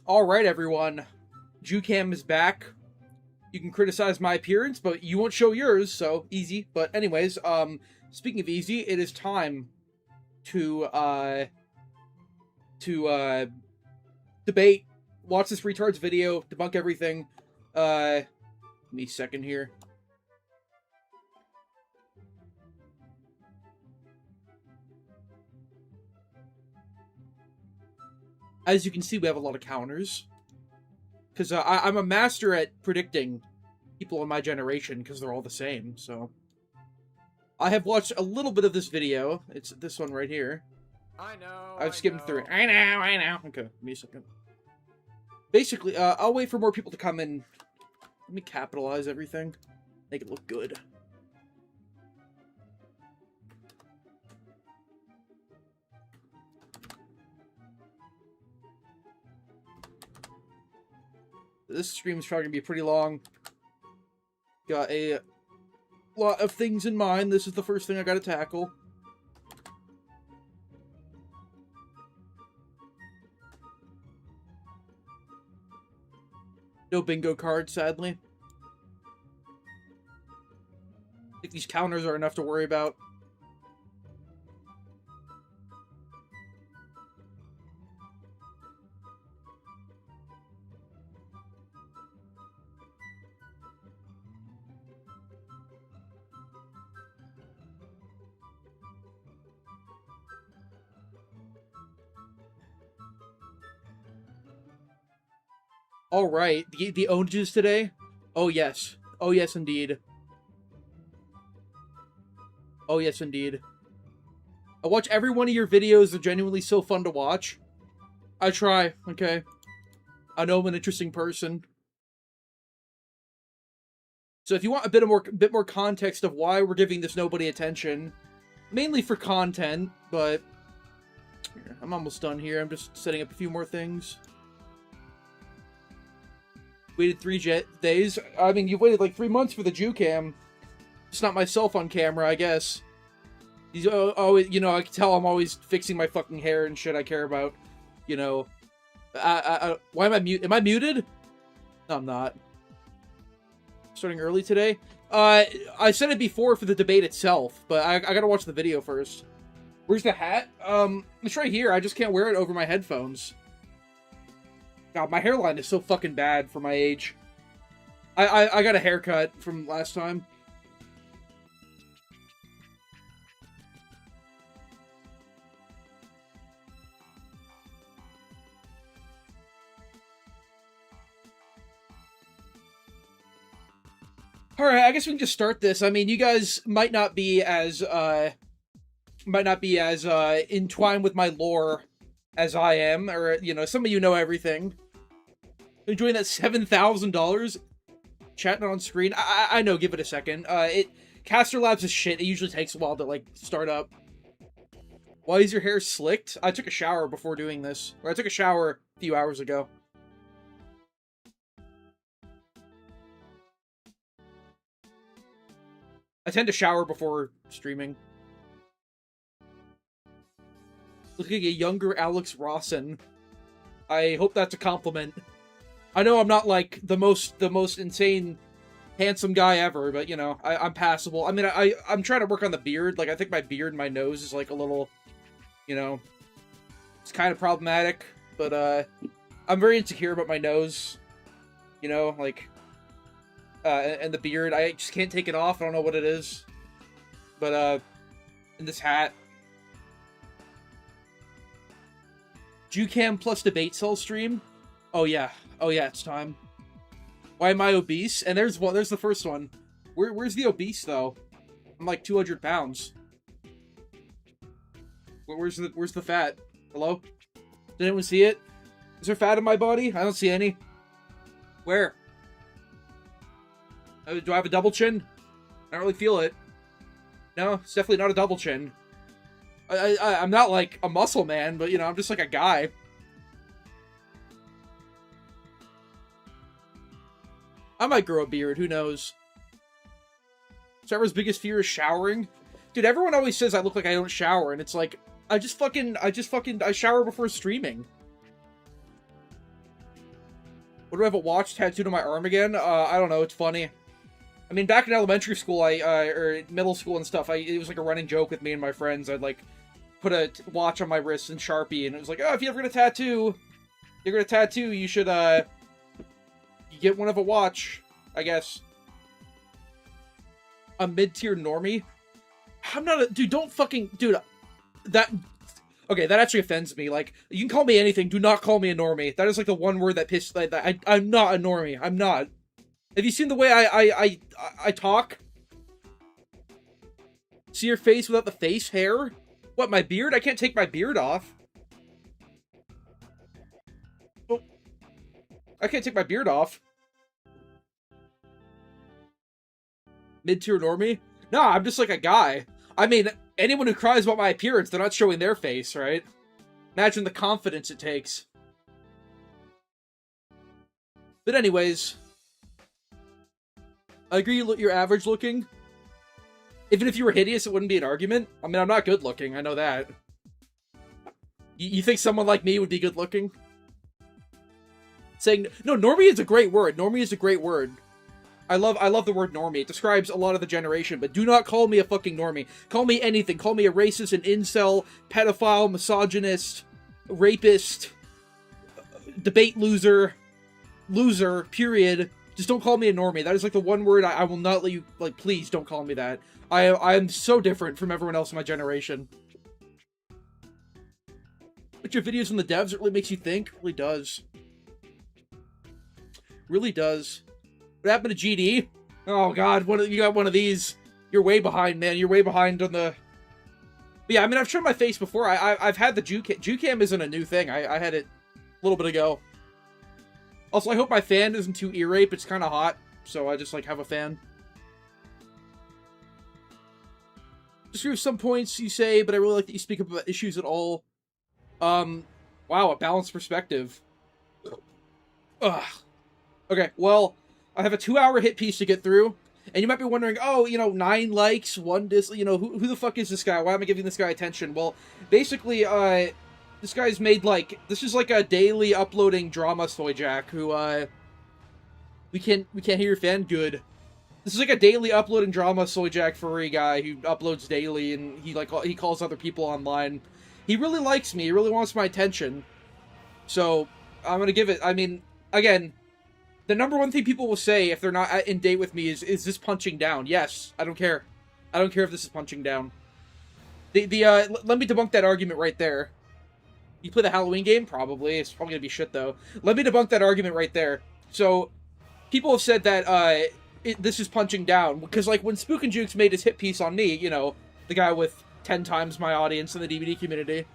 Alright, everyone. Jucam is back. You can criticize my appearance, but you won't show yours, so easy. But anyways, speaking of easy, it is time to debate, watch this retard's video, debunk everything. Give me a second here. As you can see, we have a lot of counters. Because I'm a master at predicting people in my generation, because they're all the same, so. I have watched a little bit of this video. It's this one right here. I know. I've skimmed through it. I know. Okay, give me a second. Basically, I'll wait for more people to come in. Let me capitalize everything. Make it look good. This stream is probably going to be pretty long. Got a lot of things in mind. This is the first thing I got to tackle. No bingo cards, sadly. I think these counters are enough to worry about. Alright, the owners today? Oh yes. Oh yes indeed. Oh yes indeed. I watch every one of your videos, they're genuinely so fun to watch. I try, okay? I know I'm an interesting person. So if you want a bit more context of why we're giving this nobody attention, mainly for content, but I'm almost done here. I'm just setting up a few more things. Waited 3 days. I mean, you've waited like 3 months for the Jucam. It's not myself on camera, I guess. He's always, you know, I can tell I'm always fixing my fucking hair and shit I care about. You know. Why am I mute? Am I muted? No, I'm not. Starting early today. I said it before for the debate itself, but I gotta watch the video first. Where's the hat? It's right here. I just can't wear it over my headphones. God, my hairline is so fucking bad for my age. I got a haircut from last time. Alright, I guess we can just start this. I mean, you guys might not be as entwined with my lore as I am, or, you know, some of you know everything. Enjoying that $7,000? Chatting on screen? I know, give it a second. Caster Labs is shit. It usually takes a while to, like, start up. Why is your hair slicked? I took a shower before doing this. Or I took a shower a few hours ago. I tend to shower before streaming. Looking at a younger Alex Rawson. I hope that's a compliment. I know I'm not, like, the most insane, handsome guy ever, but, you know, I'm passable. I mean, I'm trying to work on the beard. Like, I think my beard and my nose is, like, a little, you know, it's kind of problematic. But, I'm very insecure about my nose. You know, like, and the beard. I just can't take it off. I don't know what it is. But, in this hat. Jucam plus debate cell stream? Oh yeah. Oh yeah, it's time. Why am I obese? And there's the first one. Where's the obese though? I'm like 200 pounds. Where's the fat? Hello? Did anyone see it? Is there fat in my body? I don't see any. Where? Do I have a double chin? I don't really feel it. No, it's definitely not a double chin. I'm not like a muscle man, but you know, I'm just like a guy. I might grow a beard, who knows? Trevor's biggest fear is showering. Dude, everyone always says I look like I don't shower, and it's like, I shower before streaming. What do I have a watch tattooed on my arm again? I don't know. It's funny. I mean, back in elementary school, or middle school and stuff, it was like a running joke with me and my friends. I'd like put a watch on my wrist and Sharpie, and it was like, oh, if you're ever gonna tattoo, you should you get one of a watch, I guess. A mid-tier normie? I'm not a dude. Don't fucking dude. Okay, that actually offends me. Like, you can call me anything. Do not call me a normie. That is like the one word that pisses. Like, I'm not a normie. I'm not. Have you seen the way I talk? See your face without the face hair? What, my beard? I can't take my beard off. Oh, I can't take my beard off. Mid-tier normie? Nah, I'm just like a guy. I mean, anyone who cries about my appearance, they're not showing their face, right? Imagine the confidence it takes. But anyways, I agree you're average looking. Even if you were hideous, it wouldn't be an argument. I mean, I'm not good looking, I know that. You think someone like me would be good looking? Saying, no, normie is a great word. Normie is a great word. I love the word normie. It describes a lot of the generation, but do not call me a fucking normie. Call me anything. Call me a racist, an incel, pedophile, misogynist, rapist, debate loser, period. Just don't call me a normie. That is like the one word I will not let you, like, please don't call me that. I am so different from everyone else in my generation. But your videos on the devs, it really makes you think. It really does. Really does. What happened to GD? Oh god, you got one of these. You're way behind, man. You're way behind on the... But yeah, I mean, I've shown my face before. I've had the Jucam isn't a new thing. I had it a little bit ago. Also, I hope my fan isn't too ear rape. It's kind of hot, so I just, like, have a fan. Disagree with some points you say, but I really like that you speak up about issues at all. Wow, a balanced perspective. Ugh. Okay, well... I have a 2-hour hit piece to get through, and you might be wondering, oh, you know, 9 likes, 1 dislike, you know, who the fuck is this guy? Why am I giving this guy attention? Well, basically, this guy's made, like, this is like a daily uploading drama soy jack, who, we can't hear your fan? Good. This is like a daily uploading drama soy jack furry guy who uploads daily, and he calls other people online. He really likes me, he really wants my attention. So, I'm gonna give it, I mean, again... The number one thing people will say if they're not in date with me is this punching down? Yes, I don't care. I don't care if this is punching down. Let me debunk that argument right there. You play the Halloween game? Probably. It's probably gonna be shit, though. Let me debunk that argument right there. So, people have said that, this is punching down. Because, like, when Spook and Jukes made his hit piece on me, you know, the guy with 10 times my audience in the DVD community.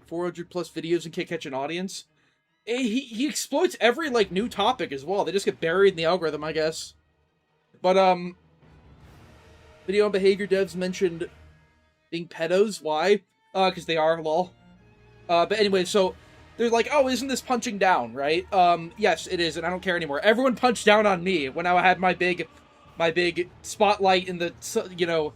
400 plus videos and can't catch an audience. He exploits every, like, new topic as well. They just get buried in the algorithm, I guess. But, video on behavior devs mentioned being pedos. Why? Because they are, lol. But anyway, so, they're like, oh, isn't this punching down, right? Yes, it is, and I don't care anymore. Everyone punched down on me when I had my big spotlight in the, you know,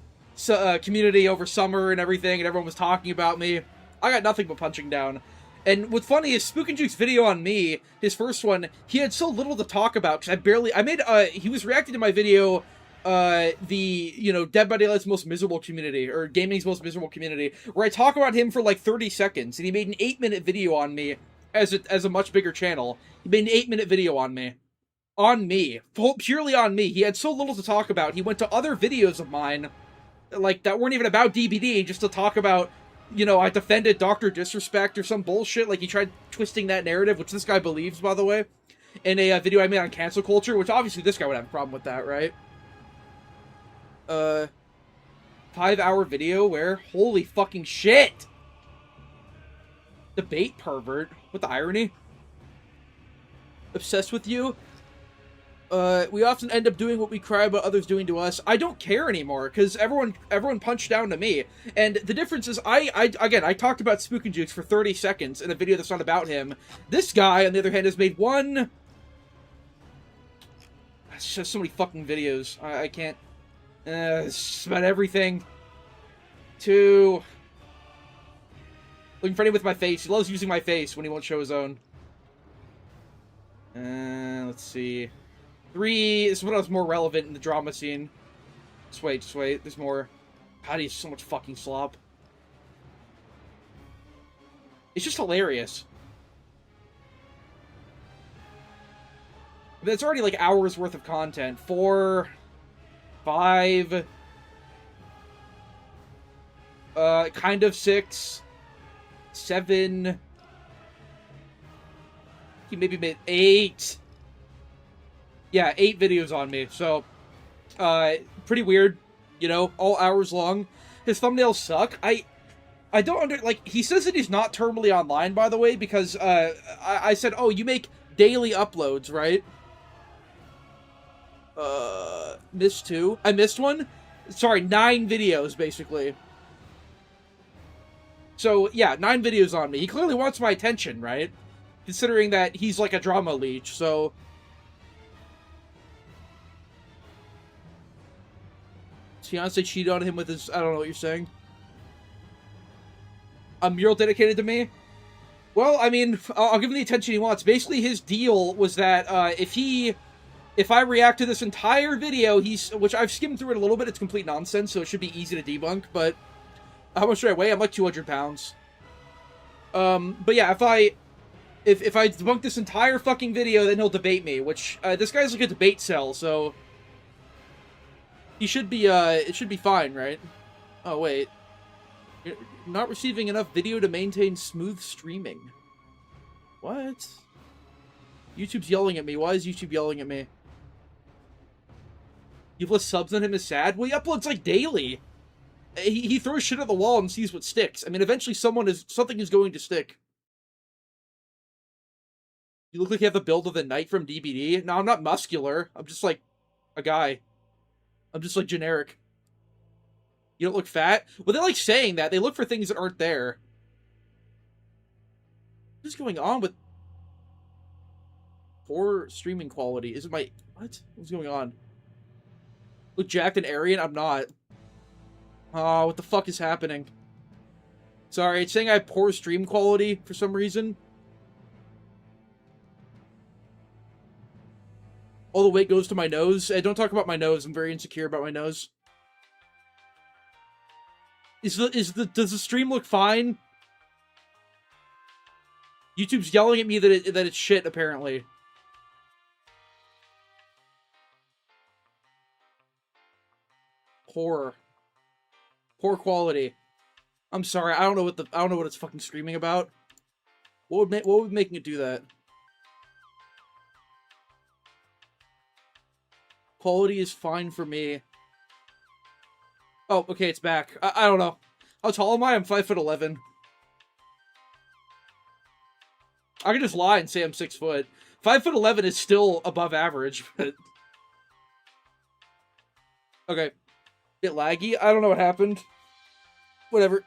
community over summer and everything, and everyone was talking about me. I got nothing but punching down. And what's funny is Spook and Juke's video on me, his first one, he had so little to talk about, because he was reacting to my video, you know, Dead by Daylight's most miserable community, or gaming's most miserable community, where I talk about him for like 30 seconds, and he made an 8-minute video on me, as a much bigger channel. He made an 8-minute video on me. On me. Purely on me. He had so little to talk about, he went to other videos of mine, like, that weren't even about DBD, just to talk about, you know, I defended Dr. Disrespect or some bullshit. Like, he tried twisting that narrative, which this guy believes, by the way, in a video I made on cancel culture, which obviously this guy would have a problem with that, right? 5-hour video where, holy fucking shit! Debate pervert. What the irony? Obsessed with you? We often end up doing what we cry about others doing to us. I don't care anymore, because everyone punched down to me. And the difference is, I talked about Spook and Jukes for 30 seconds in a video that's not about him. This guy, on the other hand, has made one... It's just so many fucking videos. I can't... it's just about everything. 2... Looking for anyone with my face. He loves using my face when he won't show his own. Let's see. 3 is what was more relevant in the drama scene. Just wait. There's more. God, he's so much fucking slop. It's just hilarious. But it's already like hours worth of content. 4, 5, kind of 6, 7. He maybe made 8. Yeah, 8 videos on me. So, pretty weird. You know, all hours long. His thumbnails suck. I don't he says that he's not terminally online, by the way, because, I said, oh, you make daily uploads, right? Missed 2. I missed 1? Sorry, 9 videos, basically. So, yeah, 9 videos on me. He clearly wants my attention, right? Considering that he's like a drama leech, so... His fiance cheated on him with his... I don't know what you're saying. A mural dedicated to me? Well, I mean, I'll give him the attention he wants. Basically, his deal was that, if I react to this entire video, which I've skimmed through it a little bit, it's complete nonsense, so it should be easy to debunk, but... How much do I weigh? I'm like 200 pounds. But yeah, if I debunk this entire fucking video, then he'll debate me, which, this guy's like a debate cell, so... He should be, it should be fine, right? Oh, wait. You're not receiving enough video to maintain smooth streaming. What? YouTube's yelling at me. Why is YouTube yelling at me? You've less subs on him is sad? Well, he uploads, like, daily. He throws shit at the wall and sees what sticks. I mean, eventually something is going to stick. You look like you have the build of the Knight from DBD. No, I'm not muscular. I'm just, like, a guy. I'm just, like, generic. You don't look fat? Well, they like saying that. They look for things that aren't there. What is going on with... Poor streaming quality? Is it my... What? What's going on? Look jacked and Aryan? I'm not. Oh, what the fuck is happening? Sorry, it's saying I have poor stream quality for some reason. All the weight goes to my nose. Hey, don't talk about my nose. I'm very insecure about my nose. Does the stream look fine? YouTube's yelling at me that it's shit, apparently. Poor quality. I'm sorry. I don't know what it's fucking screaming about. What would be making it do that? Quality is fine for me. Oh, okay, it's back. I don't know. How tall am I? I'm 5'11". I can just lie and say I'm 6 foot. 5'11" is still above average, but... Okay. Bit laggy. I don't know what happened. Whatever.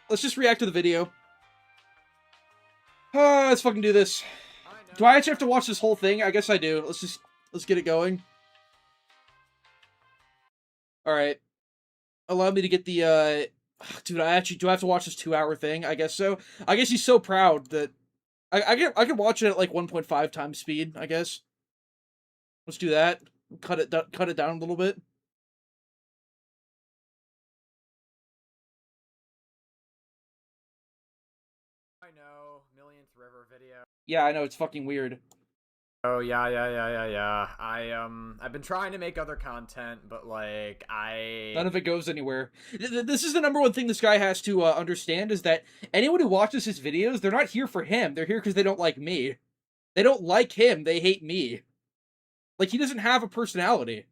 Let's just react to the video. Let's fucking do this. Do I actually have to watch this whole thing? I guess I do. Let's get it going. Alright. Allow me to get the, Dude, do I have to watch this 2-hour thing? I guess so. I guess he's so proud that... I can watch it at, like, 1.5 times speed, I guess. Let's do that. Cut it down a little bit. I know, millionth river video. Yeah, I know, it's fucking weird. Oh, yeah. I've been trying to make other content, but, like, none of it goes anywhere. This is the #1 thing this guy has to understand, is that anyone who watches his videos, they're not here for him. They're here because they don't like me. They don't like him, they hate me. Like, he doesn't have a personality.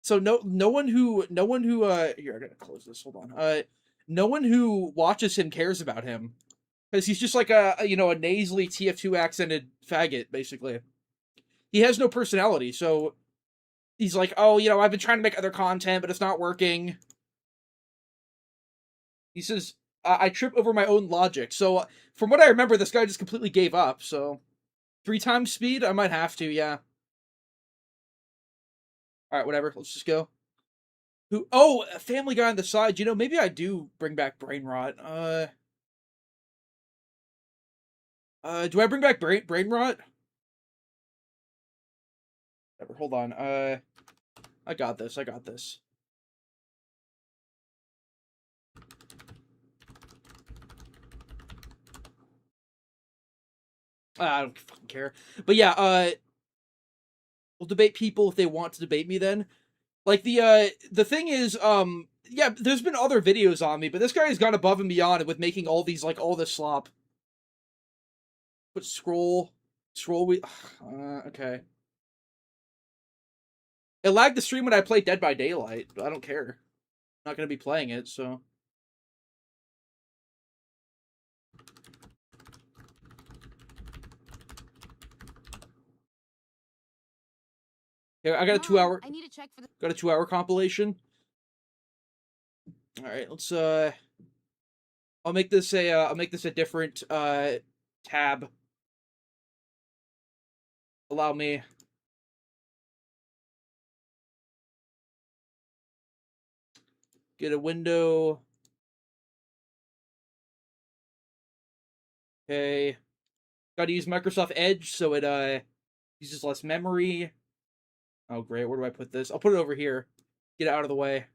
So no one who, here, I gotta close this, hold on. No one who watches him cares about him. Because he's just like a nasally TF2 accented faggot, basically. He has no personality, so he's like, oh, I've been trying to make other content, but it's not working. He says, I trip over my own logic. So, from what I remember, this guy just completely gave up, so... 3 times speed? I might have to, yeah. Alright, whatever, let's just go. Oh, a Family Guy on the side. Maybe I do bring back brain rot. Do I bring back brain rot? Whatever, hold on. I got this. I got this. I don't fucking care. But yeah, we'll debate people if they want to debate me then. Like, the thing is, yeah, there's been other videos on me, but this guy has gone above and beyond with making all these, like, all this slop. But scroll, okay. It lagged the stream when I played Dead by Daylight, but I don't care. I'm not gonna be playing it, so. Yeah, I got a 2-hour. I need to check for the. Got a 2-hour compilation. All right, let's I'll make this a different tab. Allow me. Get a window. Okay. Got to use Microsoft Edge so it uses less memory. Oh great, where do I put this? I'll put it over here. Get it out of the way.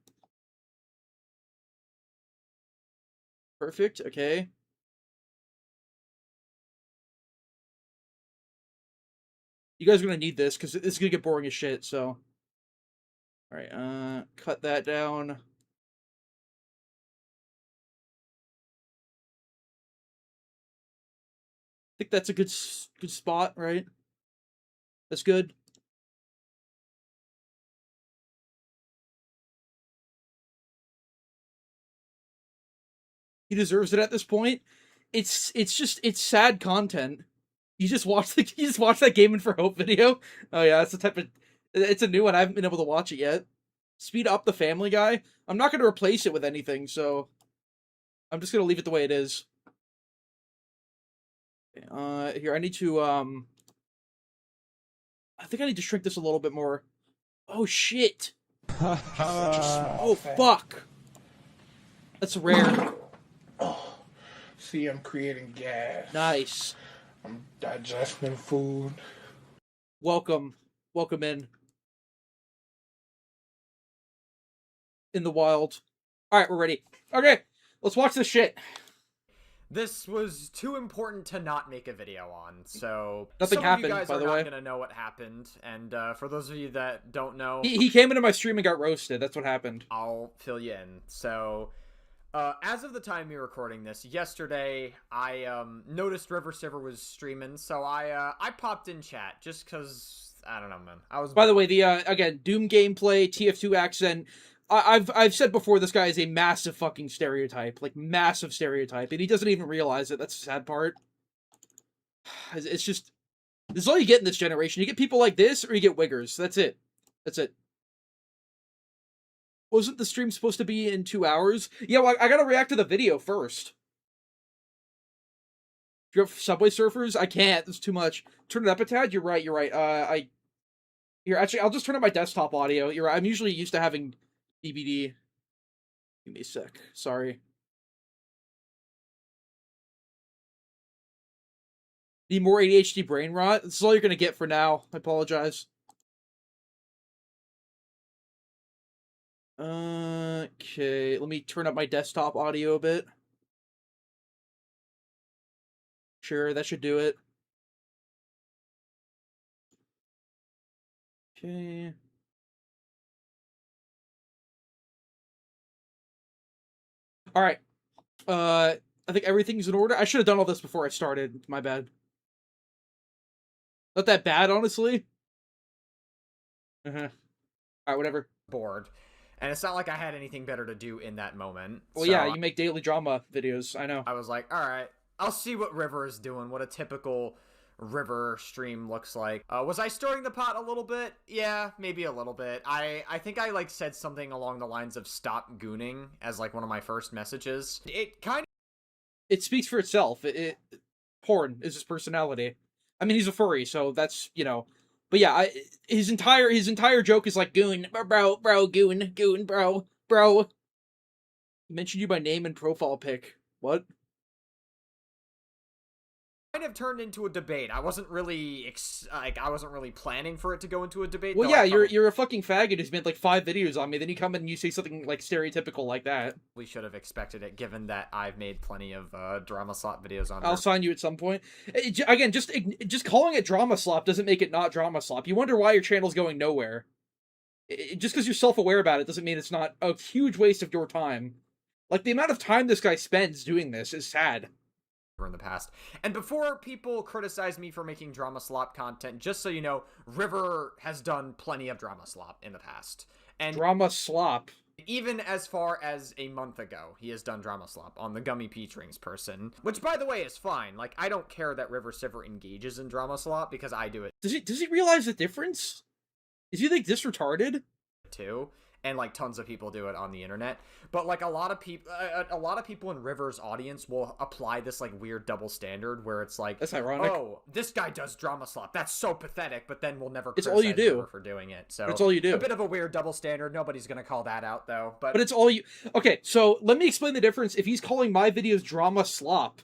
Perfect, okay. You guys are gonna need this, because it's gonna get boring as shit, so. Alright, cut that down. I think that's a good spot, right? That's good. He deserves it at this point. It's sad content. You just watch that Gaming for Hope video. Oh yeah, that's the type of. It's a new one. I haven't been able to watch it yet. Speed up the Family Guy. I'm not going to replace it with anything, so I'm just going to leave it the way it is. Here I need to I think I need to shrink this a little bit more. Oh shit. Oh fuck. That's rare. See, I'm creating gas. Nice. I'm digesting food. Welcome in the wild. All right, we're ready. Okay, let's watch this shit. This was too important to not make a video on, so Nothing happened, you guys by are the not way. gonna know what happened, and for those of you that don't know, He came into my stream and got roasted. That's what happened. I'll fill you in. So, as of the time you're recording this, yesterday I noticed River Silver was streaming, so I popped in chat just because I don't know, man. I was. By the way, the again Doom gameplay, TF2 accent. I've said before, this guy is a massive fucking stereotype, like massive stereotype, and he doesn't even realize it. That's the sad part. It's just this is all you get in this generation. You get people like this, or you get wiggers. That's it. That's it. Wasn't the stream supposed to be in 2 hours? Yeah, well, I gotta react to the video first. If you have Subway Surfers, I can't. That's too much. Turn it up a tad. You're right. You're right. Here, actually, I'll just turn up my desktop audio. You're right. I'm usually used to having DBD. Give me a sec. Sorry. Need more ADHD brain rot? This is all you're gonna get for now. I apologize. Okay, let me turn up my desktop audio a bit. Sure, that should do it. Okay. Alright. I think everything's in order. I should have done all this before I started. My bad. Not that bad, honestly. Alright, whatever. Bored. And it's not like I had anything better to do in that moment. Well, so yeah, you make daily drama videos. I know. I was like, alright, I'll see what River is doing, what a typical River stream looks like. Was I stirring the pot a little bit? Yeah, maybe a little bit. I think I, like, said something along the lines of stop gooning as, like, one of my first messages. It kind of... It speaks for itself. Porn is his personality. I mean, he's a furry, so that's, you know... But yeah, his entire joke is like goon, bro, goon, bro. He mentioned you by name and profile pic. What? kind of turned into a debate. I wasn't really I wasn't really planning for it to go into a debate. Well, though yeah, I you're a fucking faggot who's made like 5 videos on me. Then you come in and you say something like stereotypical like that. We should have expected it, given that I've made plenty of drama slop videos on. I'll sign you at some point. Again, just calling it drama slop doesn't make it not drama slop. You wonder why your channel's going nowhere. Just because you're self-aware about it doesn't mean it's not a huge waste of your time. Like, the amount of time this guy spends doing this is sad. In the past. And before people criticize me for making drama slop content, just so you know, River has done plenty of drama slop in the past. And drama slop. Even as far as a month ago, he has done drama slop on the Gummy Peach Rings person. Which, by the way, is fine. Like, I don't care that River Sivert engages in drama slop, because I do it Does he realize the difference? Is he, like, this retarded? too. And, like, tons of people do it on the internet. But, like, a lot of people in River's audience will apply this, like, weird double standard where it's like, that's ironic. Oh, this guy does drama slop. That's so pathetic. But then we'll never it's all you do. River for doing it. So it's all you do. A bit of a weird double standard. Nobody's going to call that out, though. But it's all you... Okay, so let me explain the difference. If he's calling my videos drama slop,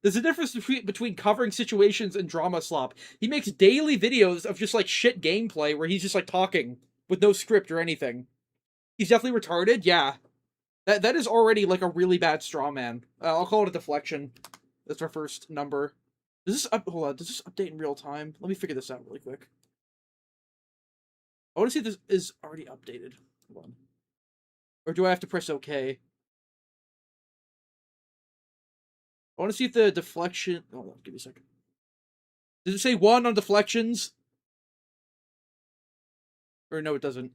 there's a difference between covering situations and drama slop. He makes daily videos of just, like, shit gameplay where he's just, like, talking with no script or anything. He's definitely retarded, yeah. That is already, like, a really bad straw man. I'll call it a deflection. That's our first number. Does this update in real time? Let me figure this out really quick. I want to see if this is already updated. Hold on. Or do I have to press OK? I want to see if the deflection... Hold on, give me a second. Does it say 1 on deflections? Or no, it doesn't.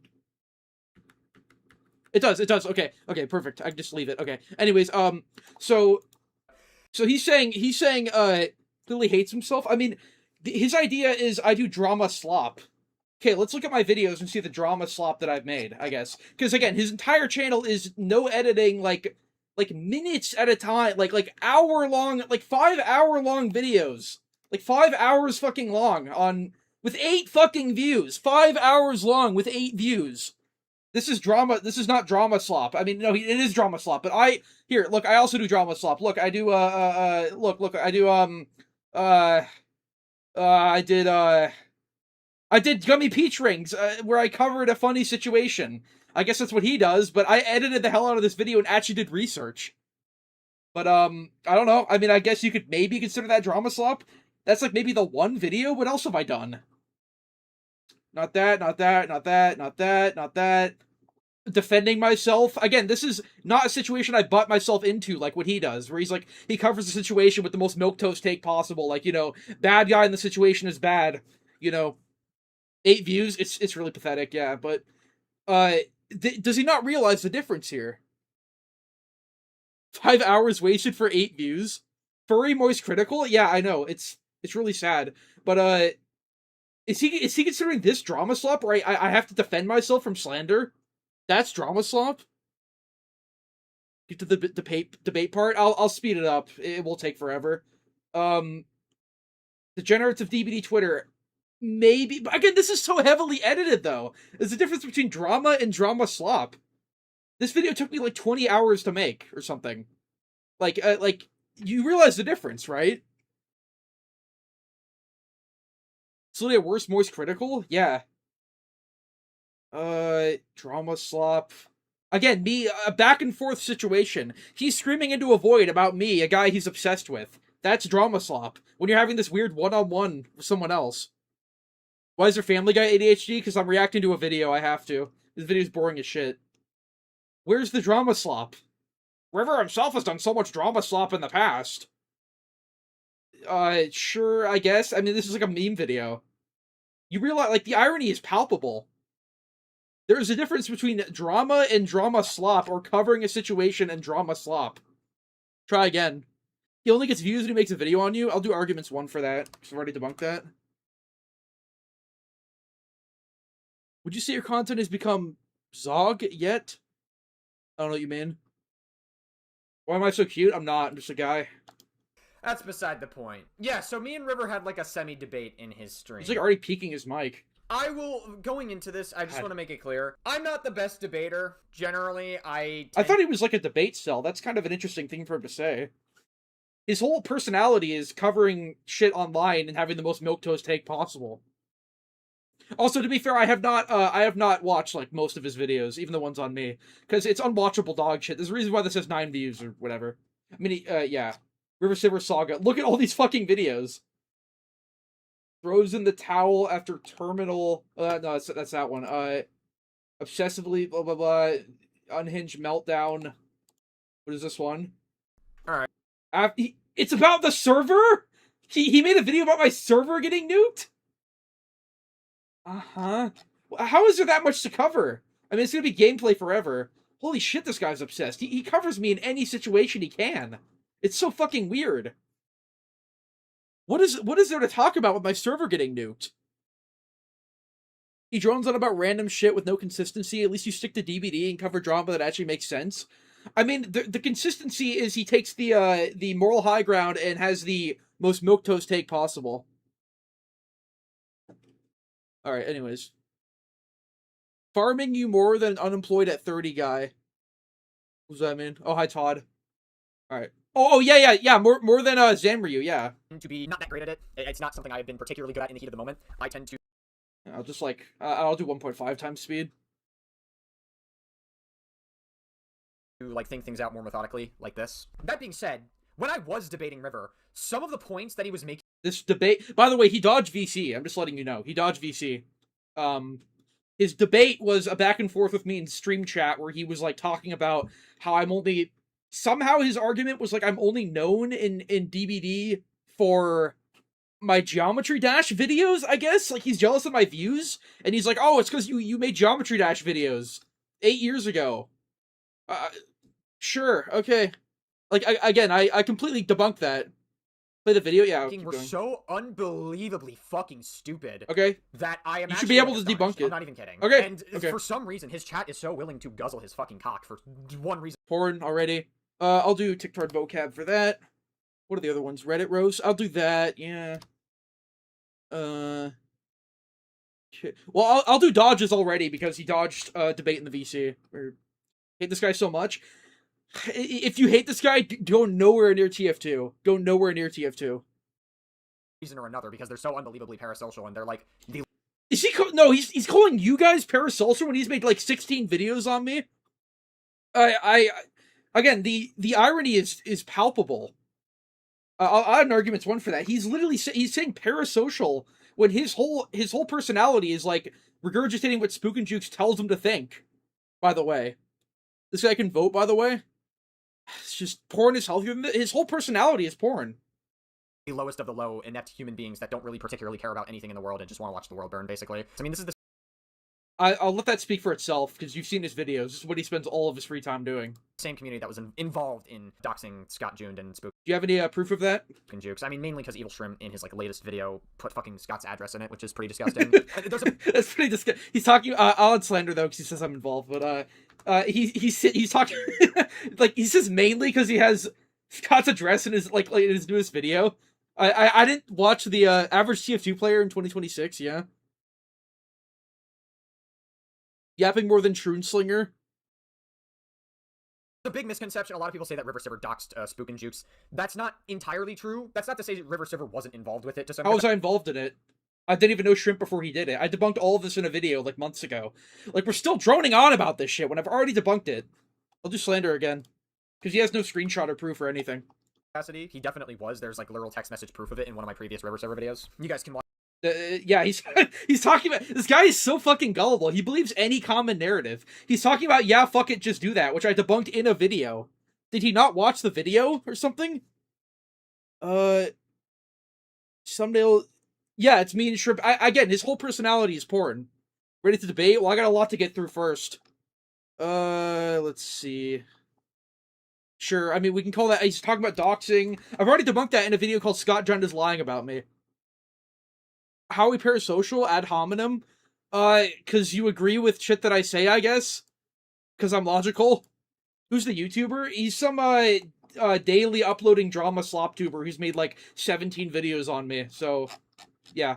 It does. Okay, perfect. I can just leave it. Okay. Anyways, so he's saying, clearly hates himself. I mean, his idea is I do drama slop. Okay, let's look at my videos and see the drama slop that I've made, I guess. Because, again, his entire channel is no editing, like minutes at a time, like hour-long, like 5-hour-long videos. Like 5 hours fucking long with 8 fucking views. 5 hours long with 8 views. This is drama. This is not drama slop. I mean, no, it is drama slop. But I also do drama slop. Look, I do. I did Gummy Peach Rings, where I covered a funny situation. I guess that's what he does. But I edited the hell out of this video and actually did research. But I don't know. I mean, I guess you could maybe consider that drama slop. That's like maybe the one video. What else have I done? Not that. Defending myself. Again, this is not a situation I butt myself into like what he does, where he's like, he covers the situation with the most milquetoast take possible. Like, you know, bad guy in the situation is bad. You know, 8 views. It's really pathetic, yeah. But, does he not realize the difference here? 5 hours wasted for 8 views? Furry Moist Critical? Yeah, I know. It's really sad. But, is he considering this drama slop where I have to defend myself from slander? That's drama slop? Get to the debate part? I'll speed it up. It will take forever. Degenerative DBD Twitter. Maybe. But again, this is so heavily edited, though. There's a difference between drama and drama slop. This video took me like 20 hours to make, or something. Like, you realize the difference, right? Still a worse Moist Critical? Yeah. Drama slop. Again, me, a back and forth situation. He's screaming into a void about me, a guy he's obsessed with. That's drama slop. When you're having this weird one-on-one with someone else. Why is there Family Guy ADHD? Because I'm reacting to a video, I have to. This video's boring as shit. Where's the drama slop? River himself has done so much drama slop in the past. Sure, I guess. I mean, this is like a meme video. You realize, like, the irony is palpable. There is a difference between drama and drama slop, or covering a situation and drama slop. Try again. He only gets views when he makes a video on you. I'll do arguments 1 for that, because I've already debunked that. Would you say your content has become Zog yet? I don't know what you mean. Why am I so cute? I'm not. I'm just a guy. That's beside the point. Yeah, so me and River had like a semi-debate in his stream. He's like already peeking his mic. Going into this, I just want to make it clear. I'm not the best debater. Generally, I thought he was like a debate cell. That's kind of an interesting thing for him to say. His whole personality is covering shit online and having the most milquetoast take possible. Also, to be fair, I have not watched like most of his videos, even the ones on me, because it's unwatchable dog shit. There's a reason why this has 9 views or whatever. I mean, yeah, River Silver Saga. Look at all these fucking videos. Throws in the towel after terminal. No, that's that one. Obsessively blah blah blah. Unhinged meltdown. What is this one? All right. It's about the server. He made a video about my server getting nuked. Uh-huh. How is there that much to cover? I mean, it's gonna be gameplay forever. Holy shit, this guy's obsessed. He covers me in any situation he can. It's so fucking weird. What is there to talk about with my server getting nuked? He drones on about random shit with no consistency. At least you stick to DBD and cover drama that actually makes sense. I mean, the consistency is he takes the moral high ground and has the most milquetoast take possible. Alright, anyways. Farming you more than unemployed at 30 guy. What does that mean? Oh, hi, Todd. Alright. Oh, yeah. More than Zanryu, yeah. To be not that great at it. It's not something I've been particularly good at in the heat of the moment. I tend to... I'll just, like, I'll do 1.5 times speed. like think things out more methodically, like this. That being said, when I was debating River, some of the points that he was making... This debate... By the way, he dodged VC. I'm just letting you know. He dodged VC. His debate was a back and forth with me in stream chat where he was, like, talking about how I'm only... Somehow his argument was, like, I'm only known in DBD for my Geometry Dash videos, I guess? Like, he's jealous of my views? And he's like, oh, it's because you made Geometry Dash videos 8 years ago. Sure, okay. Like, I completely debunked that. Play the video? Yeah. We're so unbelievably fucking stupid. Okay. That I am. You should be able to debunk it. I'm not even kidding. Okay. And for some reason, his chat is so willing to guzzle his fucking cock for one reason. Porn already. I'll do TikTok vocab for that. What are the other ones? Reddit roast? I'll do that, yeah. Well, I'll do dodges already because he dodged debate in the VC. Or hate this guy so much. If you hate this guy, go nowhere near TF2. Go nowhere near TF2. Reason or another, because they're so unbelievably parasocial, and they're like the... Is he? No, he's calling you guys parasocial when he's made like 16 videos on me. Again, the irony is palpable. I have an argument's one for that. He's literally he's saying parasocial when his whole personality is like regurgitating what Spook and Jukes tells him to think. By the way, this guy can vote. By the way, it's just porn is healthier than his whole personality is porn. The lowest of the low, inept human beings that don't really particularly care about anything in the world and just want to watch the world burn. Basically, I mean, this is the... I'll let that speak for itself, because you've seen his videos. This is what he spends all of his free time doing. Same community that was involved in doxing Scott Jund and Spook. Do you have any proof of that? And Jukes. I mean, mainly because Evil Shrimp in his like latest video put fucking Scott's address in it, which is pretty disgusting. That's pretty disgusting. He's talking. I'll slander though, because he says I'm involved. But he's talking like he says mainly because he has Scott's address in his in his newest video. I didn't watch the average TF2 player in 2026. Yeah. Yapping more than Troonslinger. The big misconception. A lot of people say that River Silver doxed Spook and Jukes. That's not entirely true. That's not to say that River Silver wasn't involved with it. To some How was I involved in it? I didn't even know Shrimp before he did it. I debunked all of this in a video like months ago. Like, we're still droning on about this shit when I've already debunked it. I'll do slander again. Because he has no screenshot or proof or anything. He definitely was. There's like literal text message proof of it in one of my previous River Silver videos. You guys can watch. Yeah, he's talking about... This guy is so fucking gullible. He believes any common narrative. He's talking about, yeah, fuck it, just do that, which I debunked in a video. Did he not watch the video or something? Thumbnail... Yeah, it's me and Shrimp. Again, his whole personality is porn. Ready to debate? Well, I got a lot to get through first. Let's see. Sure, I mean, we can call that... He's talking about doxing. I've already debunked that in a video called Scott Jund is Lying About Me. How are we parasocial? Ad hominem? Cause you agree with shit that I say, I guess? Cause I'm logical? Who's the YouTuber? He's some, daily uploading drama slop tuber who's made, like, 17 videos on me, so, yeah.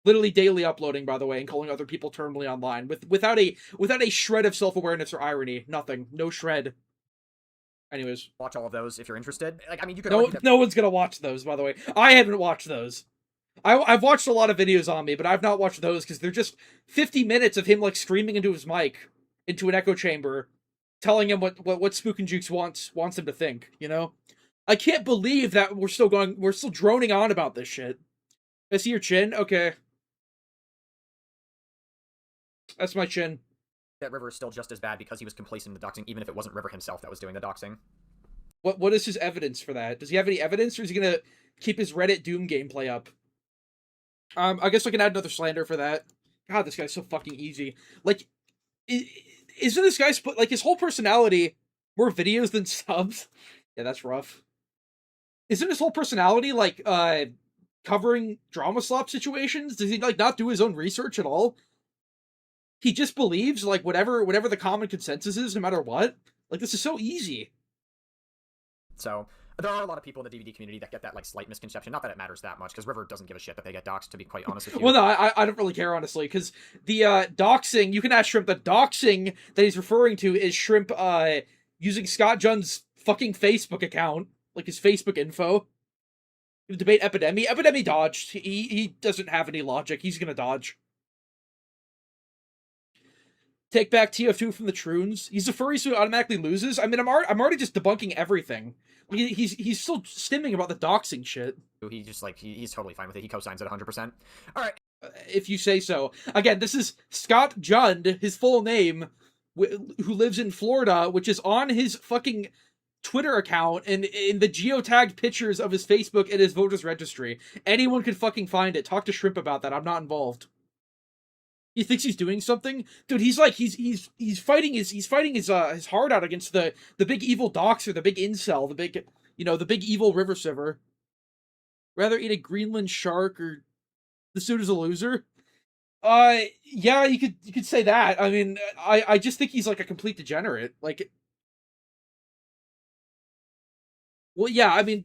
Literally daily uploading, by the way, and calling other people terminally online, without a shred of self-awareness or irony. Nothing. No shred. Anyways. watch all of those if you're interested. Like, I mean, you could No, argue that no one's gonna watch those, by the way. I haven't watched those. I've watched a lot of videos on me, but I've not watched those because they're just 50 minutes of him, like, screaming into his mic, into an echo chamber, telling him what Spook and Jukes wants him to think, you know? I can't believe that we're still droning on about this shit. I see your chin? Okay. That's my chin. that River is still just as bad because he was complacent in the doxing, even if it wasn't River himself that was doing the doxing. What is his evidence for that? Does he have any evidence, or is he gonna keep his Reddit Doom gameplay up? I guess I can add another slander for that. God, this guy's so fucking easy. Like, isn't this guy's like his whole personality more videos than subs? Yeah, that's rough. Isn't his whole personality like covering drama slop situations? Does he like not do his own research at all? He just believes like whatever the common consensus is, no matter what. Like, this is so easy. So there are a lot of people in the DVD community that get that like slight misconception. Not that it matters that much, because River doesn't give a shit that they get doxxed, to be quite honest with you. Well, no, I don't really care, honestly, because the doxing, you can ask Shrimp, the doxing that he's referring to is Shrimp using Scott Junn's fucking Facebook account, like his Facebook info. Debate Epidemi. Epidemi dodged. He doesn't have any logic. He's gonna dodge. Take back TF2 from the Troons. He's a furry, so he automatically loses. I mean, I'm already just debunking everything. He's still stimming about the doxing shit. He just like he's totally fine with it. He co-signs it 100%. All right. If you say so. Again, this is Scott Jund, his full name, who lives in Florida, which is on his fucking Twitter account and in the geotagged pictures of his Facebook and his voters registry. Anyone could fucking find it. Talk to Shrimp about that. I'm not involved. He thinks he's doing something, dude. He's like he's fighting his heart out against the big evil doxer, the big incel, the big evil river siver. Rather eat a Greenland shark, or this dude is a loser. Yeah, you could say that. I mean, I just think he's like a complete degenerate. Like, well, yeah. I mean,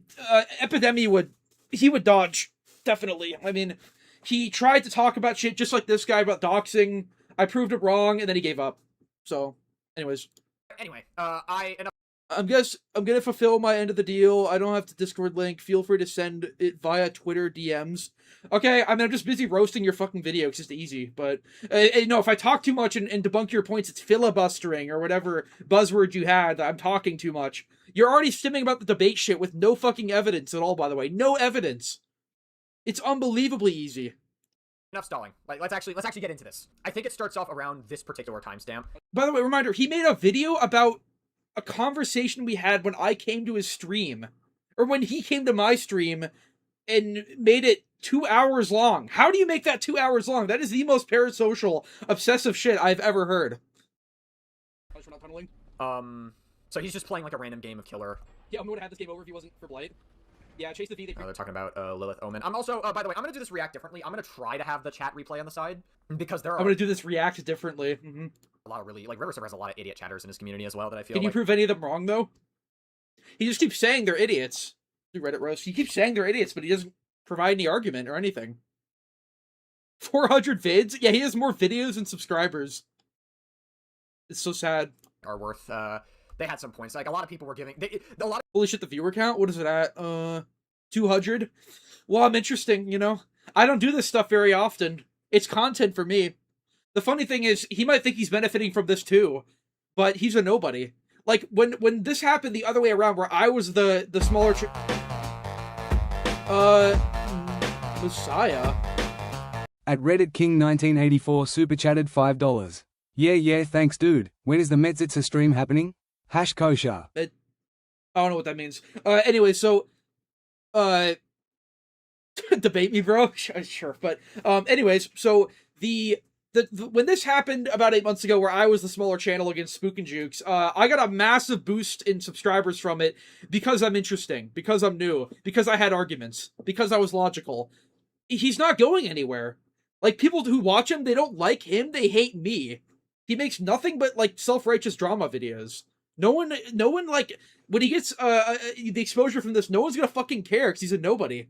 Epidemi would dodge, definitely. I mean, he tried to talk about shit just like this guy about doxing. I proved it wrong, and then he gave up. So, anyways. Anyway, I'm gonna fulfill my end of the deal. I don't have the Discord link. Feel free to send it via Twitter DMs. Okay, I mean, I'm just busy roasting your fucking video. It's just easy. But, no, if I talk too much and debunk your points, it's filibustering or whatever buzzword you had. I'm talking too much. You're already stimming about the debate shit with no fucking evidence at all, by the way. No evidence. It's unbelievably easy. Enough stalling. Like, let's actually get into this. I think it starts off around this particular timestamp. By the way, reminder, he made a video about a conversation we had when I came to his stream. Or when he came to my stream and made it 2 hours long. How do you make that 2 hours long? That is the most parasocial, obsessive shit I've ever heard. So he's just playing like a random game of Killer. Yeah, we would have had this game over if he wasn't for Blight. Yeah, Chase the V. They're talking about Lilith Omen. I'm also, by the way, I'm going to do this react differently. I'm going to try to have the chat replay on the side, because there are... I'm going to do this react differently. Mm-hmm. A lot of really... Like, River Server has a lot of idiot chatters in his community as well that I feel Can you prove any of them wrong, though? He just keeps saying they're idiots. Reddit roast. He keeps saying they're idiots, but he doesn't provide any argument or anything. 400 vids? Yeah, he has more videos than subscribers. It's so sad. Are worth, they had some points. Like, a lot of people were giving... Holy shit, the viewer count? What is it at? 200? Well, I'm interesting, you know? I don't do this stuff very often. It's content for me. The funny thing is, he might think he's benefiting from this too, but he's a nobody. Like, when this happened the other way around, where I was the smaller... Messiah? At Reddit King 1984 super chatted $5. Yeah, thanks dude. When is the Metzitzer stream happening? #kosher. I don't know what that means. Anyway, so... debate me, bro? Sure, but, anyways, so, when this happened about 8 months ago, where I was the smaller channel against Spook and Jukes, I got a massive boost in subscribers from it, because I'm interesting, because I'm new, because I had arguments, because I was logical. He's not going anywhere. Like, people who watch him, they don't like him, they hate me. He makes nothing but, like, self-righteous drama videos. No one, like, when he gets, the exposure from this, no one's gonna fucking care, because he's a nobody.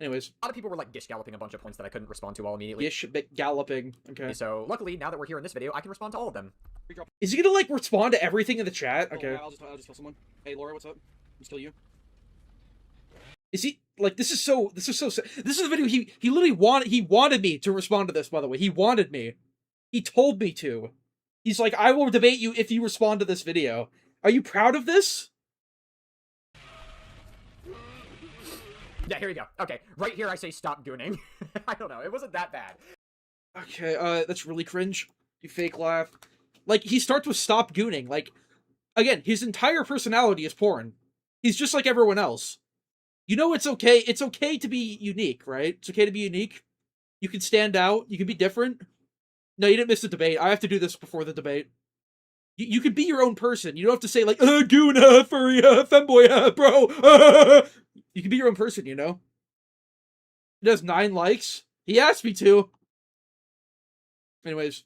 Anyways, A lot of people were like dish galloping a bunch of points that I couldn't respond to all immediately. Gish galloping. Okay. So luckily, now that we're here in this video, I can respond to all of them. Is he gonna like respond to everything in the chat? Okay. I'll just kill someone. Hey Laura, what's up? Just kill you. Is he like this is the video he literally wanted me to respond to this, by the way. He wanted me. He told me to. He's like, I will debate you if you respond to this video. Are you proud of this? Yeah, here you go. Okay, right here I say stop gooning. I don't know, it wasn't that bad. Okay, that's really cringe. You fake laugh. Like, he starts with stop gooning. Like, again, his entire personality is porn. He's just like everyone else. You know it's okay. It's okay to be unique, right? It's okay to be unique. You can stand out. You can be different. No, you didn't miss the debate. I have to do this before the debate. You can be your own person. You don't have to say, like, goon, furry, femboy, bro. You can be your own person, you know? It has 9 likes. He asked me to. Anyways.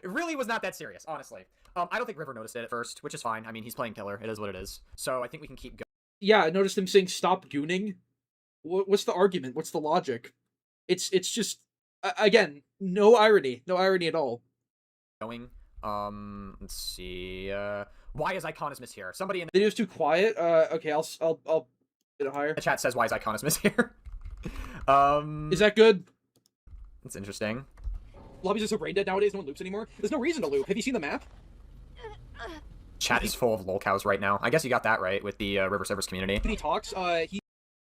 It really was not that serious, honestly. I don't think River noticed it at first, which is fine. I mean, he's playing killer. It is what it is. So I think we can keep going. Yeah, I noticed him saying stop gooning. What's the argument? What's the logic? It's just, again, no irony. No irony at all. Going. Let's see. Why is Iconismus here? Somebody in The video's too quiet. Okay, I'll get it higher. the chat says, why is Iconismus here? Is that good? That's interesting. Lobbies are so brain dead nowadays, no one loops anymore. There's no reason to loop. Have you seen the map? Chat is full of lolcows right now. I guess you got that right with the River Servers community. dbdtalkz, he...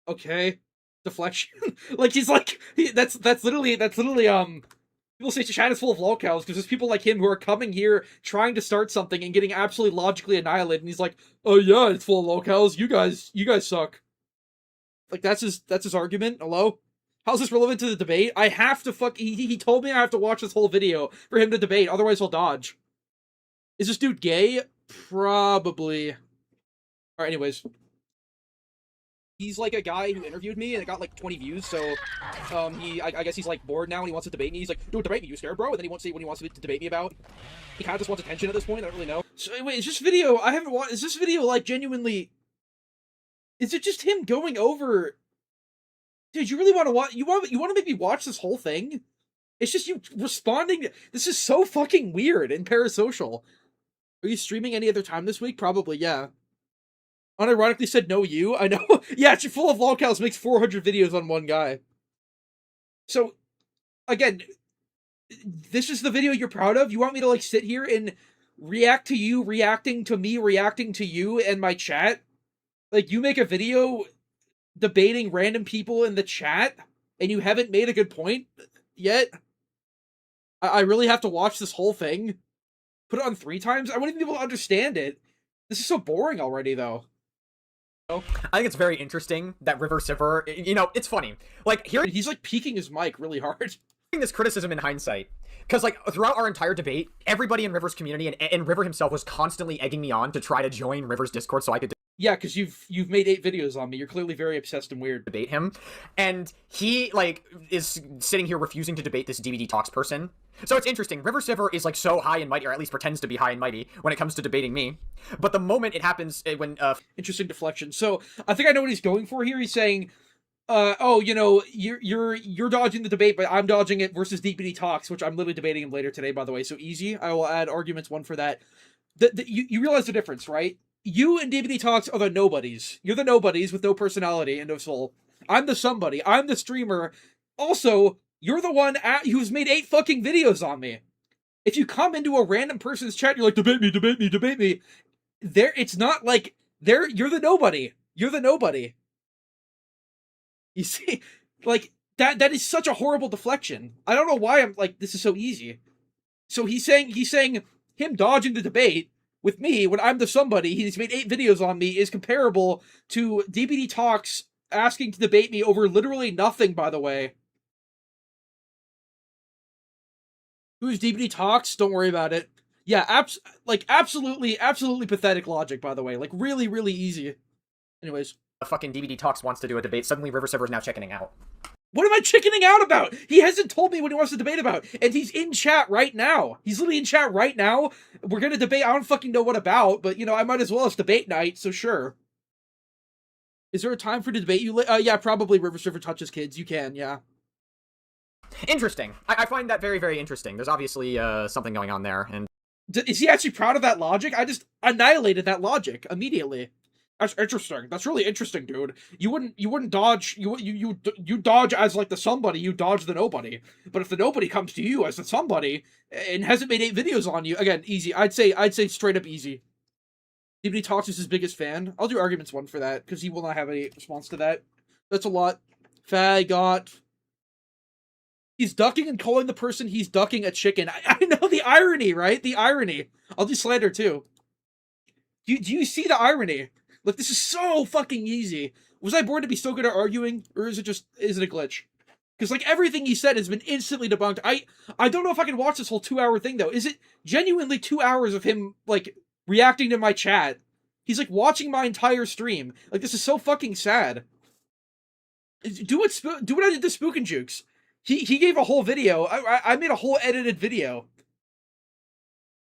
Okay. Deflection. Like, he's like... That's literally, people say chat is full of lolcows, because there's people like him who are coming here, trying to start something, and getting absolutely logically annihilated, and he's like, oh yeah, it's full of lolcows, you guys suck. Like, that's his argument? Hello? How's this relevant to the debate? I have to he told me I have to watch this whole video for him to debate, otherwise he'll dodge. Is this dude gay? Probably. Alright, anyways. He's like a guy who interviewed me and it got like 20 views, so I guess he's like bored now and he wants to debate me. He's like, don't debate me, you scared, bro? And then he wants to say what he wants to debate me about. He kind of just wants attention at this point, I don't really know. So wait, is this video, I haven't watched, is this video like genuinely, is it just him going over... Dude, you really want to watch? You want to make me watch this whole thing? It's just you responding. This is so fucking weird and parasocial. Are you streaming any other time this week? Probably, yeah. Unironically said no you. I know. Yeah, it's full of lolcows makes 400 videos on one guy. So, again, this is the video you're proud of? You want me to like sit here and react to you, reacting to me, reacting to you and my chat? Like, you make a video debating random people in the chat, and you haven't made a good point yet? I really have to watch this whole thing? Put it on 3 times? I wouldn't even be able to understand it. This is so boring already, though. I think it's very interesting that River Server, you know, it's funny. Like, He's, like, peeking his mic really hard. This criticism in hindsight, because like throughout our entire debate, everybody in River's community and River himself was constantly egging me on to try to join River's Discord so I could Yeah, because you've made 8 videos on me. You're clearly very obsessed and weird. debate him, and he like is sitting here refusing to debate this dbdtalkz person. So it's interesting. River Server is like so high and mighty, or at least pretends to be high and mighty when it comes to debating me. But the moment it happens, when interesting deflection. So I think I know what he's going for here. He's saying, oh, you know, you're dodging the debate, but I'm dodging it versus dbdtalkz, which I'm literally debating him later today, by the way. So easy. I will add arguments 1 for that. You realize the difference, right? You and dbdtalkz are the nobodies. You're the nobodies with no personality and no soul. I'm the somebody. I'm the streamer. Also, you're the one who's made 8 fucking videos on me. If you come into a random person's chat, you're like, debate me, debate me, debate me. It's not like, you're the nobody. You're the nobody. You see? Like, that is such a horrible deflection. I don't know why I'm like, this is so easy. So he's saying him dodging the debate with me, when I'm the somebody, he's made 8 videos on me, is comparable to dbdtalkz asking to debate me over literally nothing, by the way. Who's dbdtalkz? Don't worry about it. Yeah, absolutely pathetic logic, by the way. Like, really, really easy. Anyways. fucking dbdtalkz wants to do a debate, suddenly River Server's now chickening out. What am I chickening out about? He hasn't told me what he wants to debate about, and he's in chat right now. He's literally in chat right now. We're gonna debate, I don't fucking know what about, but, you know, I might as well as debate night, so sure. Is there a time for debate? Yeah, probably River Server touches kids. You can, yeah. Interesting. I find that very, very interesting. There's obviously something going on there, and Is he actually proud of that logic? I just annihilated that logic immediately. That's interesting. That's really interesting, dude. You wouldn't dodge. You dodge as like the somebody. You dodge the nobody. But if the nobody comes to you as the somebody and hasn't made 8 videos on you, again, easy. I'd say straight up easy. dbdtalkz is his biggest fan. I'll do arguments 1 for that because he will not have any response to that. That's a lot. Fagot. He's ducking and calling the person he's ducking a chicken. I know the irony, right? The irony. I'll do slander too. Do you see the irony? Look, this is so fucking easy. Was I born to be so good at arguing, or is it a glitch? Because like everything he said has been instantly debunked. I don't know if I can watch this whole 2-hour thing though. Is it genuinely 2 hours of him like reacting to my chat? He's like watching my entire stream. Like this is so fucking sad. Do what I did to Spook and Jukes. He gave a whole video. I made a whole edited video.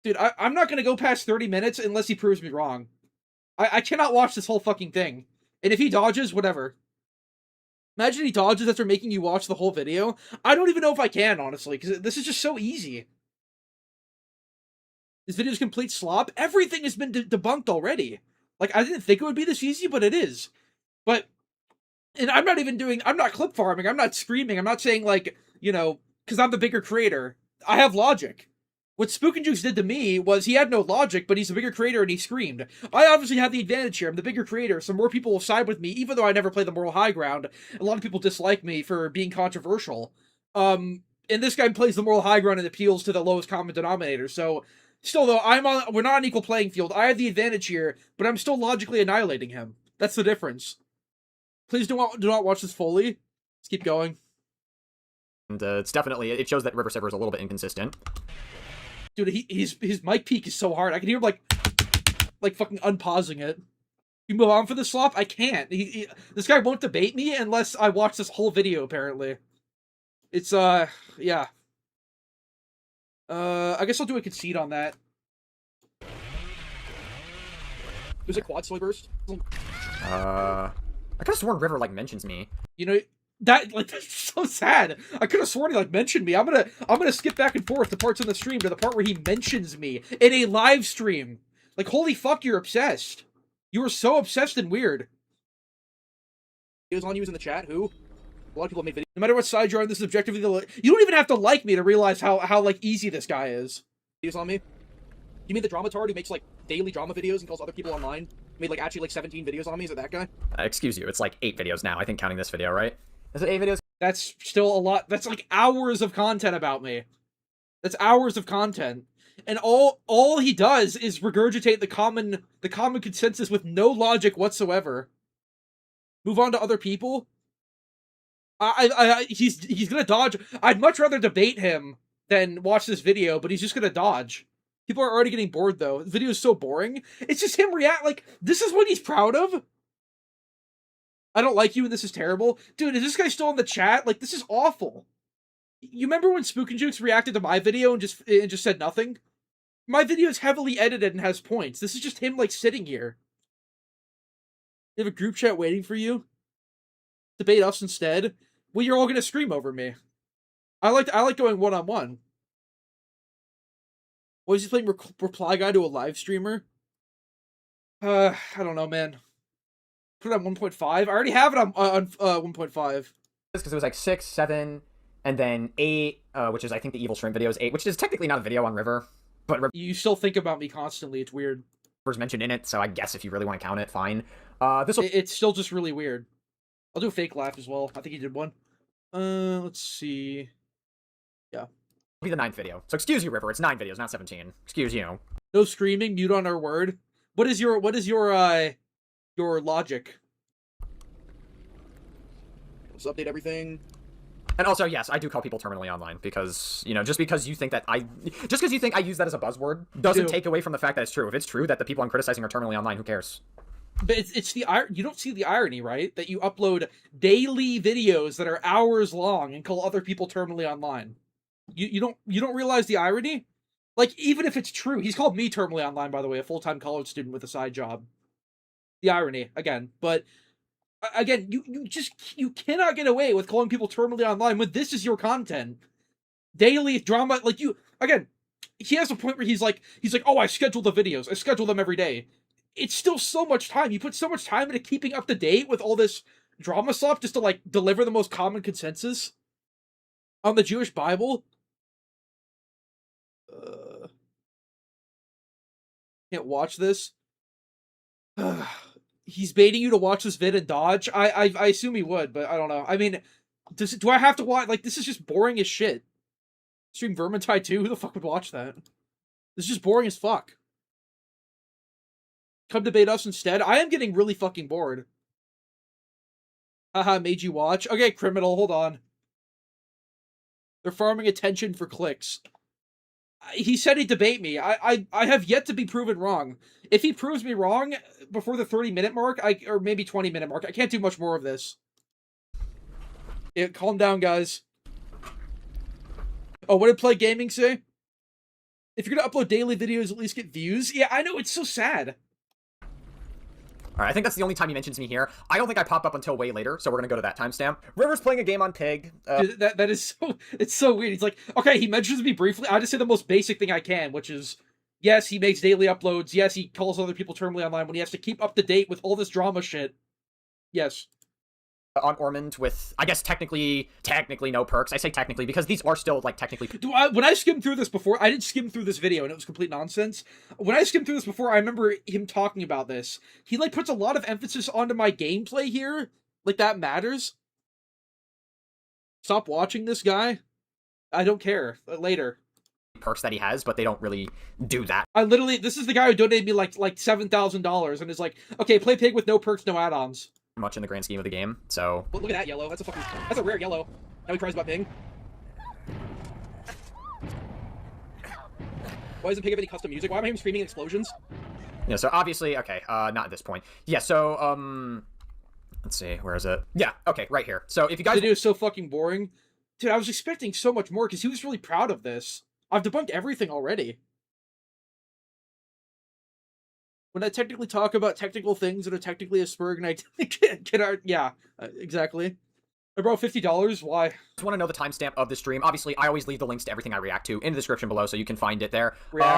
Dude, I'm not gonna go past 30 minutes unless he proves me wrong. I cannot watch this whole fucking thing. And if he dodges, whatever. Imagine he dodges after making you watch the whole video. I don't even know if I can, honestly, because this is just so easy. This video's complete slop. Everything has been debunked already. Like, I didn't think it would be this easy, but it is. But, and I'm not clip farming, I'm not screaming, I'm not saying, like, you know, because I'm the bigger creator. I have logic. What Spook and Jukes did to me was he had no logic, but he's a bigger creator and he screamed. I obviously have the advantage here. I'm the bigger creator, so more people will side with me, even though I never play the moral high ground. A lot of people dislike me for being controversial. And this guy plays the moral high ground and appeals to the lowest common denominator. So, still though, we're not on equal playing field. I have the advantage here, but I'm still logically annihilating him. That's the difference. Please do not watch this fully. Let's keep going. And it's definitely, it shows that River Server is a little bit inconsistent. Dude, his mic peak is so hard. I can hear him like fucking unpausing it. You move on for the slop? I can't. This guy won't debate me unless I watch this whole video, apparently. It's, yeah. I guess I'll do a concede on that. Was it quad soy burst? I could have sworn River, like, mentions me. You know, that's so sad. I could have sworn he, like, mentioned me. I'm gonna skip back and forth the parts on the stream to the part where he mentions me in a live stream. Like, holy fuck, you're obsessed. You are so obsessed and weird. Videos on you in the chat, who? A lot of people have made videos. No matter what side you're on, this is objectively you don't even have to like me to realize how like, easy this guy is. Videos on me? You mean the dramatard who makes, like, daily drama videos and calls other people online? Made, like, actually, like, 17 videos on me? Is it that guy? Excuse you, it's like 8 videos now, I think, counting this video, right? Is it 8 videos? That's still a lot. That's like hours of content about me. That's hours of content. And all he does is regurgitate the common consensus with no logic whatsoever. Move on to other people. He's gonna dodge. I'd much rather debate him than watch this video, but he's just gonna dodge. People are already getting bored though. The video is so boring. It's just him react like this is what he's proud of. I don't like you and this is terrible. Dude, is this guy still in the chat? Like, this is awful. You remember when Spook and Jukes reacted to my video and just said nothing? My video is heavily edited and has points. This is just him, like, sitting here. You have a group chat waiting for you? Debate us instead? Well, you're all gonna scream over me. I like going one-on-one. What is he playing reply guy to a live streamer? I don't know, man. Put it on 1.5. I already have it on 1.5. Because it was like 6, 7, and then 8, which is I think the Evil Shrimp video is 8, which is technically not a video on River, but you still think about me constantly. It's weird. River's mentioned in it, so I guess if you really want to count it, fine. It's still just really weird. I'll do a fake laugh as well. I think he did one. Let's see. Yeah. It'll be the 9th video. So excuse you, River. It's 9 videos, not 17. Excuse you. No screaming. Mute on our word. What is your logic? Let's update everything. And also, yes, I do call people terminally online because, you know, just because you think I use that as a buzzword doesn't take away from the fact that it's true. If it's true that the people I'm criticizing are terminally online, who cares? But it's you don't see the irony, right? That you upload daily videos that are hours long and call other people terminally online. You don't realize the irony? Like, even if it's true, he's called me terminally online, by the way, a full-time college student with a side job. The irony, again. But Again, you cannot get away with calling people terminally online when this is your content. Daily drama, like again, he has a point where he's like, oh, I schedule the videos. I schedule them every day. It's still so much time. You put so much time into keeping up to date with all this drama stuff just to, like, deliver the most common consensus on the Jewish Bible. Can't watch this. He's baiting you to watch this vid and dodge. I assume he would, but I don't know. I mean, do I have to watch? Like, this is just boring as shit. Stream Vermintide 2? Who the fuck would watch that? This is just boring as fuck. Come debate us instead. I am getting really fucking bored. Haha, made you watch. Okay, criminal, hold on. They're farming attention for clicks. He said he'd debate me. I have yet to be proven wrong. If he proves me wrong before the 30-minute mark, or maybe 20-minute mark, I can't do much more of this. Yeah, calm down, guys. Oh, what did Play Gaming say? If you're gonna upload daily videos, at least get views. Yeah, I know, it's so sad. Alright, I think that's the only time he mentions me here. I don't think I pop up until way later, so we're gonna go to that timestamp. River's playing a game on Pig. Dude, that is so... It's so weird. He's like, okay, he mentions me briefly. I just say the most basic thing I can, which is, yes, he makes daily uploads. Yes, he calls other people terminally online when he has to keep up to date with all this drama shit. Yes. On Ormond with, I guess, technically no perks. I say technically because these are still, like, technically... When I skimmed through this before, I did skim through this video and it was complete nonsense. When I skimmed through this before, I remember him talking about this. He, like, puts a lot of emphasis onto my gameplay here. Like, that matters. Stop watching this guy. I don't care. Later. Perks that he has, but they don't really do that. This is the guy who donated me, like $7,000 and is like, okay, play Pig with no perks, no add-ons. Much in the grand scheme of the game, so... Look at that yellow. That's a rare yellow. Now he cries about Ping. Why doesn't Pig have any custom music? Why am I hearing screaming explosions? Yeah, so obviously, okay, not at this point. Yeah, so, let's see, where is it? Yeah, okay, right here. So if you guys... The video is so fucking boring. Dude, I was expecting so much more because he was really proud of this. I've debunked everything already. When I technically talk about technical things that are technically a spurg, and I get our... Yeah, exactly. I brought $50. Why? Just want to know the timestamp of the stream. Obviously, I always leave the links to everything I react to in the description below, so you can find it there.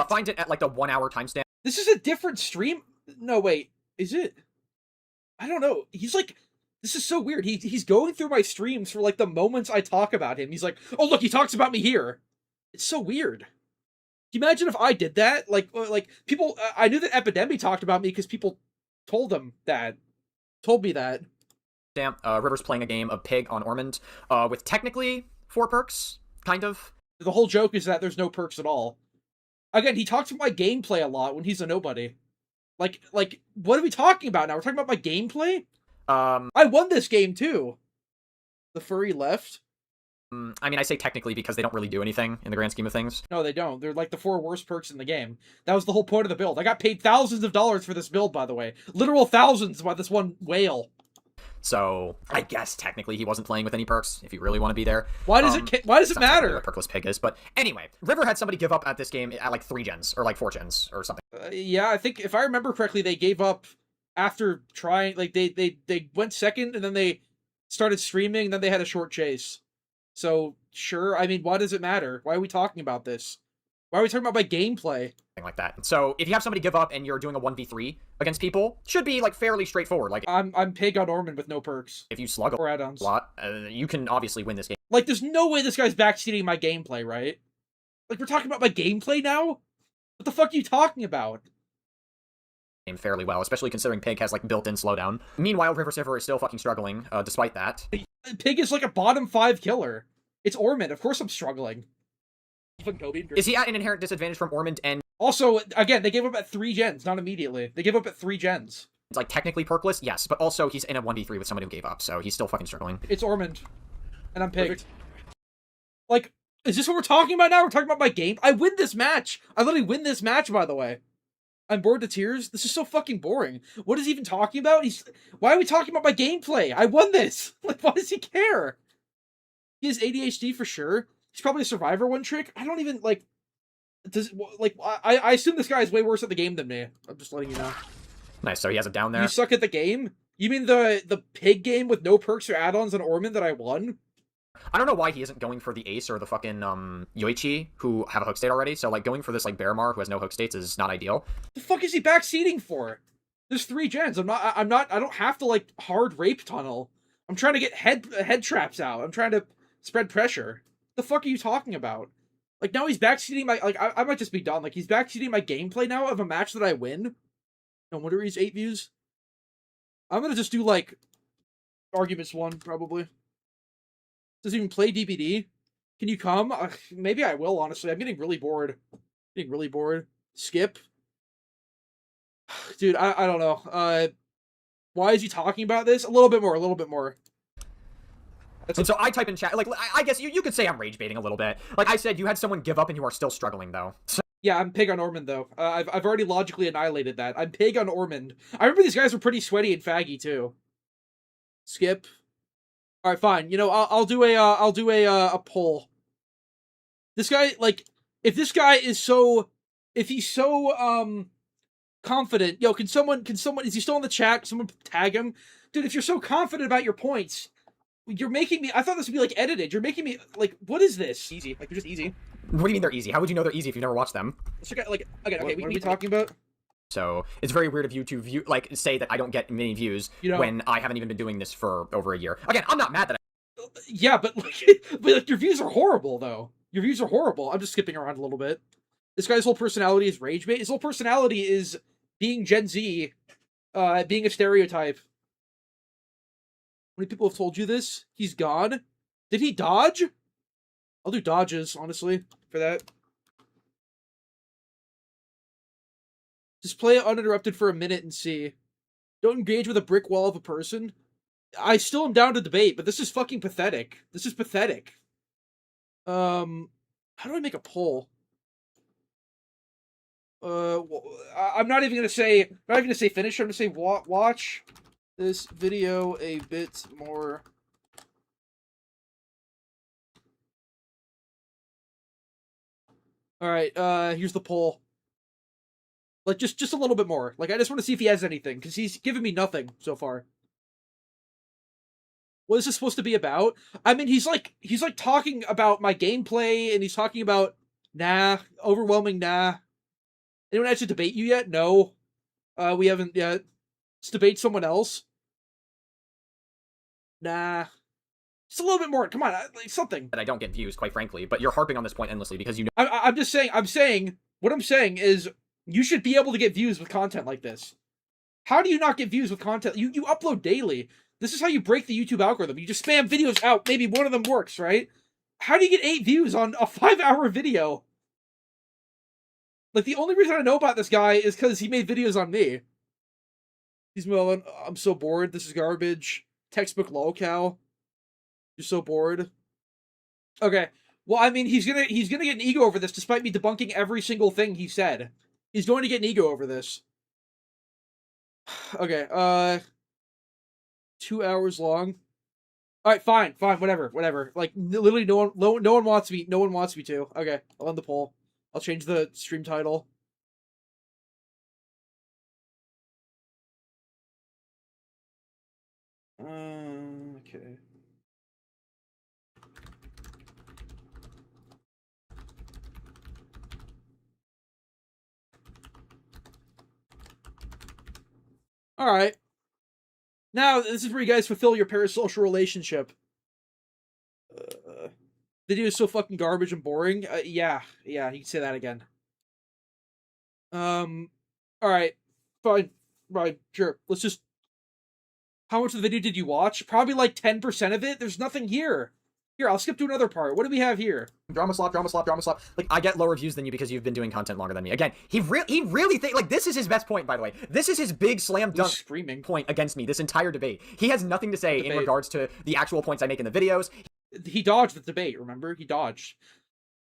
Find it at, like, the 1 hour timestamp. This is a different stream? No, wait. Is it? I don't know. He's like... This is so weird. He's going through my streams for, like, the moments I talk about him. He's like, oh, look, he talks about me here. It's so weird. Can you imagine if I did that? Like people, I knew that Epidemic talked about me because people told me that. Damn, River's playing a game of Pig on Ormond, with technically 4 perks, kind of. The whole joke is that there's no perks at all. Again, he talks about my gameplay a lot when he's a nobody. Like, what are we talking about now? We're talking about my gameplay? I won this game too. The furry left. I mean, I say technically because they don't really do anything in the grand scheme of things. No, they don't. They're like the 4 worst perks in the game. That was the whole point of the build. I got paid thousands of dollars for this build, by the way. Literal thousands by this one whale. So, I guess technically he wasn't playing with any perks, if you really want to be there. Why does it matter? What perkless Pig is, but anyway, River had somebody give up at this game at like 3 gens, or like 4 gens, or something. Yeah, I think, if I remember correctly, they gave up after trying, like, they went second, and then they started streaming, and then they had a short chase. So, sure, I mean, why does it matter? Why are we talking about this? Why are we talking about my gameplay? Something like that. So, if you have somebody give up and you're doing a 1v3 against people, should be, like, fairly straightforward. Like, I'm Pig on Ormond with no perks. If you slug or add-ons a lot, you can obviously win this game. Like, there's no way this guy's backseating my gameplay, right? Like, we're talking about my gameplay now? What the fuck are you talking about? Fairly well, especially considering Pig has, like, built-in slowdown. Meanwhile, River Silver is still fucking struggling, despite that. Pig is like a bottom 5 killer. It's Ormond. Of course I'm struggling. Is he at an inherent disadvantage from Ormond and... Also, again, they gave up at 3 gens, not immediately. They gave up at 3 gens. It's like technically perkless, yes, but also he's in a 1v3 with somebody who gave up, so he's still fucking struggling. It's Ormond. And I'm Pig. Perfect. Like, is this what we're talking about now? We're talking about my game? I win this match! I literally win this match, by the way. I'm bored to tears. This is so fucking boring. What is he even talking about? Why are we talking about my gameplay? I won this! Like, why does he care? He has ADHD for sure. He's probably a survivor one trick. I don't even, like... I assume this guy is way worse at the game than me. I'm just letting you know. Nice, so he has it down there. You suck at the game? You mean the pig game with no perks or add-ons on Ormond that I won? I don't know why he isn't going for the Ace or the fucking Yoichi, who have a hook state already. So like going for this like Bearmar who has no hook states is not ideal. The fuck is he backseating for? There's 3 gens. I don't have to like hard rape tunnel. I'm trying to get head traps out. I'm trying to spread pressure. The fuck are you talking about? Like now he's backseating my I might just be done. Like he's backseating my gameplay now of a match that I win. No wonder he's 8 views. I'm gonna just do like arguments 1 probably. Doesn't even play DBD. Can you come? Maybe I will, honestly. I'm getting really bored. Skip. Dude, I don't know. Why is he talking about this? A little bit more. And so I type in chat, like, I guess you could say I'm rage baiting a little bit. Like I said, you had someone give up and you are still struggling, though. So yeah, I'm pig on Ormond, though. I've already logically annihilated that. I'm pig on Ormond. I remember these guys were pretty sweaty and faggy, too. Skip. Alright, fine. You know, I'll do a poll. This guy, like, if this guy is so... If he's so, confident... Yo, can someone... Is he still in the chat? Can someone tag him? Dude, if you're so confident about your points... You're making me... I thought this would be, like, edited. You're making me... Like, what is this? Easy. Like, they're just easy. what do you mean they're easy? How would you know they're easy if you've never watched them? Okay, what are we talking about? So it's very weird of you to say that I don't get many views when I haven't even been doing this for over a year. Again, I'm not mad that Yeah, but like your views are horrible, though. Your views are horrible. I'm just skipping around a little bit. This guy's whole personality is rage bait. His whole personality is being Gen Z, being a stereotype. How many people have told you this? He's gone? Did he dodge? I'll do dodges, honestly, for that. Just play it uninterrupted for a minute and see. Don't engage with a brick wall of a person. I still am down to debate, but this is fucking pathetic. This is pathetic. How do I make a poll? I'm not even gonna say finish. I'm gonna say watch this video a bit more. All right. Here's the poll. Like just a little bit more. Like I just want to see if he has anything because he's given me nothing so far. What is this supposed to be about? I mean, he's like talking about my gameplay and he's talking about overwhelming nah. Anyone actually debate you yet? No. We haven't yet. Let's debate someone else. Nah. Just a little bit more. Come on, like something. I don't get views, quite frankly, but you're harping on this point endlessly because you know. I'm just saying. What I'm saying is you should be able to get views with content like this. How do you not get views with content? You upload daily. This is how you break the YouTube algorithm. You just spam videos out. Maybe one of them works, right? How do you get 8 views on a 5-hour video? Like, the only reason I know about this guy is because he made videos on me. He's Melon. I'm so bored. This is garbage. Textbook lolcow. You're so bored. Okay. Well, I mean, he's gonna get an ego over this, despite me debunking every single thing he said. He's going to get an ego over this. Okay. 2 hours long. All right, fine, whatever. Like literally, no one wants me. No one wants me to. Okay, I'll end the poll. I'll change the stream title. Okay. All right. Now, this is where you guys fulfill your parasocial relationship. Video is so fucking garbage and boring. Yeah, you can say that again. Alright. Fine. Right, sure. Let's just... How much of the video did you watch? Probably like 10% of it. There's nothing here. Here, I'll skip to another part. What do we have here? Drama slop. Like, I get lower views than you because you've been doing content longer than me. Again, he really think like this is his best point, by the way. This is his big slam dunk point against me this entire debate. He has nothing to say in regards to the actual points I make in the videos. He dodged the debate, remember? He dodged.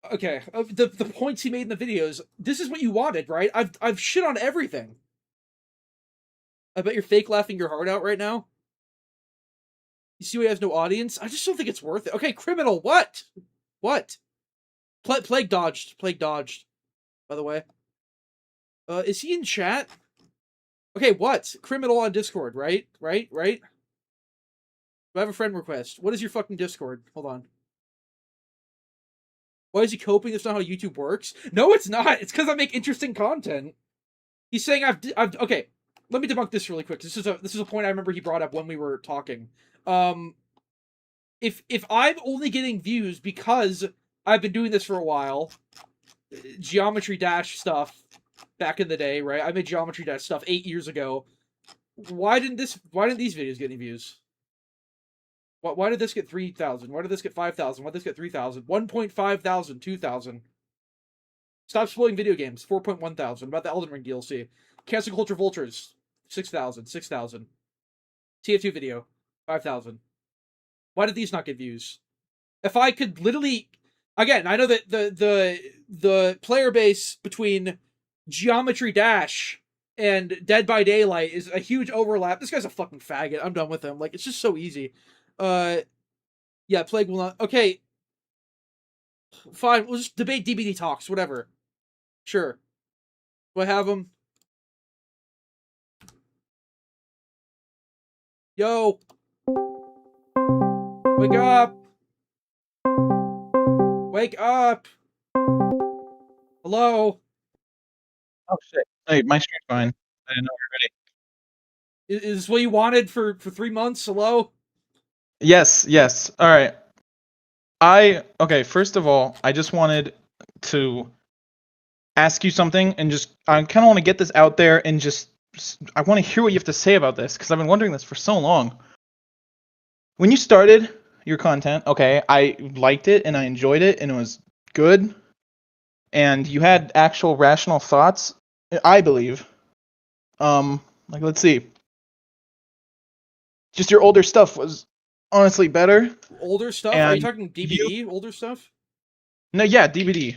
Okay, the points he made in the videos, this is what you wanted, right? I've shit on everything. I bet you're fake laughing your heart out right now. You see why he has no audience? I just don't think it's worth it. Okay, criminal, what? What? Plague dodged, by the way. Is he in chat? Okay, what? Criminal on Discord, right? Right? Do I have a friend request? What is your fucking Discord? Hold on. Why is he coping? That's not how YouTube works. No, it's not. It's because I make interesting content. He's saying I've okay. Let me debunk this really quick. This is a point I remember he brought up when we were talking. If I'm only getting views because I've been doing this for a while, Geometry Dash stuff back in the day, right? I made Geometry Dash stuff 8 years ago. Why didn't these videos get any views? Why did this get 3,000? Why did this get 5,000? Why did this get 3,000? 1.5 thousand, 2,000. Stop spoiling video games, 4.1 thousand. About the Elden Ring DLC. Cancel Culture Vultures, 6,000, 6,000. TF2 video, 5,000. Why did these not get views? If I could literally, again, I know that the player base between Geometry Dash and Dead by Daylight is a huge overlap. This guy's a fucking faggot. I'm done with him. Like, it's just so easy. Yeah, Plague will not. Okay, fine. We'll just debate dbdtalkz, whatever. Sure. Do I have him? Yo! Wake up! Wake up! Hello? Oh shit! Hey, my stream's fine. I didn't know we were ready. Is this what you wanted for 3 months? Hello? Yes, yes. All right. Okay. First of all, I just wanted to ask you something, and I kind of want to get this out there, and I want to hear what you have to say about this because I've been wondering this for so long. When you started your content, okay, I liked it and I enjoyed it, and it was good, and you had actual rational thoughts, I believe. Like, let's see. Just your older stuff was honestly better. Older stuff? Are you talking DBD? Older stuff? No, yeah, DVD.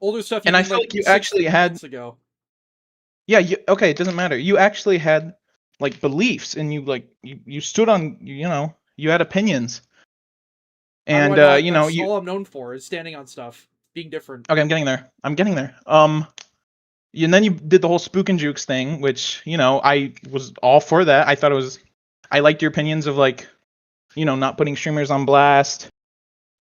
Older stuff. And I feel like you actually had. Months ago. Yeah. Okay. It doesn't matter. You actually had like beliefs, and you stood on. You had opinions. And That's all I'm known for is standing on stuff, being different. Okay, I'm getting there. And then you did the whole Spook and Jukes thing, which I was all for that. I thought it was. I liked your opinions of like, not putting streamers on blast.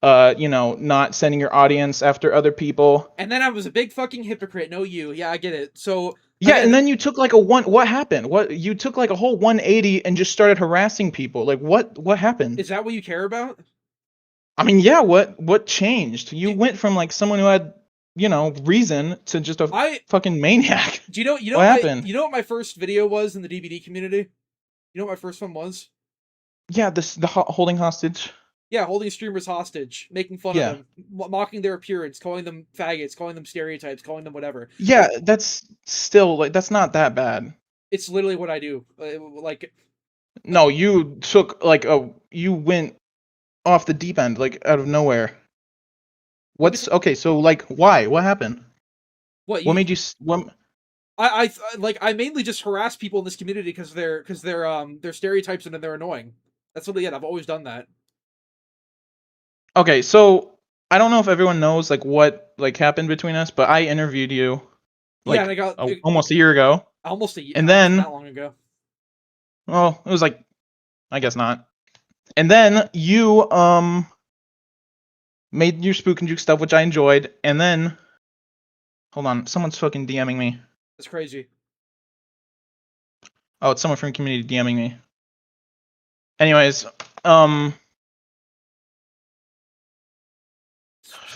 Not sending your audience after other people. And then I was a big fucking hypocrite. No, you. Yeah, I get it. So yeah, and then you took like what happened? You took like a whole 180 and just started harassing people. Like what happened? Is that what you care about? I mean, yeah, what changed? You went from like someone who had, reason to just a fucking maniac. Do you know what happened? You know what my first video was in the DVD community? You know what my first one was? Yeah, the holding hostage. Yeah, holding streamers hostage, making fun of them, mocking their appearance, calling them faggots, calling them stereotypes, calling them whatever. Yeah, that's still like that's not that bad. It's literally what I do. No, you took you went off the deep end, like out of nowhere. Okay? So like, why? What happened? What made you? I mainly just harass people in this community because they're stereotypes and they're annoying. That's literally it. I've always done that. Okay, so I don't know if everyone knows like what happened between us, but I interviewed you and I got almost a year ago. Almost a year, and then not long ago. Well, it was like, I guess not. And then you made your Spook and Juke stuff, which I enjoyed, and then hold on, someone's fucking DMing me. That's crazy. Oh, it's someone from the community DMing me. Anyways,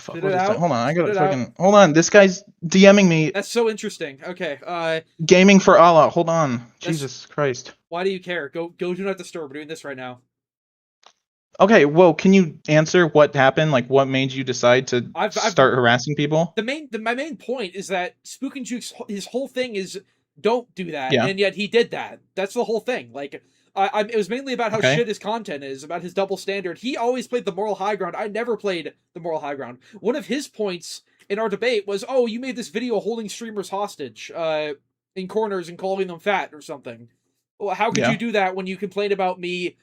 Fuck, hold on, I gotta fucking hold on. This guy's DMing me. That's so interesting. Okay, gaming for Allah. Hold on, Jesus Christ. Why do you care? Go do not disturb. We're doing this right now. Okay, well, can you answer what happened? Like, what made you decide to start harassing people? My main point is that Spook and Juke's his whole thing is don't do that, yeah. And yet he did that. That's the whole thing. Like, it was mainly about how shit his content is, about his double standard. He always played the moral high ground. I never played the moral high ground. One of his points in our debate was, oh, you made this video holding streamers hostage in corners and calling them fat or something. Well, how could you do that when you complain about me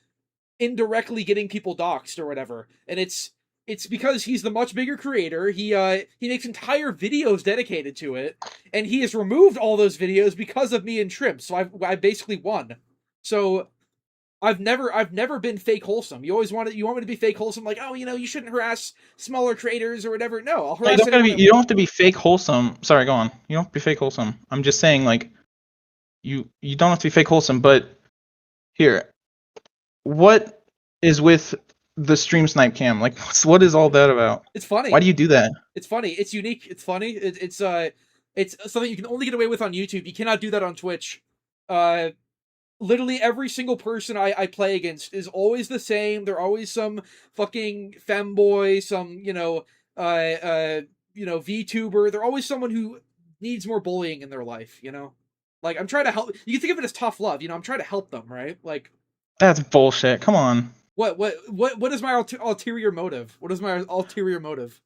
indirectly getting people doxxed or whatever? And it's it's because he's the much bigger creator. He makes entire videos dedicated to it, and he has removed all those videos because of me and Shrimp. So I basically won. So I've never been fake wholesome. You want me to be fake wholesome, like, oh, you shouldn't harass smaller creators or whatever. No, I'll harass You don't have to be fake wholesome. Sorry, go on. You don't have to be fake wholesome. I'm just saying, like, you don't have to be fake wholesome. But here, what is with the stream snipe cam? Like, what is all that about? It's funny. Why do you do that? It's funny. It's unique. It's funny. It's something you can only get away with on YouTube. You cannot do that on Twitch. Literally every single person I play against is always the same. They're always some fucking femboy, some VTuber. They're always someone who needs more bullying in their life. Like, I'm trying to help. You can think of it as tough love. I'm trying to help them, right? Like, that's bullshit. Come on. What is my ulterior motive? What is my ulterior motive?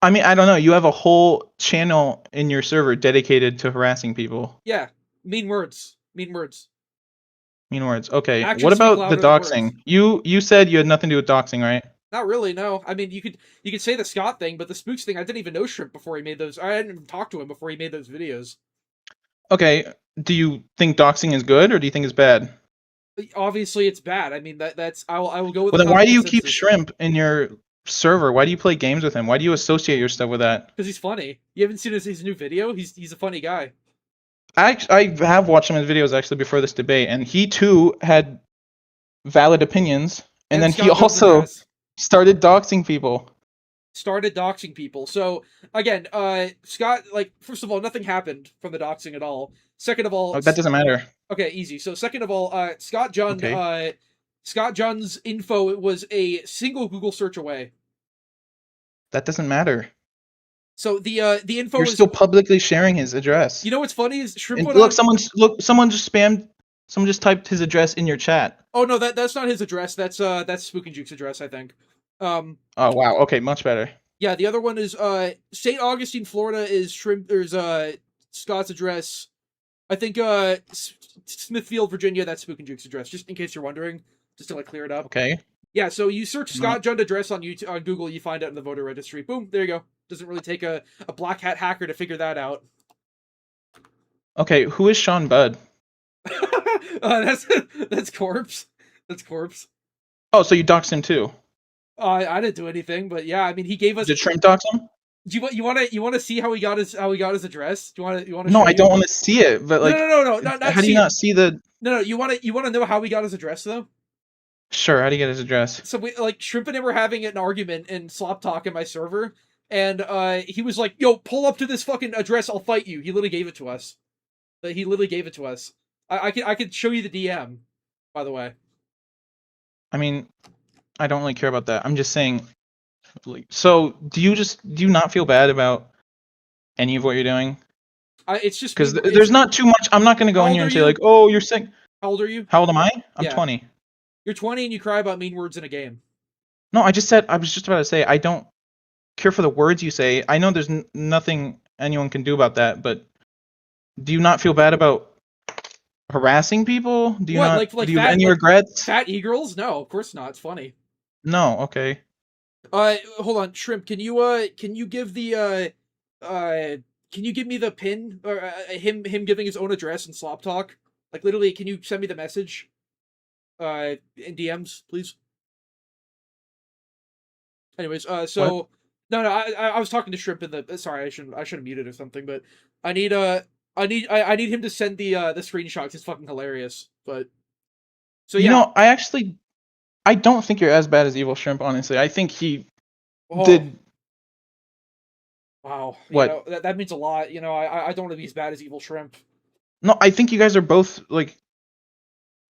I mean, I don't know. You have a whole channel in your server dedicated to harassing people. Yeah, mean words. Mean words. Mean words. Okay. Actions what about speak the louder than doxing? You said you had nothing to do with doxing, right? Not really, no. I mean, you could say the Scott thing, but the Spooks thing, I didn't even know Shrimp before he made those. I hadn't even talked to him before he made those videos. Okay. Do you think doxing is good, or do you think it's bad? Obviously, it's bad. I mean, that's I will go with. Well, then why do you keep Shrimp in your server? Why do you play games with him? Why do you associate your stuff with that? Because he's funny. You haven't seen his new video? He's a funny guy. I have watched some of his videos actually before this debate, and he too had valid opinions, and then he also started doxing people. So again, Scott, like, first of all, nothing happened from the doxing at all. Second of all, that doesn't matter. Okay, easy. So second of all, Scott Junn's info was a single Google search away. That doesn't matter. So the info You're still publicly sharing his address. You know what's funny is Shrimp. Someone just typed his address in your chat. Oh no, that's not his address. That's Spook and Juke's address, I think. Oh wow. Okay, much better. Yeah, the other one is St. Augustine, Florida is Shrimp. There's Scott's address. I think Smithfield, Virginia. That's Spook and Juke's address. Just in case you're wondering, just to like clear it up. Okay. Yeah. So you search Scott Jund address on YouTube, on Google, you find it in the voter registry. Boom. There you go. Doesn't really take a black hat hacker to figure that out. Okay, who is Sean Budd? That's Corpse. That's Corpse. Oh, so you doxed him too? I didn't do anything, but yeah, I mean, he gave us. Did Shrimp dox him? Do you want to see how he got his address? Do you want to? No, I don't want to see it. But like, no. Not how do you not see the? No. You want to know how he got his address though? Sure. How do you get his address? So we Shrimp and him were having an argument in Slop Talk in my server. And he was like, yo, pull up to this fucking address, I'll fight you. He literally gave it to us. I could show you the DM, by the way. I mean, I don't really care about that. I'm just saying, so do you not feel bad about any of what you're doing? It's just because there's not too much. I'm not going to go in here and say like, oh, you're sick. How old are you? How old am I? I'm 20. You're 20 and you cry about mean words in a game. No, I was just about to say, I don't care for the words you say. I know there's nothing anyone can do about that, but do you not feel bad about harassing people? Do you do you have any regrets? Fat e-girls? No, of course not. It's funny. No, okay. Hold on, Shrimp. Can you give the can you give me the pin or him giving his own address in Slop Talk? Like literally, can you send me the message? In DMs, please. Anyways, so. What? No, I was talking to Shrimp in the. Sorry, I should have muted or something. But I need him to send the screenshots. It's fucking hilarious. But so yeah, I don't think you're as bad as Evil Shrimp. Honestly, I think he did. Wow, what? That means a lot. I don't want to be as bad as Evil Shrimp. No, I think you guys are both like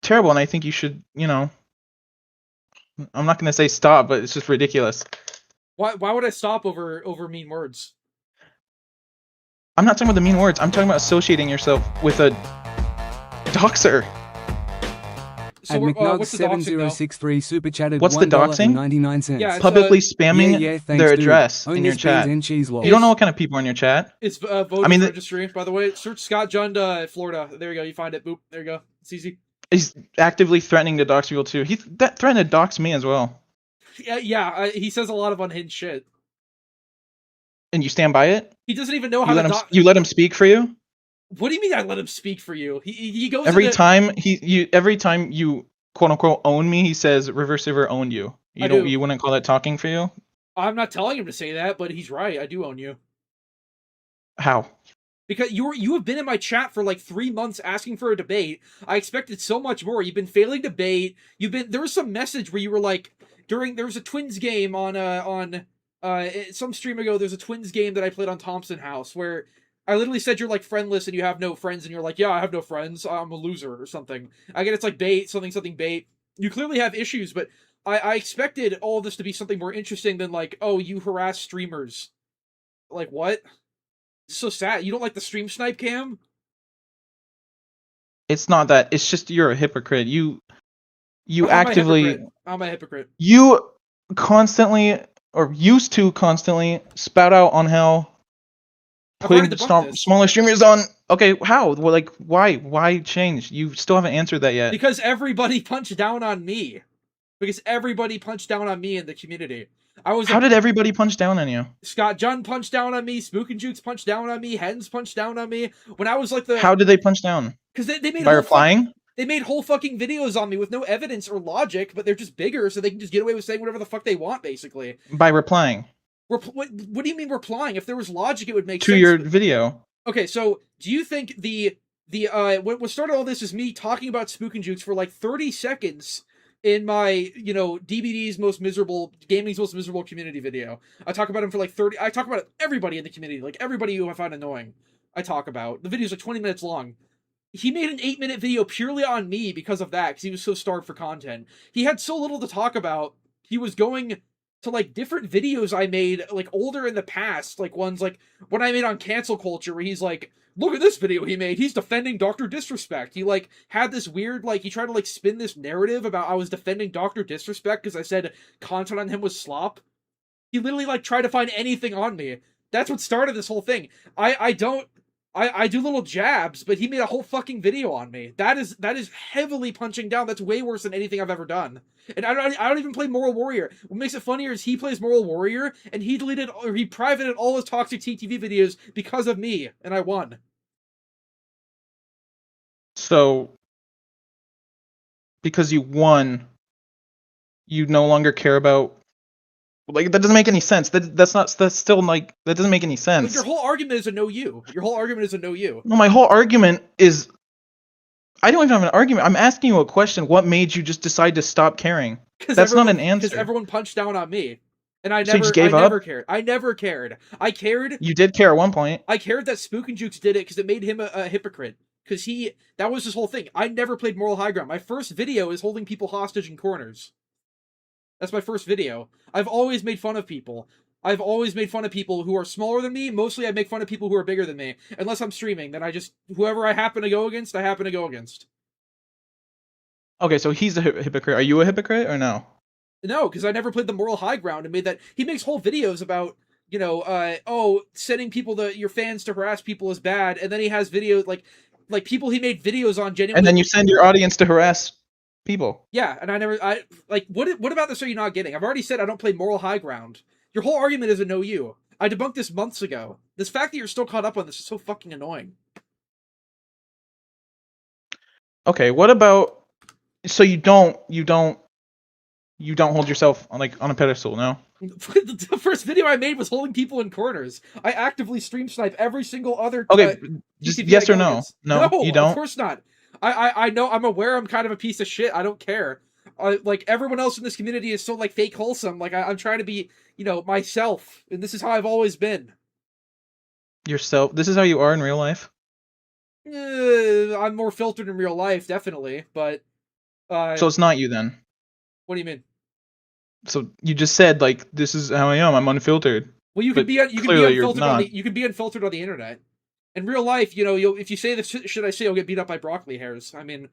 terrible, and I think you should. I'm not gonna say stop, but it's just ridiculous. Why would I stop over mean words? I'm not talking about the mean words. I'm talking about associating yourself with a doxer. So at McNugs7063 super chatted. What's the doxing? 99¢. Yeah, publicly spamming their address in your chat. You don't know what kind of people are in your chat. It's voter registry, by the way. Search Scott Jund, Florida. There you go. You find it. Boop. There you go. It's easy. He's actively threatening to dox people too. He threatened to dox me as well. He says a lot of unhinged shit. And you stand by it? He doesn't even know how You let to. him. You let him speak for you. What do you mean? I let him speak for you? He goes Every into... time you quote unquote own me, he says River Silver owned you. You wouldn't call that talking for you? I'm not telling him to say that, but he's right. I do own you. How? Because you have been in my chat for like 3 months asking for a debate. I expected so much more. You've been failing debate. There was some message where you were like, there was a Twins game on some stream ago. There's a Twins game that I played on Thompson House where I literally said you're like friendless and you have no friends, and you're like, yeah, I have no friends. I'm a loser or something. I get it's like bait, something bait. You clearly have issues, but I expected all of this to be something more interesting than like, oh, you harass streamers. Like what? It's so sad. You don't like the stream snipe cam? It's not that. It's just you're a hypocrite. You I'm a hypocrite. You constantly or used to constantly spout out on how putting smaller streamers on. Okay, how? Well, like, why change? You still haven't answered that yet. Because everybody punched down on me. Because everybody punched down on me in the community. How did everybody punch down on you? Scott Junn punched down on me. Spook and Jukes punched down on me. Hens punched down on me. When I was like How did they punch down? Because they made by replying. They made whole fucking videos on me with no evidence or logic, but they're just bigger, so they can just get away with saying whatever the fuck they want, basically. By replying. What do you mean replying? If there was logic, it would make sense. To your video. Okay, so do you think what started all this is me talking about Spook and Jukes for like 30 seconds in my, DBD's most miserable, gaming's most miserable community video. I talk about him for like 30, I talk about everybody in the community, like everybody who I find annoying, I talk about. The video's like 20 minutes long. He made an 8-minute video purely on me because of that, because he was so starved for content. He had so little to talk about. He was going to like different videos I made like older in the past, like ones like what I made on cancel culture, where he's like, look at this video he made. He's defending Dr. Disrespect. He like had this weird he tried to like spin this narrative about I was defending Dr. Disrespect because I said content on him was slop. He literally like tried to find anything on me. That's what started this whole thing. I do little jabs, but he made a whole fucking video on me. That is heavily punching down. That's way worse than anything I've ever done. And I don't even play Moral Warrior. What makes it funnier is he plays Moral Warrior, and he privated all his toxic TTV videos because of me, and I won. So, because you won, you no longer care about. Like, that doesn't make any sense. That doesn't make any sense. But your whole argument is a no you. No, my whole argument is, I don't even have an argument. I'm asking you a question. What made you just decide to stop caring? That's not an answer. Because everyone punched down on me. And I never cared. I never cared. I cared. You did care at one point. I cared that Spook and Jukes did it because it made him a hypocrite. Because that was his whole thing. I never played moral high ground. My first video is holding people hostage in corners. That's my first video. I've always made fun of people. I've always made fun of people who are smaller than me. Mostly I make fun of people who are bigger than me. Unless I'm streaming, then whoever I happen to go against, I happen to go against. Okay, so he's a hypocrite. Are you a hypocrite or no? No, because I never played the moral high ground and made that. He makes whole videos about, sending your fans to harass people is bad. And then he has videos like people he made videos on genuinely. And then you send your audience to harass people. Yeah, and what about this are you not getting? I've already said I don't play moral high ground. Your whole argument is a no you. I debunked this months ago. This fact that you're still caught up on this is so fucking annoying. Okay, what about, so you don't hold yourself on a pedestal, no? The first video I made was holding people in corners. I actively stream snipe every single other Okay, just yes or no? No, you don't? Of course not. I know, I'm aware I'm kind of a piece of shit. I don't care. Like, everyone else in this community is so, fake wholesome. Like, I'm trying to be, myself. And this is how I've always been. Yourself? This is how you are in real life? I'm more filtered in real life, definitely. But, so it's not you, then? What do you mean? So, you just said, this is how I am. I'm unfiltered. Well, you can be unfiltered on the internet. In real life, if you say the shit I say, you'll get beat up by broccoli hairs. I mean,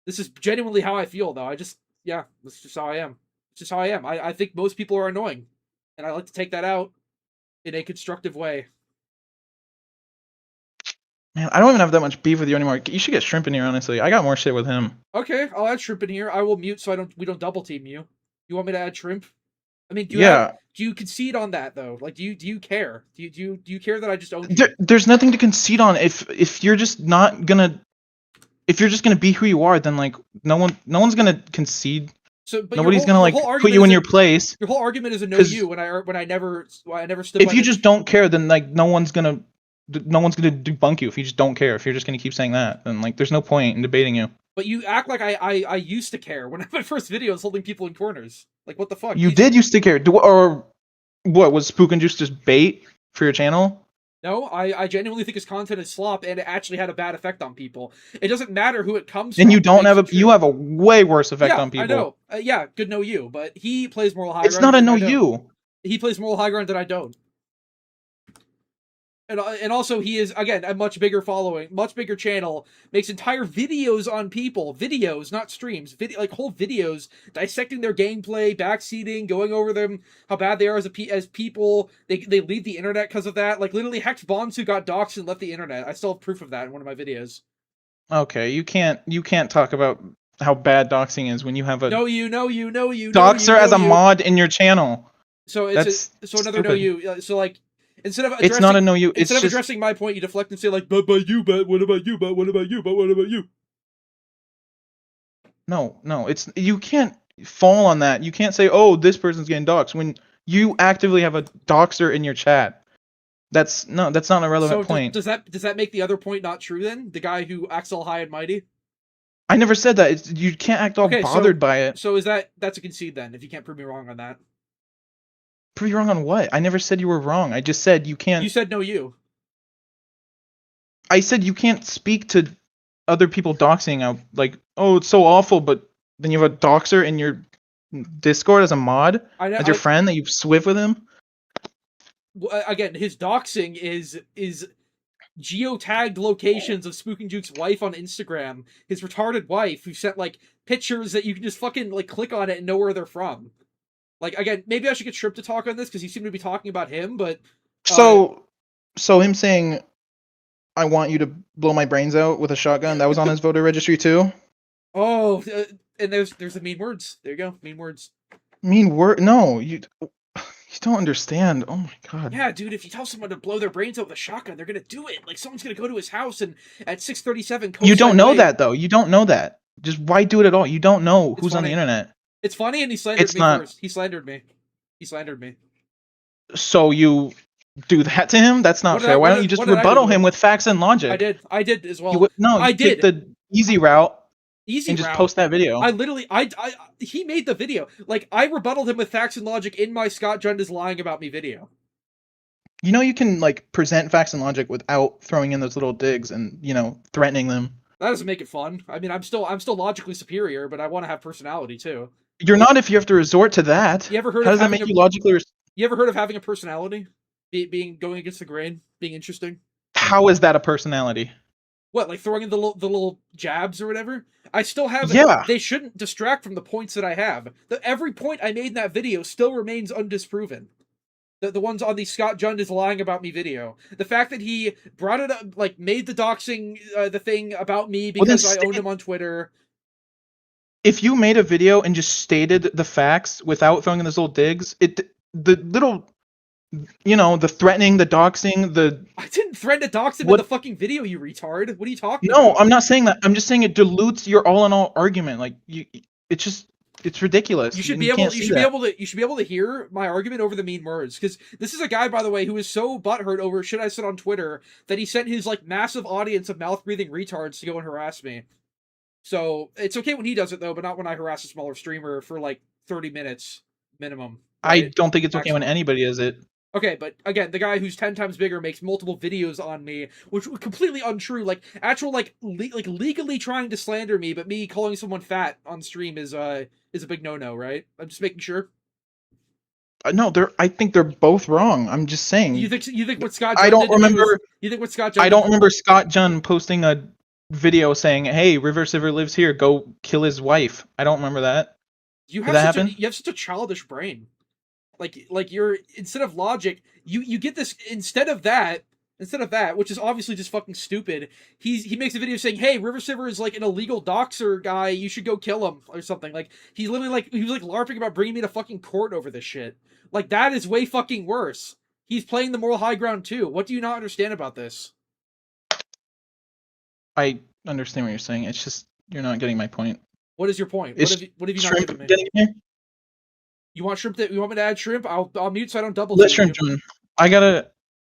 this is genuinely how I feel, though. That's just how I am. It's just how I am. I think most people are annoying. And I like to take that out in a constructive way. Man, I don't even have that much beef with you anymore. You should get Shrimp in here, honestly. I got more shit with him. Okay, I'll add Shrimp in here. I will mute so we don't double team you. You want me to add shrimp? I mean, do you concede on that though? Like, do you care? Do you care that I just own you? There's nothing to concede on. If you're just not gonna, if you're just gonna be who you are, then like no one's gonna concede. So, but Nobody's gonna like put you in your place. Your whole argument is a no you when I never stood. If you just don't care, then like no one's gonna debunk you if you just don't care. If you're just gonna keep saying that, then like there's no point in debating you. But you act like I used to care when my first video was holding people in corners. Like, what the fuck? You did used to care. Or what, was Spook and Juice just bait for your channel? No, I genuinely think his content is slop, and it actually had a bad effect on people. It doesn't matter who it comes from. And you have a way worse effect on people. I know. Yeah, good no you, but he plays moral high ground. It's not a no you. He plays moral high ground that I don't. And also he is, again, a much bigger following, much bigger channel, makes entire videos on people, videos, not streams, like whole videos, dissecting their gameplay, backseating, going over them, how bad they are as people, they leave the internet because of that, like literally Hex Bonsu got doxxed and left the internet. I still have proof of that in one of my videos. Okay, you can't talk about how bad doxing is when you have a doxer as a mod in your channel. So it's another stupid. no you, so like, instead of it's not a no you. Instead of addressing my point, you deflect and say like, but you, but what about you, but what about you, but what about you? No, it's, you can't fall on that. You can't say, oh, this person's getting doxxed when you actively have a doxer in your chat. That's not a relevant point. Does that make the other point not true then? The guy who acts all high and mighty? I never said that. You can't act all bothered by it. So that's a concede then, if you can't prove me wrong on that. Prove you wrong on what? I never said you were wrong. I just said you can't. You said no you. I said you can't speak to other people doxing out like, oh, it's so awful, but then you have a doxer in your Discord as a mod, as your friend that you swift with him. Again, his doxing is geotagged locations of Spook and Juke's wife on Instagram, his retarded wife who sent like pictures that you can just fucking like click on it and know where they're from. Like, again, maybe I should get Shrimp to talk on this because you seem to be talking about him, but so him saying, "I want you to blow my brains out with a shotgun," that was on his voter registry too. Oh, and there's the mean words. There you go, mean words. Mean word? No, you don't understand. Oh my god. Yeah, dude, if you tell someone to blow their brains out with a shotgun, they're gonna do it. Like, someone's gonna go to his house and at 6:37. You don't know that though. You don't know that. Just why do it at all? You don't know who's on the internet. It's funny, and he slandered me first. He slandered me. So you do that to him? That's not fair. Why don't you just rebuttal him with facts and logic? I did as well. I did. Take the easy route. And just post that video. He made the video. Like, I rebutted him with facts and logic in my Scott Jund is lying about me video. You know you can like present facts and logic without throwing in those little digs and, you know, threatening them. That doesn't make it fun. I mean, I'm still logically superior, but I want to have personality too. You're not if you have to resort to that. You ever heard How does that make you logically? You ever heard of having a personality? Being going against the grain, being interesting. How is that a personality? What, like throwing in the little jabs or whatever? I still have. Yeah. They shouldn't distract from the points that I have. Every point I made in that video still remains undisproven. The ones on the Scott Jund is lying about me video. The fact that he brought it up, like made the doxing the thing about me because I owned him on Twitter. If you made a video and just stated the facts without throwing in those little digs, the little, you know, the threatening, the doxing, I didn't threaten to dox him in the fucking video, you retard. What are you talking about? No, I'm not saying that. I'm just saying it dilutes your all-in-all argument. Like, it's ridiculous. You should be able to hear my argument over the mean words, because this is a guy, by the way, who is so butthurt over shit I said on Twitter that he sent his like massive audience of mouth-breathing retards to go and harass me. So it's okay when he does it though, but not when I harass a smaller streamer for like 30 minutes minimum. Right? I don't think it's okay when anybody does it. Okay, but again, the guy who's 10 times bigger makes multiple videos on me, which was completely untrue. Like actual legally trying to slander me, but me calling someone fat on stream is a big no-no, right? I'm just making sure. No, I think they're both wrong. I'm just saying. You think what Scott Jund I don't remember. You think what Scott Jund I don't remember Scott Jund posting a video saying, "Hey, River Silver lives here. Go kill his wife." I don't remember that. You have such a childish brain. Like you're, instead of logic, you get this, instead of that, Instead of that, which is obviously just fucking stupid, he makes a video saying, "Hey, River Silver is like an illegal doxer guy. You should go kill him or something." Like he was like larping about bringing me to fucking court over this shit. Like that is way fucking worse. He's playing the moral high ground too. What do you not understand about this? I understand what you're saying. It's just you're not getting my point. What is your point? Is What have you not shrimp given me? getting in here? You want shrimp? You want me to add shrimp? I'll mute so I don't double. Let team shrimp you. join.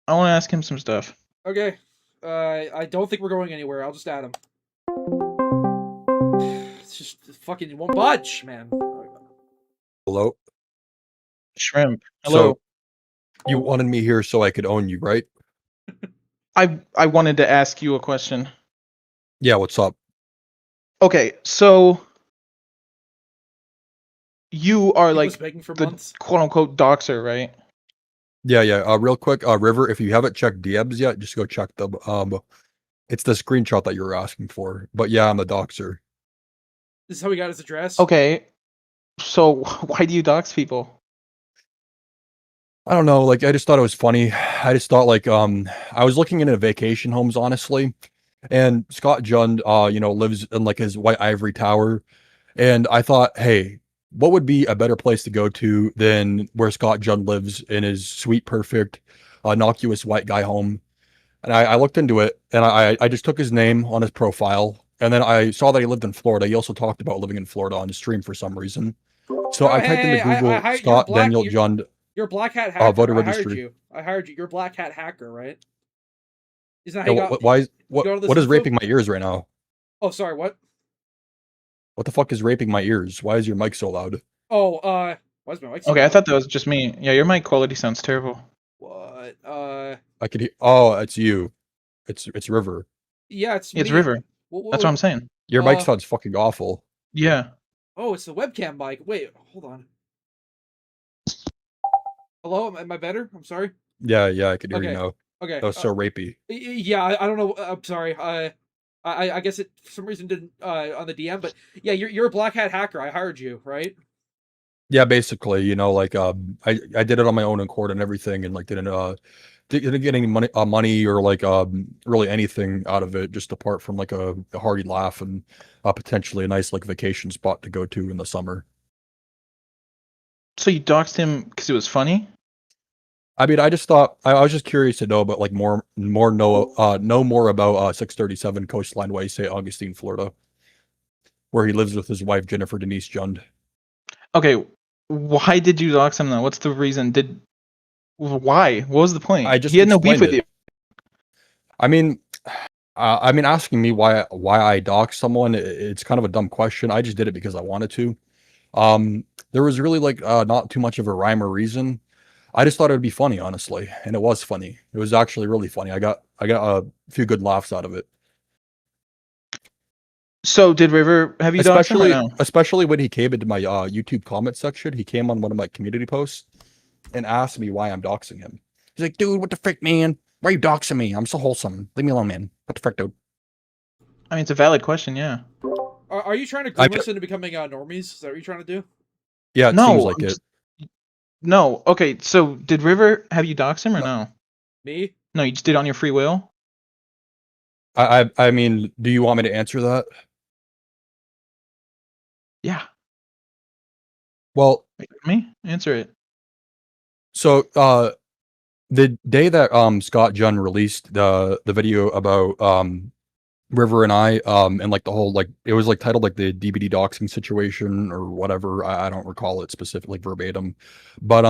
I want to ask him some stuff. Okay. I don't think we're going anywhere. I'll just add him. It's just fucking won't budge, man. Hello? Shrimp. Hello. So, you wanted me here so I could own you, right? I wanted to ask you a question. Yeah, what's up? Okay, so you are He like was begging for the months. quote unquote doxer, right? Yeah. Real quick, River, if you haven't checked DMs yet, just go check them. It's the screenshot that you were asking for. But yeah, I'm the doxer. This is how he got his address. Okay. So why do you dox people? I don't know, like I just thought it was funny. I just thought like I was looking into vacation homes, honestly. And Scott Jund lives in like his white ivory tower. And I thought, hey, what would be a better place to go to than where Scott Jund lives in his sweet, perfect, innocuous white guy home? And I looked into it, and I just took his name on his profile, and then I saw that he lived in Florida. He also talked about living in Florida on his stream for some reason. So I typed into Google Scott Daniel Jund. You're a black hat hacker. Voter I hired registry. you. You're a black hat hacker, right? Isn't that how Yeah, you got? what is raping my ears right now? Oh, sorry. What? What the fuck is raping my ears? Why is your mic so loud? Oh, why is my mic so Okay, I loud? thought that was just me. Yeah, your mic quality sounds terrible. What? I could hear. Oh, it's you. It's River. Yeah, it's It's me. River. That's what I'm saying. Your mic sounds fucking awful. Yeah. Oh, it's the webcam mic. Wait, hold on. Hello, am I better? I'm sorry. Yeah, I could hear you Okay. now. Okay. That was so rapey. Yeah, I don't know. I'm sorry. I guess it for some reason didn't on the DM, but yeah, you're a black hat hacker. I hired you, right? Yeah, basically, I did it on my own accord and everything, and like didn't get any money or like really anything out of it, just apart from like a hearty laugh and potentially a nice like vacation spot to go to in the summer. So you doxed him because it was funny? I mean, I just thought I was just curious to know about like know more about 637 Coastline Way, St. Augustine, Florida, where he lives with his wife Jennifer Denise Jund. Okay, why did you dox him though? What's the reason? Why? What was the point? He had no beef with you. I mean, asking me why I dox someone, it's kind of a dumb question. I just did it because I wanted to. There was really like not too much of a rhyme or reason. I just thought it would be funny, honestly, and it was funny. It was actually really funny. I got a few good laughs out of it. So did River have you doxed him or no? Especially when he came into my YouTube comment section. He came on one of my community posts and asked me why I'm doxing him. He's like, dude, what the frick, man? Why are you doxing me? I'm so wholesome. Leave me alone, man. What the frick, dude? I mean, it's a valid question, yeah. Are you trying to groom us into becoming normies? Is that what you're trying to do? Yeah, it seems like it. No, okay, so did River have you dox him or no? Me? No, you just did it on your free will? I mean, do you want me to answer that? Yeah. Well, me? Answer it. So the day that Scott Jund released the video about River and I and like the whole like it was like titled like the DBD doxing situation or whatever. I don't recall it specifically verbatim, but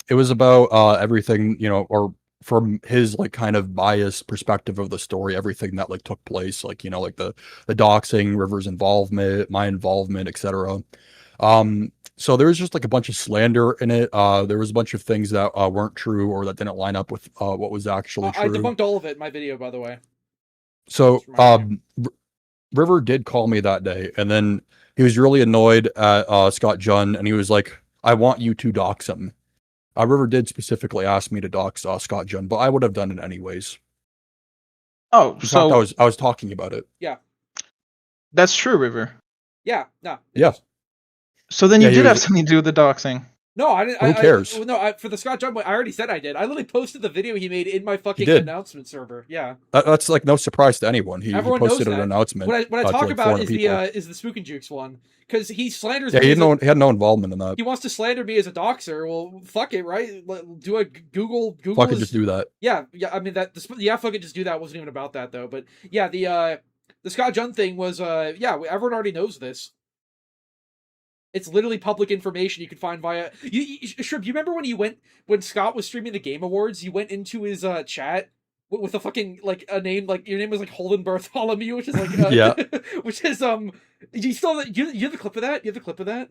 it was about everything, or from his like kind of biased perspective of the story, everything that like took place, like like the doxing, River's involvement, my involvement, etc. So there was just like a bunch of slander in it. There was a bunch of things that weren't true or that didn't line up with what was actually true. I debunked all of it in my video, by the way. So River did call me that day, and then he was really annoyed at Scott Jund, and he was like, I want you to dox him. River did specifically ask me to dox Scott Jund, but I would have done it anyways. Oh, In so fact, I was talking about it. Yeah. That's true, River. Yeah. No. Yeah. So then Yeah, you he did have was- something to do with the doxing. No, I didn't. Who cares? For the Scott John one, I already said I did. I literally posted the video he made in my fucking did. announcement server. Yeah, That's like no surprise to anyone. He everyone posted knows an that. announcement. What I to, talk like, about 400 is people. the Spook and Jukes one because he slanders. Yeah, me he had no involvement in that. He wants to slander me as a doxer. Well, fuck it, right? Do a Google. Fucking just do that. Yeah. I mean fucking just do that wasn't even about that though. But yeah, the Scott Jun thing was everyone already knows this. It's literally public information you can find via. Shrimp, you remember when Scott was streaming the Game Awards? You went into his chat with a fucking like a name like your name was like Holden Bartholomew, which is like yeah, which is you still you have the clip of that? You have the clip of that?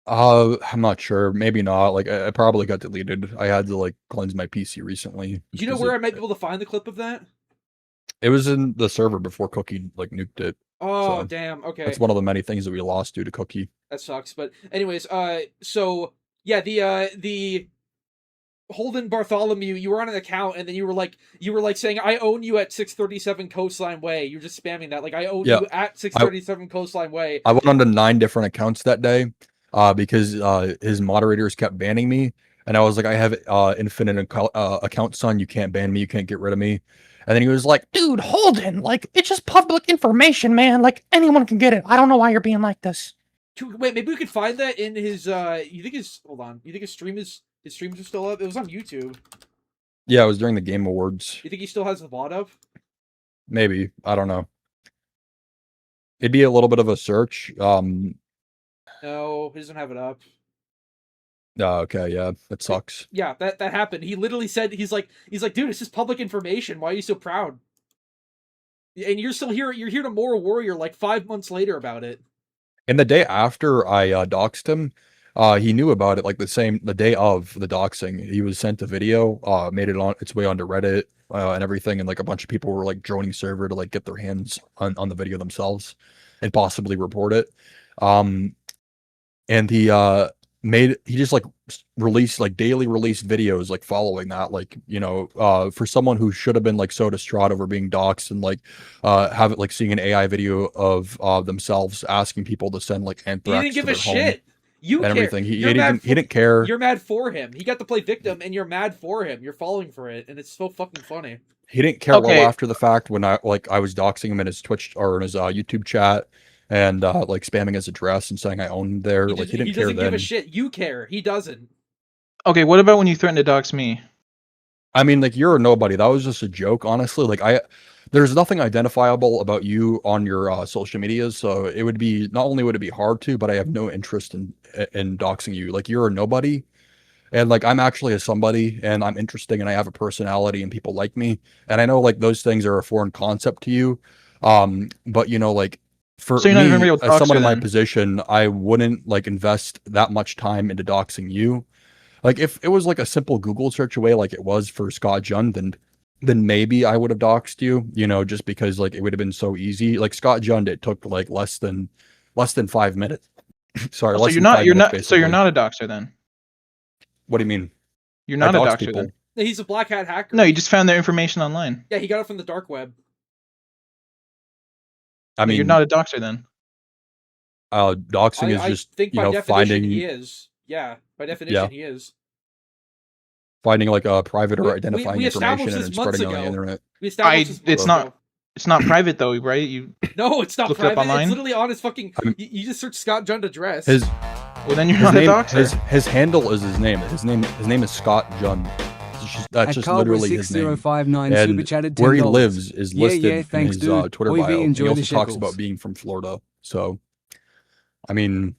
I'm not sure. Maybe not. Like I probably got deleted. I had to like cleanse my PC recently. Do you know where I might be able to find the clip of that? It was in the server before Cookie like nuked it. Oh so damn. Okay. That's one of the many things that we lost due to Cookie. That sucks. But anyways, so yeah, the Holden Bartholomew, you were on an account and then you were like saying I own you at 637 Coastline Way. You're just spamming that. Like I own you at 637 Coastline Way. I went on to 9 different accounts that day because his moderators kept banning me, and I was like, I have infinite accounts, son. You can't ban me, you can't get rid of me. And then he was like, dude, Holden, like, it's just public information, man. Like, anyone can get it. I don't know why you're being like this. Wait, maybe we could find that in his, you think his streams are still up? It was on YouTube. Yeah, it was during the Game Awards. You think he still has the VOD up? Maybe. I don't know. It'd be a little bit of a search. No, he doesn't have it up. Okay, yeah, that sucks. Yeah, that happened. He literally said, he's like, dude, it's just public information. Why are you so proud? And you're still here. You're here to Moral Warrior like 5 months later about it. And the day after I doxed him, he knew about it like the day of the doxing. He was sent a video, made it on its way onto Reddit and everything, and like a bunch of people were like joining server to like get their hands on the video themselves and possibly report it. And he just like released like daily release videos like following that, like, you know, for someone who should have been like so distraught over being doxxed and like have it like seeing an AI video of themselves asking people to send like anthrax. He didn't give to a their home shit. You and care. everything. He didn't care. You're mad for him. He got to play victim, and you're mad for him. You're falling for it, and it's so fucking funny. He didn't care well after the fact when I was doxing him in his Twitch or in his YouTube chat. And like spamming his address and saying I own him there. He didn't care then. He doesn't give a shit. You care. He doesn't. Okay, what about when you threatened to dox me? I mean, like, you're a nobody. That was just a joke, honestly. Like, there's nothing identifiable about you on your social medias, so it would be, not only would it be hard to, but I have no interest in doxing you. Like, you're a nobody, and like I'm actually a somebody, and I'm interesting, and I have a personality, and people like me, and I know like those things are a foreign concept to you, but you know, like. For me, as someone in my position, I wouldn't like invest that much time into doxing you. Like if it was like a simple Google search away, like it was for Scott Jund, then maybe I would have doxed you. You know, just because like it would have been so easy. Like Scott Jund, it took like less than 5 minutes. Sorry, so you're not so you're not a doxer then. What do you mean? You're not a doxer then. He's a black hat hacker. No, you just found their information online. Yeah, he got it from the dark web. I mean, you're not a doxer then. Doxing is just, think by definition finding. He is. Yeah, by definition he is. Finding like a private or identifying information and spreading it on the internet. It's not private though, right? No, it's not looked private. It up online? It's literally on his fucking. You just search Scott Jund address. Well, then you're not a doxer. His handle is his name. His name is Scott Jund. That's just literally his name. And where he lives is listed in his Twitter bio. He also talks about being from Florida. So, I mean,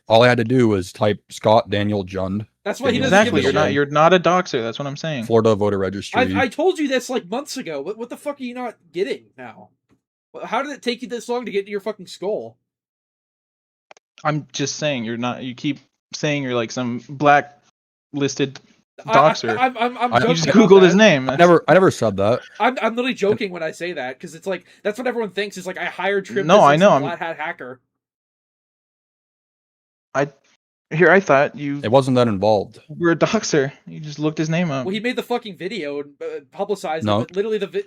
all I had to do was type Scott Daniel Jund. That's why he doesn't give a shit. You're not a doxer. That's what I'm saying. Florida voter registry. I told you this like months ago. What the fuck are you not getting now? How did it take you this long to get to your fucking skull? I'm just saying you're not. You keep saying you're like some blacklisted doxer. I'm you just googled his name. I never said that. I'm literally joking when I say that because it's like that's what everyone thinks is like I hired Trim. No, I know. Black hat hacker. I thought you. It wasn't that involved. We're a doxer. You just looked his name up. Well, he made the fucking video and publicized it. But literally, the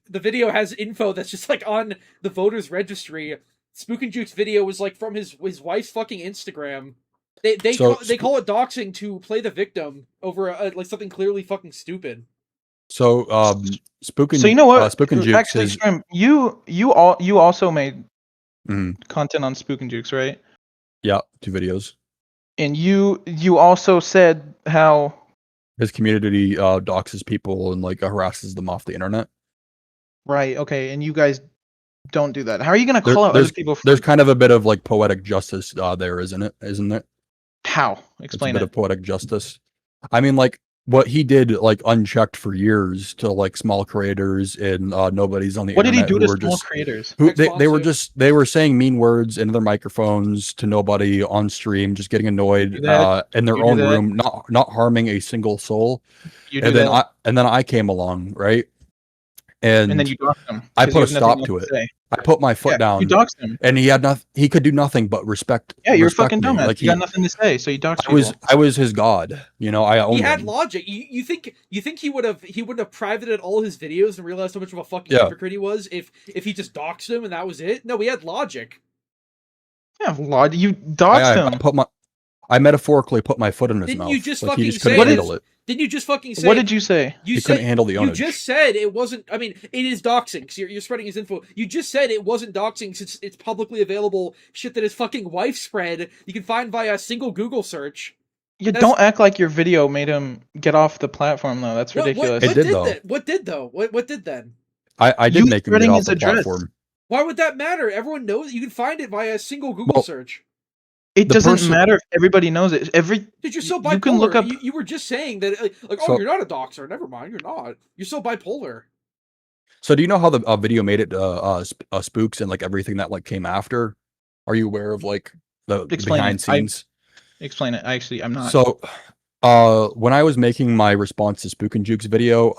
video has info that's just like on the voters registry. Spook and Juke's video was like from his wife's fucking Instagram. They So call it doxing to play the victim over like something clearly fucking stupid. so Spook So you and know what? Spook and Jukes Actually, is Strim, you also made mhm, content on Spook and Jukes, right? yeah, 2 videos. And you also said how His community doxes people and like harasses them off the internet. right, okay, and you guys don't do that. How are you gonna There, call out other there's people for there's kind of a bit of like poetic justice there, isn't it? Isn't it? how? It's a Explain bit it. of poetic justice. I mean, like what he did, like unchecked for years to like small creators and nobodies on the What did he internet do who to were small just creators? who they were Xbox, just they were saying mean words into their microphones to nobody on stream, just getting annoyed Do that? in their You do own that? room, not harming a single soul. You do And then that, I came along, right? and then And you doxed him I because put you a have nothing stop else to to it. say. I put my foot Yeah, you down, doxed him. and he could do nothing but respect Yeah, you're a respect fucking me. dumbass. Like You got nothing to say, so you doxed people. I was his god. You know, I He owned had him. logic. You think he wouldn't have privated all his videos and realized how much of a fucking Yeah. hypocrite he was if he just doxed him and that was it? No, he had logic. Yeah, Lord, you doxed him. I metaphorically put my foot in his Didn't mouth. you just like he fucking just couldn't say handle it. Didn't you just fucking say? What did you say? You He said couldn't handle the you ownage. just said it wasn't. I mean, it is doxing. Cause you're spreading his info. You just said it wasn't doxing since it's publicly available shit that his fucking wife spread. You can find via a single Google search. You That's- don't act like your video made him get off the platform, though. That's ridiculous. It did, though. What did though? What did then? I did You make him get spreading off his the address. platform. Why would that matter? Everyone knows you can find it via a single Google Well, search. It the doesn't person- matter if everybody knows it. Dude, you're so bipolar. You can look up. You were just saying that, like, oh, So- you're not a doxer. Never mind, you're not. You're so bipolar. So do you know how the video made it spooks and like everything that like came after? Are you aware of like the Explain behind it. scenes? Explain it. Actually, I'm not. So when I was making my response to Spook and Juke's video,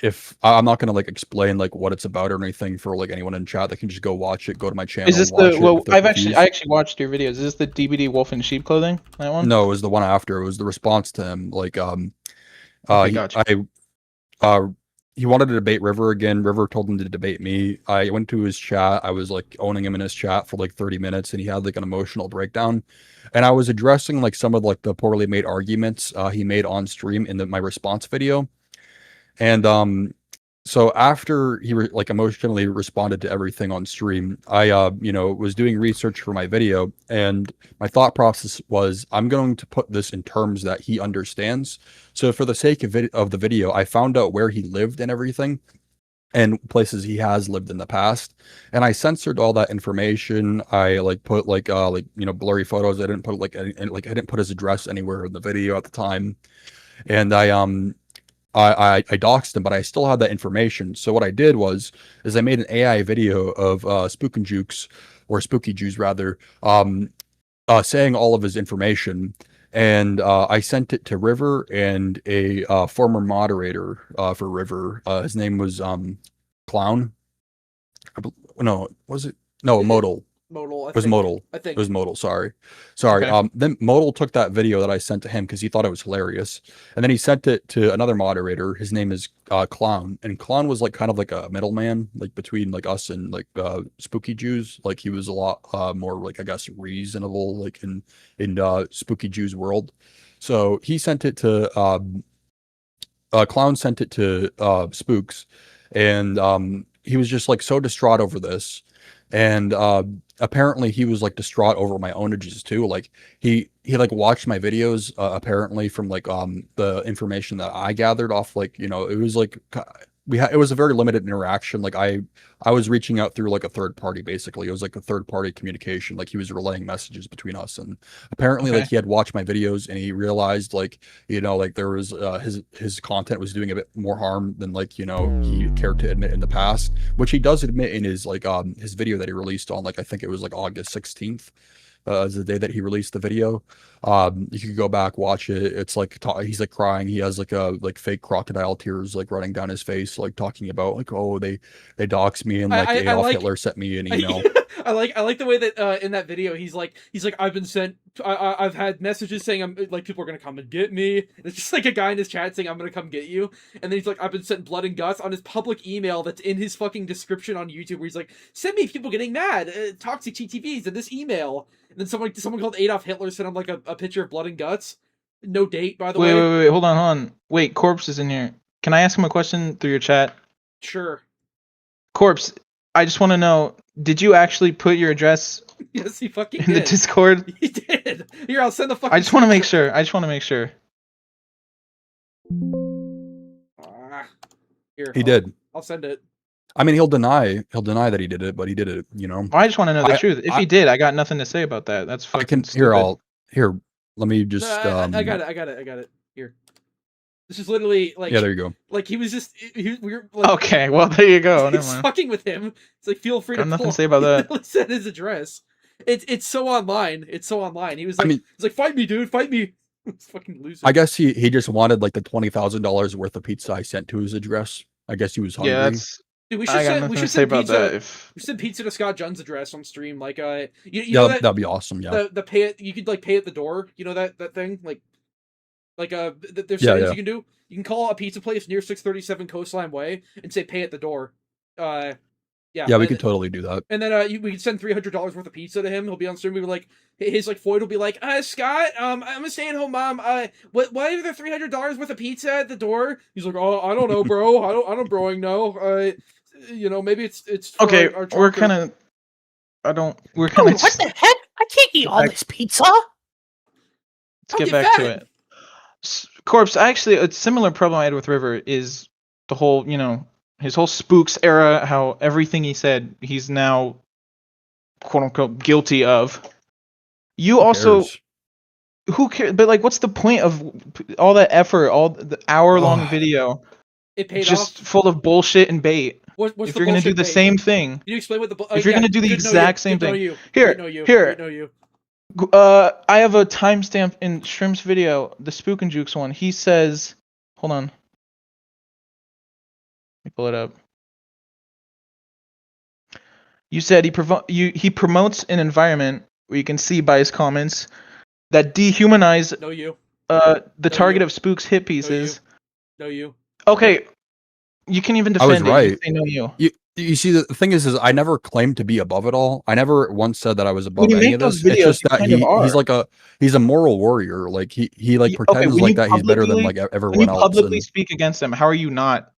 if I'm not gonna like explain like what it's about or anything for like anyone in chat, they can just go watch it, go to my channel. is this and watch the? it Well, if they're I confused. actually watched your videos. Is this the DBD Wolf in Sheep Clothing? That one? No, it was the one after. It was the response to him. Like Okay, he, gotcha. he wanted to debate River again. River told him to debate me. I went to his chat. I was like owning him in his chat for like 30 minutes, and he had like an emotional breakdown. And I was addressing like some of like the poorly made arguments he made on stream in my response video. And so after he like emotionally responded to everything on stream, I was doing research for my video, and my thought process was I'm going to put this in terms that he understands. So for the sake of the video, I found out where he lived and everything, and places he has lived in the past, and I censored all that information. I like put blurry photos. I didn't put I didn't put his address anywhere in the video at the time, and I doxed him, but I still had that information. So what I did is I made an AI video of Spook and Jukes, or Spooky Jews rather, saying all of his information, and I sent it to River and a former moderator for River. His name was Clown. No, was it? No, Modal. Modal. It was Modal. I think. It was Modal. Sorry. Okay. Then Modal took that video that I sent to him because he thought it was hilarious, and then he sent it to another moderator. His name is Clown, and Clown was like kind of like a middleman, like between like us and like Spooky Jews. Like he was a lot more like I guess reasonable, like in Spooky Jews world. So he sent it to Clown sent it to Spooks, and he was just like so distraught over this, and apparently he was like distraught over my onages too. Like he like watched my videos apparently from like the information that I gathered off, like it was like it was a very limited interaction. Like I was reaching out through like a third party. Basically it was like a third party communication. Like he was relaying messages between us, and apparently like he had watched my videos and he realized like like there was his content was doing a bit more harm than like he cared to admit in the past, which he does admit in his like his video that he released on like I think it was like August 16th is the day that he released the video. You could go back, watch it. It's like he's like crying. He has like a like fake crocodile tears like running down his face, like talking about like, oh, they doxed me, and like Adolf Hitler sent me an email. I like the way that in that video he's like I've been sent. I've had messages saying I'm like people are gonna come and get me. And it's just like a guy in his chat saying I'm gonna come get you, and then he's like I've been sent blood and guts on his public email that's in his fucking description on YouTube where he's like send me people getting mad, toxic TTVs in this email. And then someone called Adolf Hitler sent him like a picture of blood and guts. No date, by the Wait, way. wait, hold on. Wait, Corpse is in here. Can I ask him a question through your chat? Sure. Corpse, I just want to know, did you actually put your address Yes, he fucking in the did. Discord? He did. Here, I'll send the fucking. I just want to make sure. Here, He did. I'll send it. I mean, he'll deny that he did it, but he did it. You know. I just want to know the I- truth. If he did, I got nothing to say about that. That's I fucking can stupid. here. Let me just. No, I got it. Here. This is literally like. Yeah, there you go. Like he was just. We were like. Okay, well there you go. Never He's mind. fucking with him. It's like feel free to. Got nothing pull. to say about He that. literally said his address. It's so online. It's so online. He was I like, mean- he's like, fight me, dude, fight me. It's fucking loser. I guess he just wanted like the $20,000 worth of pizza I sent to his address. I guess he was hungry. Yeah, that's. Dude, we I should got send. nothing We to should say send about pizza. that. If We send pizza to Scott Junn's address on stream. Like, you yeah, know that that'd be awesome. Yeah. the pay it. You could like pay at the door. You know that thing. There's Yeah, settings yeah. you can do. You can call a pizza place near 637 Coastline Way and say pay at the door. Yeah, Yeah, we could totally do that. And then we could send $300 worth of pizza to him. He'll be on stream. We were like, his like Floyd will be like, Scott, I'm a stay-at-home mom. Why are there $300 worth of pizza at the door? He's like, oh, I don't know, bro. I don't broing know. Maybe it's for okay, our we're chunker." kind of. We're Dude, kind of. what the heck? I can't eat all this pizza. Let's I'll get get back to fat. it. Corpse, actually, a similar problem I had with River is the whole, his whole spooks era, how everything he said, he's now, quote unquote, guilty of. You also, cares? who cares? But, like, what's the point of all that effort, all the hour-long Ugh. Oh, video, It paid just off. full of bullshit and bait? What's If the you're going to do bullshit the bait? same thing. Can you explain what the If you're gonna do the exact same thing. Here, here. I have a timestamp in Shrimp's video, the Spook and Jukes one. He says, hold on. Let me pull it up. You said he promotes an environment where you can see by his comments that dehumanize No, you. the target you. of Spook's hit pieces. No, you. Okay, you can even I was defend it. right. You say no, you. You see, the thing is I never claimed to be above it all. I never once said that I was above When you any make of those this. It's videos, just you that kind of he's a moral warrior. Like he like Okay, pretends when like you that he's better than publicly- like When everyone you else. publicly and speak against him, how are you not?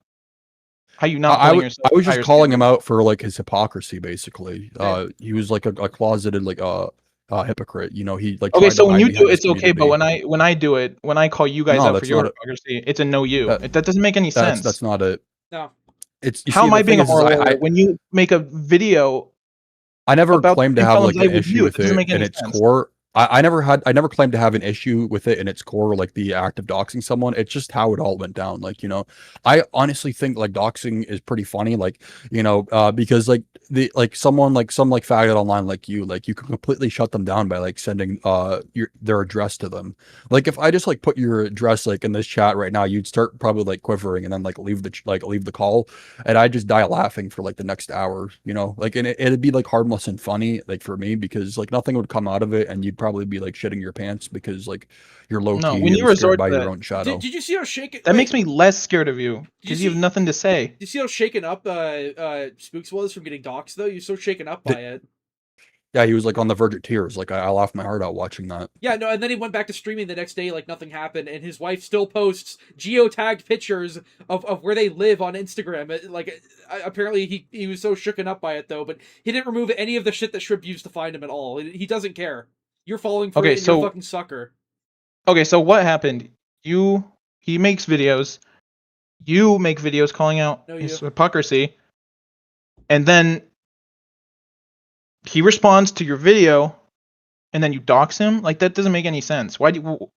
How are you not? I holding was yourself to just higher calling him standards? out for like his hypocrisy, basically. He was like a closeted like hypocrite. You know, he like. Okay, tried so to when hide you behind do it, his it's okay. But community. when I do it, when I call you guys No, out for that's your not it. hypocrisy, it's a no you. That- That doesn't make any sense. That's not it. No. It's you How see, am I the being thing a is, moral I warrior when you make a video? I never about claimed to the have felons like an I with issue you? It with doesn't it make in any its sense. core. I never claimed to have an issue with it in its core, like the act of doxing someone. It's just how it all went down. Like, you know, I honestly think like doxing is pretty funny. Like, you know, because like someone like some like faggot online like you can completely shut them down by like sending their address to them. Like if I just like put your address like in this chat right now, you'd start probably like quivering and then like leave the call, and I just die laughing for like the next hour. You know, like and it'd be like harmless and funny like for me because like nothing would come out of it, and you'd probably be like shitting your pants because like you're low No, key when you and scared resort by to your that- own shadow. Did you see how shaken? That makes me less scared of you because you have see- nothing to say. Did you see how shaken up Spooks was from getting doxxed though? You're so shaken up by it. Yeah, he was like on the verge of tears. Like I laughed my heart out watching that. Yeah, no, and then he went back to streaming the next day like nothing happened, and his wife still posts geotagged pictures of where they live on Instagram. Apparently he was so shooken up by it though, but he didn't remove any of the shit that Shrimp used to find him at all. He doesn't care. You're falling for Okay, it, and you're so- a fucking sucker. Okay, so what happened? He makes videos. You make videos calling out No, his you. hypocrisy, and then he responds to your video, and then you dox him. Like that doesn't make any sense. Why do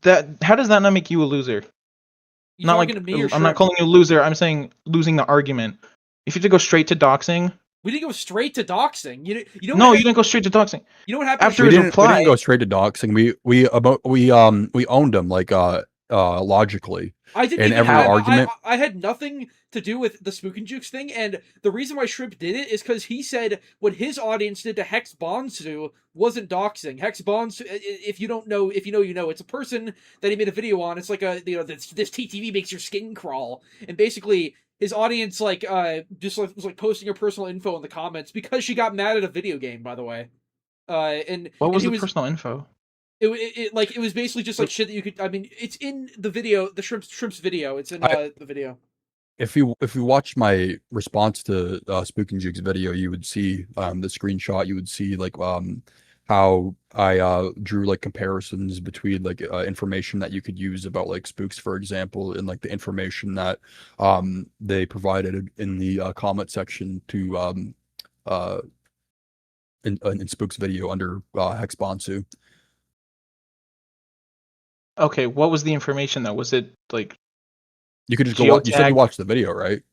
that? How does that not make you a loser? You Not talking like to me or I'm not Shrimp? calling you a loser. I'm saying losing the argument. If you had to go straight to doxing, We didn't go straight to doxing. You know no, what you didn't go straight to doxing. You know what happened? After to his Shrimp? We reply- didn't go straight to doxing. We owned him like logically. I didn't in even every have, argument. I had nothing to do with the Spook and Jukes thing, and the reason why Shrimp did it is because he said what his audience did to Hex Bonsu wasn't doxing. Hex Bonsu, if you know, you know. It's a person that he made a video on. It's like this TTV makes your skin crawl, and basically his audience just was like posting her personal info in the comments because she got mad at a video game. By the way, and What was he the personal info? It was basically just like shit that you could. I mean, it's in the video, the shrimp's video. It's in the video. If you watch my response to Spook and Juke's video, you would see the screenshot. You would see like how I drew like comparisons between like information that you could use about like spooks, for example, and like the information that they provided in the comment section to in Spook's video under Hexbonsu. Okay, what was the information though? Was it like You could just go watch. You said geotag? you watched the video, right?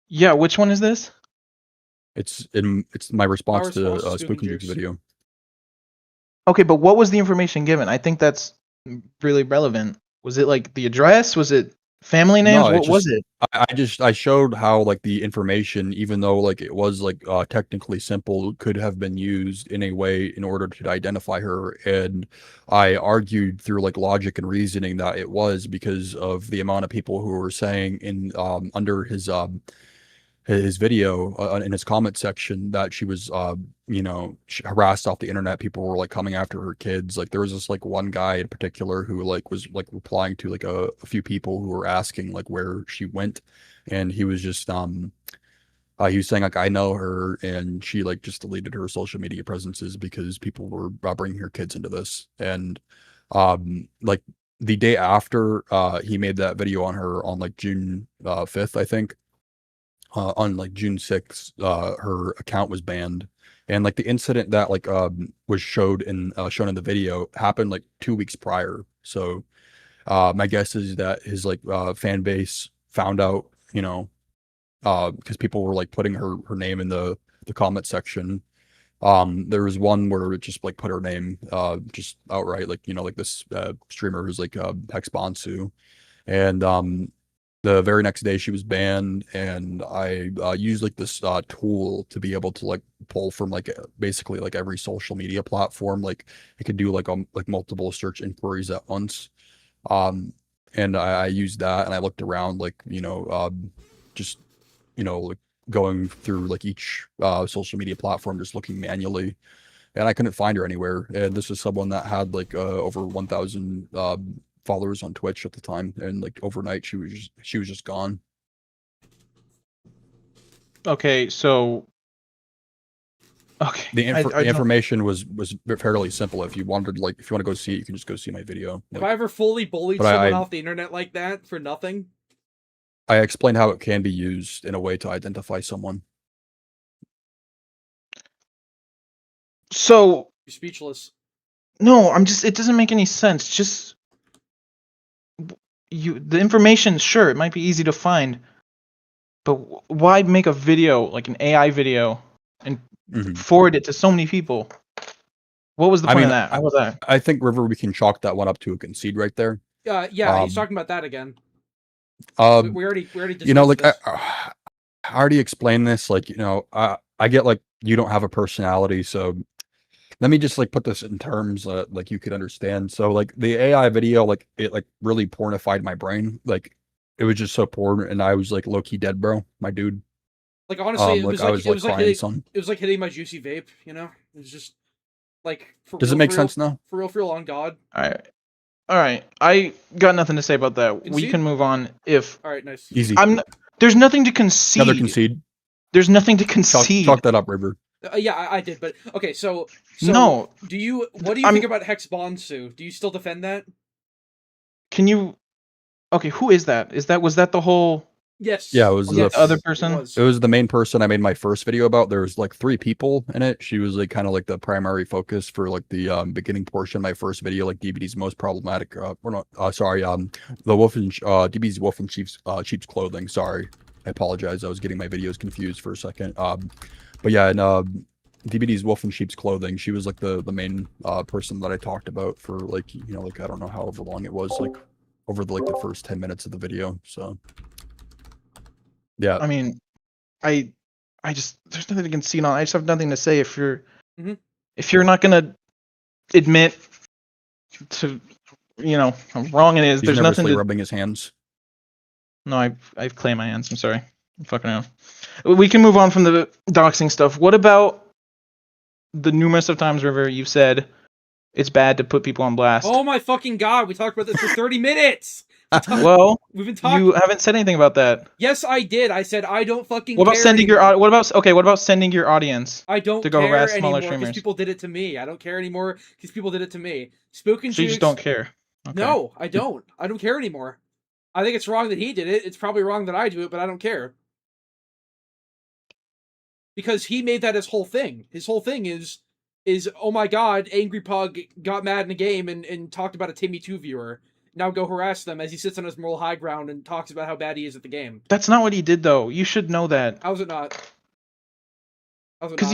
Yeah, which one is this? It's my response to response to Spook and Juke's Juke's. video. Okay, but what was the information given? I think that's really relevant. Was it like the address? Was it family names? No, What was it? I showed how like the information, even though like it was like technically simple, could have been used in a way in order to identify her, and I argued through like logic and reasoning that it was because of the amount of people who were saying in under his video in his comment section that she was harassed off the internet. People were like coming after her kids. Like there was this like one guy in particular who like was like replying to like a few people who were asking like where she went, and he was just he was saying like, I know her, and she like just deleted her social media presences because people were bringing her kids into this. And like the day after he made that video on her on like June 5th, I think, on like June 6th, her account was banned. And like the incident that like was shown in the video happened like 2 weeks prior. So my guess is that his like fan base found out, because people were like putting her name in the comment section. There was one where it just like put her name just outright, like like this streamer who's like Hexbonsu. And the very next day she was banned, and I used like this tool to be able to like pull from like basically like every social media platform. Like it could do like multiple search inquiries at once. And I used that, and I looked around like just like going through like each social media platform, just looking manually, and I couldn't find her anywhere. And this is someone that had like over 1,000 followers on Twitch at the time, and like overnight she was just gone. Okay, so The information was fairly simple. If you want to go see it, you can just go see my video. Have I ever fully bullied someone off the internet like that for nothing? I explained how it can be used in a way to identify someone. So You're speechless. no, it doesn't make any sense. Just the information, sure, it might be easy to find, but why make a video, like an AI video, and forward it to so many people? What was the point of that? How was that? I think River, we can chalk that one up to a concede right there. Yeah, he's talking about that again. We already discussed like this. I already explained this. Like I get like you don't have a personality, so let me just like put this in terms like you could understand. So like the AI video, like it like really pornified my brain. Like it was just so porn, and I was like low key dead, bro, my dude. Like honestly, it was crying, it was like hitting my juicy vape. It was just like. Does it make sense now? For real, on God. All right. I got nothing to say about that. Concede? We can move on. If all right, nice. Easy. There's nothing to concede. Another concede. There's nothing to concede. Chalk that up, River. Yeah, I did, but okay. So no. What do you think about Hexbonsu? Do you still defend that? Can you? Okay, who is that? Was that the whole? Yes. Yeah, it was the other person. It was the main person I made my first video about. There was like 3 people in it. She was like kind of like the primary focus for like the beginning portion of my first video, like DBD's most problematic. The wolf and DB's wolf and sheep's clothing. Sorry, I apologize. I was getting my videos confused for a second. But yeah, and DBD's wolf and sheep's clothing. She was like the main person that I talked about for like like I don't know however long it was, like over the first 10 minutes of the video. So. Yeah. I mean, I just there's nothing to concede on. I just have nothing to say if you're not gonna admit to how wrong it is. He's there's nothing to rubbing his hands. No, I've claimed my hands. I'm sorry. I'm fucking out. We can move on from the doxing stuff. What about the numerous of times, River, you've said it's bad to put people on blast. Oh my fucking god, we talked about this for 30 minutes! Well, We've been talking. you haven't said anything about that. Yes, I did. I said I don't fucking What about care sending anymore. your what about sending your audience? I don't to go care harass smaller anymore because streamers? people did it to me. I don't care anymore because people did it to me. Spook and So you just Jukes- don't care. Okay. No, I don't. I don't care anymore. I think it's wrong that he did it. It's probably wrong that I do it, but I don't care. Because he made that his whole thing. His whole thing is oh my god, Angry Pug got mad in a game and talked about a Timmy 2 viewer. Now go harass them as he sits on his moral high ground and talks about how bad he is at the game. That's not what he did, though. You should know that. How's it not? How's it Because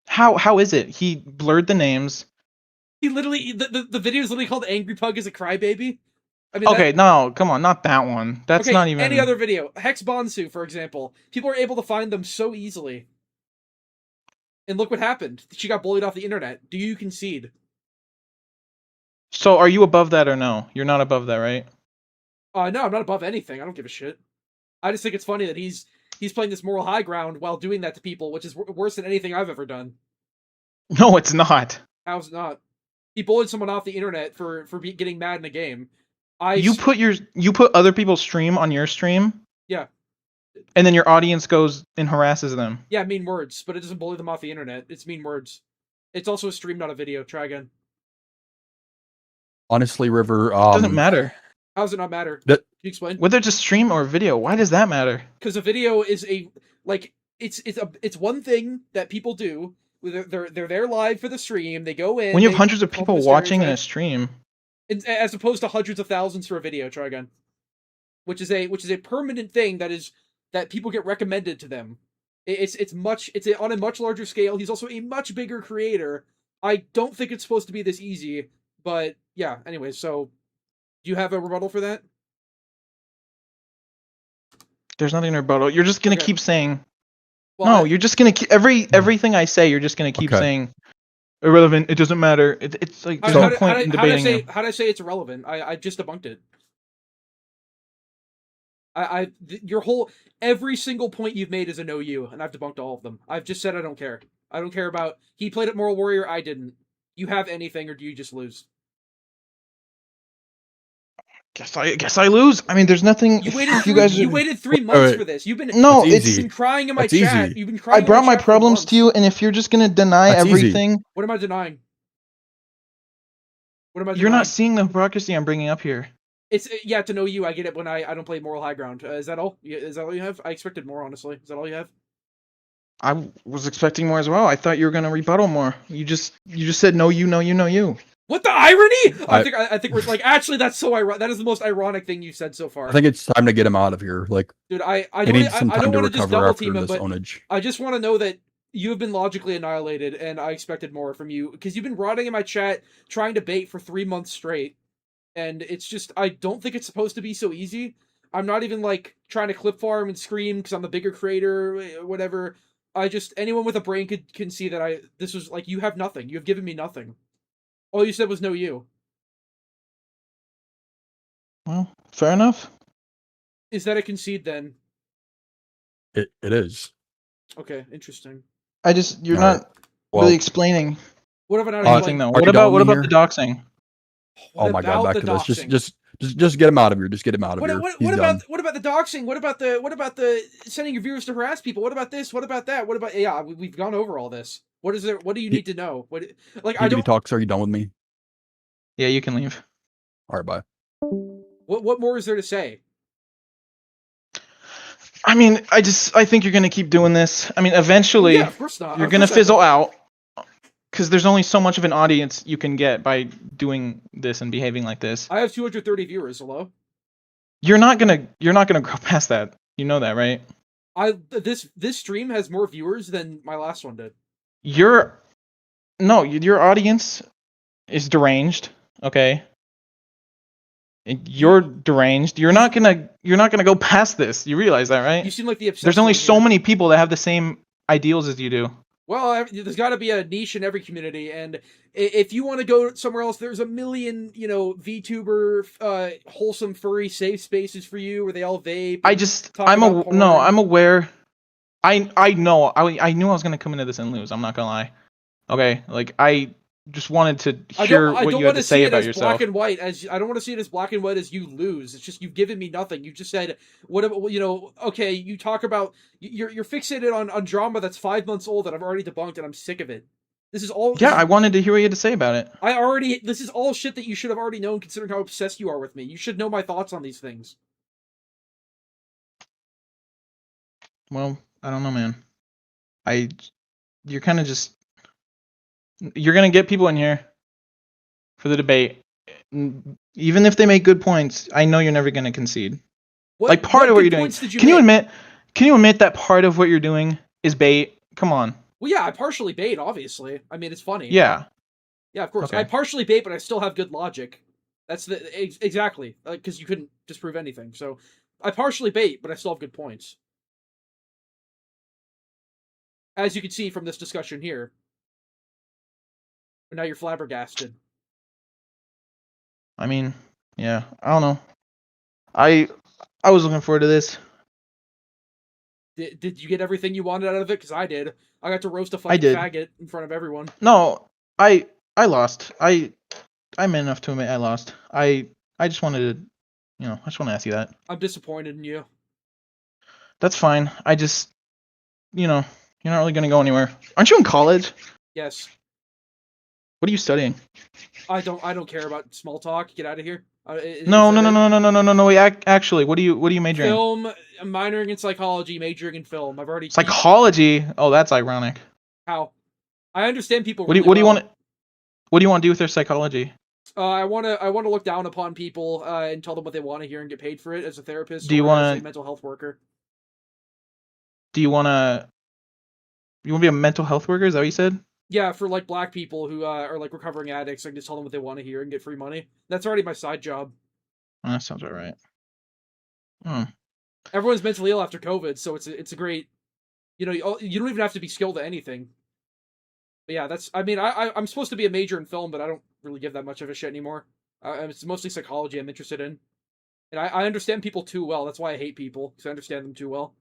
not? how is it? He blurred the names. He literally the video is literally called Angry Pug is a crybaby. I mean, Okay, no, come on, not that one. That's okay, not even any other video. Hex Bonsu, for example. People are able to find them so easily. And look what happened. She got bullied off the internet. Do you concede? So are you above that or no? You're not above that, right? No, I'm not above anything. I don't give a shit. I just think it's funny that he's playing this moral high ground while doing that to people, which is worse than anything I've ever done. No, it's not. How's it not? He bullied someone off the internet for getting mad in a game. You put other people's stream on your stream? Yeah. And then your audience goes and harasses them. Yeah, mean words, but it doesn't bully them off the internet. It's mean words. It's also a stream, not a video. Try again. Honestly, River, Doesn't matter. How does it not matter? That- Can you explain? Whether it's a stream or a video, why does that matter? Because a video is it's one thing that people do. They're there live for the stream. They go in. When you have they hundreds of come people up with watching in a stereotypes, stream. as opposed to hundreds of thousands for a video. Try again. Which is a permanent thing that people get recommended to them. It's on a much larger scale. He's also a much bigger creator. I don't think it's supposed to be this easy, but yeah. Anyway, so do you have a rebuttal for that? There's nothing to rebuttal. You're just gonna Okay. keep saying Well, no. You're just gonna keep everything I say. You're just gonna keep Okay. saying irrelevant. It doesn't matter. It's like there's no point in debating you. How did I say it's irrelevant? I just debunked it. Your whole every single point you've made is a no you, and I've debunked all of them. I've just said I don't care. I don't care about he played at Moral Warrior. I didn't. You have anything, or do you just lose? Guess I lose. I mean, there's nothing. You waited. You waited 3 months Wait. for this. You've been No, That's it's. easy. been crying in my That's chat. easy. You've been crying. I brought in my chat for problems months. to you, and if you're just gonna deny That's easy. everything, What am I denying? What am I? you're denying? not seeing the hypocrisy I'm bringing up here. It's to know you. I get it when I don't play Moral High Ground. Is that all? Is that all you have? I expected more, honestly. Is that all you have? I was expecting more as well. I thought you were gonna rebuttal more. You just said no, you. What the irony? I- I think we're like actually that's so ironic. That is the most ironic thing you've said so far. I think it's time to get him out of here. Like, Dude, I he needs don't some time to want to just recover double after team him, this but ownage. I just want to know that you have been logically annihilated, and I expected more from you because you've been rotting in my chat trying to bait for 3 months straight, and it's just I don't think it's supposed to be so easy. I'm not even like trying to clip farm and scream because I'm a bigger creator, whatever. Anyone with a brain can see that this was like you have nothing. You have given me nothing. All you said was no you. Well, fair enough. Is that a concede then? It is. Okay, interesting. You're All right. not Well, really explaining What if I not anything explain? though. Mark What it down about here. the doxing? oh my god, about back the to this. doxing? Just get him out of here. Just get him out of What, here. what, He's what done. about the doxing? What about the sending your viewers to harass people? What about this? What about that? What about we've gone over all this. What is there? What do you need to know? What like I don't. dbdtalkz, are you done with me? Yeah, you can leave. All right, bye. What more is there to say? I mean, I think you're gonna keep doing this. I mean, eventually Yeah, of course not. you're Of gonna course I fizzle will. out because there's only so much of an audience you can get by doing this and behaving like this. I have 230 viewers. Hello. You're not gonna grow past that. You know that, right? This stream has more viewers than my last one did. Your audience is deranged. Okay. You're deranged. You're not gonna go past this. You realize that, right? You seem like the obsessed There's only one so here. many people that have the same ideals as you do. Well, there's got to be a niche in every community, and if you want to go somewhere else, there's a million, VTuber, wholesome, furry, safe spaces for you where they all vape. I'm aware. I know. I knew I was gonna come into this and lose. I'm not gonna lie. Okay, like I just wanted to I hear don't what you had want to to say see it about as yourself. black and white. I don't want to see it as black and white as you lose. It's just you've given me nothing. You just said what okay. You talk about you're fixated on drama that's 5 months old that I've already debunked and I'm sick of it. This is all. Yeah, I wanted to hear what you had to say about it. This is all shit that you should have already known, considering how obsessed you are with me. You should know my thoughts on these things. Well, I don't know, man. You're kind of just. You're gonna get people in here for the debate. Even if they make good points, I know you're never gonna concede. Like part of what you're doing. Can you admit that part of what you're doing is bait? Come on. Well, yeah, I partially bait, obviously. I mean, it's funny. Yeah. Yeah, of course. Okay. I partially bait, but I still have good logic. That's exactly because you couldn't disprove anything. So I partially bait, but I still have good points. As you can see from this discussion here. But now you're flabbergasted. I mean, yeah, I don't know. I was looking forward to this. Did you get everything you wanted out of it? Because I did. I got to roast a fucking faggot in front of everyone. No, I lost. I'm man enough to admit I lost. I just wanted to, I just want to ask you that. I'm disappointed in you. That's fine. I just, you're not really gonna go anywhere. Aren't you in college? Yes. What are you studying? I don't care about small talk. Get out of here. No. Wait, actually, what are you majoring in? Film. I'm minoring in psychology, majoring in film. I've already. Psychology? Oh, that's ironic. How? I understand people. What do you want? What do you want to do with their psychology? I want to look down upon people and tell them what they want to hear and get paid for it as a therapist. Do you want as a mental health worker? Do you want to? You want to be a mental health worker? Is that what you said? Yeah, for like black people who are like recovering addicts, I can just tell them what they want to hear and get free money. That's already my side job. Oh, that sounds about right. Everyone's mentally ill after COVID, so it's a great. You don't even have to be skilled at anything. But yeah, I'm supposed to be a major in film, but I don't really give that much of a shit anymore. It's mostly psychology I'm interested in, and I understand people too well. That's why I hate people, because I understand them too well.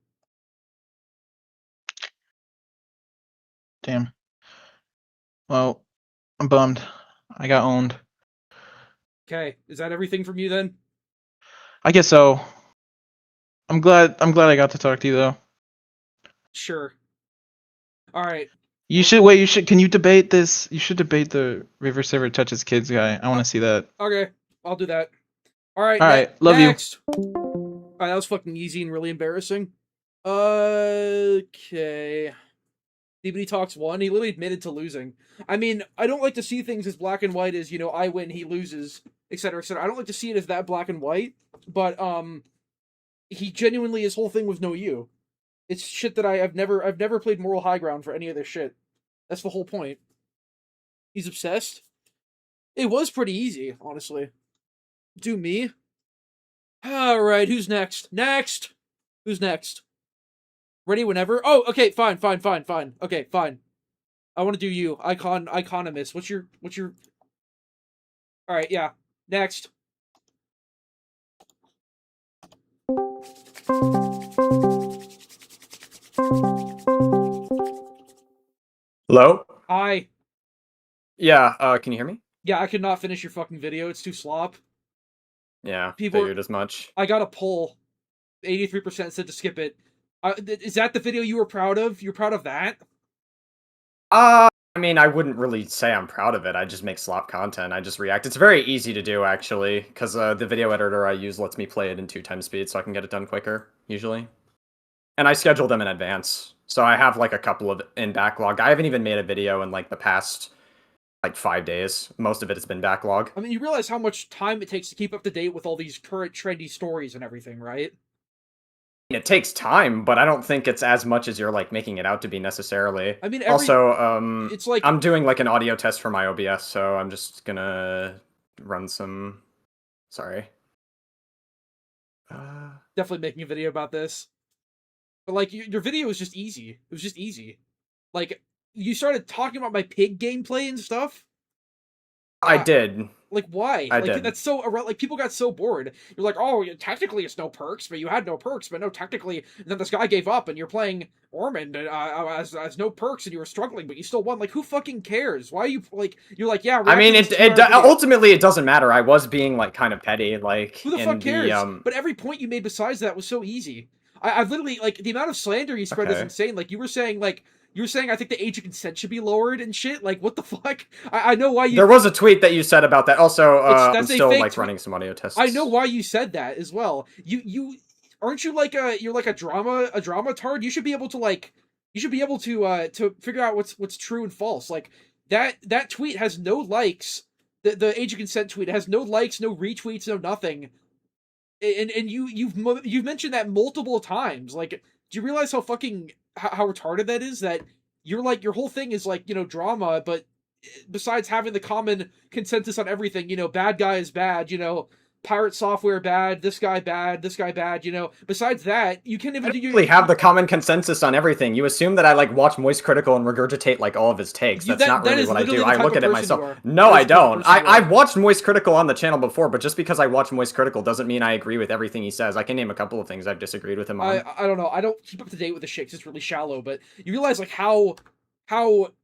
Damn. Well, I'm bummed. I got owned. Okay, is that everything from you then? I guess so. I'm glad I got to talk to you though. Sure. All right. Can you debate this? You should debate the River Server touches kids guy. I want to see that. Okay, I'll do that. All right. Love next. All right, that was fucking easy and really embarrassing. Okay. dbdtalkz won. He literally admitted to losing. I mean, I don't like to see things as black and white as, I win, he loses, etc., etc. I don't like to see it as that black and white, but, he genuinely, his whole thing was no you. It's shit that I've never played moral high ground for any of this shit. That's the whole point. He's obsessed. It was pretty easy, honestly. Do me. Alright, who's next? Next! Who's next? Ready whenever? Oh, okay, fine. Okay, fine. I want to do you. Iconomist. What's your... Alright, yeah. Next. Hello? Hi. Yeah, can you hear me? Yeah, I could not finish your fucking video. It's too slop. Yeah, People- figured as much. I got a poll. 83% said to skip it. Is that the video you were proud of? You're proud of that? I mean, I wouldn't really say I'm proud of it. I just make slop content. I just react. It's very easy to do, actually, because the video editor I use lets me play it in 2x speed, so I can get it done quicker, usually. And I schedule them in advance, so I have, like, a couple of in backlog. I haven't even made a video in, like, the past, 5 days. Most of it has been backlog. I mean, you realize how much time it takes to keep up to date with all these current trendy stories and everything, right? It takes time, but I don't think it's as much as you're, making it out to be necessarily. I mean, it's like... I'm doing, an audio test for my OBS, so I'm just gonna run some... Sorry. Definitely making a video about this. But, your video was just easy. It was just easy. You started talking about my pig gameplay and stuff? I did. Like, why? I Like, did. that's so like people got so bored. You're like, oh, technically it's no perks, but you had no perks, but no, technically. And then this guy gave up, and you're playing Ormond as no perks, and you were struggling, but you still won. Like, who fucking cares? Why are you like? You're like, yeah. I mean, react to this 2-hour video. ultimately it doesn't matter. I was being like kind of petty, like Who the in fuck cares? the But every point you made besides that was so easy. I've literally like the amount of slander you spread is Okay. insane. Like you were saying I think the age of consent should be lowered and shit. Like what the fuck? I know why you. There was a tweet that you said about that. Also, I'm that's a still fake like tweet. running some audio tests. I know why you said that as well. You aren't you like you're like a drama tard? You should be able to figure out what's true and false. Like that tweet has no likes. The age of consent tweet has no likes, no retweets, no nothing. And you've mentioned that multiple times. Like, do you realize how fucking how retarded that is? That you're like your whole thing is like, you know, drama, but besides having the common consensus on everything, you know, bad guy is bad, you know, pirate software bad, this guy bad, you know. Besides that, you can't even I don't really have the common consensus on everything. You assume that I like watch Moist Critical and regurgitate like all of his takes. That's not that really is what I literally do. the I type look of at it person you myself. are. No, That I is the type of don't. person you are. I've watched Moist Critical on the channel before, but just because I watch Moist Critical doesn't mean I agree with everything he says. I can name a couple of things I've disagreed with him on. I don't know. I don't keep up to date with the shit 'cause it's really shallow, but you realize like how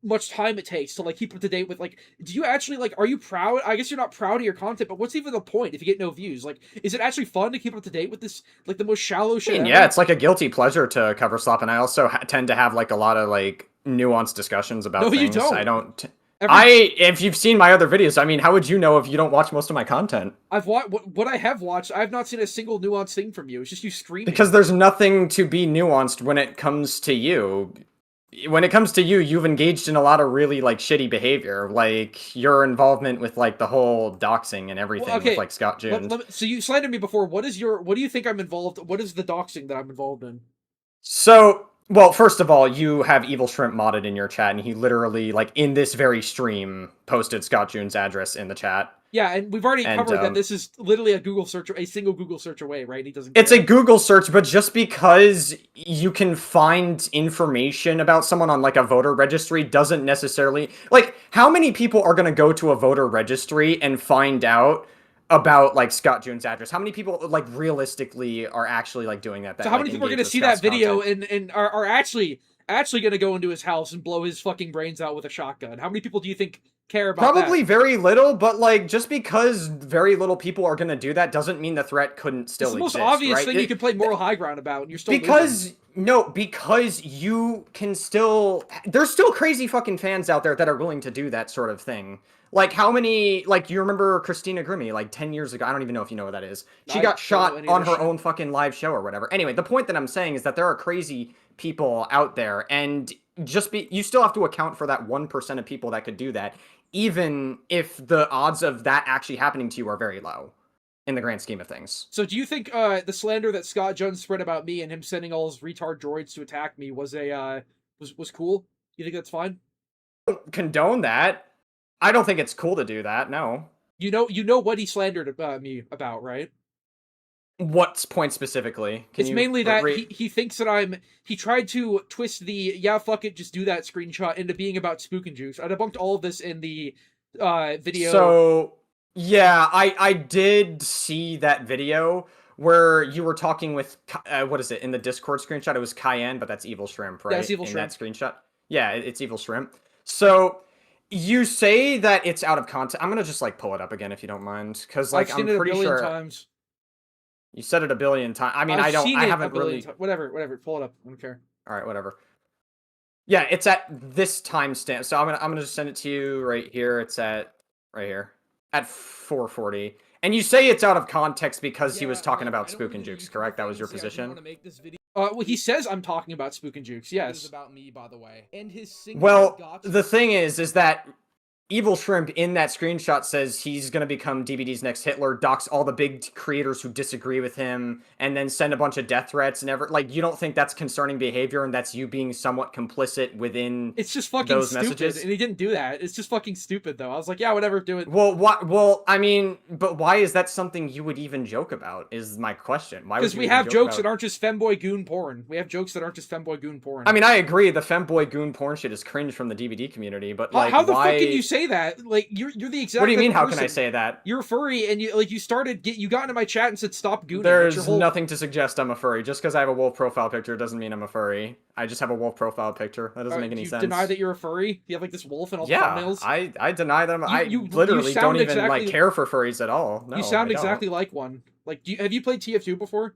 much time it takes to like keep up to date with like do you actually like are you proud? I guess you're not proud of your content, but what's even the point if you get no views? Like is it actually fun to keep up to date with this like the most shallow shit ever? Yeah, it's like a guilty pleasure to cover slop, and I also tend to have like a lot of like nuanced discussions about No, you things. don't. I don't. If you've seen my other videos, I mean, how would you know if you don't watch most of my content? I've watched what I have watched. I've not seen a single nuanced thing from you. It's just you screaming. Because there's nothing to be nuanced when it comes to you. When it comes to you, you've engaged in a lot of really like shitty behavior, like your involvement with like the whole doxing and everything Well, okay, with like Scott Jones. So you slandered me before. What do you think I'm involved? What is the doxing that I'm involved in? So, well, first of all, you have Evil Shrimp modded in your chat, and he literally, like, in this very stream, posted Scott June's address in the chat. Yeah, and we've already covered that this is literally a single Google search away, right? He doesn't. It's a Google search, but just because you can find information about someone on, like, a voter registry doesn't necessarily... Like, how many people are going to go to a voter registry and find out about, like, Scott June's address? How many people, like, realistically are actually, like, doing that? So how many people are going to see that video and are actually going to go into his house and blow his fucking brains out with a shotgun? How many people do you think care about Probably that? very little, but, like, just because very little people are going to do that doesn't mean the threat couldn't still It's the exist, most obvious right? thing you can play moral high ground about, and you're still Because... losing. No, because you can still... There's still crazy fucking fans out there that are willing to do that sort of thing. Like, how many... Like, you remember Christina Grimmie, like, 10 years ago? I don't even know if you know what that is. She got shot on her own fucking live show or whatever. Anyway, the point that I'm saying is that there are crazy people out there, and you still have to account for that 1% of people that could do that, even if the odds of that actually happening to you are very low. In the grand scheme of things. So do you think the slander that Scott Jones spread about me and him sending all his retard droids to attack me was was cool? You think that's fine? I don't condone that. I don't think it's cool to do that, no. You know what he slandered me about, right? What point specifically? It's mainly that he thinks that he tried to twist the yeah fuck it just do that screenshot into being about Spook and Juice. I debunked all of this in the video. So yeah, I did see that video where you were talking with, what is it, in the Discord screenshot? It was Cayenne, but that's Evil Shrimp, right? Yeah, it's Evil Shrimp. Shrimp. That screenshot. Yeah, it's Evil Shrimp. So, you say that it's out of context. I'm gonna just, like, pull it up again if you don't mind. Because, like, I've seen I'm it pretty a billion sure... times. You said it a billion times. I mean, I haven't really... Whatever, pull it up. I don't care. Alright, whatever. Yeah, it's at this timestamp. So I'm gonna just send it to you right here. It's at... right here. At 4:40. And you say it's out of context because he was talking about Spook and Jukes, correct? That was your position? Well, he says I'm talking about Spook and Jukes, yes. About me, by the way. And his Well, the thing is that Evil Shrimp in that screenshot says he's going to become DBD's next Hitler, dox all the big creators who disagree with him, and then send a bunch of death threats and like, you don't think that's concerning behavior and that's you being somewhat complicit within It's just fucking those stupid, messages? and he didn't do that. It's just fucking stupid, though. I was like, yeah, whatever, do it. Well, I mean, but why is that something you would even joke about, is my question. Why? Because we have jokes that aren't just femboy goon porn. We have jokes that aren't just femboy goon porn. I mean, I agree, the femboy goon porn shit is cringe from the DVD community, but like, how the why... fuck can you say say that. Like you're the exact. What do you mean? type of How can I person. say that? You're a furry, and you got into my chat and said stop gooning. There's nothing to suggest I'm a furry. Just because I have a wolf profile picture doesn't mean I'm a furry. I just have a wolf profile picture. That doesn't make any sense. You deny that you're a furry? You have like this wolf and all the yeah, thumbnails? I deny them. You literally don't even exactly, like care for furries at all. No, you sound I don't. exactly like one. Like, have you played TF2 before?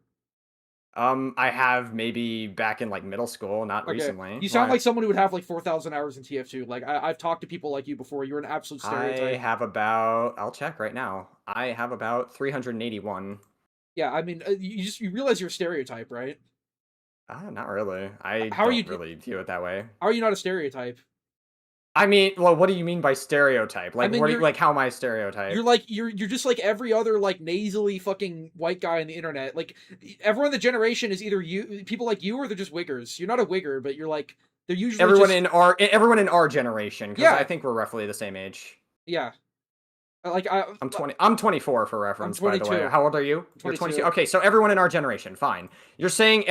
I have maybe back in like middle school, not recently. You sound like someone who would have like 4,000 hours in TF2. Like I've talked to people like you before. You're an absolute stereotype. I have about. I'll check right now. I have about 381. Yeah, I mean, you realize you're a stereotype, right? Not really. I How don't are you really view it that way. How are you not a stereotype? I mean, well, what do you mean by stereotype? Like, I mean, what? Like, how am I a stereotype? You're just like every other like nasally fucking white guy on the internet. Like everyone in the generation is either people like you, or they're just wiggers. You're not a wigger, but you're like they're usually everyone just... in our generation. Because yeah, I think we're roughly the same age. Yeah. I'm 20. I'm 24 for reference. By the way, how old are you? 22. You're 22. Okay, so everyone in our generation, fine. You're saying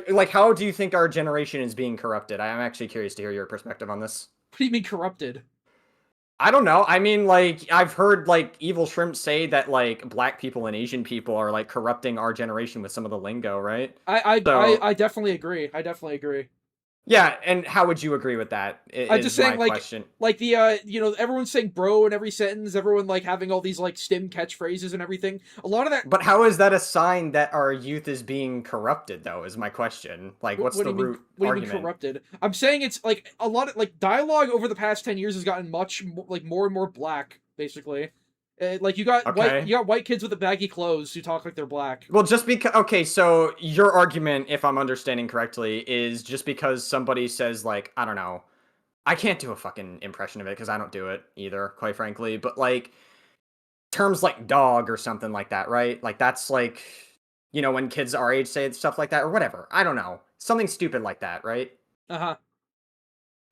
like, how do you think our generation is being corrupted? I am actually curious to hear your perspective on this. What do you mean corrupted? I don't know. I mean, like, I've heard like Evil Shrimp say that like black people and Asian people are like corrupting our generation with some of the lingo, right? I definitely agree. I definitely agree. Yeah, and how would you agree with that? I'm just saying, like, question. Like the everyone's saying bro in every sentence, everyone like having all these like stem catchphrases and everything. A lot of that. But how is that a sign that our youth is being corrupted, though? Is my question. Like, what's the root argument? What do you mean corrupted? I'm saying it's like a lot of like dialogue over the past 10 years has gotten much like more and more black, basically. Like you got white kids with the baggy clothes who talk like they're black. Well, just because so your argument, if I'm understanding correctly, is just because somebody says like, I don't know, I can't do a fucking impression of it because I don't do it either, quite frankly. But like terms like dog or something like that, right? Like that's like, when kids our age say stuff like that or whatever. I don't know, something stupid like that, right?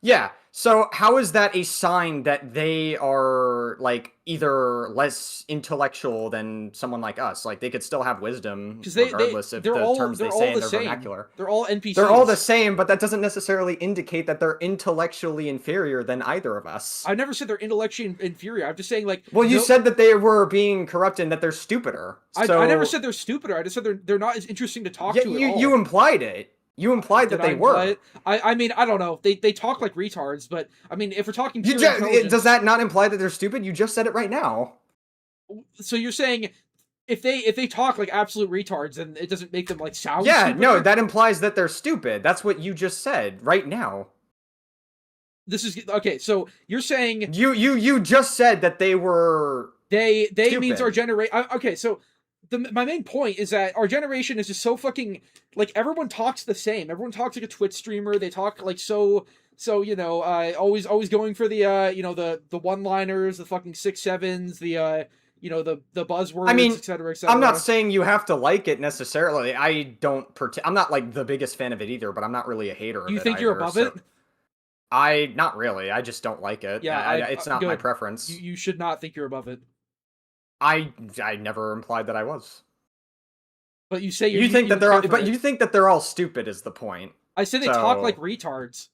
Yeah. So how is that a sign that they are like either less intellectual than someone like us? Like they could still have wisdom regardless of the terms they say in their vernacular. They're all NPCs. They're all the same, but that doesn't necessarily indicate that they're intellectually inferior than either of us. I never said they're intellectually inferior. I'm just saying like. Well, you said that they were being corrupted and that they're stupider. So... I never said they're stupider. I just said they're not as interesting to talk to at all. You implied it. You implied that they were. I mean, I don't know. They talk like retards, but I mean, if we're talking pure does that not imply that they're stupid? You just said it right now. So you're saying if they talk like absolute retards, then it doesn't make them like sound stupid? No, that implies that they're stupid. That's what you just said right now. This is okay. So you're saying you just said that they were they stupid. Means our generation. Okay, so. My main point is that our generation is just so fucking like everyone talks the same. Everyone talks like a Twitch streamer. They talk like so always going for the the one-liners, the fucking 6-7s, the buzzwords, I mean, etc. I'm not saying you have to like it necessarily. I'm not like the biggest fan of it either, but I'm not really a hater of it. You think you're above it? Not really. I just don't like it. Yeah, it's not my preference. You should not think you're above it. I never implied that I was. But you say you think that they're all stupid is the point. I say they talk like retards.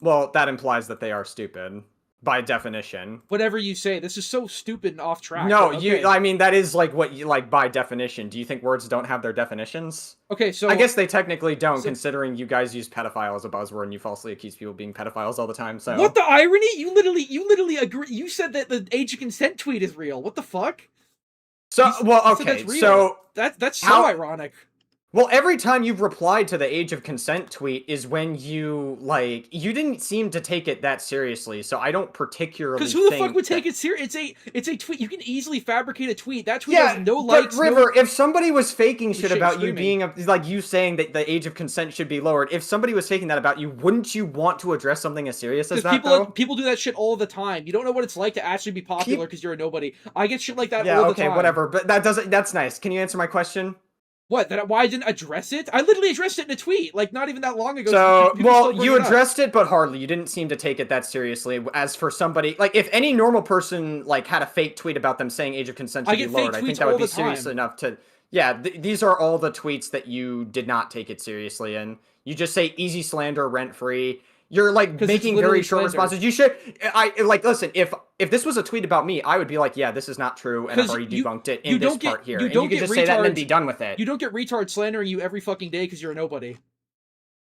Well, that implies that they are stupid by definition. Whatever you say, this is so stupid and off track. No, okay. I mean that is like what you like by definition. Do you think words don't have their definitions? Okay, so I guess they technically don't, considering you guys use pedophile as a buzzword and you falsely accuse people of being pedophiles all the time. So what the irony? You literally agree. You said that the age of consent tweet is real. What the fuck? So that's so ironic. Well, every time you've replied to the age of consent tweet is when you didn't seem to take it that seriously, so I don't particularly because who the fuck would take it serious? It's a tweet. You can easily fabricate a tweet. That tweet has no likes. But River, if somebody was faking shit about you being like you saying that the age of consent should be lowered, if somebody was faking that about you, wouldn't you want to address something as serious as that? People do that shit all the time. You don't know what it's like to actually be popular because you're a nobody. I get shit like that all the time. Okay, whatever. But that's nice. Can you answer my question? What? Why I didn't address it? I literally addressed it in a tweet, like not even that long ago. So, you addressed it, but hardly. You didn't seem to take it that seriously. As for somebody, like, if any normal person, like, had a fake tweet about them saying age of consent should be lowered, I think that would be serious enough to... Yeah, these are all the tweets that you did not take it seriously in. You just say easy slander, rent-free. You're like 'Cause it's making literally very short slander. responses. You should, listen. If this was a tweet about me, I would be like, yeah, this is not true, and I've 'Cause already you- debunked it you in this don't get- part here. you And don't you could get just say that and then retards- be done with it. You don't get retard slandering you every fucking day because you're a nobody.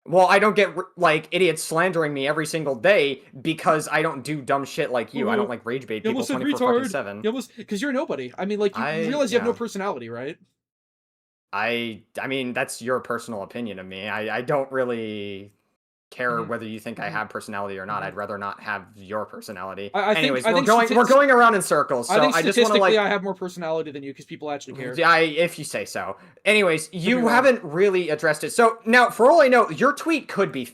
Well, I don't get like idiots slandering me every single day because I don't do dumb shit like you. I don't like rage bait You people almost said 24/7. You almost because you're a nobody. I mean, like you realize you have no personality, right? I mean, that's your personal opinion of me. I don't really care Mhm. whether you think I have personality or not. I'd rather not have your personality. I think- Anyways, I we're think we're going around in circles. So I think I just want to statistically, like, I have more personality than you because people actually care. yeah, if you say so. Anyways, you wrong. haven't really addressed it. So now, for all I know, the tweet could be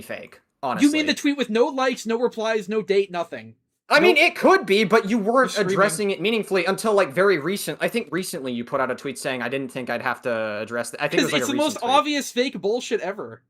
fake. Honestly, You mean the tweet with no likes, no replies, no date, nothing? I mean, it could be, but you weren't You're screaming. addressing it meaningfully until like very recent. I think recently you put out a tweet saying I didn't think I'd have to address. I think it was Because like it's a the recent most tweet. obvious fake bullshit ever.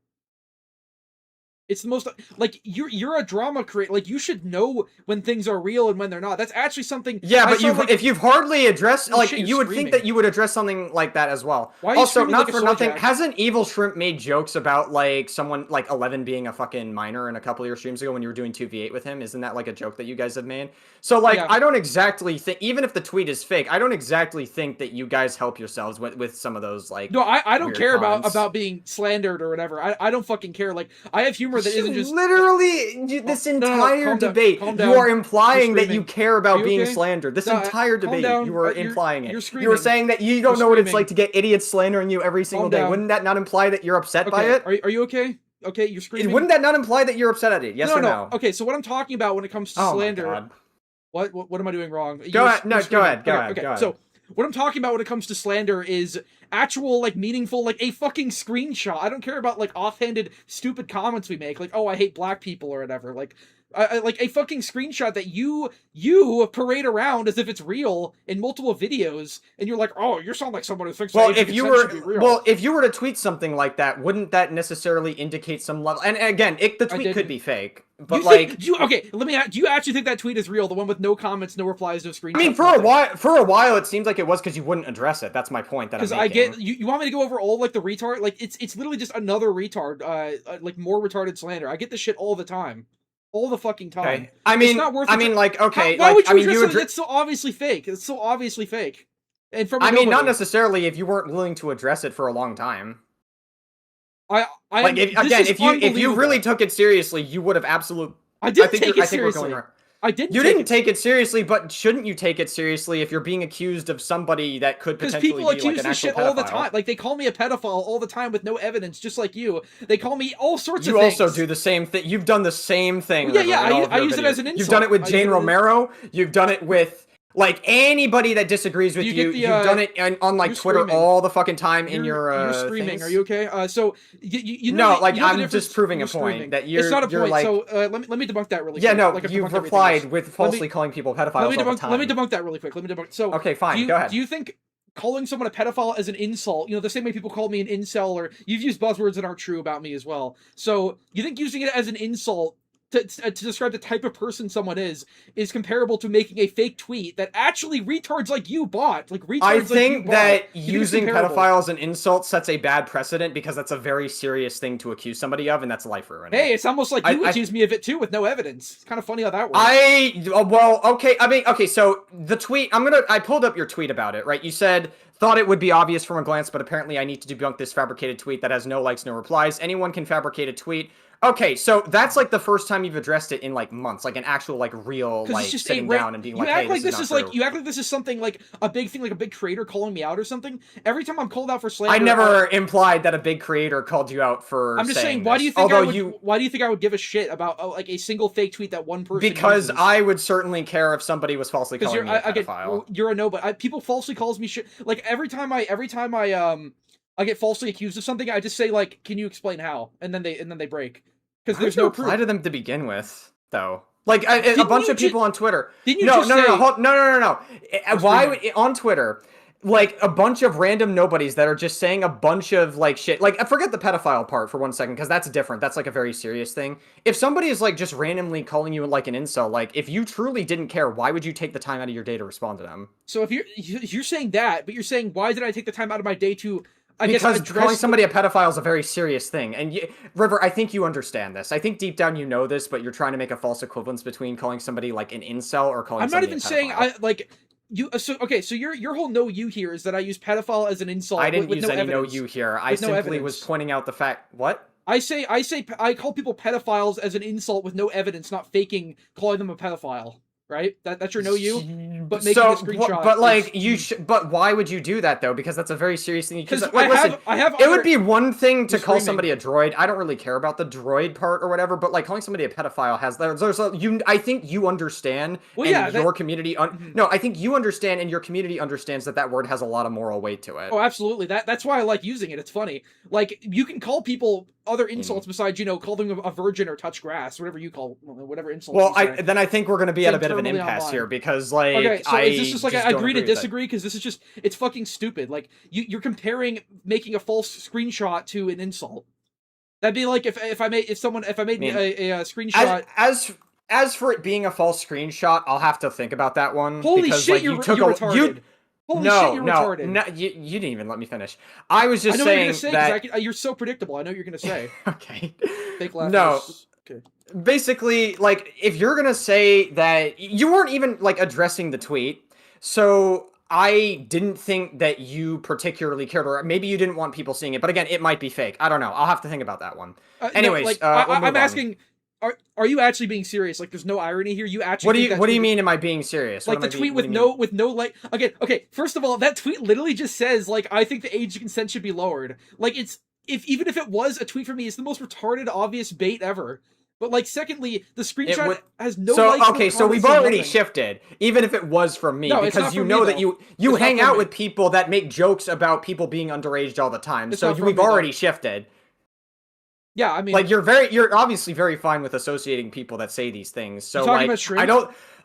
It's the most like you're a drama creator. Like you should know when things are real and when they're not. That's actually something. Yeah, I but saw, like, if you've hardly addressed, Oh, like, shit, you're you would screaming. think that you would address something like that as well. Why are you Also, screaming not like a for soul nothing, jack? hasn't Evil Shrimp made jokes about, like, someone, like, 11 being a fucking minor in a couple of your streams ago when you were doing 2v8 with him? Isn't that, like, a joke that you guys have made? So, like, Yeah. I don't exactly think, even if the tweet is fake, I don't exactly think that you guys help yourselves with some of those, like, No, I don't weird care comments. about being slandered or whatever. I don't fucking care. Like I have humor that isn't just. Literally, this no, entire calm down, debate, calm you down. are implying You're that you screaming. care Are about you being okay? slandered. This No, entire calm debate, down. you were You're- implying it. you're You were screaming. saying that you don't You're know what it's screaming. like to get idiots slandering you every single day. down. Wouldn't that not imply that you're upset by Okay, it? are you okay? Okay, you're screaming. Wouldn't that not imply that you're upset at it? Yes or no? Okay, so what I'm talking about when it comes to Oh my slander. God. What am I doing wrong? Go ahead. No, go ahead. Go Okay, ahead. okay. Go ahead. So what I'm talking about when it comes to slander is actual, like, meaningful, like, a fucking screenshot. I don't care about, like, offhanded, stupid comments we make, like, oh, I hate black people or whatever. Like, like a fucking screenshot that you parade around as if it's real in multiple videos, and you're like, oh, you sound like someone who thinks Well, that if you consent should be real. were to tweet something like that, wouldn't that necessarily indicate some level? And again, the tweet could be fake, but okay, let me. Do you actually think that tweet is real? The one with no comments, no replies, no screenshots. I mean, for a while, it seems like it was because you wouldn't address it. That's my point. That I'm Because making. I get you want me to go over all like the retard, like it's literally just another retard, like more retarded slander. I get this shit all the time, all the fucking time. Okay. I mean, it's not worth. like, okay, Why would you I mean, address you something address. that's so obviously fake? It's so obviously fake. And from a I mean, not nobody. necessarily if you weren't willing to address it for a long time. I Like, this is if you unbelievable. really took it seriously, you would have absolute. I didn't think take you're- it I think we're seriously. going I didn't. You take didn't it take it seriously, but shouldn't you take it seriously if you're being accused of somebody that could because potentially people be accuse like an this actual shit all the pedophile? time. Like they call me a pedophile all the time with no evidence, just like you. They call me all sorts You of things. also do the same thing. You've done the same thing. Well, yeah, River, yeah, in all I of your use it as an videos. insult. You've done it with I Jane use it as- Romero. You've done it with like anybody that disagrees with Do you. you get the, You've done it on like you're Twitter screaming. all the fucking time in your. You're screaming. things. Are you okay? So you know No, the- like you know the I'm difference- just proving you're a point screaming. that you're. It's not a you're point. like, So let me debunk that really quick. yeah, no, like I've you've debunked everything replied else. with falsely calling people pedophiles Let all me the debunk. time. Let me debunk that really quick. Let me debunk. So Okay, fine. Go ahead. Do you think calling someone a pedophile as an insult, the same way people call me an incel, or you've used buzzwords that aren't true about me as well. So you think using it as an insult to describe the type of person someone is comparable to making a fake tweet that actually retards like you bought? Like retards I like you think bought. that You think it's using comparable? pedophile as an insult sets a bad precedent because that's a very serious thing to accuse somebody of, and that's life ruining. Hey, it's almost like you I- accused me of it too with no evidence. It's kind of funny how that works. Okay. I mean, okay. So the tweet, I pulled up your tweet about it, right? You said thought it would be obvious from a glance, but apparently I need to debunk this fabricated tweet that has no likes, no replies. Anyone can fabricate a tweet. Okay, so that's like the first time you've addressed it in like months, like an actual like real like it's just sitting down and being you like, act hey, like this is is not like true. you act like this is something like a big thing, like a big creator calling me out or something. Every time I'm called out for slander, I never implied that a big creator called you out for. I'm just saying, this. why do you think Although why do you think I would give a shit about like a single fake tweet that one person? Because uses? I would certainly care if somebody was falsely calling you're me a I get pedophile. you're a nobody. People falsely calls me shit. Like every time I get falsely accused of something, I just say like, can you explain how? And then they break. Because there's no proof. Reply to them to begin with, though. Like a bunch of people on Twitter. Didn't you no, just no, say? no. Why would, on Twitter? Like a bunch of random nobodies that are just saying a bunch of like shit. Like forget the pedophile part for 1 second because that's different. That's like a very serious thing. If somebody is like just randomly calling you like an incel, like if you truly didn't care, why would you take the time out of your day to respond to them? So if you're saying that, but you're saying why did I take the time out of my day to I guess because address calling somebody a pedophile is a very serious thing. And River, I think you understand this. I think deep down you know this, but you're trying to make a false equivalence between calling somebody like an incel or calling I'm not somebody even a pedophile. saying you. So okay, so your whole no you here is that I use pedophile as an insult. I didn't with use no any evidence. no you here. I With no simply was evidence. pointing out the fact. What? I call people pedophiles as an insult with no evidence, not faking calling them a pedophile. Right? That's your no you. But making a screenshot. But like but why would you do that though? Because that's a very serious thing. Because I have. It would be one thing to call screaming. somebody a droid. I don't really care about the droid part or whatever. But like calling somebody a pedophile has I think you understand. Well, and yeah, your community. No, I think you understand, and your community understands that word has a lot of moral weight to it. Oh, absolutely. That's why I like using it. It's funny. Like you can call people other insults besides call them a virgin or touch grass, whatever you call whatever insults. Well, you say. then I think we're going to be at a bit of an Terminally impasse online. here because like okay, so is this just like I don't agree to with that. disagree? Because this is just it's fucking stupid. Like you're comparing making a false screenshot to an insult. That'd be like if I made a screenshot. As for it being a false screenshot, I'll have to think about that one. Holy because, shit, like, you're retarded. retarded. Holy shit, you're retarded. No, you didn't even let me finish. I was just I know saying what you're gonna say, you're so predictable. I know what you're gonna say. Okay. Fake laugh. No. Okay. Basically, like, if you're gonna say that you weren't even like addressing the tweet, so I didn't think that you particularly cared, or maybe you didn't want people seeing it. But again, it might be fake. I don't know. I'll have to think about that one. Anyways, I'm asking. Are you actually being serious? Like, there's no irony here. You actually. What do you mean? Am I being serious? Like the tweet with no like. Again, okay. First of all, that tweet literally just says like I think the age of consent should be lowered. Like even if it was a tweet from me, it's the most retarded, obvious bait ever. But like, secondly, the screenshot has no. So we've already shifted. Even if it was from me, because you know that you hang out with people that make jokes about people being underage all the time. So we've already shifted. Yeah, I mean, like you're obviously very fine with associating people that say these things. So like,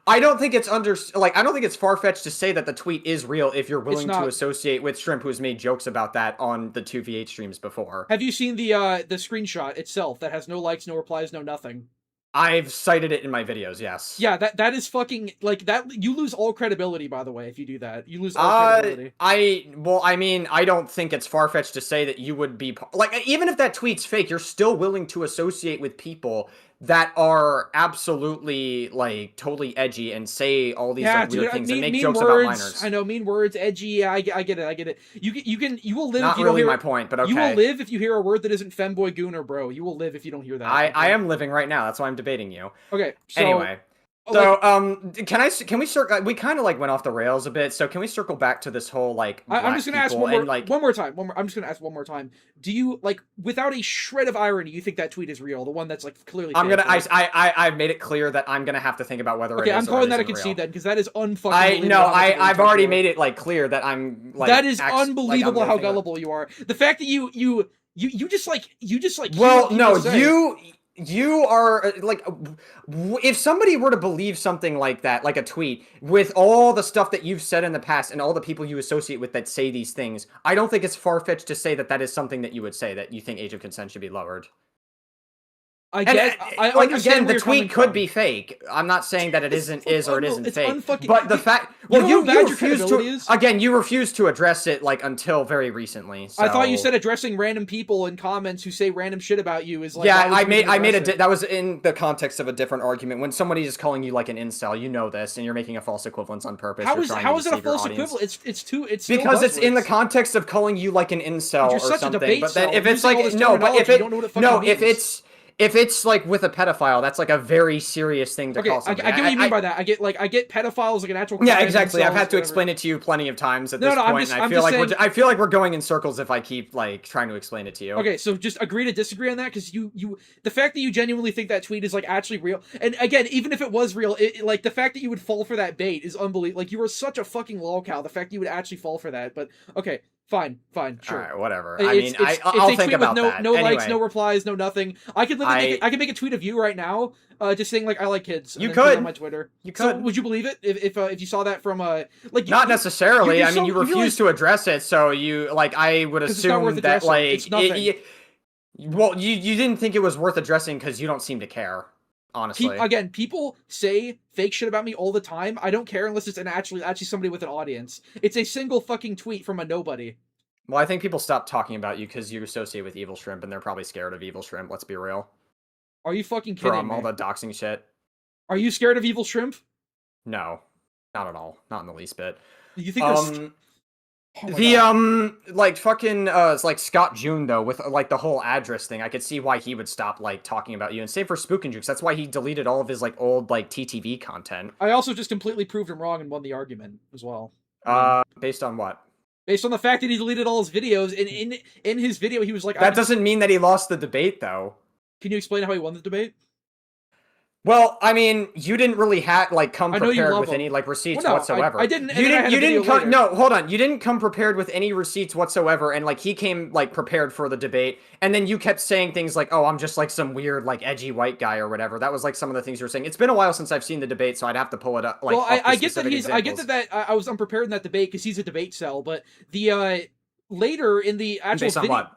I don't think it's I don't think it's far-fetched to say that the tweet is real if you're willing to associate with Shrimp, who's made jokes about that on the 2v8 streams before. Have you seen the screenshot itself that has no likes, no replies, no nothing? I've cited it in my videos, yes. Yeah, that is fucking like that. You lose all credibility, by the way, if you do that. You lose all credibility. I mean, I don't think it's far-fetched to say that you would be like, even if that tweet's fake, you're still willing to associate with people that are absolutely like totally edgy and say all these weird things and make jokes about minors. I know, mean words, edgy. Yeah, I get it. You will live. Not if you really don't hear, my point, but okay. You will live if you hear a word that isn't femboy, goon, or bro. You will live if you don't hear that. I am living right now. That's why I'm debating you. Okay. So, anyway. So, can we circle? We kind of like went off the rails a bit. So, can we circle back to this whole like? I'm just gonna ask one more time. I'm just gonna ask one more time. Do you like, without a shred of irony, you think that tweet is real? The one that's like clearly. I've made it clear that I'm gonna have to think about whether. Okay, it is I'm calling that a concede then, because that is unfucking. I've already made it like clear that I'm like. That is unbelievable how gullible you are. The fact that you just like. Well, no, you are like, if somebody were to believe something like that, like a tweet, with all the stuff that you've said in the past and all the people you associate with that say these things, I don't think it's far-fetched to say that that is something that you would say, that you think age of consent should be lowered. Again, the tweet could be fake. I'm not saying that it isn't or it isn't fake. But the fact, you refuse to. Again, you refuse to address it like until very recently. So. I thought you said addressing random people in comments who say random shit about you is like. Yeah, I made that was in the context of a different argument. When somebody is calling you like an incel, you know this, and you're making a false equivalence on purpose. How is it a false equivalence? It's because it's in the context of calling you like an incel or something. But then if it's like if it's like with a pedophile, that's like a very serious thing to call somebody. I get what you mean by that. I get pedophiles like an actual. Yeah, exactly. I've had to explain it to you plenty of times at this point, and I feel like we're going in circles if I keep like trying to explain it to you. Okay, so just agree to disagree on that, because the fact that you genuinely think that tweet is like actually real, and again, even if it was real, like the fact that you would fall for that bait is unbelievable. Like, you are such a fucking lolcow. The fact that you would actually fall for that, but okay. Fine, sure. All right, whatever. I'll think about that. No likes, no replies, no nothing. I could make a tweet of you right now, just saying like I like kids. You could on my Twitter. You could. So, would you believe it if you saw that from like? Not necessarily. I mean, you refuse to address it, so you like. I would assume that like it's nothing. Well, you didn't think it was worth addressing because you don't seem to care. Honestly, again, people say fake shit about me all the time. I don't care unless it's actually somebody with an audience. It's a single fucking tweet from a nobody. Well, I think people stop talking about you because you associate with Evil Shrimp, and they're probably scared of Evil Shrimp. Let's be real. Are you fucking kidding From me? all the doxing shit. Are you scared of Evil Shrimp? No, not at all. Not in the least bit. You think there's... like fucking it's like Scott June though with like the whole address thing. I could see why he would stop like talking about you, and same for Spook and Jukes. That's why he deleted all of his like old like TTV content. I also just completely proved him wrong and won the argument as well. Based on what? Based on the fact that he deleted all his videos, and in his video he was like, that doesn't mean that he lost the debate though. Can you explain how he won the debate? Well, I mean, you didn't really come prepared with him. any like receipts well, no, whatsoever. I didn't. You didn't come. No, hold on. You didn't come prepared with any receipts whatsoever, and like he came like prepared for the debate, and then you kept saying things like, "Oh, I'm just like some weird like edgy white guy or whatever." That was like some of the things you were saying. It's been a while since I've seen the debate, so I'd have to pull it up. Like, well, I get that I was unprepared in that debate because he's a debate cell, but the later in the actual based on video,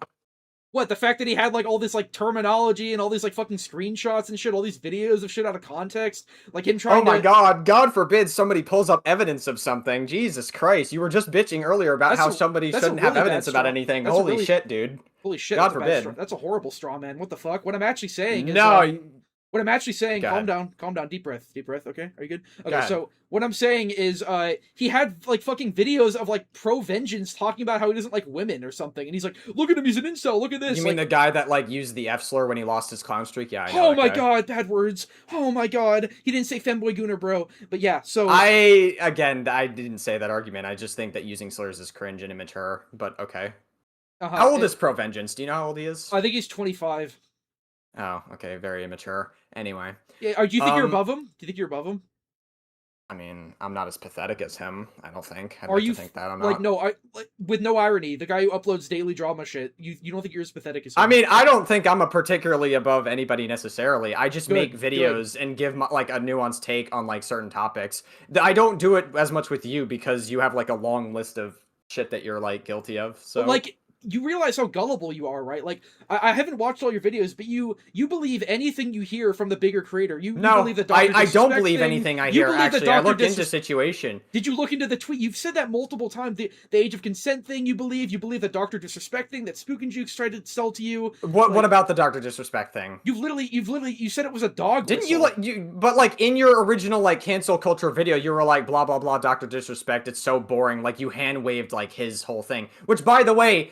what? The fact that he had, like, all this, like, terminology and all these, like, fucking screenshots and shit, all these videos of shit out of context, like him trying to... Oh my god, God forbid somebody pulls up evidence of something. Jesus Christ, you were just bitching earlier about how somebody shouldn't have evidence about anything. Holy shit, dude. Holy shit, God forbid. That's a horrible straw man. What the fuck? What I'm actually saying is... what I'm actually saying, calm down, deep breath, okay? Are you good? Okay, so what I'm saying is, he had, like, fucking videos of, like, pro-vengeance talking about how he doesn't like women or something, and he's like, look at him, he's an incel, look at this. You mean the guy that, like, used the F-slur when he lost his clown streak? Yeah, I know. Oh my god, bad words. Oh my god. He didn't say femboy gooner, bro. But yeah, so... I didn't say that argument. I just think that using slurs is cringe and immature, but okay. How old is Pro-Vengeance? Do you know how old he is? I think he's 25. Oh, okay, very immature. Anyway. Yeah, do you think you're above him? Do you think you're above him? I mean, I'm not as pathetic as him. I don't think. Are you think that I'm not? Like, no, with no irony, the guy who uploads daily drama shit. You don't think you're as pathetic as him? I mean, I don't think I'm particularly above anybody necessarily. I just make videos and give like a nuanced take on like certain topics. I don't do it as much with you because you have like a long list of shit that you're like guilty of. So but, like, you realize how gullible you are, right? Like, I haven't watched all your videos, but you believe anything you hear from the bigger creator. You believe the Dr. I don't believe anything I hear, actually. I looked into the situation. Did you look into the tweet? You've said that multiple times. The age of consent thing you believe the Dr. Disrespect thing that Spook and Jukes tried to sell to you. What about the Dr. Disrespect thing? You've literally you said it was a dog Didn't whistle. But like in your original like cancel culture video, you were like blah blah blah Dr. Disrespect, it's so boring. Like you hand waved like his whole thing. Which, by the way,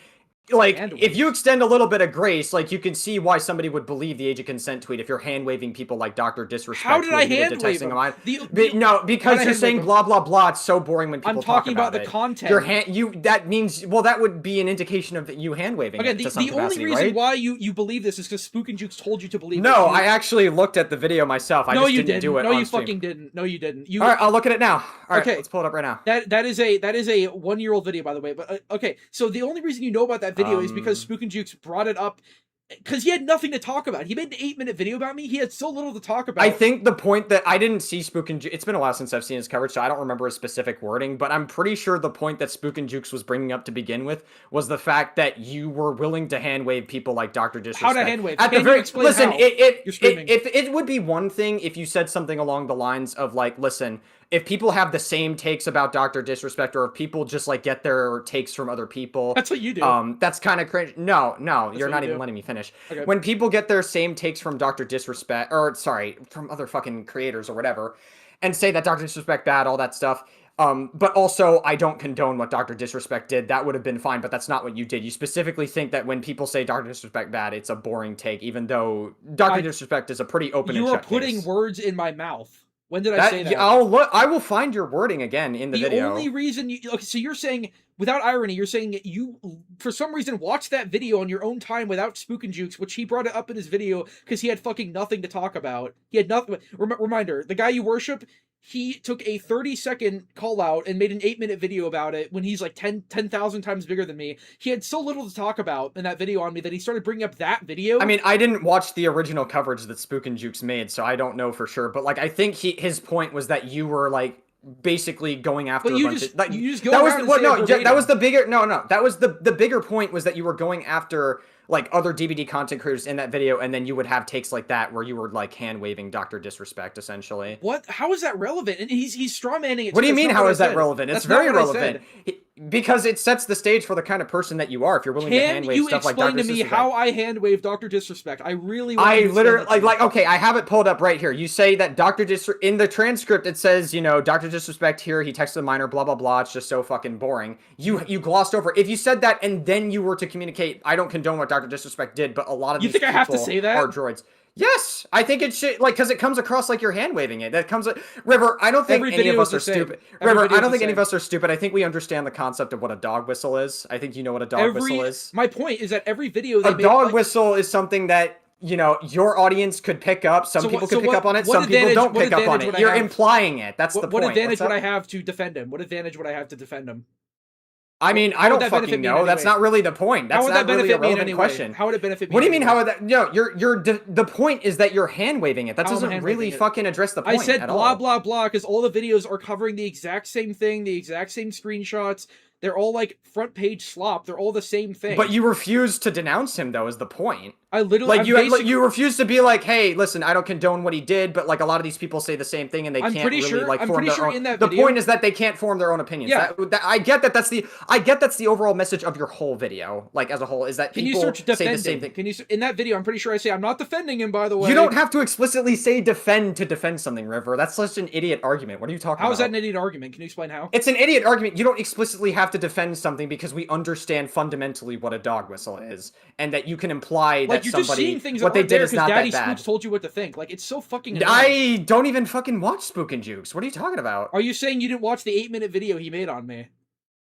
like, if you extend a little bit of grace, like, you can see why somebody would believe the age of consent tweet if you're hand-waving people like Dr. Disrespect. How did I hand-wave them? No, because you're saying blah, blah, blah. It's so boring when people talk about it. I'm talking about the content. That means, well, that would be an indication of you hand-waving again, it to some the only reason right? why you believe this is because Spook and Jukes told you to believe it. No, I actually looked at the video myself. I just didn't do it No, on you stream. fucking didn't. No, you didn't. All right, I'll look at it now. All right, okay. Let's pull it up right now. That is a 1-year-old video, by the way. But okay, so the only reason you know about that video is because Spook and Jukes brought it up because he had nothing to talk about. He made an 8-minute video about me. He had so little to talk about. I think the point that I didn't see Spook and Jukes, it's been a while since I've seen his coverage, so I don't remember his specific wording, but I'm pretty sure the point that Spook and Jukes was bringing up to begin with was the fact that you were willing to hand wave people like Dr. Disrespect. How to hand wave? At the very listen, You're it would be one thing if you said something along the lines of like, listen, if people have the same takes about Dr. Disrespect, or if people just like get their takes from other people, that's what you do. That's kind of cringe. No, you're not even letting me finish. Okay. When people get their same takes from Dr. Disrespect, or sorry, from other fucking creators or whatever, and say that Dr. Disrespect bad, all that stuff. But also, I don't condone what Dr. Disrespect did. That would have been fine, but that's not what you did. You specifically think that when people say Dr. Disrespect bad, it's a boring take, even though Dr. Disrespect is a pretty open and shut case. You are putting words in my mouth. When did I say that? I will find your wording again in the video. The only reason okay, so you're saying, without irony, you're saying you, for some reason, watched that video on your own time without Spook and Jukes, which he brought it up in his video because he had fucking nothing to talk about. He had nothing. Reminder, the guy you worship, he took a 30-second call out and made an 8-minute video about it when he's like 10,000 times bigger than me. He had so little to talk about in that video on me that he started bringing up that video. I mean, I didn't watch the original coverage that Spook and Jukes made, so I don't know for sure. But like, I think his point was that you were like basically going after a bunch of like, you just go that around was and say that was the bigger that was the bigger point was that you were going after like other DBD content creators in that video, and then you would have takes like that where you were like hand waving Dr. Disrespect essentially. What? How is that relevant? And he's strawmanning it. What do you That's mean? not How what I is that said. relevant? That's It's not very what I relevant because it sets the stage for the kind of person that you are. If you're willing to Can hand wave you stuff like explain Dr. to me Disrespect. how I hand wave Dr. Disrespect? I really. I literally like okay, I have it pulled up right here. You say that in the transcript it says, you know, Dr. Disrespect here, he texted a minor, blah blah blah. It's just so fucking boring. You glossed over. If you said that and then you were to communicate, I don't condone what Dr. Disrespect did, but a lot of You these think I have to people say that? are droids. Yes, I think it should, like, because it comes across like you're hand waving it. That comes, River. I don't think Every any of video us is are the same. stupid. Every River, video I is don't the think any of same. us are stupid. I think we understand the concept of what a dog whistle is. I think you know what a dog whistle is. My point is that every video they A dog whistle is something that, you know, your audience could pick up. Some people could pick up on it. Some people don't pick up on it. You're implying it. That's the point. What advantage would I have to defend him? What advantage would I have to defend him? I mean, I don't fucking know. That's not really the point. That's not really a relevant question. How would it benefit me? What do you mean? How would that? No, the point is that you're hand waving it. That doesn't really fucking address the point. I said blah blah blah because all the videos are covering the exact same thing, the exact same screenshots. They're all like front page slop. They're all the same thing. But you refuse to denounce him, though, is the point. I literally like you refuse to be like, hey, listen, I don't condone what he did, but like a lot of these people say the same thing, and they can't really like form their own. The point is that they can't form their own opinions. Yeah. I get that. That's the overall message of your whole video, like as a whole, is that people say the same thing. Can you in that video? I'm pretty sure I say I'm not defending him. By the way, you don't have to explicitly say defend to defend something, River. That's such an idiot argument. What are you talking about? How is that an idiot argument? Can you explain how? It's an idiot argument. You don't explicitly have to defend something because we understand fundamentally what a dog whistle is, and that you can imply that you're somebody just seeing things what they did is not Daddy that bad. Spooks told you what to think. Like it's so fucking annoying. I don't even fucking watch Spook and Jukes. What are you talking about? Are you saying you didn't watch the 8-minute video he made on me?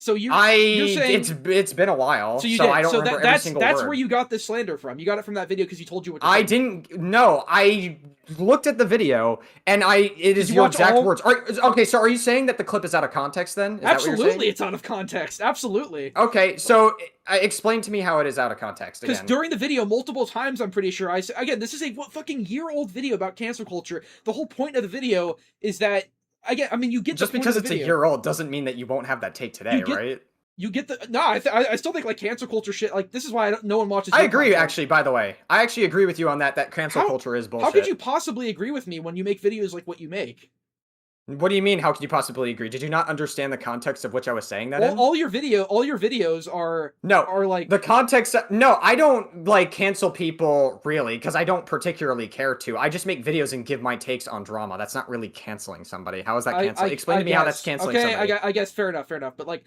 So you're saying it's been a while, so I don't remember every single word. That's where you got this slander from. You got it from that video because he told you what to I think. didn't. No, I looked at the video and it is your exact words. Okay, so are you saying that the clip is out of context then? Is Absolutely, it's out of context. Absolutely. Okay, so explain to me how it is out of context again. Because during the video, multiple times, I'm pretty sure, again, this is a fucking year-old video about cancel culture. The whole point of the video is that, I mean, you get just the point because of the it's video. a year old doesn't mean that you won't have that take today, right? You get the I still think like cancel culture shit. Like this is why no one watches. I agree, actually. By the way, I actually agree with you on that. That cancel culture is bullshit. How could you possibly agree with me when you make videos like what you make? What do you mean? How could you possibly agree? Did you not understand the context of which I was saying that? All your videos are like the context. No, I don't like cancel people really because I don't particularly care to. I just make videos and give my takes on drama. That's not really canceling somebody. How is that canceling? Explain to me how that's canceling somebody. I guess fair enough. But like,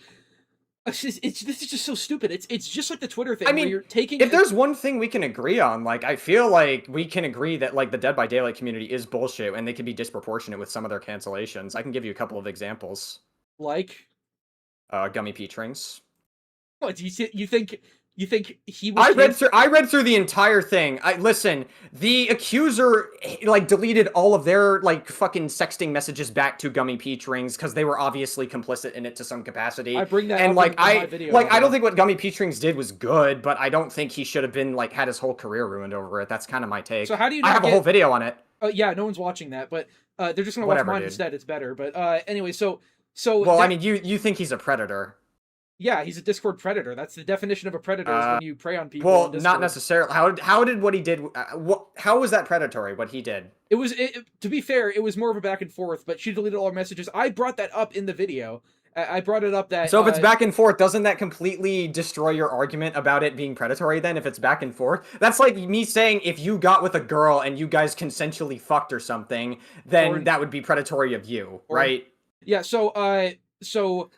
this is just so stupid. It's just like the Twitter thing. I mean, where you're taking. If there's one thing we can agree on, like I feel like we can agree that like the Dead by Daylight community is bullshit and they can be disproportionate with some of their cancellations. I can give you a couple of examples. Like, Gummy Peach Rings. What you think he was? I read through the entire thing. Listen, the accuser like deleted all of their like fucking sexting messages back to Gummy Peach Rings because they were obviously complicit in it to some capacity. I bring that and up like in my video. Like I don't think what Gummy Peach Rings did was good, but I don't think he should have been like had his whole career ruined over it. That's kind of my take. So how do you? I have a whole video on it. Yeah, no one's watching that, but they're just gonna watch mine instead. It's better. But anyway, so well, I mean, you think he's a predator. Yeah, he's a Discord predator. That's the definition of a predator, is when you prey on people. Well, not necessarily. How did what he did? How was that predatory? What he did? It was. To be fair, it was more of a back and forth. But she deleted all our messages. I brought that up in the video. I brought it up that. So if it's back and forth, doesn't that completely destroy your argument about it being predatory? Then, if it's back and forth, that's like me saying if you got with a girl and you guys consensually fucked or something, then that would be predatory of you, right? Yeah. So.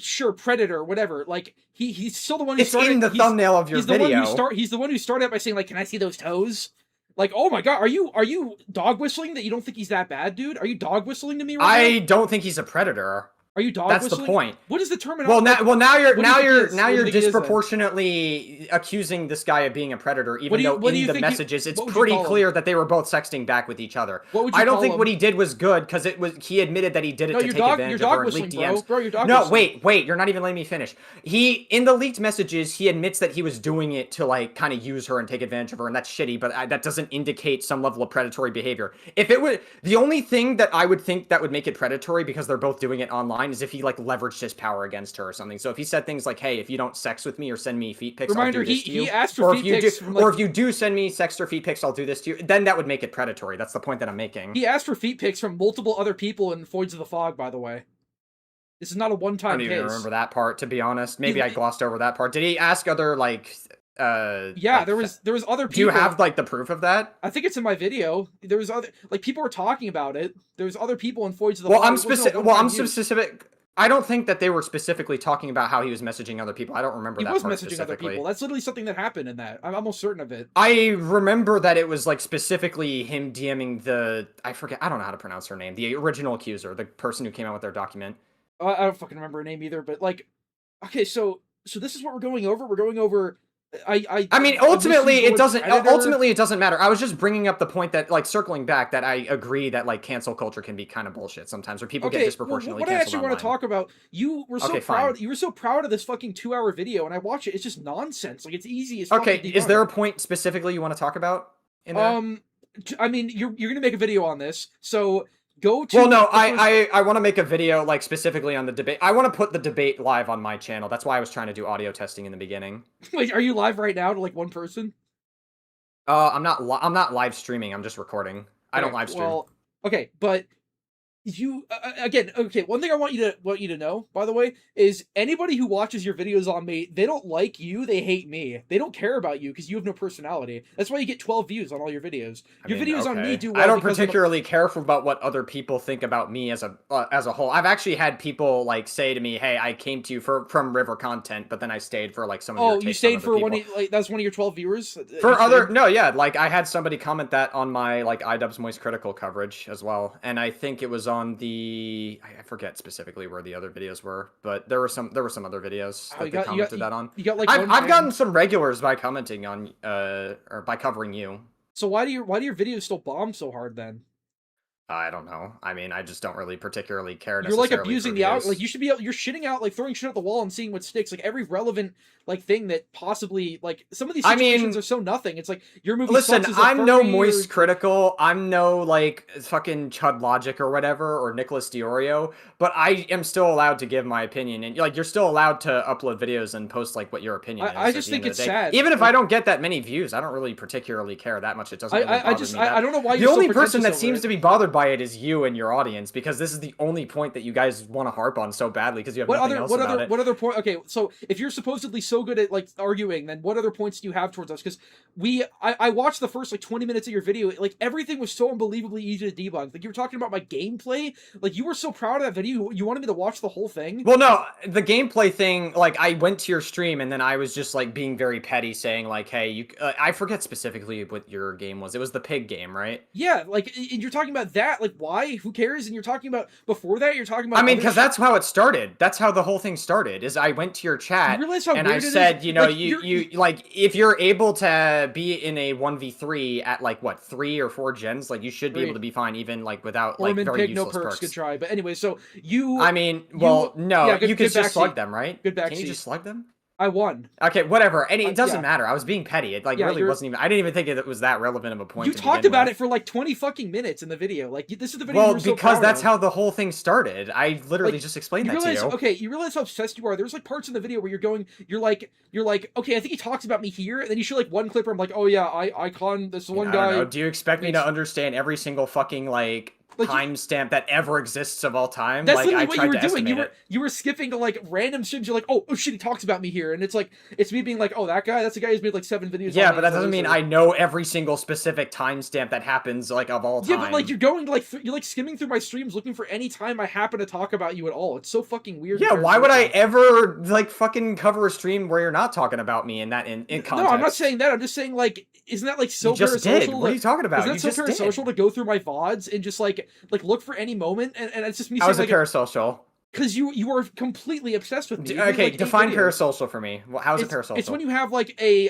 Sure, predator, whatever. Like he's still the one who started. It's in the thumbnail of your video. He's the one who started it by saying like, "Can I see those toes?" Like, oh my god, are you dog whistling that you don't think he's that bad, dude? Are you dog whistling to me right now? I don't think he's a predator. Are you dog whistling? That's the point. What is the terminology? Now you're disproportionately accusing this guy of being a predator, even though in the messages it's pretty clear that they were both sexting back with each other. I don't think what he did was good because he admitted that he did it to take advantage of her and leaked DMs. Bro, you're dog no, wait, you're not even letting me finish. In the leaked messages, he admits that he was doing it to like kind of use her and take advantage of her, and that's shitty. But that doesn't indicate some level of predatory behavior. If it would, the only thing that I would think that would make it predatory because they're both doing it online fine is if he like leveraged his power against her or something. So if he said things like, "Hey, if you don't sex with me or send me feet pics, Reminder, I'll do this to you," he asked for or feet if you pics do, from, like, or if you do send me sex or feet pics, I'll do this to you. Then that would make it predatory. That's the point that I'm making. He asked for feet pics from multiple other people in Voids of the Fog, by the way. This is not a I one-time don't case. even remember that part, to be honest. Maybe He- I glossed over that part. Did he ask other like? Yeah, like, there was other people. Do you have like the proof of that? I think it's in my video. There was other, like, people were talking about it. There was other people in Voids of the Well, Fog. I'm It wasn't a specific. Well, one-time I'm use. specific. I don't think that they were specifically talking about how he was messaging other people. I don't remember He that was part messaging other specifically. people. That's literally something that happened in that. I'm almost certain of it. I remember that it was like specifically him DMing the I don't know how to pronounce her name. The original accuser, the person who came out with their document. I don't fucking remember her name either, but, like, okay, so this is what we're going over. We're going over. I mean, ultimately, it doesn't. Ultimately, it doesn't matter. I was just bringing up the point that, like, circling back, that I agree that like cancel culture can be kind of bullshit sometimes, where people get disproportionately what I canceled actually want to online. talk about, you were so Okay, proud. fine. You were so proud of this fucking 2-hour video, and I watch it. It's just nonsense. Like, it's easy as Okay, fucking is there a debunk. point specifically you want to talk about in there? I mean, you're gonna make a video on this, so go to. Well, no, the first- I want to make a video like specifically on the debate. I want to put the debate live on my channel. That's why I was trying to do audio testing in the beginning. Wait, are you live right now to like one person? I'm not live streaming. I'm just recording. I don't Okay, live stream. Well, okay, but you again. Okay, one thing I want you to know, by the way, is anybody who watches your videos on me, they don't like you. They hate me. They don't care about you because you have no personality. That's why you get 12 views on all your videos. Your videos on me do well. I don't because I'm a- particularly care about what other people think about me as a whole. I've actually had people like say to me, "Hey, I came to you from River content, but then I stayed for like some of your Oh, takes you on stayed other for one. people." Like that's one of your 12 viewers. For You other stayed? no, yeah, like I had somebody comment that on my like iDubbbz Moist Critical coverage as well, and I think it was on the I forget specifically where the other videos were, but there were some other videos that they commented that on. You got like I've gotten some regulars by commenting on or by covering you. So why do your videos still bomb so hard then? I don't know. I mean, I just don't really particularly care. You're like necessarily abusing for the out. views. Like you should be. You're shitting out, like throwing shit at the wall and seeing what sticks. Like every relevant like thing that possibly like some of these situations are so nothing. It's like your movie. Listen, sucks as a I'm no furry Moist or- Critical. I'm no like fucking Chud Logic or whatever or Nicholas Diorio, but I am still allowed to give my opinion, and like you're still allowed to upload videos and post like what your opinion is. I at just the end think of the it's day. sad. Even if Like- I don't get that many views, I don't really particularly care that much. It doesn't. Really I just me that- I don't know why the you're so only person pretentious that over seems it. to be bothered by it is you and your audience, because this is the only point that you guys want to harp on so badly because you have nothing else about it. What other point? Okay, so if you're supposedly so good at like arguing, then what other points do you have towards us? Because I watched the first like 20 minutes of your video. Like everything was so unbelievably easy to debunk. Like you were talking about my gameplay. Like you were so proud of that video. You wanted me to watch the whole thing. Well, no, the gameplay thing, like, I went to your stream, and then I was just, like, being very petty, saying, like, hey, you, I forget specifically what your game was. It was the pig game, right? Yeah, like, and you're talking about that. Like, why? Who cares? And you're talking about before that. You're talking about. I mean, other because shit. that's how it started. That's how the whole thing started. Is I went to your chat You realize how and I weird it said, is? you know, Like, you like if you're able to be in a 1v3 at like what 3 or 4 gens, like you should be able to be fine even like without like Orman very Pig, no useless perks, perks. good try. But anyway, so you. I mean, well, no, yeah, good- you can good just slug backseat. them, right? Good Can you backseat. just slug them? I won. Okay, whatever. And it doesn't yeah. matter. I was being petty. It like Yeah, really you're- wasn't even. I didn't even think it was that relevant of a point. You to talked begin about with. it for like 20 fucking minutes in the video. Like this is the video. Well, you were so because proud that's of. how the whole thing started. I literally Like, just explained you that realize, to you. okay, you realize how obsessed you are. There's like parts in the video where you're like, okay, I think he talks about me here, and then you show like one clip where I'm like, oh yeah, Icon, this one I guy. don't know. Do you expect me to understand every single fucking like Like, you- timestamp that ever exists of all time? That's like literally I what tried you were to doing. estimate it. You were skipping to like random streams. You're like, oh shit, he talks about me here, and it's like it's me being like, oh that guy, that's the guy who's made like 7 videos. Yeah, on but me, that doesn't mean or- I know every single specific timestamp that happens like of all time. Yeah, but like you're going to like you're like skimming through my streams looking for any time I happen to talk about you at all. It's so fucking weird. Yeah, why would I ever like fucking cover a stream where you're not talking about me in context? No, I'm not saying that. I'm just saying like, isn't that like so You just parasocial? did. What are you talking about? Isn't You that so just parasocial to go through my VODs and just like look for any moment? And it's just me How is saying it like parasocial? because you are completely obsessed with me. You made, Okay, like, 8 define videos. parasocial for me. How is it parasocial? It's when you have like a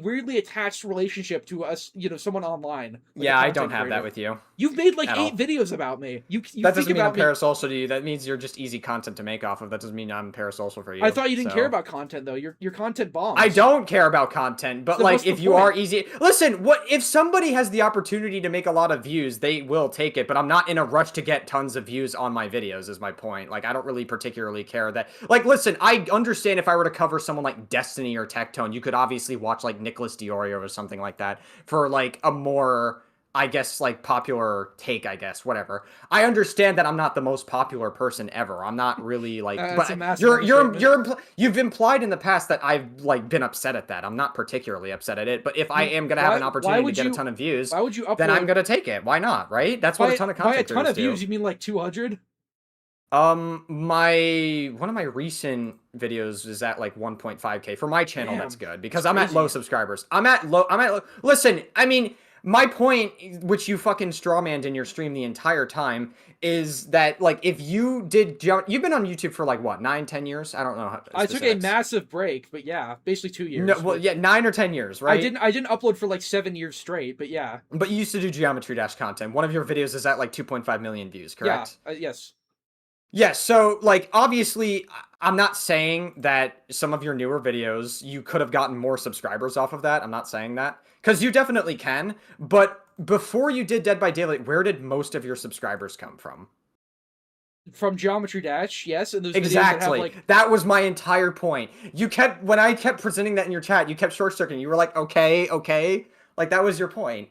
weirdly attached relationship to us, someone online. Like a yeah, I content don't have that creator. with you. You've made like At 8 all. videos about me. You That think doesn't mean I'm about me. parasocial to you. That means you're just easy content to make off of. That doesn't mean I'm parasocial for you. I thought you didn't so. care about content though. Your content bombs. I don't care about content, but So like what's the if you are point? easy, listen. What if somebody has the opportunity to make a lot of views? They will take it, but I'm not in a rush to get tons of views on my videos. Is my point. Like, I don't really particularly care that. Like, listen, I understand if I were to cover someone like Destiny or Tectone, you could obviously watch like Nicholas Diorio or something like that for like a more, I guess, like popular take, I guess, whatever. I understand that I'm not the most popular person ever. I'm not really like, That's a but massive you've implied in the past that I've like been upset at that. I'm not particularly upset at it, but if I am gonna have an opportunity to get a ton of views, why would you upload, then I'm gonna take it. Why not? Right? That's what a ton of content by a ton of views, do. you mean like 200? One of my recent videos is at like 1.5K for my channel. Damn, that's good because that's I'm at crazy. low subscribers. I'm at low. Listen, I mean, my point, which you fucking strawmanned in your stream the entire time, is that like if you did you've been on YouTube for like what, 9-10 years? I don't know. I took a massive break, but yeah, basically 2 years. No, well, yeah, 9 or 10 years, right? I didn't upload for like 7 years straight, but yeah. But you used to do Geometry Dash content. One of your videos is at like 2.5 million views, correct? Yeah, yes. Yeah, so, like, obviously, I'm not saying that some of your newer videos, you could have gotten more subscribers off of that. I'm not saying that. Because you definitely can. But before you did Dead by Daylight, where did most of your subscribers come from? From Geometry Dash, yes. And those Exactly. videos that have, like... That was my entire point. When I kept presenting that in your chat, you kept short-circuiting. You were like, okay. Like, that was your point.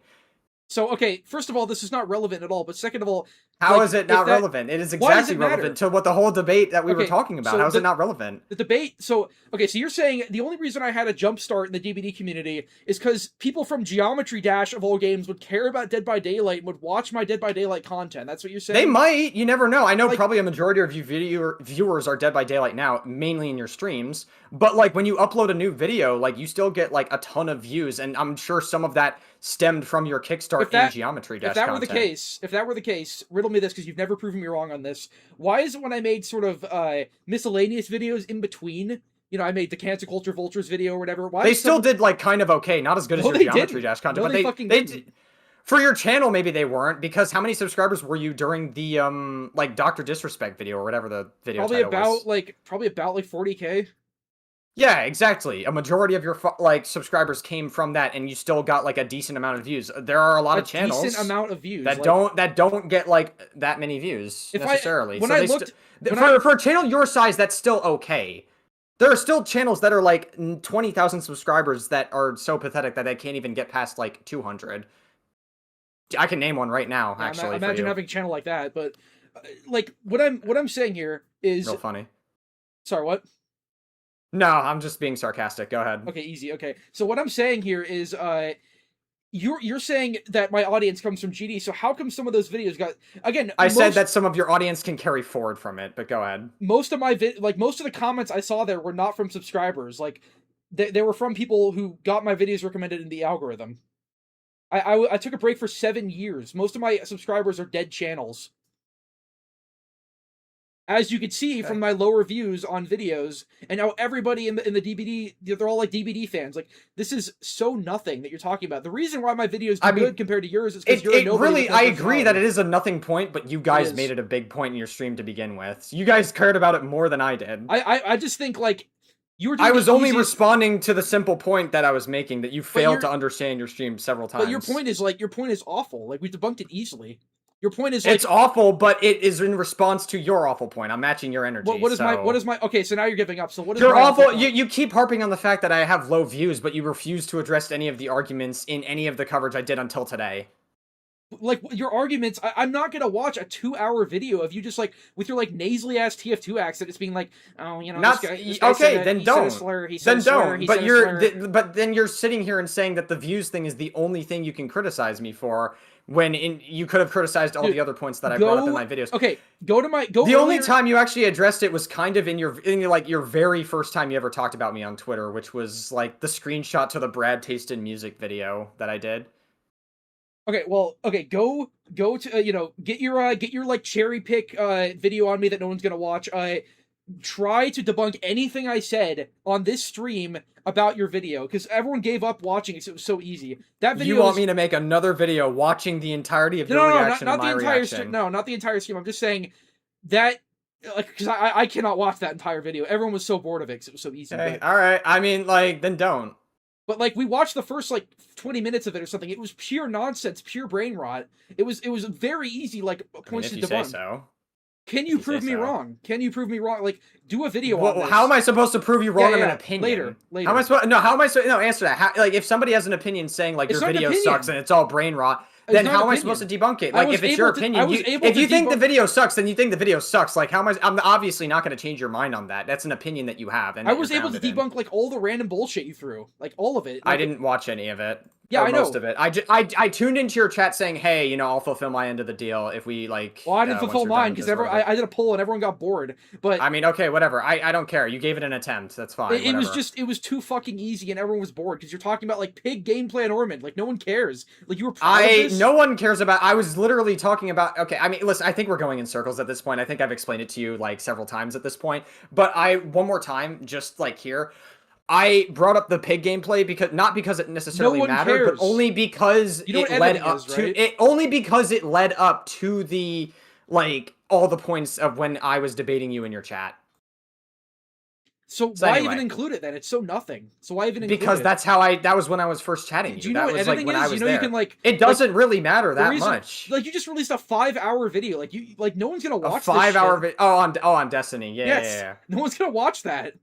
So, okay, first of all, this is not relevant at all. But second of all... How is it not relevant? It is exactly relevant to what the whole debate that we were talking about. How is it not relevant? The debate, so you're saying the only reason I had a jump start in the DBD community is because people from Geometry Dash of all games would care about Dead by Daylight and would watch my Dead by Daylight content. That's what you're saying? They might. You never know. I know probably a majority of you viewers are Dead by Daylight now, mainly in your streams. But, like, when you upload a new video, like, you still get, like, a ton of views. And I'm sure some of that stemmed from your Kickstart and Geometry Dash content. If that were the case, riddle me this, because you've never proven me wrong on this. Why is it when I made sort of miscellaneous videos in between, you know, I made the Cancer Culture Vultures video or whatever, they still did, like, kind of okay. Not as good as your Geometry Dash content. No, but they did. For your channel, maybe they weren't, because how many subscribers were you during the, like, Dr. Disrespect video or whatever the video title was? Probably about, like, 40K. Yeah, exactly. A majority of your subscribers came from that, and you still got like a decent amount of views. There are a lot of channels decent amount of views that don't get like that many views necessarily. For a channel your size, that's still okay. There are still channels that are like 20,000 subscribers that are so pathetic that they can't even get past like 200. I can name one right now. Yeah, actually, imagine having a channel like that. But like what I'm saying here is real funny. Sorry, what? No, I'm just being sarcastic. Go ahead. Okay, easy. Okay. So what I'm saying here is you're saying that my audience comes from GD, so how come some of those videos got I said that some of your audience can carry forward from it, but go ahead. Most of most of the comments I saw there were not from subscribers. Like they were from people who got my videos recommended in the algorithm. I took a break for 7 years. Most of my subscribers are dead channels. As you can see from my lower views on videos, and now everybody in the DBD, they're all like DBD fans. Like, this is so nothing that you're talking about. The reason why my videos do good compared to yours is because you're a nobody. I agree that it is a nothing point, but you guys made it a big point in your stream to begin with. You guys cared about it more than I did. I just think, like, you were I was only responding to the simple point that I was making, that you failed to understand your stream several times. But your point is awful. Like, we debunked it easily. Your point is, like, it's awful, but it is in response to your awful point. I'm matching your energy. What is my okay, so now you're giving up. So what is You're awful. You keep harping on the fact that I have low views, but you refuse to address any of the arguments in any of the coverage I did until today. Like, your arguments, I'm not gonna watch a 2-hour video of you just, like, with your, like, nasally ass TF2 accent, it's being like, oh, you know, this guy okay, then don't. Then don't. But then you're sitting here and saying that the views thing is the only thing you can criticize me for, when you could have criticized all the other points that I brought up in my videos. Okay, the only time you actually addressed it was kind of in your very first time you ever talked about me on Twitter, which was like the screenshot to the Brad Tasted Music video that I did. Okay, well, go to get your like cherry pick video on me that no one's gonna watch. Try to debunk anything I said on this stream about your video, because everyone gave up watching it. So it was so easy. That video. You want me to make another video watching the entirety of your reaction not to my the entire reaction? No, not the entire stream. I'm just saying that, like, because I cannot watch that entire video. Everyone was so bored of it because it was so easy. Hey, all right. I mean, like, then don't. But, like, we watched the first, like, 20 minutes of it or something. It was pure nonsense, pure brain rot. It was very easy, like, points to debunk. Say so. Can you say prove me so. wrong? Can you prove me wrong? Like, do a video on Well, this. how am I supposed to prove you wrong Yeah, on yeah, an opinion? later. How am I supposed? No, how am I supposed? No, answer that. How, like, if somebody has an opinion saying like It's your not an video opinion. sucks and it's all brain rot, It's then not how an am I supposed to opinion. debunk it? I Like, was if it's able your to- opinion, I was able if to you think the debunk- video sucks, then you think the video sucks. Like, how am I? I'm obviously not going to change your mind on that. That's an opinion that you have. And I that was you're able to grounded in. debunk like all the random bullshit you threw, like all of it. I Like, didn't watch any of it. Yeah, or I know. most of it. I tuned into your chat saying, "Hey, I'll fulfill my end of the deal if we like." Well, I didn't once fulfill you're done mine with because this, whatever." I did a poll and everyone got bored. But I mean, okay, whatever. I don't care. You gave it an attempt. That's fine. it was whatever. it was too fucking easy and everyone was bored because you're talking about like pig gameplay and Ormond. Like no one cares. Like you were proud of this? No one cares about. I was literally talking about. Okay, I mean, listen. I think we're going in circles at this point. I think I've explained it to you like several times at this point. But one more time, just like here. I brought up the pig gameplay not because it necessarily mattered, cares. but only because You know what it led editing up is, to right? it. Only because it led up to the like all the points of when I was debating you in your chat. So So why anyway. even include it then? It's so nothing. So why even include Because it? that was when I was first chatting you. Do you know that what was editing like when is? I was You know there. you can like It doesn't really matter the that reason- much. Like you just released a 5-hour video. Like you no one's gonna A watch 5-hour this shit. video. On Destiny. Yeah, Yes. yeah. No one's gonna watch that.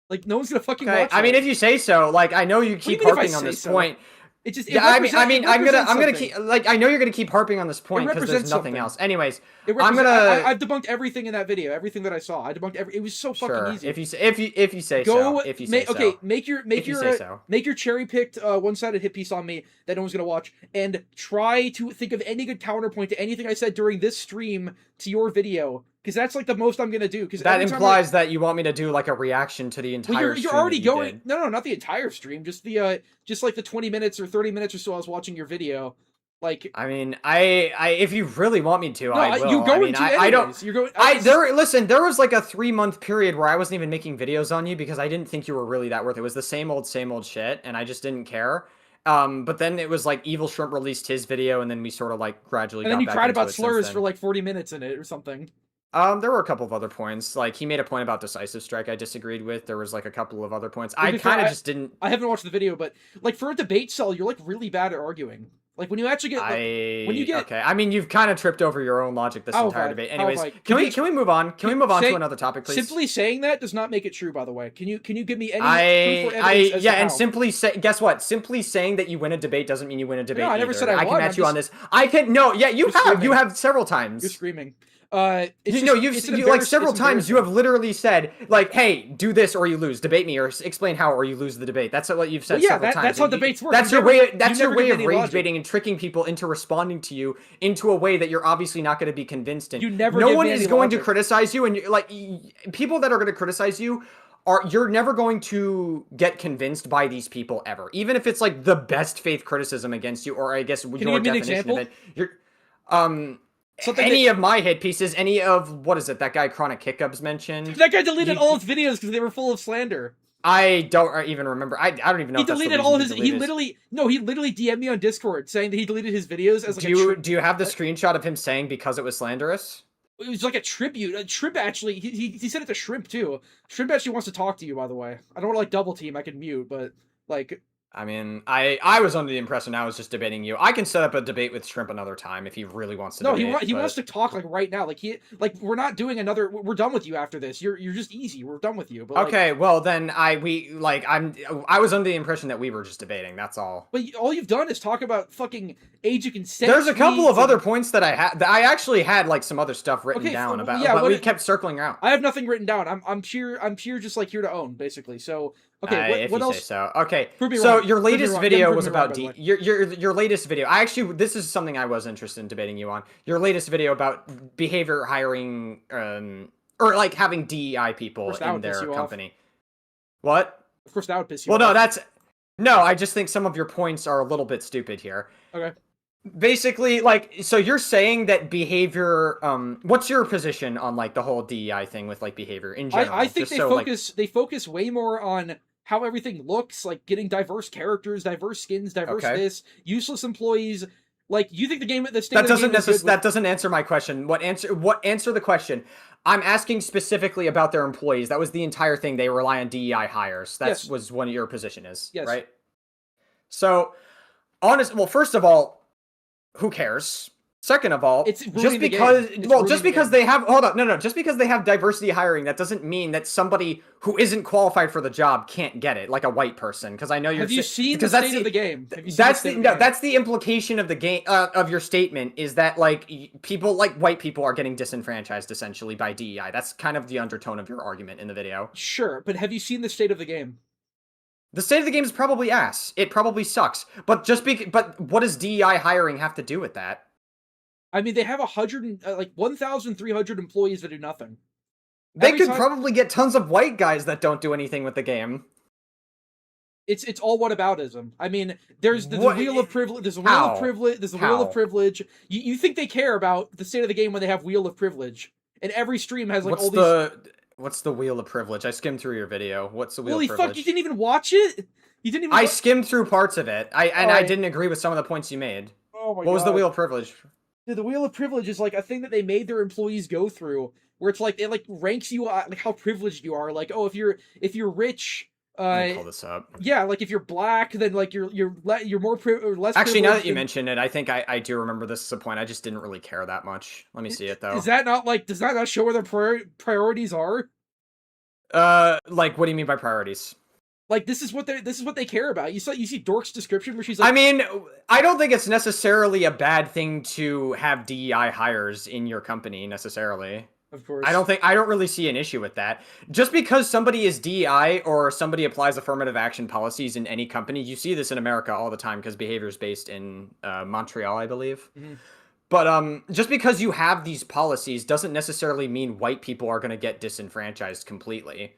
Like no one's gonna fucking Okay. watch I mean, that. if you say so, like I know you keep do you mean if I harping on say this so? point. It just Yeah, I'm represents gonna something. keep like I know you're gonna keep harping on this point because there's represents nothing something. else. Anyways, It I'm represent- gonna I've debunked everything in that video. Everything that I saw. I debunked every. It was so fucking sure easy. if you say Go. so. If you say so. Okay. Make your If you say so. make your cherry picked one-sided hit piece on me that no one's gonna watch, and try to think of any good counterpoint to anything I said during this stream to your video, because that's like the most I'm gonna do. Because That implies that you want me to do like a reaction to the entire. Well, you're stream already that you going. did. No, not the entire stream. Just the just like the 20 minutes or 30 minutes or so I was watching your video. Like I mean, I if you really want me to, no, I will. you're going I mean, to. I don't. Anyways. You're going. Listen, there was like a 3-month period where I wasn't even making videos on you because I didn't think you were really that worth it. It was the same old shit, and I just didn't care. But then it was like Evil Shrimp released his video, and then we sort of like gradually. And then got you back cried into about it since slurs then. for like 40 minutes in it or something. There were a couple of other points. Like he made a point about Decisive Strike I disagreed with. There was like a couple of other points. I To be fair, kind of just didn't. I haven't watched the video, but like for a debate cell, you're like really bad at arguing. Like when you actually get. When you get. Okay. I mean, you've kind of tripped over your own logic this How entire have I? debate. How have Anyways, I? can we move on? Can we move on Say- to another topic, please? Simply saying that does not make it true. By the way, can you give me any proof or evidence as to and how? simply say, guess what? Simply saying that you win a debate doesn't mean you win a debate. No, I never either. said I can won, match I'm you on this. I can no, yeah, you You're have. screaming. You have several times. You're screaming. You've like several times you have literally said like, "Hey, do this or you lose. Debate me or explain how or you lose the debate." That's what you've said Well, yeah, several times. that's how And debates work. That's You your never- way. you That's your never way give of any rage logic. baiting and tricking people into responding to you into a way that you're obviously not going to be convinced in. You never No give one me is any going to logic. criticize you, and people that are going to criticize you. You're never going to get convinced by these people ever, even if it's like the best faith criticism against you, or I guess your you give me an definition example? of it. You're Something any of my hit pieces, any of what is it that guy Chronic Kickubs mentioned? That guy deleted all his videos because they were full of slander. I don't even remember. I don't even know. He if that's the deleted reason all his. He deleted literally DM'd me on Discord saying that he deleted his videos as like Do you have the screenshot of him saying because it was slanderous? It was like a tribute. Shrimp actually. He said it to Shrimp too. Shrimp actually wants to talk to you. By the way, I don't want to like double team. I can mute, but like. I mean, I was under the impression I was just debating you. I can set up a debate with Shrimp another time if he really wants to. No, debate, he wants to talk like right now. Like we're not doing another. We're done with you after this. You're just easy. We're done with you. But okay, well then I was under the impression that we were just debating. That's all. But all you've done is talk about fucking age of consent. There's a couple of tweets other and- points that I had. I actually had like some other stuff written Okay, down about, yeah, but what we it- kept circling around. I have nothing written down. I'm pure just like here to own basically. So okay, If what you else? say so. Okay, Prove me so wrong. your Prove me latest wrong. video Prove was me about wrong, by the your latest video. I actually this is something I was interested in debating you on. Your latest video about behavior hiring or like having DEI people course, that in would piss their you off. company. What? Of course, that would piss you Well, off. no, I just think some of your points are a little bit stupid here. Okay. Basically, like, so you're saying that behavior, what's your position on, like, the whole DEI thing with, like, behavior in general? I think Just so, like- they focus way more on how everything looks, like getting diverse characters, diverse skins, diverse Okay. this, useless employees. Like you think the game, the state that of the doesn't game is good that doesn't answer my question. What answer the question? I'm asking specifically about their employees. That was the entire thing. They rely on DEI hires. That Yes. was what your position is, Yes. right? So, well, first of all, who cares? Second of all, It's ruining just the game. because It's well, ruining just the because game. they have just because they have diversity hiring, that doesn't mean that somebody who isn't qualified for the job can't get it, like a white person. Because I know you're Have you seen the because that's state of the game? Have you seen that's the state the of the no, game? that's the implication of the game of your statement is that like people like white people are getting disenfranchised essentially by DEI. That's kind of the undertone of your argument in the video. Sure, but have you seen the state of the game? The state of the game is probably ass. It probably sucks. But but what does DEI hiring have to do with that? I mean, they have 1,300 employees that do nothing. They Every could time- probably get tons of white guys that don't do anything with the game. It's all whataboutism. I mean, there's the What- wheel of privilege. There's a wheel How? of privilege. There's a How? wheel of privilege. You think they care about the state of the game when they have wheel of privilege? And every stream has like What's the wheel of privilege? I skimmed through your video. What's the wheel Holy of privilege? fuck! You didn't even watch it. You didn't even. I skimmed through parts of it. I Alright. didn't agree with some of the points you made. Oh my What was the God. wheel of privilege? Dude, the wheel of privilege is like a thing that they made their employees go through, where it's like it like ranks you like how privileged you are. Like, oh, if you're rich, Let me pull this up. yeah, like if you're black, then like you're more or less. Actually, now that privileged you than- mention it, I think I do remember this as a point. I just didn't really care that much. Let me see it though. Is that not like? Does that not show where their priorities are? Like, what do you mean by priorities? Like this is what they care about. You see Dork's description where she's like, I mean, I don't think it's necessarily a bad thing to have DEI hires in your company necessarily. of course. I don't really see an issue with that. Just because somebody is DEI or somebody applies affirmative action policies in any company, you see this in America all the time because behavior is based in Montreal, I believe. Mhm. But just because you have these policies doesn't necessarily mean white people are going to get disenfranchised completely.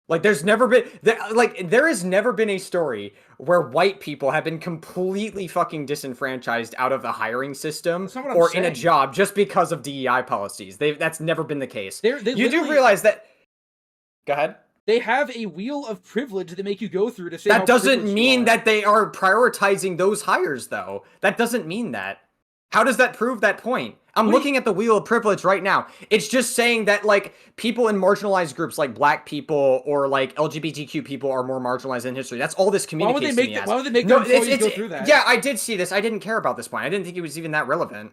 Like there has never been a story where white people have been completely fucking disenfranchised out of the hiring system That's not what I'm or in a saying. job just because of DEI policies. That's never been the case. They You do literally- realize that. Go ahead. They have a wheel of privilege that make you go through to say how That doesn't privileged you mean are. that they are prioritizing those hires, though. That doesn't mean that. How does that prove that point? I'm What do looking at the wheel of privilege right now. It's just saying that, like, people in marginalized groups like black people or, like, LGBTQ people are more marginalized in history. That's all this Why would communicates they to make me that? as. Why would they make No, their employees go through that? Yeah, I did see this. I didn't care about this point. I didn't think it was even that relevant.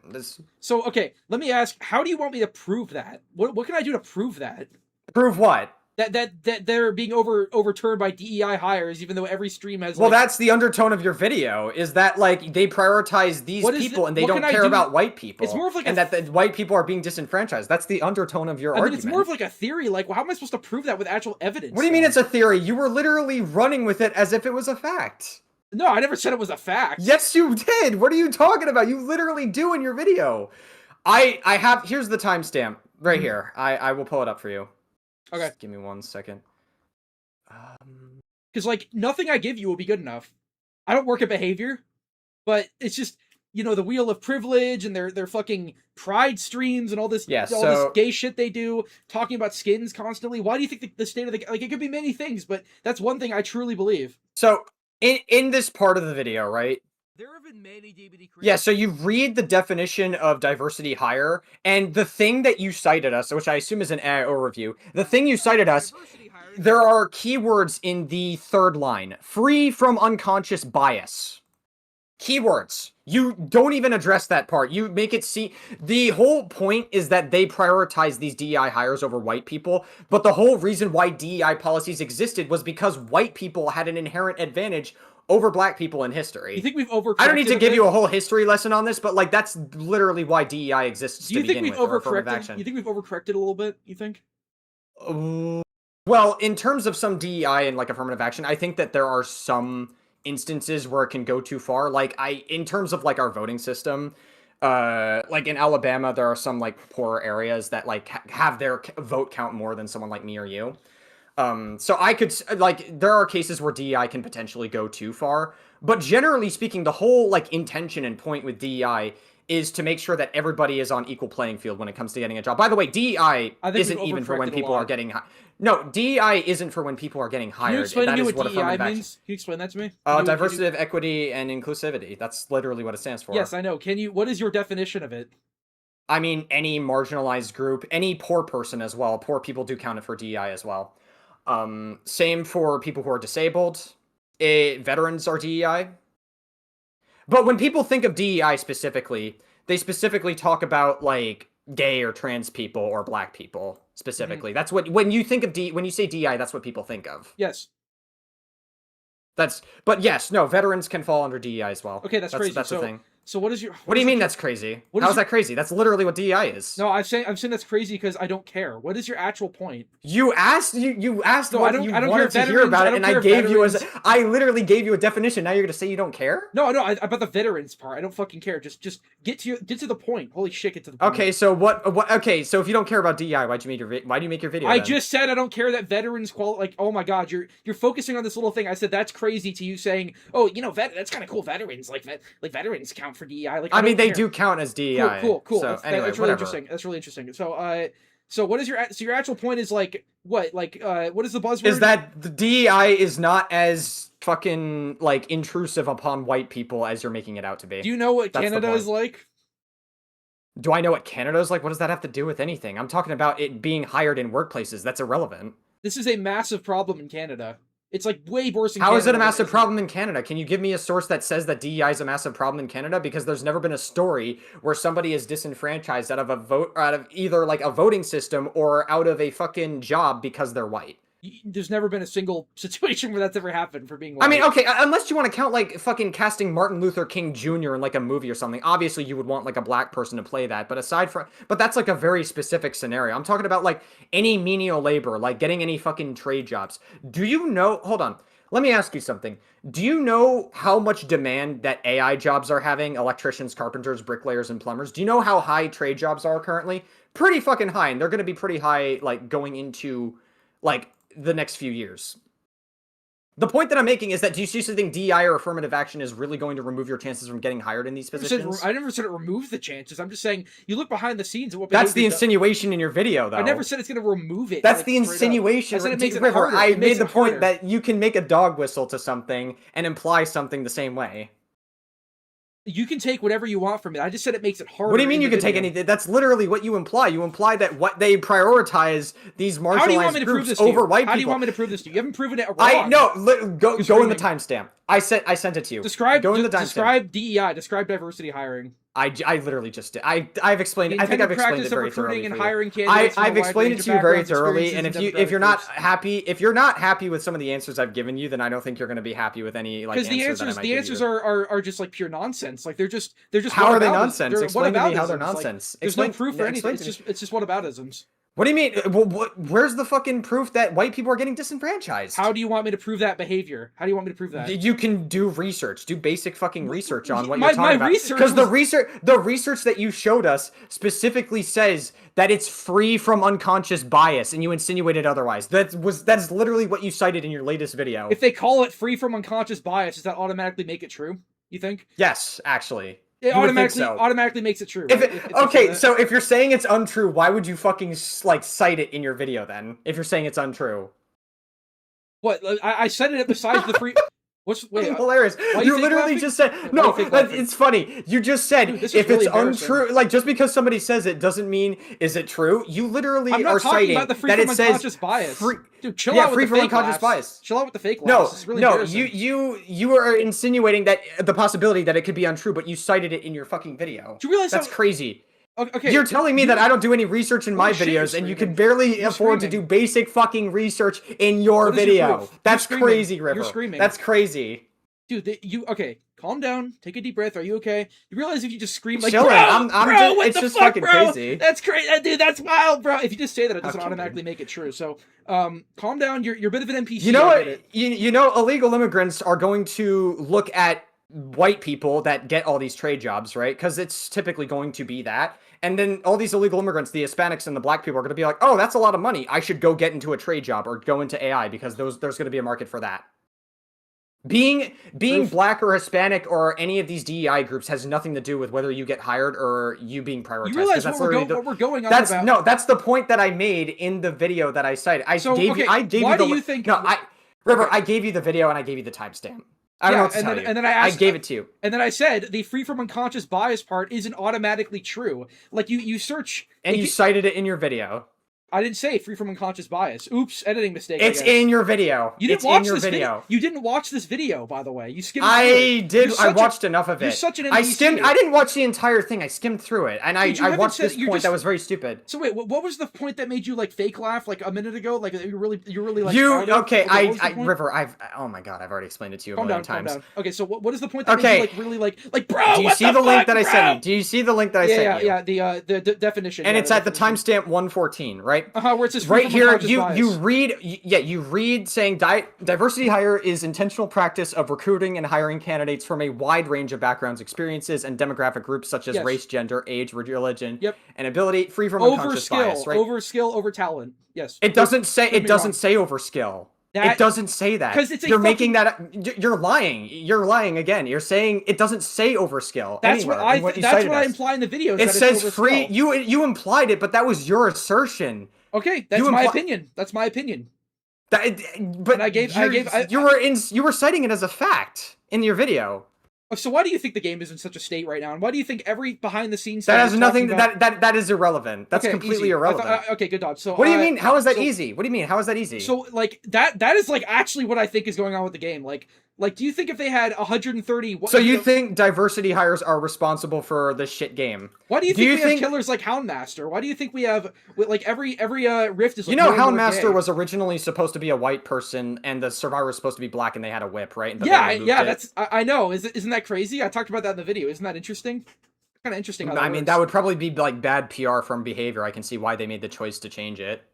So okay, let me ask: how do you want me to prove that? What can I do to prove that? Prove what? That they're being overturned by DEI hires, even though every stream has. Well, like, that's the undertone of your video, is that, like, they prioritize these What is people it- and they what don't can I care do? about white people. It's more of like and a that the white people are being disenfranchised. That's the undertone of your I mean, argument. it's more of like a theory. Like, well, how am I supposed to prove that with actual evidence? What do you mean then? it's a theory? You were literally running with it as if it was a fact. No, I never said it was a fact. Yes, you did. What are you talking about? You literally do in your video. I have, here's the timestamp right here. I will pull it up for you. Okay. Just give me 1 second. Because like nothing I give you will be good enough. I don't work at behavior, but it's just the wheel of privilege and their fucking pride streams and all this Yeah, this so- gay shit they do, talking about skins constantly. Why do you think the state of the like it could be many things, but that's one thing I truly believe. So, in this part of the video, right? There have been many DVD creators. Yeah, so you read the definition of diversity hire, and the thing that you cited us, which I assume is an AI overview, the thing you cited us, there are keywords in the third line. Free from unconscious bias. Keywords. You don't even address that part. You make it see... The whole point is that they prioritize these DEI hires over white people, but the whole reason why DEI policies existed was because white people had an inherent advantage over black people in history. You think we've overcorrected? I don't need to a give bit? you a whole history lesson on this, but like that's literally why DEI exists Do to you think begin we've with. Or affirmative overcorrected? action. You think we've overcorrected a little bit? You think? Well, in terms of some DEI and like affirmative action, I think that there are some instances where it can go too far. Like in terms of like our voting system, like in Alabama, there are some like poorer areas that like have their vote count more than someone like me or you. So I could like there are cases where DEI can potentially go too far, but generally speaking, the whole like intention and point with DEI is to make sure that everybody is on equal playing field when it comes to getting a job. By the way, DEI I think isn't we've even for when overcorrected a people are lot. getting No, DEI isn't for when people are getting Can hired. you explain to That me is what what DEI affirmative action- means? Can you explain that to me? Can you- Diversity, equity, and inclusivity. That's literally what it stands for. Yes, I know. What is your definition of it? I mean, any marginalized group, any poor person as well. Poor people do count it for DEI as well. Same for people who are disabled. Veterans are DEI. But when people think of DEI specifically, they specifically talk about like gay or trans people or black people specifically. That's what when you think of when you say DI, that's what people think of. Yes. But yes, no, veterans can fall under DEI as well. Okay, that's crazy. That's the thing. So what is your? What do you mean that's crazy? How's that crazy? That's literally what DEI is. No, I'm saying that's crazy because I don't care. What is your actual point? You asked No, what I don't you care wanted to hear veterans, about I it, don't and I care gave you veterans. I literally gave you a definition. Now you're gonna say you don't care? No, about the veterans part. I don't fucking care. Just get to the point. Holy shit, get to the point. Okay, so what? Okay, so if you don't care about DEI, why do you make your video? I then? just said I don't care that veterans like, oh my god, you're focusing on this little thing. I said that's crazy to you saying, oh, you know, that's kind of cool. Veterans like veterans count for DEI. Like I mean, they care. do count as DEI. Cool. So That's anyway, really interesting. That's really interesting. So what is your actual point? Is like what? Like what is the buzzword? Is that the DEI is not as fucking like intrusive upon white people as you're making it out to be? Do you know what That's the Canada point. is like? Do I know what Canada's like? What does that have to do with anything? I'm talking about it being hired in workplaces. That's irrelevant. This is a massive problem in Canada. It's like way worse in How Canada. is it a massive problem in Canada? Can you give me a source that says that DEI is a massive problem in Canada? Because there's never been a story where somebody is disenfranchised out of out of either like a voting system or out of a fucking job because they're white. There's never been a single situation where that's ever happened for being white. I mean, okay, unless you want to count like fucking casting Martin Luther King Jr. in like a movie or something. Obviously, you would want like a black person to play that. But but that's like a very specific scenario. I'm talking about like any menial labor, like getting any fucking trade jobs. Do you know? Hold on. Let me ask you something. Do you know how much demand that AI jobs are having? Electricians, carpenters, bricklayers, and plumbers. Do you know how high trade jobs are currently? Pretty fucking high, and they're going to be pretty high like going into like the next few years. The point that I'm making is that do you seriously think DEI or affirmative action is really going to remove your chances from getting hired in these positions? I never said it removes the chances. I'm just saying you look behind the scenes at what That's the behavior insinuation in your video, though. I never said it's going to remove it. That's like, the insinuation. I said it makes it River, harder. I It makes made the it point harder. that you can make a dog whistle to something and imply something the same way. You can take whatever you want from it. I just said it makes it harder. What do you mean in you the can take video. anything? That's literally what you imply. You imply that what they prioritize these marginalized How do you want me to prove groups this to you? over white people. How do you want me to prove this to you? You haven't proven it wrong. Go in the screaming. timestamp. I sent it to you. Describe timestamp. describe DEI. Describe diversity hiring. I literally just did. I've explained. The I think I've intended explained it practice of very thoroughly. recruiting and for you. hiring candidates from a I've wide explained range it of to you very backgrounds, thoroughly, and experiences, if you're not demographics. happy with some of the answers I've given you, then I don't think you're going to be happy with any like Because the answers are just like pure nonsense. Like they're just How are they whataboutisms. nonsense? They're Explain to me how they're whataboutisms. Like, nonsense. there's no Explain- proof for yeah, anything. explain to It's just whataboutisms. What do you mean? Where's the fucking proof that white people are getting disenfranchised? How do you want me to prove that behavior? How do you want me to prove that? You can do research. Do basic fucking research on what My- you're talking my about. research Because was- the research that you showed us specifically says that it's free from unconscious bias, and you insinuated otherwise. That's literally what you cited in your latest video. If they call it free from unconscious bias, does that automatically make it true? You think? Yes, actually. It You would think automatically makes it true. If right? it, If they say okay, that. so if you're saying it's untrue, why would you fucking like cite it in your video then? If you're saying it's untrue, What? I said it besides the free. Wait? hilarious. why You you fake literally laughing? just said Why no. you fake laughing? It's funny. You just said Dude, this is if really it's embarrassing. untrue, like just because somebody says it doesn't mean is it true. You literally I'm are not talking citing about the free that from it says unconscious bias. free- Dude, chill yeah, out with free the from fake unconscious laughs. bias. Chill out with the fake No, laughs. It's really no, embarrassing. you are insinuating that the possibility that it could be untrue, but you cited it in your fucking video. Do you realize That's how- crazy. Okay, You're telling me that I don't do any research in my Holy shit, you're videos, and you screaming. can barely You're afford to screaming. do basic fucking research in your What is your video. proof? You're That's screaming. crazy, River. You're screaming. That's crazy. Dude, okay, calm down. Take a deep breath. Are you okay? You realize if you just scream like, Chilling. bro, I'm bro, just- what it's the just fuck, fucking bro? crazy. That's crazy, dude. That's wild, bro. If you just say that, it doesn't Okay. automatically make it true. So, calm down. You're a bit of an NPC. You know I what? get it. You know, illegal immigrants are going to look at white people that get all these trade jobs, right? Because it's typically going to be that. And then all these illegal immigrants, the Hispanics and the black people, are going to be like, oh, that's a lot of money. I should go get into a trade job or go into AI because there's going to be a market for that. Being black or Hispanic or any of these DEI groups has nothing to do with whether you get hired or you being prioritized. You realize 'cause that's what literally we're going on That's about? no, that's the point that I made in the video that I cited. I So, gave okay, you. I gave why you the. do you think- No, River. I gave you the video and I gave you the timestamp. I don't know what to tell you. And then I asked, gave it to you. And then I said the free from unconscious bias part isn't automatically true. Like you search And if you cited it in your video. I didn't say free from unconscious bias. Oops, editing mistake. It's in your video. You didn't it's watch in your this video. You didn't watch this video, by the way. You skimmed through I it. did. I watched enough of it. You're such an NPC. I skimmed. I didn't watch the entire thing. I skimmed through it, and Dude, I watched this point that was very stupid. So wait, what was the point that made you like fake laugh like a minute ago? Like you're really like okay? What was River. Oh my god, I've already explained it to you a million times. Calm down. Okay, so what is the point that made you like really like bro? Do you see the link that I sent you? Do you see the link that I sent you? Yeah. The definition. And it's at the timestamp 114, right? Where it says right here. You read saying diversity hire is intentional practice of recruiting and hiring candidates from a wide range of backgrounds, experiences, and demographic groups such as race, gender, age, religion, and ability, free from unconscious bias. Right? Over skill, over talent. Yes. It doesn't say. It doesn't say over skill. It doesn't say that. Because you're making that. You're lying. You're lying again. You're saying it doesn't say over skill. That's what I. That's what I imply in the video. It says free. You implied it, but that was your assertion. Okay, that's my opinion. That's my opinion. But you were citing it as a fact in your video. So why do you think the game is in such a state right now? And why do you think every behind the scenes that has nothing that is irrelevant. That's completely irrelevant. Okay, good dodge. So what do you mean? How is that easy? What do you mean? How is that easy? So like that is like actually what I think is going on with the game. Like, do you think if they had 130... So you think diversity hires are responsible for the shit game? Why do you think we have killers like Houndmaster? Why do you think we have... Like, every Rift is like... You know, Houndmaster was originally supposed to be a white person, and the survivor was supposed to be black, and they had a whip, right? Yeah, that's... I know. Isn't that crazy? I talked about that in the video. Isn't that interesting? Kind of interesting how that works. That would probably be, like, bad PR from behavior. I can see why they made the choice to change it.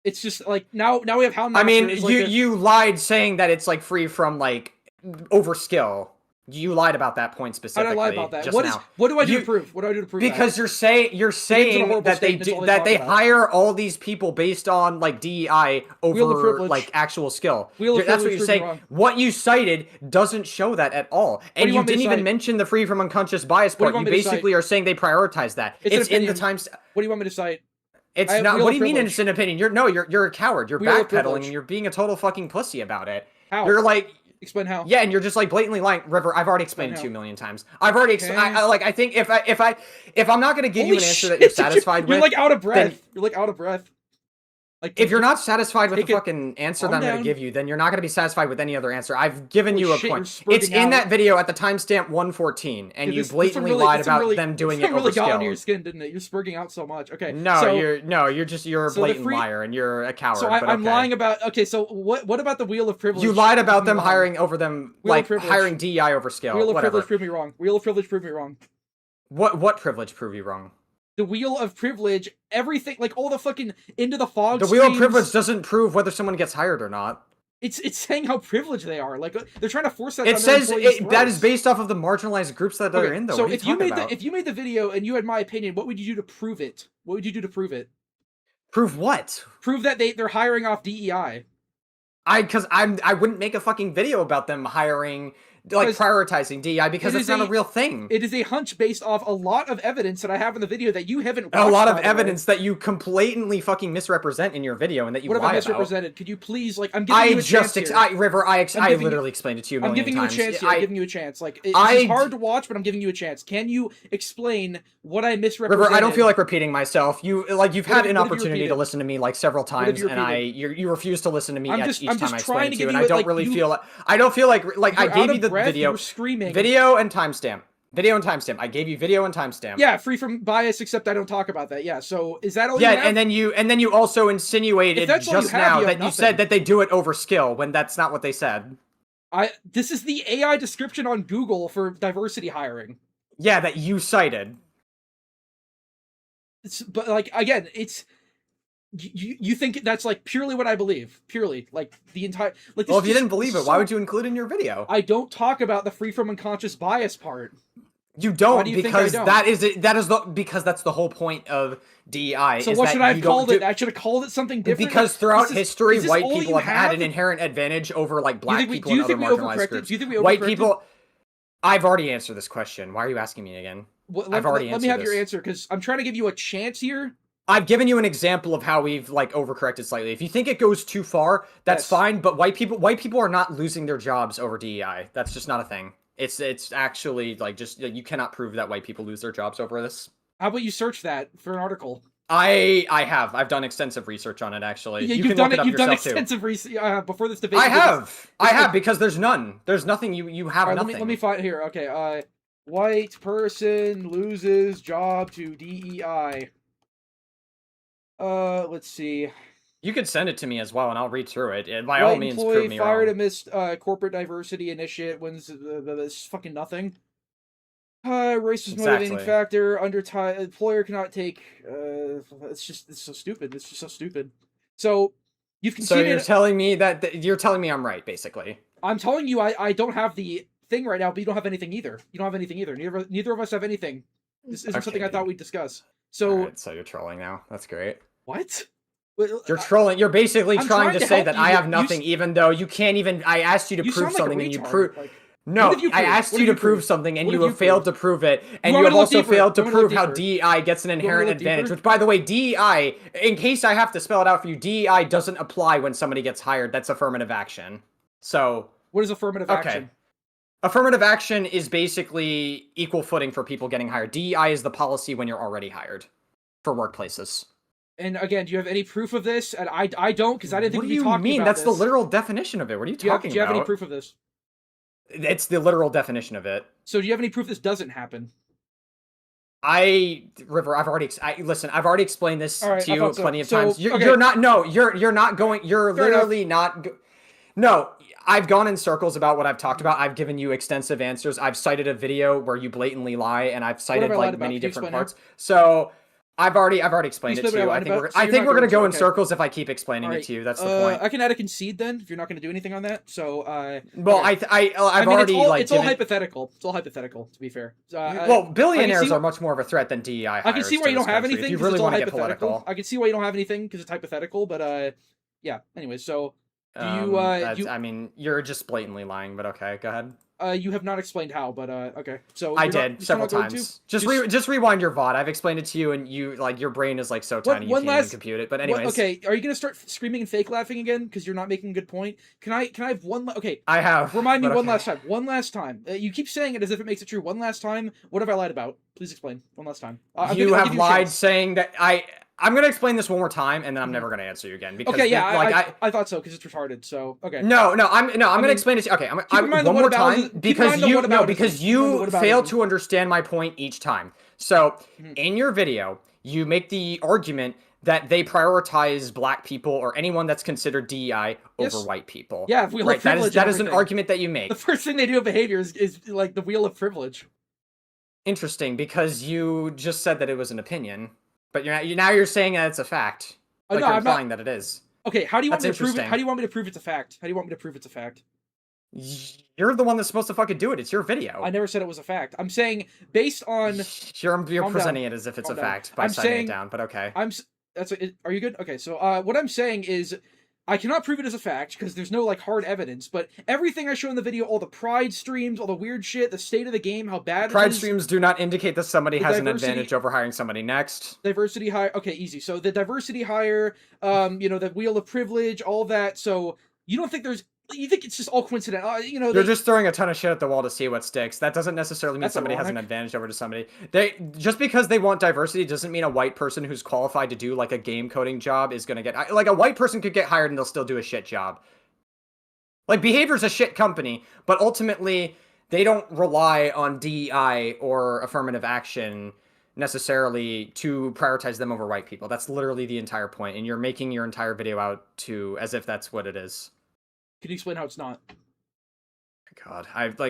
It's just like now we have Houndmaster. I mean, you lied saying that it's like free from like overskill. You lied about that point specifically. How did I lie about that? What do I do to prove? What do I do to prove? Because you're saying that they hire all these people based on like DEI over like actual skill. That's what you're saying. What you cited doesn't show that at all, and you didn't even mention the free from unconscious bias part. You basically are saying they prioritize that. It's in the times. What do you want me to cite? It's not. What do you mean it's an opinion? You're a coward. You're backpedaling and you're being a total fucking pussy about it. How? You're like. Explain how. Yeah, and you're just like blatantly lying. River, I've already explained it to you a million times. I've already I think if I'm not gonna give you an answer that you're satisfied with, you're like out of breath. You're like out of breath. Like if you're not satisfied with the fucking answer that I'm gonna give you, then you're not gonna be satisfied with any other answer. I've given you a point. It's in that video at the timestamp 114, and you blatantly lied about them doing it over really got skill. under your skin, didn't it? You're spurging out so much. Okay. You're a blatant liar, and you're a coward. So I'm lying about. Okay, so what about the Wheel of Privilege? You lied about them hiring over them, like hiring DEI over skill. Wheel of Privilege proved me wrong. Wheel of Privilege proved me wrong. What privilege proved you wrong? The Wheel of Privilege, everything, like all the fucking Into the Fog. The Wheel of Privilege doesn't prove whether someone gets hired or not. It's saying how privileged they are. Like they're trying to force that. It says that is based off of the marginalized groups that they're in, though. So if you made the video and you had my opinion, what would you do to prove it? What would you do to prove it? Prove what? Prove that they're hiring off DEI. Because I wouldn't make a fucking video about them hiring. Like prioritizing DEI because it's not a real thing. It is a hunch based off a lot of evidence that I have in the video that you haven't watched. A lot of evidence that you completely fucking misrepresent in your video and that you lie about. What have I misrepresented? Could you please, like, I'm giving you a chance here. River, I literally explained it to you a million times. I'm giving you a chance here. I'm giving you a chance. Like, it's hard to watch, but I'm giving you a chance. Can you explain what I misrepresented? River, I don't feel like repeating myself. You've had an opportunity to listen to me like several times, and you refuse to listen to me each time I explain it to you, and I don't really feel like I gave you the video. Video and timestamp. I gave you video and timestamp. Yeah, free from bias, except I don't talk about that. Yeah, so is that all you have? and then you also insinuated just now that you said that they do it over skill when that's not what they said. This is the AI description on Google for diversity hiring. Yeah, that you cited. But like again, it's you think that's like purely what I believe, purely like the entire like. Well, if you didn't believe it, why would you include it in your video? I don't talk about the free from unconscious bias part. You don't, because because that's the whole point of DEI. So what should I have called it? I should have called it something different. Because throughout history, white people have had an inherent advantage over like black people and other marginalized groups. Do you think we overcorrected? White people. I've already answered this question. Why are you asking me again? I've already answered. Let me have your answer because I'm trying to give you a chance here. I've given you an example of how we've like overcorrected slightly. If you think it goes too far, that's fine. But white people are not losing their jobs over DEI. That's just not a thing. It's actually like just you cannot prove that white people lose their jobs over this. How about you search that for an article? I've done extensive research on it actually. Yeah, You you've can done look it. up You've done yourself, too. extensive research before this debate. I have because there's none. There's nothing. You have Alright, nothing. let me find here. Okay, white person loses job to DEI. Let's see. You could send it to me as well, and I'll read through it. And by White all means, employee prove me fired wrong. amidst corporate diversity initiative wins this fucking nothing. Racist motivating Exactly. factor. Employer cannot take. It's so stupid. It's just so stupid. So you've So conceded. you're telling me that you're telling me I'm right, basically. I'm telling you, I don't have the thing right now, but you don't have anything either. You don't have anything either. Neither of us have anything. This isn't something I thought we'd discuss. So Alright, so you're trolling now. That's great. what? You're trolling. You're basically I'm trying trying to to say help that you. I have You nothing, even though you can't even. I asked you to You prove sound like a something, and you retard. prove. Like, No, what have you I proved? asked What you have to you prove proved? something, and What you have have you failed proved? to prove it, and You you want have me to look also deeper? failed to You want me to look prove how deeper? DEI gets an want me to inherent look advantage. deeper? Which, by the way, DEI, in case I have to spell it out for you, DEI doesn't apply when somebody gets hired. That's affirmative action. So, What is affirmative okay. action? Affirmative action is basically equal footing for people getting hired. DEI is the policy when you're already hired for workplaces. And again, do you have any proof of this? And I don't, because I didn't think What we'd do be you talking mean? about That's this. the literal definition of it. What are you Do you have, talking do you have about? any proof of this? It's the literal definition of it. So do you have any proof this doesn't happen? River, I've already explained this All right, to I you thought so. plenty of So, times. You're, okay. you're not, no, you're not going, you're Fair literally not, no, I've gone in circles about what I've talked about. I've given you extensive answers. I've cited a video where you blatantly lie, and I've cited have I lied like about? many Can you different explain parts. So I've already explained Can it you to explain you. what I lied about? So I you're think not we're gonna going go to, in okay. circles if I keep explaining All it right. to you. That's the point. I can add a concede then, if you're not going to do anything on that. So, Well, okay. I've mean, already it's all given... hypothetical. It's all hypothetical, to be fair. Well, billionaires what- are much more of a threat than DEI hires. I can see why you don't have anything. If you 'cause really it's all want to get hypothetical. political. I can see why you don't have anything because it's hypothetical. But yeah. Anyway, so do you I mean, you're just blatantly lying, but okay, go ahead. you have not explained how, but okay. So I you're not- did you're several not going times. to? Just rewind your VOD. I've explained it to you, and you like your brain is like so tiny you one can't last- even compute it. But anyways, Okay, are you gonna start screaming and fake laughing again because you're not making a good point? Can I have one? Okay, I have. remind me but one okay. last time. One last time. You keep saying it as if it makes it true. One last time. What have I lied about? Please explain. One last time. I'll You give have a lied chance. saying that I'm gonna explain this one more time, and then I'm never gonna answer you again because Okay, yeah, like I thought so because it's retarded. So okay. No, I'm gonna mean, explain it to you. Okay, in mind the one more time whataboutism- keep in because mind the you whataboutism. because Keep in mind you the fail whataboutism. to understand my point each time. So Mm-hmm. in your video, you make the argument that they prioritize black people or anyone that's considered DEI Yes. over white people. Yeah, if we right, love that privilege is that and is an everything. argument that you make. The first thing they do in behavior is like the wheel of privilege. Interesting, because you just said that it was an opinion, but now you're saying that it's a fact. Like no, you're I'm not- implying that it is. Okay, how do you want That's me to prove it? interesting. How do you want me to prove it's a fact? How do you want me to prove it's a fact? You're the one that's supposed to fucking do it. It's your video. I never said it was a fact. I'm saying based on You're Calm presenting down. it as if it's Calm a down. fact by I'm citing saying- it down, but okay. are you good? Okay, so what I'm saying is I cannot prove it as a fact because there's no like hard evidence, but everything I show in the video, all the pride streams, all the weird shit, the state of the game, how bad it Pride is, streams do not indicate that somebody The has an diversity- advantage over hiring somebody next. diversity hire. Okay, easy. So the diversity hire, the wheel of privilege, all that. So you don't think you think it's just all coincidental? You're just throwing a ton of shit at the wall to see what sticks. That doesn't necessarily mean That's somebody has an ironic. advantage over to somebody. Just because they want diversity doesn't mean a white person who's qualified to do like a game coding job is gonna get like a white person could get hired and they'll still do a shit job. Like Behavior's a shit company, but ultimately they don't rely on DEI or affirmative action necessarily to prioritize them over white people. That's literally the entire point, and you're making your entire video out to as if that's what it is. Can you explain how it's not? God,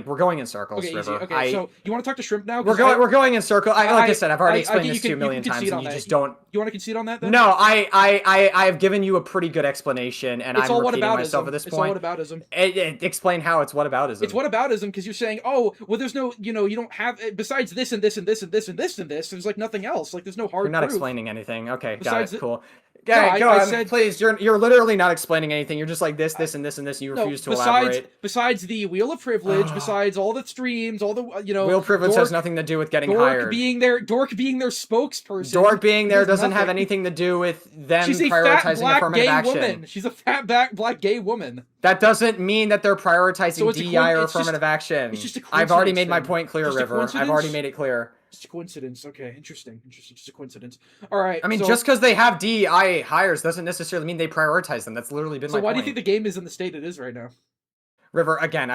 we're going in circles, Okay, easy. River. Okay, so you want to talk to Shrimp now? 'Cause We're going in circle. Like I said, I've already I explained think this you to you a can million concede times, on and you that. just don't. You want to concede on that then? No, I have given you a pretty good explanation, and It's all I'm repeating whataboutism. myself at this It's point. all whataboutism. Explain how it's whataboutism. It's whataboutism because you're saying, oh, well, there's no, you don't have besides this and this and this and this and this and this. There's like nothing else. Like there's no hard. You're not proof. explaining anything. Okay, Besides got it. the- Cool. No, Yeah, go I on, said- please. You're literally not explaining anything. You're just like this, and this, and this. And you refuse to elaborate. Besides the wheel of privilege, besides all the streams, all the Wheel privilege has nothing to do with getting hired. Dork being their spokesperson. Dork being there doesn't have nothing. anything to do with them She's a prioritizing fat black affirmative gay action. woman. She's a fat black gay woman. That doesn't mean that they're prioritizing So it's DEI or it's just- affirmative action. it's just a I've already made coincidence my thing. point clear, Just a River. I've already coincidence? made it clear. Just a coincidence. Okay, interesting. Just a coincidence. All right. I mean, so, just because they have DEI hires doesn't necessarily mean they prioritize them. That's literally been So my why point. do you think the game is in the state it is right now? River, again,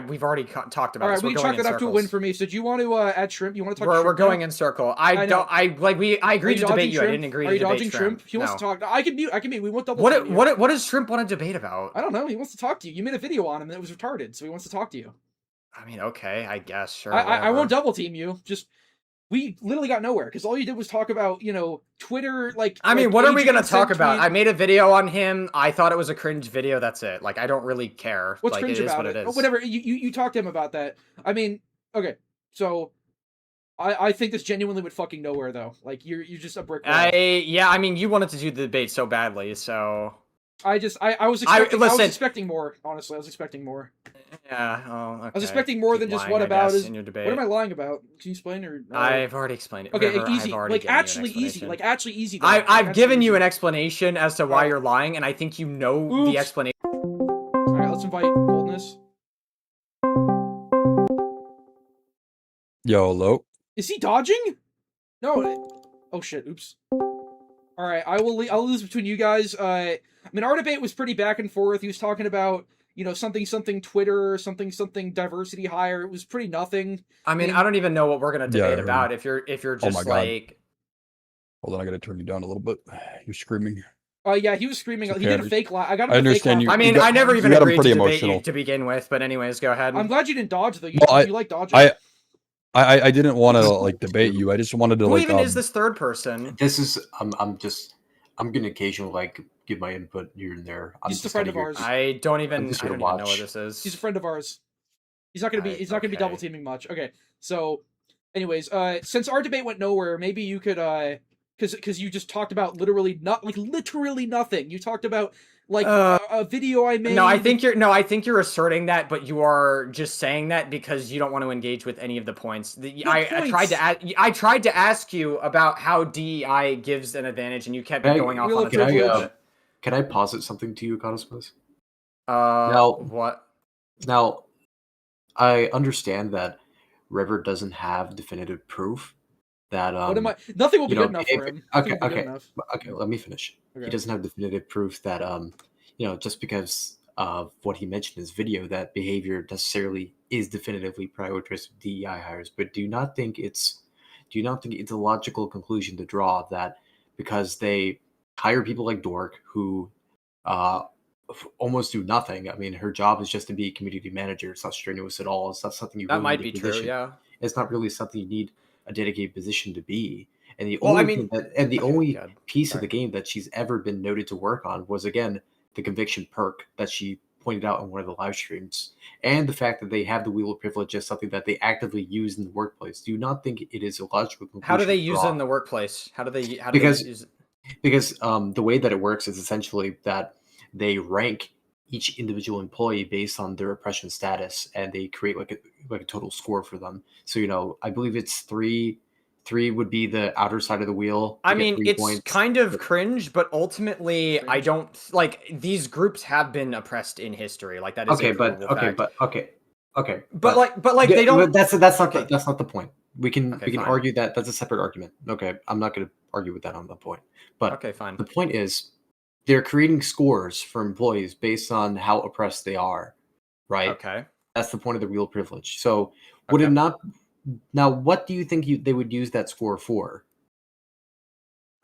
we've already talked about All right, this. we We're going chalk in it up to a circles. win for me. So do you want to add shrimp? You want to talk? We're shrimp going now? in circle. I I agreed to debate you. I didn't agree Are to you debate dodging shrimp. He wants No. to talk. I can mute. We won't double. What time you. what does shrimp want to debate about? I don't know. He wants to talk to you. You made a video on him that was retarded, so he wants to talk to you. I mean, okay, I guess sure. I won't whatever. double team you. Just we literally got nowhere because all you did was talk about Twitter. Like I mean, like what are we agent gonna talk consent about? tweet. I made a video on him. I thought it was a cringe video. That's it. Like, I don't really care. What's like, cringe it is about what it? it is. Whatever. You talked to him about that. I mean, okay, so I think this genuinely would fucking nowhere though. Like you're just a brick wall. I mean, you wanted to do the debate so badly, so I was expecting, I was listen. expecting more. Honestly, I was expecting more. yeah. Oh, okay. I was expecting more than Keep just lying, what I about guess, is in your debate. what am I lying about? Can you explain or? I've already explained it. Okay, River, easy. I've already Like given you an actually easy. explanation. Like actually easy. Though. I've Actually given you easy. an explanation as to why Alright. you're lying, and I think you know Oops. the explanation. All right, let's invite Coldness. Yo, Lo. Is he dodging? No. Oh shit. Oops. All right, I'll leave this between you guys. I mean, our debate was pretty back and forth. He was talking about something Twitter, something diversity hire. It was pretty nothing. I mean, mean- I don't even know what we're gonna Yeah, I debate heard about. If you're Oh my just God. like, Hold on, I gotta turn you down a little bit. You're screaming. Yeah, he was screaming. It's He okay, did a fake laugh. I got him. I a fake understand laugh. you- I mean, got- I never you even got him agreed to pretty debate you emotional. to begin with. But anyways, go ahead. I'm glad you didn't dodge though. You Well, like dodging. I didn't want to like debate you. I just wanted to Who like. even is this third person? This is I'm gonna occasionally like give my input here and there. I'm He's a just friend kinda of here- ours. I don't even just know gonna what watch. this is. He's a friend of ours. He's not gonna be. Right, He's not gonna be okay. double teaming much. Okay. So, anyways, since our debate went nowhere, maybe you could because you just talked about literally nothing. You talked about like a video I made. No, I think you're asserting that, but you are just saying that because you don't want to engage with any of the points. I tried to ask you about how DEI gives an advantage, and you kept Can I- going off Wheel on a of tangent. privilege. Can I posit something to you, Cosmos? No. What? Now, I understand that River doesn't have definitive proof that What am I? Nothing will be you know, good enough if- for him. okay, Nothing will be good okay. enough. Okay, let me finish. Okay. He doesn't have definitive proof that just because of what he mentioned in his video, that behavior necessarily is definitively prioritized with DEI hires. But do you not think it's a logical conclusion to draw that because they hire people like Dork who almost do nothing? I mean, her job is just to be a community manager. It's not strenuous at all. It's not something you That really might need a be true. position. Yeah. It's not really something you need a dedicated position to be. And the Well, I only mean- only God. piece Sorry. of the game that she's ever been noted to work on was again the conviction perk that she pointed out in one of the live streams, and the fact that they have the wheel of privilege as something that they actively use in the workplace. Do you not think it is a logical conclusion? How do they to use draw? it in the workplace? How do they use it? Because the way that it works is essentially that they rank each individual employee based on their oppression status, and they create like a total score for them. So I believe it's three would be the outer side of the wheel. I to get mean, 3 it's points. kind of cringe, but ultimately, I Cringe. don't like these groups have been oppressed in history. Like that is Okay, a but provable fact. but they yeah, don't. but that's not Okay. that's not the point. We can Okay, fine. argue that that's a separate argument. Okay, I'm not going to argue with that on the point. But Okay, fine. the point is, they're creating scores for employees based on how oppressed they are, right? Okay. That's the point of the real privilege. So would Okay. it not? Now, what do you think they would use that score for?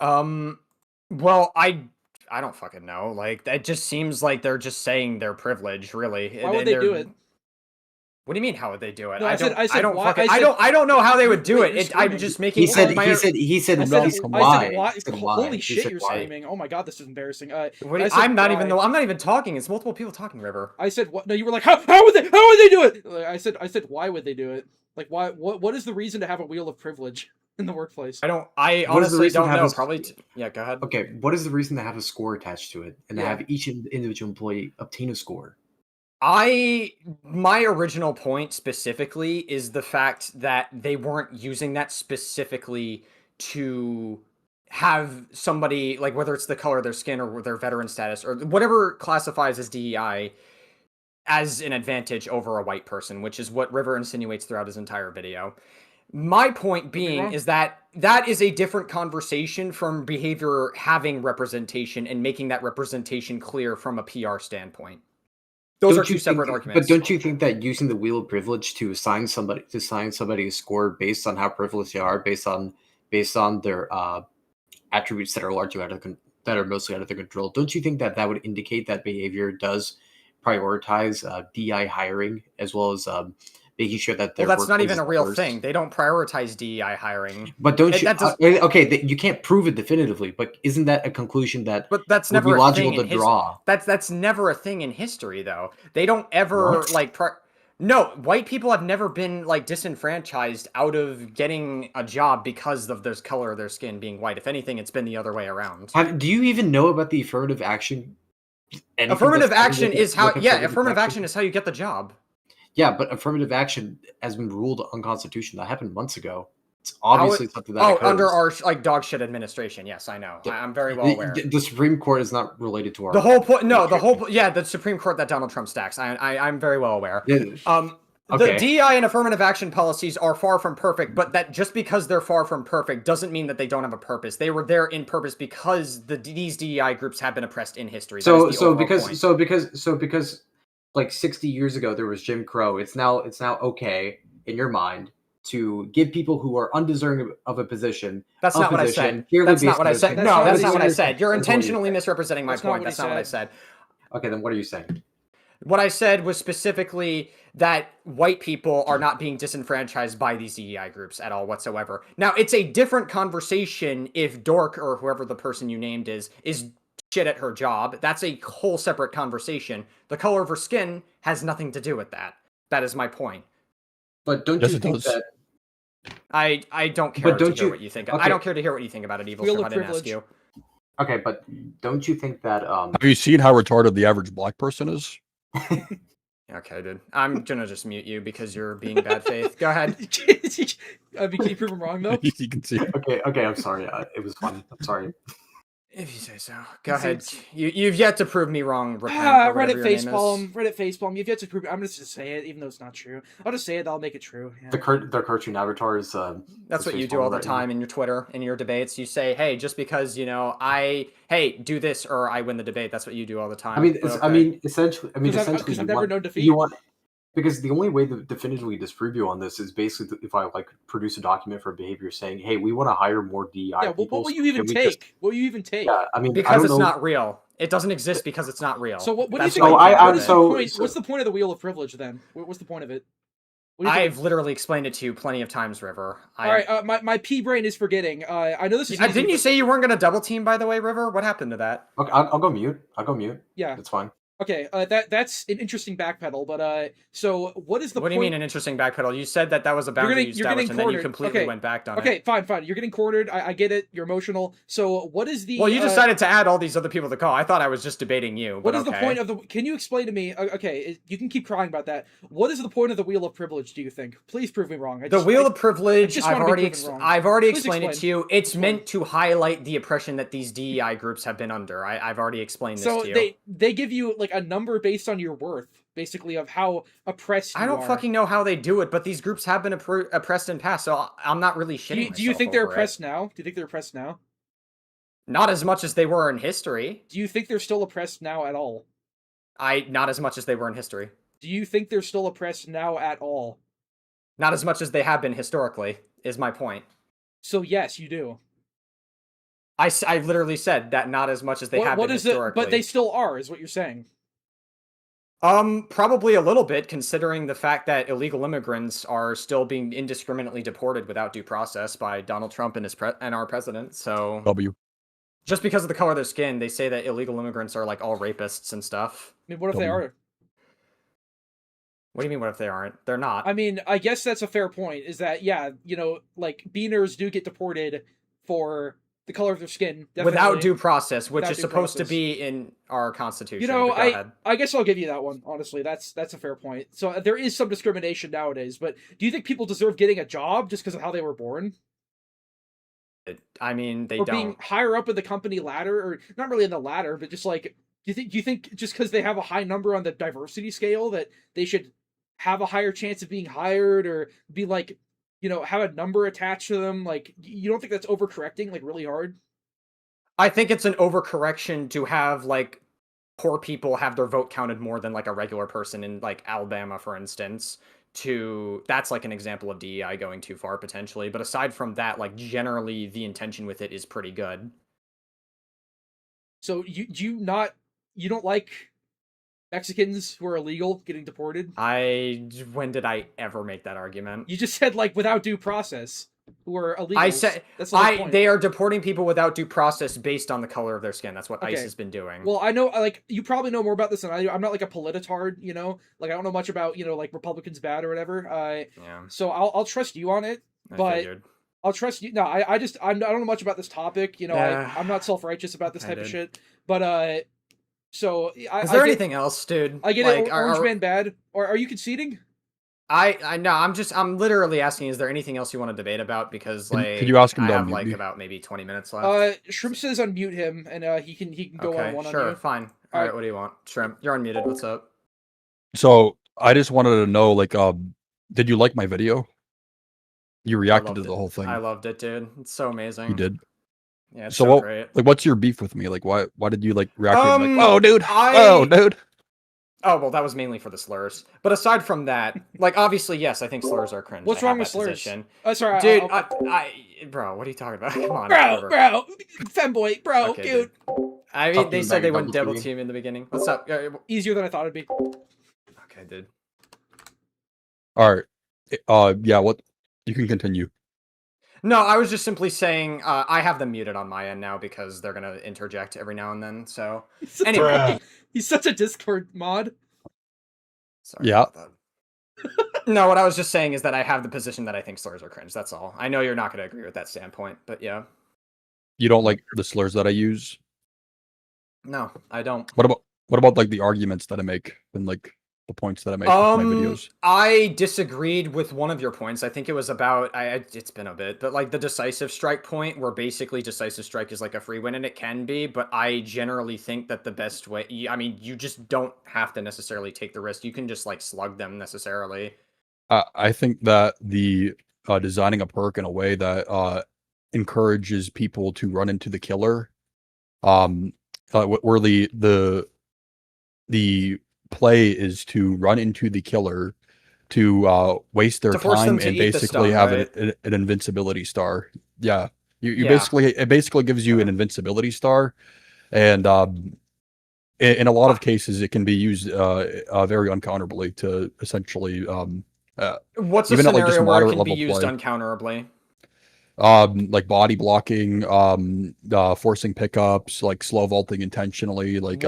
Well, I don't fucking know. Like that just seems like they're just saying their privilege, really. Why would they do it? What do you mean? How would they do it? No, I said don't why- fucking. I said- I don't know how they would do Wait, it. you're I'm screaming. just making. He said my- he I said said, why. why? He said why. Holy He shit, said you're why. screaming! Oh my god, this is embarrassing. What, I said I'm not why. even. I'm not even talking. It's multiple people talking. River. I said what? No, you were like, how would they do it? Like, I said why would they do it? Like why? What is the reason to have a wheel of privilege in the workplace? I What is the honestly reason to don't have know. a- Probably. Yeah. Go ahead. Okay, what is the reason to have a score attached to it and to Yeah. have each individual employee obtain a score? My original point specifically is the fact that they weren't using that specifically to have somebody, like whether it's the color of their skin or their veteran status or whatever classifies as DEI, as an advantage over a white person, which is what River insinuates throughout his entire video. My point being wrong? is that is a different conversation from behavior having representation and making that representation clear from a PR standpoint. Those are two separate arguments. But don't you think that using the wheel of privilege to assign somebody a score based on how privileged they are, based on their attributes that are largely that are mostly out of their control, don't you think that would indicate that behavior does prioritize DI hiring as well as making sure that their well, that's not even a real first? thing. They don't prioritize DEI hiring. But don't you? That does, okay, you can't prove it definitively. But isn't that a conclusion that? But that's would never be a logical thing to draw. That's never a thing in history, though. They don't ever like. No, white people have never been like disenfranchised out of getting a job because of the color of their skin being white. If anything, it's been the other way around. Do you even know about the affirmative action? Affirmative action is how. Yeah, affirmative action is how you get the job. Yeah, but affirmative action has been ruled unconstitutional. That happened months ago. It's obviously something that occurs. Under our like dog shit administration. Yes, I know. I'm very well aware. The Supreme Court is not related to our. The whole point. No, the Supreme Court that Donald Trump stacks. I'm very well aware. The DEI and affirmative action policies are far from perfect, but that just because they're far from perfect doesn't mean that they don't have a purpose. They were there in purpose because these DEI groups have been oppressed in history. Because like 60 years ago there was Jim Crow. It's now okay in your mind to give people who are undeserving of a position. That's not what I said. That's not what I said. No, that's not what I said. You're intentionally misrepresenting my point. That's not what I said. Okay, then what are you saying? What I said was specifically that white people are not being disenfranchised by these DEI groups at all whatsoever. Now, it's a different conversation if Dork or whoever the person you named is shit at her job. That's a whole separate conversation. The color of her skin has nothing to do with that. That is my point. But don't you think that... I don't care to hear what you think. Okay. I don't care to hear what you think about it, Evil Strip. I didn't ask you. Okay, but don't you think that... Have you seen how retarded the average black person is? Okay, dude. I'm gonna just mute you because you're being bad faith. Go ahead. Can you prove him wrong, though? You can see. Okay, I'm sorry. It was fun. I'm sorry. If you say so. Go ahead. You've yet to prove me wrong, Reddit facepalm. You've yet to prove... I'm just to say it, even though it's not true. I'll just say it, I'll make it true. Yeah. The cartoon avatar is... That's what you do all the time in your Twitter, in your debates. You say, hey, just because, hey, do this or I win the debate. That's what you do all the time. Essentially... Because I've never known defeat. Because the only way to definitively disprove you on this is basically if I produce a document for behavior saying, "Hey, we want to hire more DEI people." What will you even take? What will you even take? Yeah, because it's not real. It doesn't exist because it's not real. So what do you think? What's the point of the Wheel of Privilege then? What's the point of it? I've literally explained it to you plenty of times, River. All right, my pea brain is forgetting. I know this is. Didn't you say you weren't going to double team? By the way, River, what happened to that? Okay, I'll go mute. Yeah, that's fine. Okay, that's an interesting backpedal, but so what is the point? What do you mean an interesting backpedal? You said that was a boundary you established, and then you completely went back on it. Okay, fine. You're getting cornered. I get it. You're emotional. So what is the... Well, you decided to add all these other people to the call. I thought I was just debating you. What is the point of the... Can you explain to me... Okay, you can keep crying about that. What is the point of the Wheel of Privilege, do you think? Please prove me wrong. The Wheel of Privilege, I've already explained it to you. It's meant to highlight the oppression that these DEI groups have been under. I've already explained this to you. So they give you like a number based on your worth, basically, of how oppressed you are. I don't fucking know how they do it, but these groups have been oppressed in past, so I'm not really shitting Do you think they're oppressed now? Do you think they're oppressed now? Not as much as they were in history. Do you think they're still oppressed now at all? Not as much as they were in history. Do you think they're still oppressed now at all? Not as much as they have been historically, is my point. So yes, you do. I literally said that not as much as they have been historically. But they still are, is what you're saying. Probably a little bit, considering the fact that illegal immigrants are still being indiscriminately deported without due process by Donald Trump and our president. So just because of the color of their skin, they say that illegal immigrants are like all rapists and stuff. I mean, what if they are? What do you mean, what if they aren't? They're not. I mean, I guess that's a fair point, is that, yeah, like, beaners do get deported for the color of their skin. Definitely. Without due process, which is supposed to be in our Constitution. I guess I'll give you that one, honestly. That's a fair point. So there is some discrimination nowadays, but do you think people deserve getting a job just because of how they were born? I mean, they or don't. Being higher up in the company ladder, or not really in the ladder, but just like, do you think just because they have a high number on the diversity scale that they should have a higher chance of being hired or be like have a number attached to them. Like, you don't think that's overcorrecting, like, really hard? I think it's an overcorrection to have, like, poor people have their vote counted more than, like, a regular person in, like, Alabama, for instance. That's, like, an example of DEI going too far, potentially. But aside from that, like, generally, the intention with it is pretty good. So, you don't like Mexicans who are illegal getting deported? When did I ever make that argument? You just said, like, without due process, who are illegal. I said that's the whole point. They are deporting people without due process based on the color of their skin. That's what ICE has been doing. Well, I know, like, you probably know more about this than I do. I'm not like a politard, like, I don't know much about, like, Republicans bad or whatever. Yeah. So I'll trust you on it, but I'll trust you. No, I don't know much about this topic. I'm not self-righteous about this type of shit. But so is there anything else, dude? I get like, it. Orange Man bad, or are you conceding? I know. I'm literally asking. Is there anything else you want to debate about? Because like, could you ask him I to have unmute like me? about maybe 20 minutes left. Shrimp says unmute him, and he can go on one sure, on you. fine. All right, what do you want, Shrimp? You're unmuted. What's up? So I just wanted to know, like, did you like my video? You reacted to the whole thing. I loved it, dude. It's so amazing. You did. Yeah, it's so so what? great. Like, what's your beef with me? Like, why did you like react? Like, oh, dude. dude. Oh, well, that was mainly for the slurs. But aside from that, like, obviously, yes, I think slurs are cringe. What's wrong with slurs? Sorry, dude. Bro, what are you talking about? Come on, bro, femboy, bro, okay, dude. I mean, they said they wouldn't double team in the beginning. What's up? Easier than I thought it'd be. Okay, dude. All right. Yeah. What? You can continue. No, I was just simply saying I have them muted on my end now because they're gonna interject every now and then. So anyway, he's such a Discord mod. Sorry yeah. No, what I was just saying is that I have the position that I think slurs are cringe. That's all. I know you're not gonna agree with that standpoint, but yeah. You don't like the slurs that I use? No, I don't. What about like the arguments that I make and like the points that I make in my videos? I disagreed with one of your points. I think it was about it's been a bit, but like the decisive strike point, where basically decisive strike is like a free win, and it can be, but I generally think that the best way, you just don't have to necessarily take the risk. You can just like slug them necessarily. I think that the designing a perk in a way that encourages people to run into the killer, where the play is to run into the killer to waste their time and basically have an invincibility star. Yeah, it basically gives you an invincibility star, and in a lot of cases it can be used very uncounterably to essentially what's a even scenario at, like, just where it moderate can be level used play. uncounterably? Like body blocking, forcing pickups, like slow vaulting intentionally, like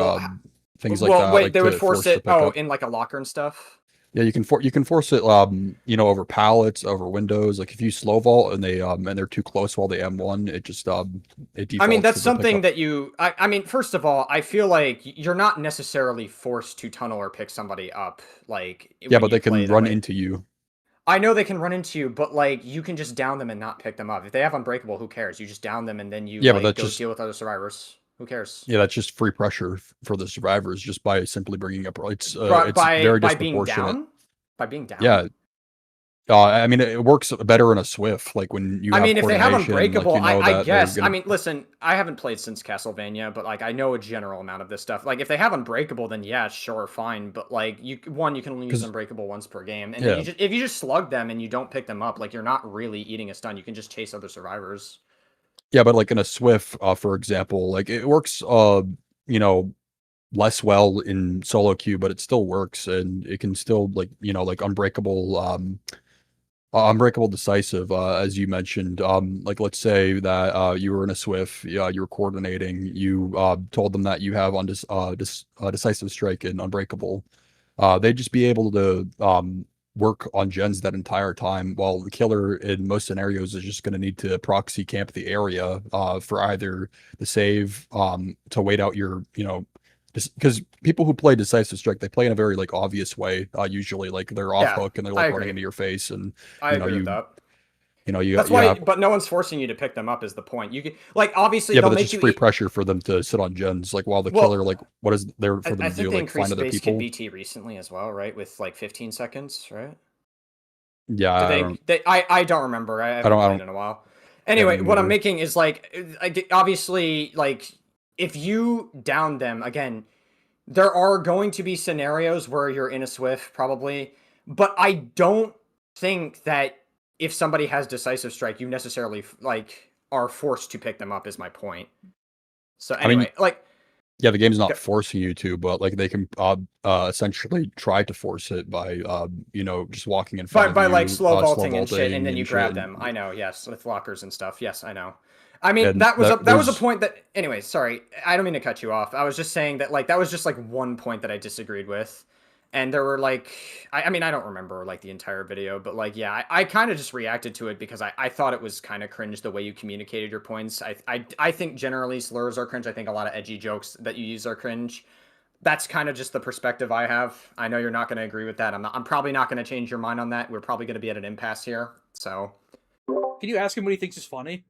things like that. Wait, like they would force it pickup. in like a locker and stuff? Yeah, you can force it over pallets, over windows. Like if you slow vault and they're too close while they M1, it just it defaults. I mean, that's to the something pickup. that I mean, first of all, I feel like you're not necessarily forced to tunnel or pick somebody up, like yeah, but they can run into you. I know they can run into you, but like you can just down them and not pick them up. If they have unbreakable, who cares? You just down them and then you go deal with other survivors. Who cares? Yeah, that's just free pressure for the survivors just by simply bringing up. It's very disproportionate. By being down. Yeah. I mean, it works better in a Swift, like when you. I mean, if they have unbreakable, like, I guess. I mean, listen, I haven't played since Castlevania, but like I know a general amount of this stuff. Like, if they have unbreakable, then yeah, sure, fine. But like, you can only use unbreakable once per game, and if you just slug them and you don't pick them up, like you're not really eating a stun. You can just chase other survivors. Yeah, but like in a Swift, for example, like it works, less well in solo queue, but it still works, and it can still like unbreakable decisive, as you mentioned. Like let's say that you were in a Swift, you were coordinating, you told them that you have on decisive strike and unbreakable. They'd just be able to work on gens that entire time, while the killer in most scenarios is just going to need to proxy camp the area for either the save, to wait out your, because people who play decisive strike, they play in a very like obvious way. Usually, like they're off hook and they're like running into your face, and I agree with that. That's why, but no one's forcing you to pick them up. Is the point? You can, like, obviously, but it's just free pressure for them to sit on gens, like while the killer, like, what is there for them to do? Like find other people. BT recently as well, right? With like 15 seconds, right? Yeah, I don't remember. I haven't played in a while. Anyway, what I'm making is like, obviously, like, if you down them, again, there are going to be scenarios where you're in a Swift, probably, but I don't think that if somebody has decisive strike, you necessarily, like, are forced to pick them up, is my point. So anyway, yeah, the game's not forcing you to, but like they can essentially try to force it by just walking in front of you, like slow vaulting and shit, and then you grab them. I know, yes, with lockers and stuff. Yes, I know. I mean, that was a point that. Anyway, sorry, I don't mean to cut you off. I was just saying that that was just one point that I disagreed with, and there were I mean, I don't remember the entire video, but yeah, I kind of just reacted to it because I thought it was kind of cringe the way you communicated your points. I think generally slurs are cringe. I think a lot of edgy jokes that you use are cringe. That's kind of just the perspective I have. I know you're not going to agree with that. I'm probably not going to change your mind on that. We're probably going to be at an impasse here. So, can you ask him what he thinks is funny?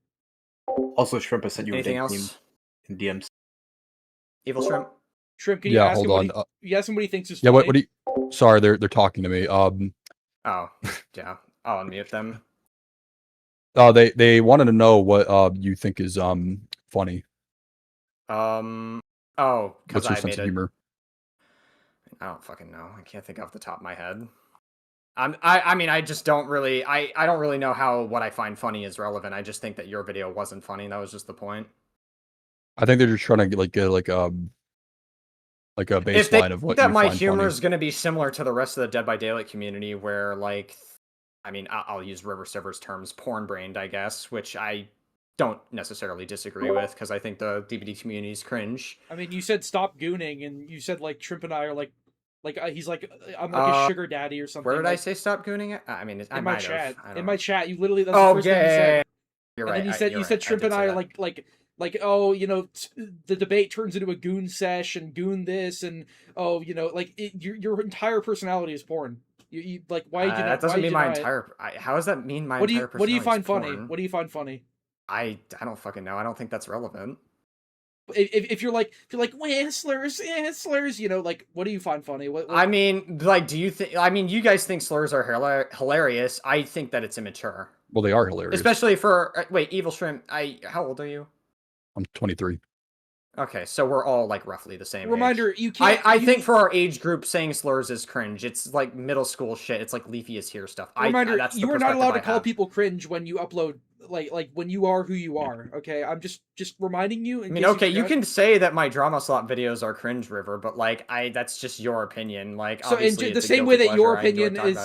Also, Shrimp, I sent you anything else else in DMs. Evil Shrimp. Shrimp, can you ask him you ask him what he thinks is funny? Yeah, what do you... Sorry, they're talking to me. Oh, yeah. I'll unmute them. They wanted to know what you think is funny. Oh, what's your sense of humor? I don't fucking know. I can't think off the top of my head. I mean, I just don't really. I don't really know how what I find funny is relevant. I just think that your video wasn't funny. That was just the point. I think they're just trying to get like a baseline of what that you my find humor funny. is going to be similar to the rest of the Dead by Daylight community, where I mean, I'll use River Server's terms, porn brained, I guess, which I don't necessarily disagree with because I think the DBD community is cringe. I mean, you said stop gooning, and you said Shrimp and I are he's I'm like a sugar daddy or something. Where did I say stop gooning it? I mean, in my chat. In my chat, you literally that's the first thing you said. You're right. And then you said Shrimp and I are oh, the debate turns into a goon sesh and goon this and oh, your entire personality is porn. You why did that doesn't mean my entire. How does that mean my entire personality? What do you find porn? funny? What do you find funny? I don't fucking know. I don't think that's relevant. If you're well, slurs, what do you find funny? What... I mean, do you think? I mean, you guys think slurs are hilarious. I think that it's immature. Well, they are hilarious, especially for Evil Shrimp. How old are you? I'm 23. Okay, so we're all roughly the same. Reminder: age. You can't. I think for our age group, saying slurs is cringe. It's like middle school shit. It's like Leafy is here stuff. Reminder: you are not allowed to call people cringe when you upload. Like when you are who you are. Okay, I'm just reminding you. I mean, okay, you can say that my drama slot videos are cringe, River, but that's just your opinion. So in the same way that your opinion is.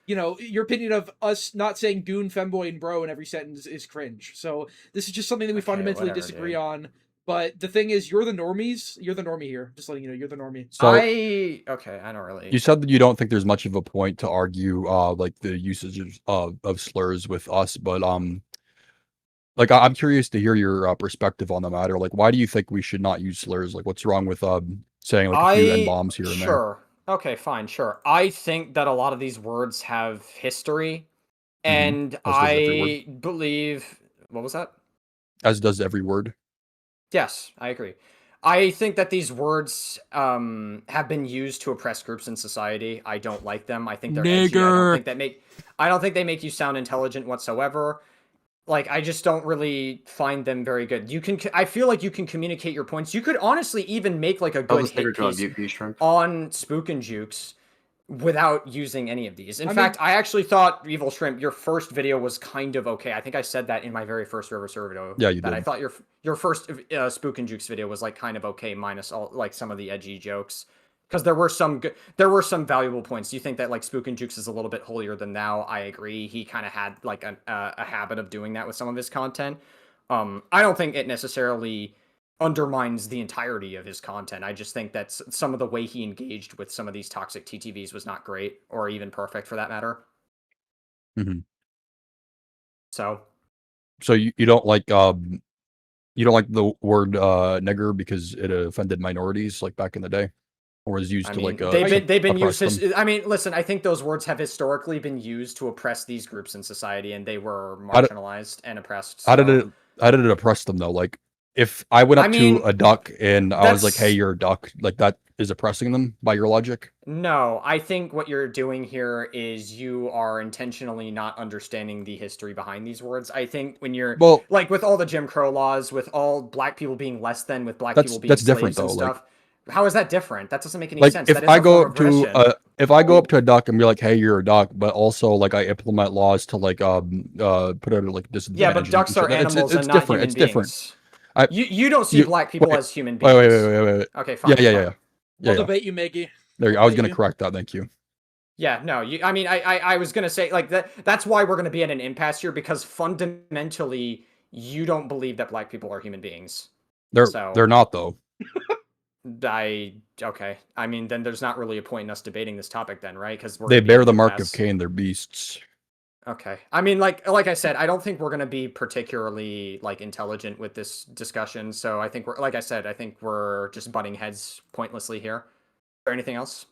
Your opinion of us not saying goon, femboy, and bro in every sentence is cringe. So this is just something that we fundamentally disagree on. But the thing is, you're the normies. You're the normie here. Just letting you know, you're the normie. So, I don't really. You said that you don't think there's much of a point to argue, the usage of slurs with us, but I'm curious to hear your perspective on the matter. Why do you think we should not use slurs? What's wrong with saying a few N-bombs here and there? Sure. Okay, fine, sure. I think that a lot of these words have history, and I believe... What was that? As does every word. Yes, I agree. I think that these words have been used to oppress groups in society. I don't like them. I think they're edgy. I don't think they make you sound intelligent whatsoever. I just don't really find them very good. I feel like you can communicate your points. You could honestly even make a good hit piece on Spook and Jukes without using any of these. In fact, I actually thought, Evil Shrimp, your first video was kind of okay. I think I said that in my very first River Server video. Yeah, you did. I thought your first Spook and Jukes video was kind of okay, minus all some of the edgy jokes. Because there were some valuable points. Do you think that Spook and Jukes is a little bit holier than thou? I agree. He kind of had a habit of doing that with some of his content. I don't think it necessarily undermines the entirety of his content. I just think that some of the way he engaged with some of these toxic TTVs was not great, or even perfect for that matter. Mm-hmm. So you don't like the word nigger because it offended minorities back in the day? Or was used they've been used. I mean, listen. I think those words have historically been used to oppress these groups in society, and they were marginalized and oppressed. How did it oppress them though? if I went I up mean, to a duck and I was like, "Hey, that's- you're a duck," like that is oppressing them by your logic. No, I think what you're doing here is you are intentionally not understanding the history behind these words. I think when you're Well, like with all the Jim Crow laws, with all black people being less than, with black that's people being that's different slaves and though. stuff. How is that different? That doesn't make any Like sense. if That is I a go form up of to oppression. if I go up to a duck and be like, "Hey, you're a duck," but also like I implement laws to like put out like disadvantage. Yeah, but and ducks are shit, animals it's and not different. human It's different. beings. I You don't see you black people wait as human wait beings. wait. Okay, fine. Yeah yeah fine. yeah yeah. I'll yeah. debate you, Maggie. There you I'll go. I was debate gonna you. correct that. Thank you. Yeah, no, I mean, I was gonna say like that's why we're gonna be at an impasse here because fundamentally you don't believe that black people are human beings. They're not though. Okay. I mean, then there's not really a point in us debating this topic then, right? Because we're They gonna be at bear an the mark of impasse. Cain. They're beasts. Okay. I mean, like I said, I don't think we're gonna be particularly like intelligent with this discussion. So I think like I said, I think we're just butting heads pointlessly here. Is there anything else?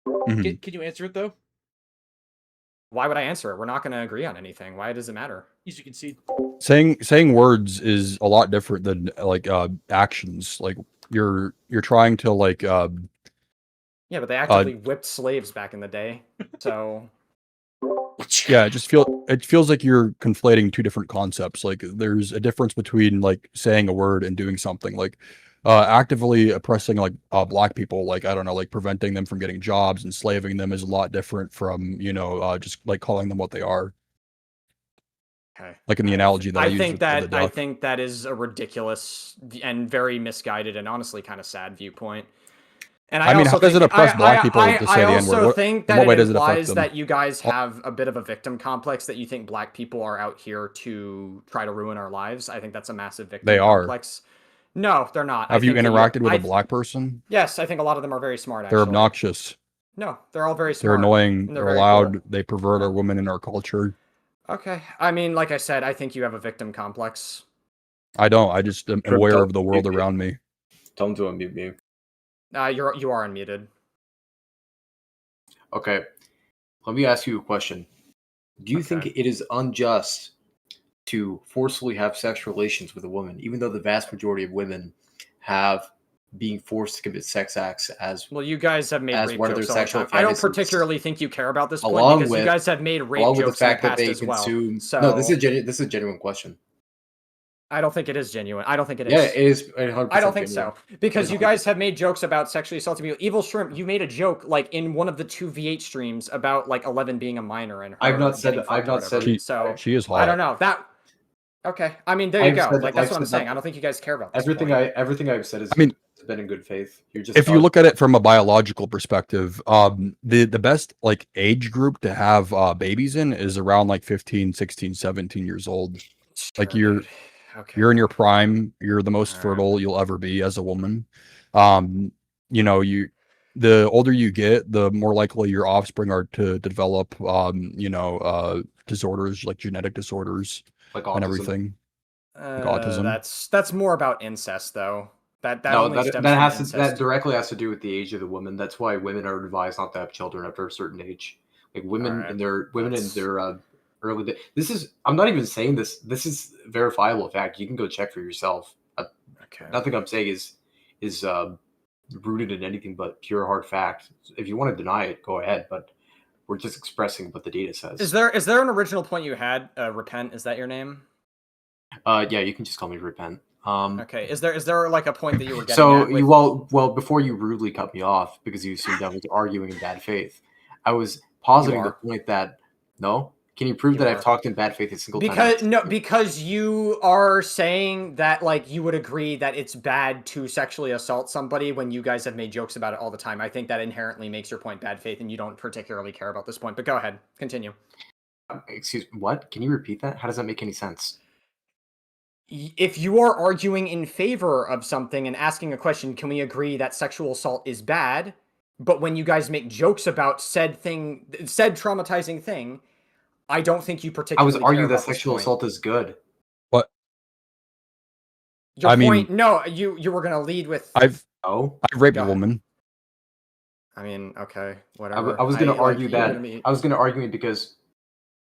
Mhm. Can you answer it though? Why would I answer it? We're not gonna agree on anything. Why does it matter? As you can see. Saying words is a lot different than like actions. Like you're trying to like Yeah, but they actively whipped slaves back in the day. So yeah, it feels like you're conflating two different concepts. Like there's a difference between like saying a word and doing something. Like actively oppressing like black people, like I don't know, like preventing them from getting jobs, enslaving them is a lot different from, just like calling them what they are. okay. Like in the analogy that I used with the I duck. think that is a ridiculous and very misguided and honestly kind of sad viewpoint. And I mean, also how does it think- oppress black people to say the also N-word? think In that what it way does it affect implies them? that you guys have a bit of a victim complex, that you think black people are out here to try to ruin our lives. I think that's a massive victim They are. complex. No, they're not. Have you interacted with a black person? Yes, I think a lot of them are very smart, They're actually. obnoxious. No, they're all very They're smart. annoying. and They're very loud. cool. They pervert our women and our culture. Okay. I mean, like I said, I think you have a victim complex. I don't. I just am aware of the world around me. Tell him to unmute me. You are unmuted. Okay. Let me ask you a question. Do you think it is unjust to forcefully have sexual relations with a woman, even though the vast majority of women have being forced to commit sex acts as Well, you guys have made as rape one of their jokes all the sexual time. I don't fantasies. particularly think you care about this point Along because you with- guys have made rape along with the jokes in the fact that past they as well. consume? So No, this is a genuine question. I don't think it is genuine. I don't think it is. Yeah, it is. 100% I don't think genuine. so. Because you 100%. guys have made jokes about sexually assaulting people. Evil Shrimp, you made a joke like in one of the 2 V8 streams about like 11 being a minor and her I've not said getting that. I've fucked or not said whatever. it. So She is hot. I don't know. Okay. I mean, there you I've go. said- Like that's I've what I'm said that- saying. I don't think you guys care about this Everything I've said is I mean, has been in good faith. You're just if you look at it from a biological perspective, the best like age group to have babies in is around like 15, 16, 17 years old. Like you're in your prime, you're the most fertile you'll ever be as a woman. The older you get, the more likely your offspring are to develop disorders like genetic disorders like and autism. everything. Like autism. That's more about incest though. That No, only stems that from has to, incest. that directly has to do with the age of the woman. That's why women are advised not to have children after a certain age. Like women in their early day. This is, I'm not even saying this. This is verifiable fact. You can go check for yourself. Nothing I'm saying is rooted in anything but pure hard fact. If you want to deny it, go ahead. But we're just expressing what the data says. Is there an original point you had? Repent, is that your name? Yeah, you can just call me Repent. Okay. Is there like a point that you were getting So at with... well before you rudely cut me off because you assumed I was arguing in bad faith, I was positing the point that no. Can you prove that I've talked in bad faith a single time? Because you are saying that like you would agree that it's bad to sexually assault somebody when you guys have made jokes about it all the time. I think that inherently makes your point bad faith, and you don't particularly care about this point. But go ahead, continue. Excuse me, what? Can you repeat that? How does that make any sense? If you are arguing in favor of something and asking a question, can we agree that sexual assault is bad? But when you guys make jokes about said traumatizing thing, I don't think you particularly. I was arguing care that about sexual this point. assault is good. What? Your I mean- point? No, you were gonna lead with. I've Oh, raped Go a ahead. woman. I mean, okay, whatever. I was going to argue you're that. gonna be- I was going to argue it because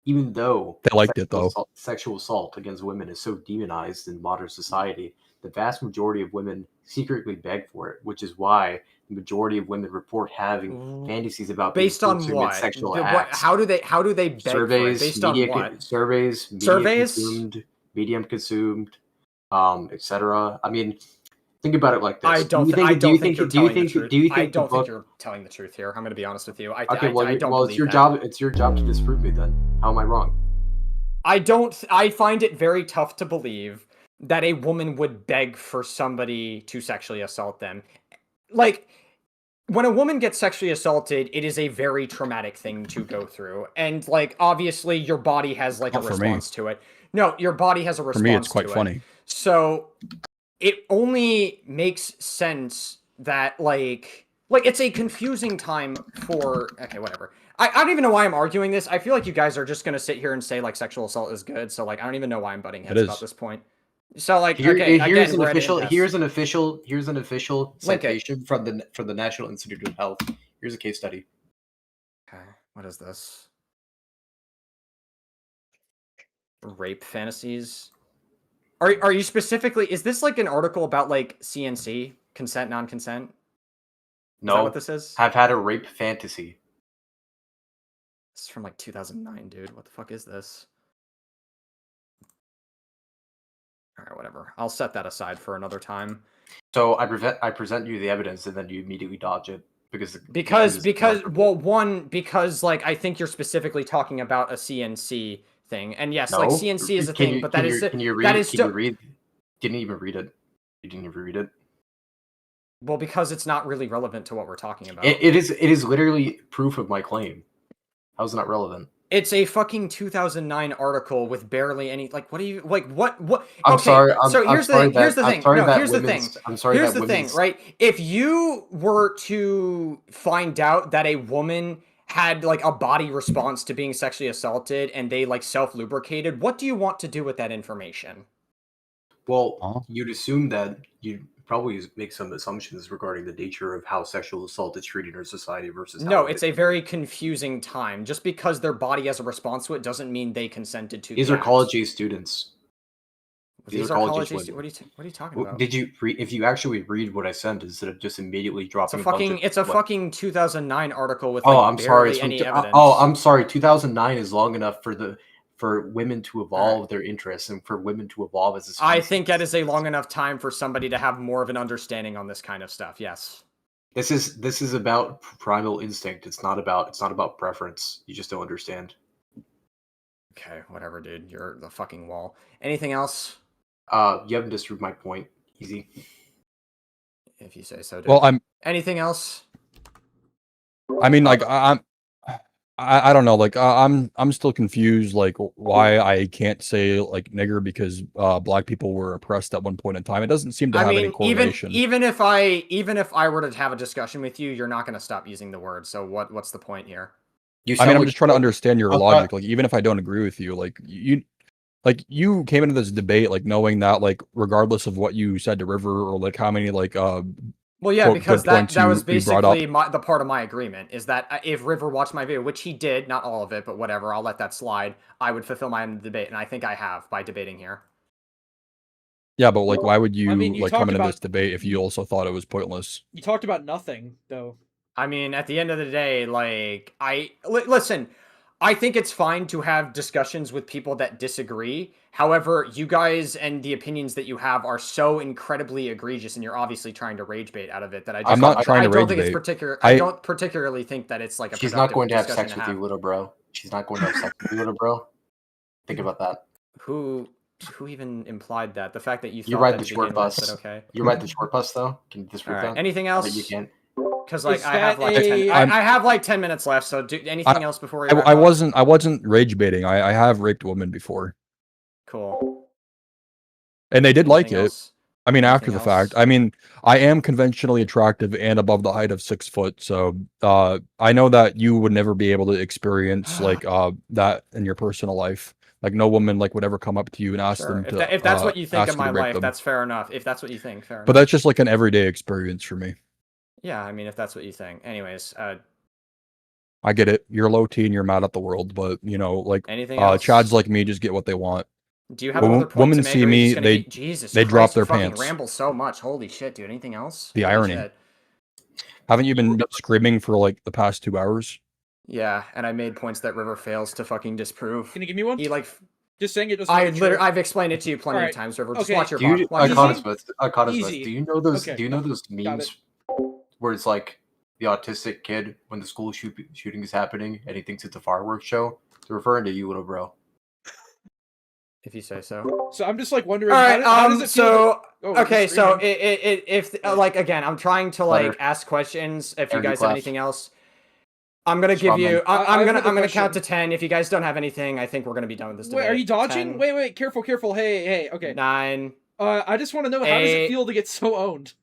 even though They liked it though. sexual assault against women is so demonized in modern society, the vast majority of women secretly beg for it, which is why the majority of women report having fantasies about Based being on consumed in what? sexual What? acts. How do they beg for it? Surveys, Based media, on what? surveys, media Surveys? consumed, medium consumed, etc. I mean, think about it like this. I don't think you're telling the truth. I don't think you're telling the truth here. I'm going to be honest with you. I don't it's believe your that. job. It's your job to disprove me. Then how am I wrong? I find it very tough to believe that a woman would beg for somebody to sexually assault them. Like, when a woman gets sexually assaulted, it is a very traumatic thing to go through. And, like, obviously your body has, like, Not a for me. response to it. No, your body has a response to it. For me, it's quite funny. So, it only makes sense that, like, it's a confusing time for... Okay, whatever. I don't even know why I'm arguing this. I feel like you guys are just going to sit here and say, like, sexual assault is good. So, like, I don't even know why I'm butting heads about this point. So, like, okay, here's again, an official citation from the National Institute of Health. Here's a case study. Okay, what is this? Rape fantasies. Are you specifically? Is this like an article about like CNC, consent, non-consent? No. Is that what this is? Have had a rape fantasy. This is from like 2009, dude. What the fuck is this? All right, whatever. I'll set that aside for another time. So I present you the evidence, and then you immediately dodge it because like I think you're specifically talking about a CNC thing, and yes, like CNC is a thing, but Didn't even read it. You didn't even read it. Well, because it's not really relevant to what we're talking about. It is literally proof of my claim. How's it not relevant? It's a fucking 2009 article with barely any, like, what do you, like, what? I'm sorry. Here's the thing. Here's the thing, right? If you were to find out that a woman had, like, a body response to being sexually assaulted and they, like, self-lubricated, what do you want to do with that information? Well, you'd assume that you'd probably make some assumptions regarding the nature of how sexual assault is treated in our society versus no, it's a very confusing time. Just because their body has a response to it doesn't mean they consented to. These are college-age students. These are college-age students. What are you talking about? Did you if you actually read what I sent instead of just immediately dropping it's a fucking 2009 article with any evidence. I'm sorry. 2009 is long enough for women to evolve their interests and for women to evolve as a species. I think that is a long enough time for somebody to have more of an understanding on this kind of stuff. Yes. This is about primal instinct. It's not about preference. You just don't understand. Okay, whatever, dude. You're the fucking wall. Anything else? You haven't disproved my point. Easy. If you say so, dude. Well, anything else? I mean, like, I don't know, like, I'm still confused, like, why I can't say, like, nigger because black people were oppressed at one point in time. It doesn't seem to have any correlation. Even if I were to have a discussion with you, you're not going to stop using the word. So what's the point here? I'm just trying to understand your logic. Like, even if I don't agree with you, like, you came into this debate, like, knowing that, like, regardless of what you said to River or, like, how many, like, well, yeah, because that was basically the part of my agreement, is that if River watched my video, which he did, not all of it, but whatever, I'll let that slide, I would fulfill my end of the debate, and I think I have by debating here. Yeah, but, like, why would you, like, come into this debate if you also thought it was pointless? You talked about nothing, though. I mean, at the end of the day, like, listen, I think it's fine to have discussions with people that disagree. However, you guys and the opinions that you have are so incredibly egregious, and you're obviously trying to rage bait out of it that I'm not trying to rage bait. I don't particularly think that it's like a. She's not going to have sex with you, little bro. She's not going to have sex with you, little bro. Think about that. Who even implied that? The fact that you ride the short bus. But okay. You ride the short bus though. Can you disprove that? Anything else? You can't. Because like I have like 10 minutes left. So do anything else before we? I wasn't rage baiting. I have raped women before. Cool. And they did like it. I mean, after the fact. I mean, I am conventionally attractive and above the height of 6 foot. So I know that you would never be able to experience like that in your personal life. Like no woman like would ever come up to you and ask them to. If that's what you think of my life, that's fair enough. If that's what you think, fair enough. But that's just like an everyday experience for me. Yeah, I mean, if that's what you think. Anyways, I get it. You're low T and you're mad at the world, but you know, like anything else? Chads like me just get what they want. Do you have another point women to make? see or are you me, just gonna Jesus they Christ, drop their you fucking pants. ramble so much. Holy shit, dude. Anything else? The Holy irony. shit. Haven't you been screaming for like the past 2 hours? Yeah, and I made points that River fails to fucking disprove. Can you give me one? He like Just saying it doesn't. make it true. I've explained it to you plenty Alright, of times, River. Just okay. watch your Do you, watch your Easy? Arcana Smith, Easy. do you know those? Okay. Do you know those Got memes where it's like the autistic kid when the school shooting is happening and he thinks it's a fireworks show? They're referring to you, little bro. If you say so. So I'm just like wondering. All right. How does it feel So that- oh, okay. you're So screaming. if like again, I'm trying to like Letter. ask questions. If you Energy guys have class. anything else, I'm gonna give Strawman. you. I I'm have gonna another count to question. 10. If you guys don't have anything, I think we're gonna be done with this debate. Wait, are you dodging? 10, Wait, careful. Hey. Okay. 9. I just want to know how does it 8. feel to get so owned?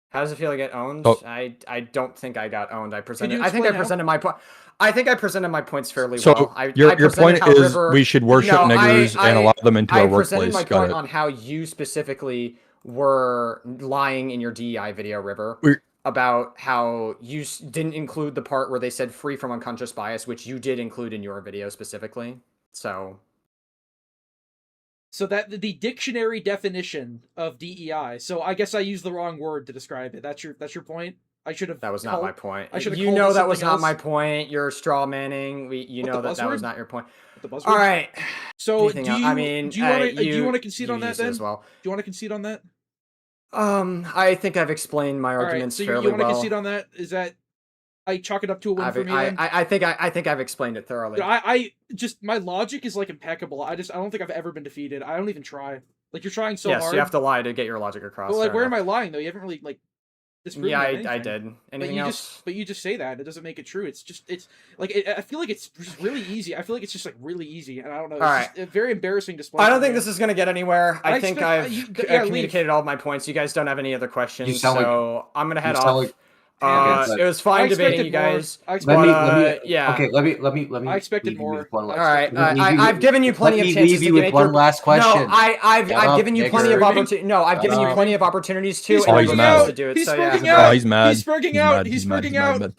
How does it feel to get owned? Oh. I don't think I got owned. I presented. you I think I explain how? presented my point. I think I presented my points fairly So well. your presented point how is River- we should worship No, niggers and allow them into I our presented workplace. my Got point it. on how you specifically were lying in your DEI video, River, We're- about how you didn't include the part where they said free from unconscious bias, which you did include in your video specifically. So that the dictionary definition of DEI. So I guess I used the wrong word to describe it. That's your point. I should have. that was not my point. I should've You called know it that was something not else. my point. You're straw manning. You What, know the that was buzzword? not your point. The buzzword. All right. So Anything do else? you? I mean, do you want to concede you on that used it then? as well. Do you want to concede on that? I think I've explained my All right. arguments So you fairly want to well. concede on that? Is that I chalk it up to a win for me? Then? I think I've explained it thoroughly. I just my logic is like impeccable. I don't think I've ever been defeated. I don't even try. Like you're trying so yes, hard. you have to lie to get your logic across. Well, like fair where am I enough. lying though? You haven't really like disproven Yeah, anything. I did. But Anything you else? but you just say that. It doesn't make it true. It's like I feel like it's just really easy. I feel like it's just like really easy, and I don't know. It's All just a very embarrassing display. I don't think this is going to get anywhere. I I think expect- I've yeah, leave. communicated all of my points. You guys don't have any other questions, You sound like- so I'm going to head you sound off. like- It was fine debating you guys. I Let me, expected, yeah. Okay, let me. I expected leave you more. with one All last- right, let me leave you I've with- given you plenty let of me chances leave to you make with your one last question. No, I've Shut up, given you plenty nigger. of opportunities. No, I've given you Shut plenty of opportunities to. Oh, and he's I mad. refuse to do it. He's So yeah. freaking out. He's mad. He's freaking out. He's mad, freaking mad, out. mad.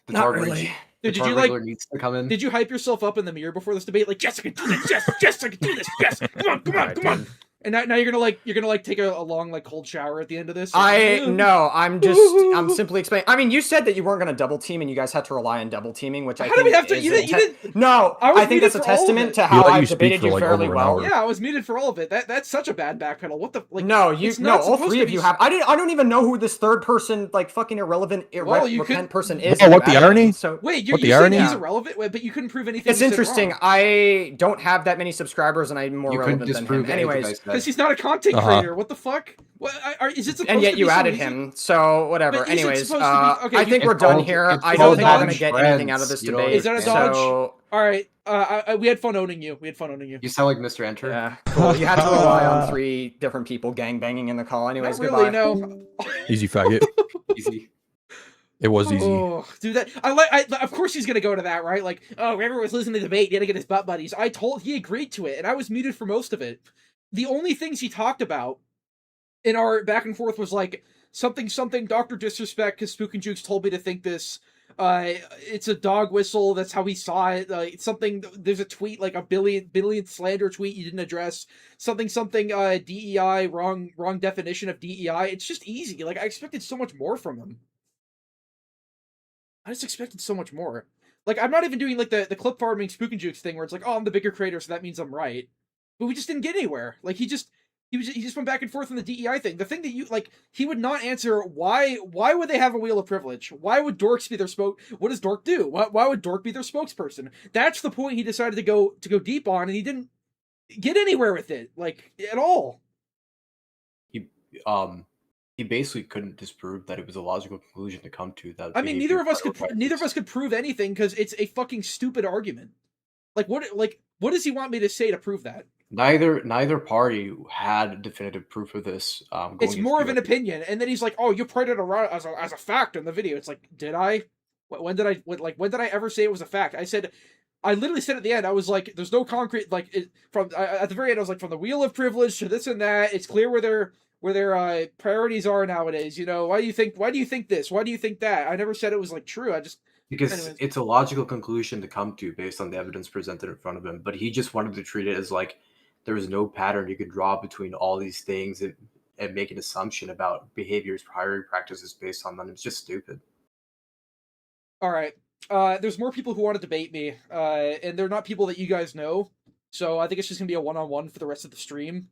The Not Tard really. Rig- Did the you Tard like? Riggler needs to come in. Did you hype yourself up in the mirror before this debate? Like, yes, I can do this. Yes, I can do this. Yes, come on. And now you're gonna like take a long like cold shower at the end of this. No, I'm simply explaining. I mean, you said that you weren't going to double team, and you guys had to rely on double teaming, which I How think do we have to? is You didn't. No, I was I think muted that's a for all of testament it. to He how let you I've speak debated for, you like, fairly over an well. hour. Yeah, I was muted for all of it. That's such a bad backpedal. What the like? No, it's no, not all supposed three to of be you have. I don't even know who this third person, like fucking irrelevant, Well, you repent could- person is. Oh, in what, the Batman, irony? So Wait, What, you the said irony? he's irrelevant, but you couldn't prove anything. it's you said interesting. wrong. I don't have that many subscribers, and I'm more You couldn't relevant than him. disprove anything I Anyways, said. Because he's not a content Uh-huh. creator. What the fuck? What? Is it supposed and to yet be you so added easy? him. So whatever. But is it Anyways, supposed to be- okay, I think you- we're done called- here. it's I called don't think I'm dodge gonna get friends. anything out of this You don't debate. Is that a understand. dodge? So All right. We had fun owning you. You sound like Mr. Enter. yeah, cool. You had to rely on 3 different people gang banging in the call. Anyways, Not really. goodbye. No. Easy faggot. Easy. It was easy. Oh, dude, that of course he's gonna go to that, right? Like, oh, River was listening to the debate, he had to get his butt buddies. He agreed to it, and I was muted for most of it. The only things he talked about in our back and forth was like something Dr. Disrespect, because Spook and Jukes told me to think this. It's a dog whistle. That's how he saw it. It's something. There's a tweet, like a billion slander tweet you didn't address. Something. DEI wrong definition of DEI. It's just easy. Like I expected so much more from him. I just expected so much more. Like I'm not even doing like the clip farming Spook and Jukes thing where it's like, oh, I'm the bigger creator, so that means I'm right. But we just didn't get anywhere. Like he just went back and forth on the DEI thing. The thing that you like, he would not answer why would they have a wheel of privilege? Why would dorks be their what does dork do? Why would dork be their spokesperson? That's the point he decided to go deep on, and he didn't get anywhere with it, like at all. He basically couldn't disprove that it was a logical conclusion to come to. That I mean, neither of us could prove anything because it's a fucking stupid argument. Like what does he want me to say to prove that? Neither party had definitive proof of this. It's more of an opinion, and then he's like, "Oh, you pointed it around as a fact in the video." It's like, did I? When did I ever say it was a fact? I literally said at the end, I was like, "There's no concrete at the very end." I was like, "From the wheel of privilege to this and that, it's clear where their priorities are nowadays." You know, why do you think this? Why do you think that? I never said it was like true. Because it's a logical conclusion to come to based on the evidence presented in front of him. But he just wanted to treat it as like no pattern you could draw between all these things and make an assumption about behaviors, hiring practices based on them. It's just stupid. All right. There's more people who want to debate me, and they're not people that you guys know. So I think it's just gonna be a one-on-one for the rest of the stream.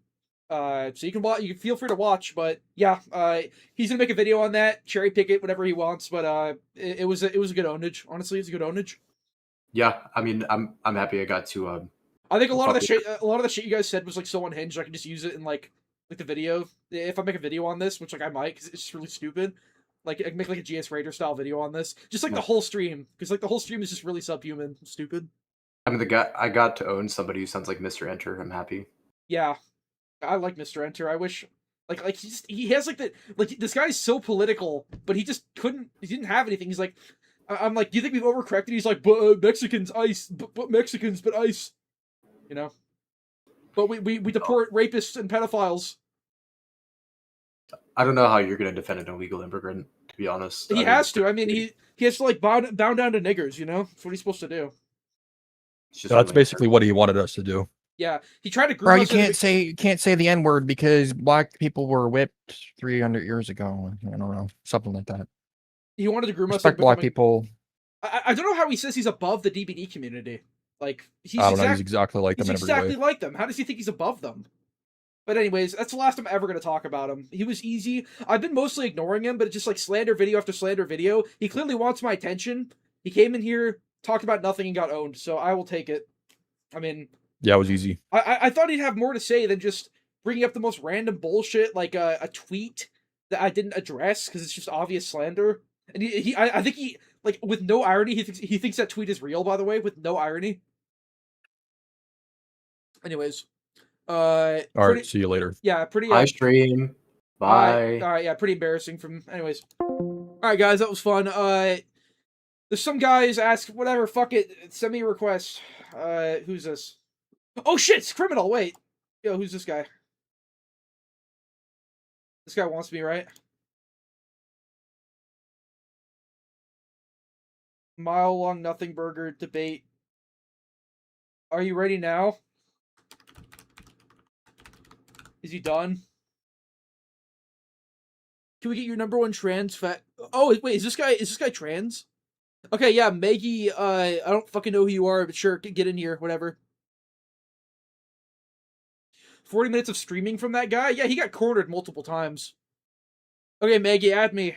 So you can watch. You can feel free to watch, but yeah, he's gonna make a video on that. Cherry pick it, whatever he wants. But it was a good ownage. Honestly, it's a good ownage. Yeah, I mean, I'm happy I got to. I think a lot of the shit you guys said was like so unhinged. I can just use it in like the video. If I make a video on this, which like I might, because it's just really stupid. Like I can make like a GS Raider style video on this, just like the whole stream, because like the whole stream is just really subhuman, stupid. I mean, I got to own somebody who sounds like Mr. Enter. I'm happy. Yeah, I like Mr. Enter. I wish, like he has like this guy's so political, but he just he didn't have anything. He's like, I'm like, do you think we've overcorrected? He's like, but Mexicans ice, but Mexicans, but ice, you know. But we deport rapists and pedophiles. I don't know how you're going to defend an illegal immigrant, to be honest. He has to. I mean, he has to like bow down to niggers. You know, that's what he's supposed to do. That's basically what he wanted us to do. Yeah, he tried to. Bro, you can't say the N word because black people were whipped 300 years ago. I don't know, something like that. He wanted to groom us. Respect black people. I don't know how he says he's above the DBD community. Like he's exactly like them. He's exactly like them. How does he think he's above them? But anyways, that's the last I'm ever going to talk about him. He was easy. I've been mostly ignoring him, but it's just like slander video after slander video. He clearly wants my attention. He came in here, talked about nothing, and got owned. So I will take it. I mean, yeah, it was easy. I thought he'd have more to say than just bringing up the most random bullshit, like a tweet that I didn't address because it's just obvious slander. And I think he like with no irony. He thinks that tweet is real. By the way, with no irony. Anyways. All right, see you later. Yeah, pretty. Bye, stream. Bye. All right, yeah, pretty embarrassing from. Anyways, all right, guys, that was fun. There's some guys ask whatever. Fuck it, send me a request. Who's this? Oh shit, it's criminal. Wait, yo, who's this guy? This guy wants me, right? Mile long nothing burger debate. Are you ready now? Is he done? Can we get your number one trans fat? Oh wait, is this guy trans? Okay, yeah, Maggie. I don't fucking know who you are, but sure, get in here, whatever. 40 minutes of streaming from that guy? Yeah, he got cornered multiple times. Okay, Maggie, add me.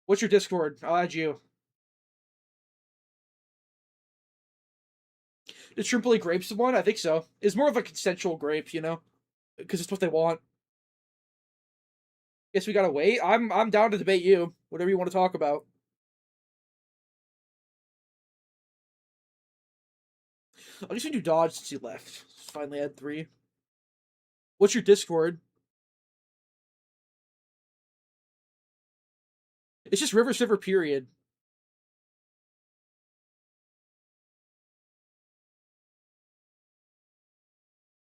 What's your Discord? I'll add you. Did Shrimply Grapes one? I think so. It's more of a consensual grape, you know? Because it's what they want. Guess we gotta wait. I'm down to debate you. Whatever you want to talk about. I'll just do dodge since you left. Just finally add 3. What's your Discord? It's just River Silver period.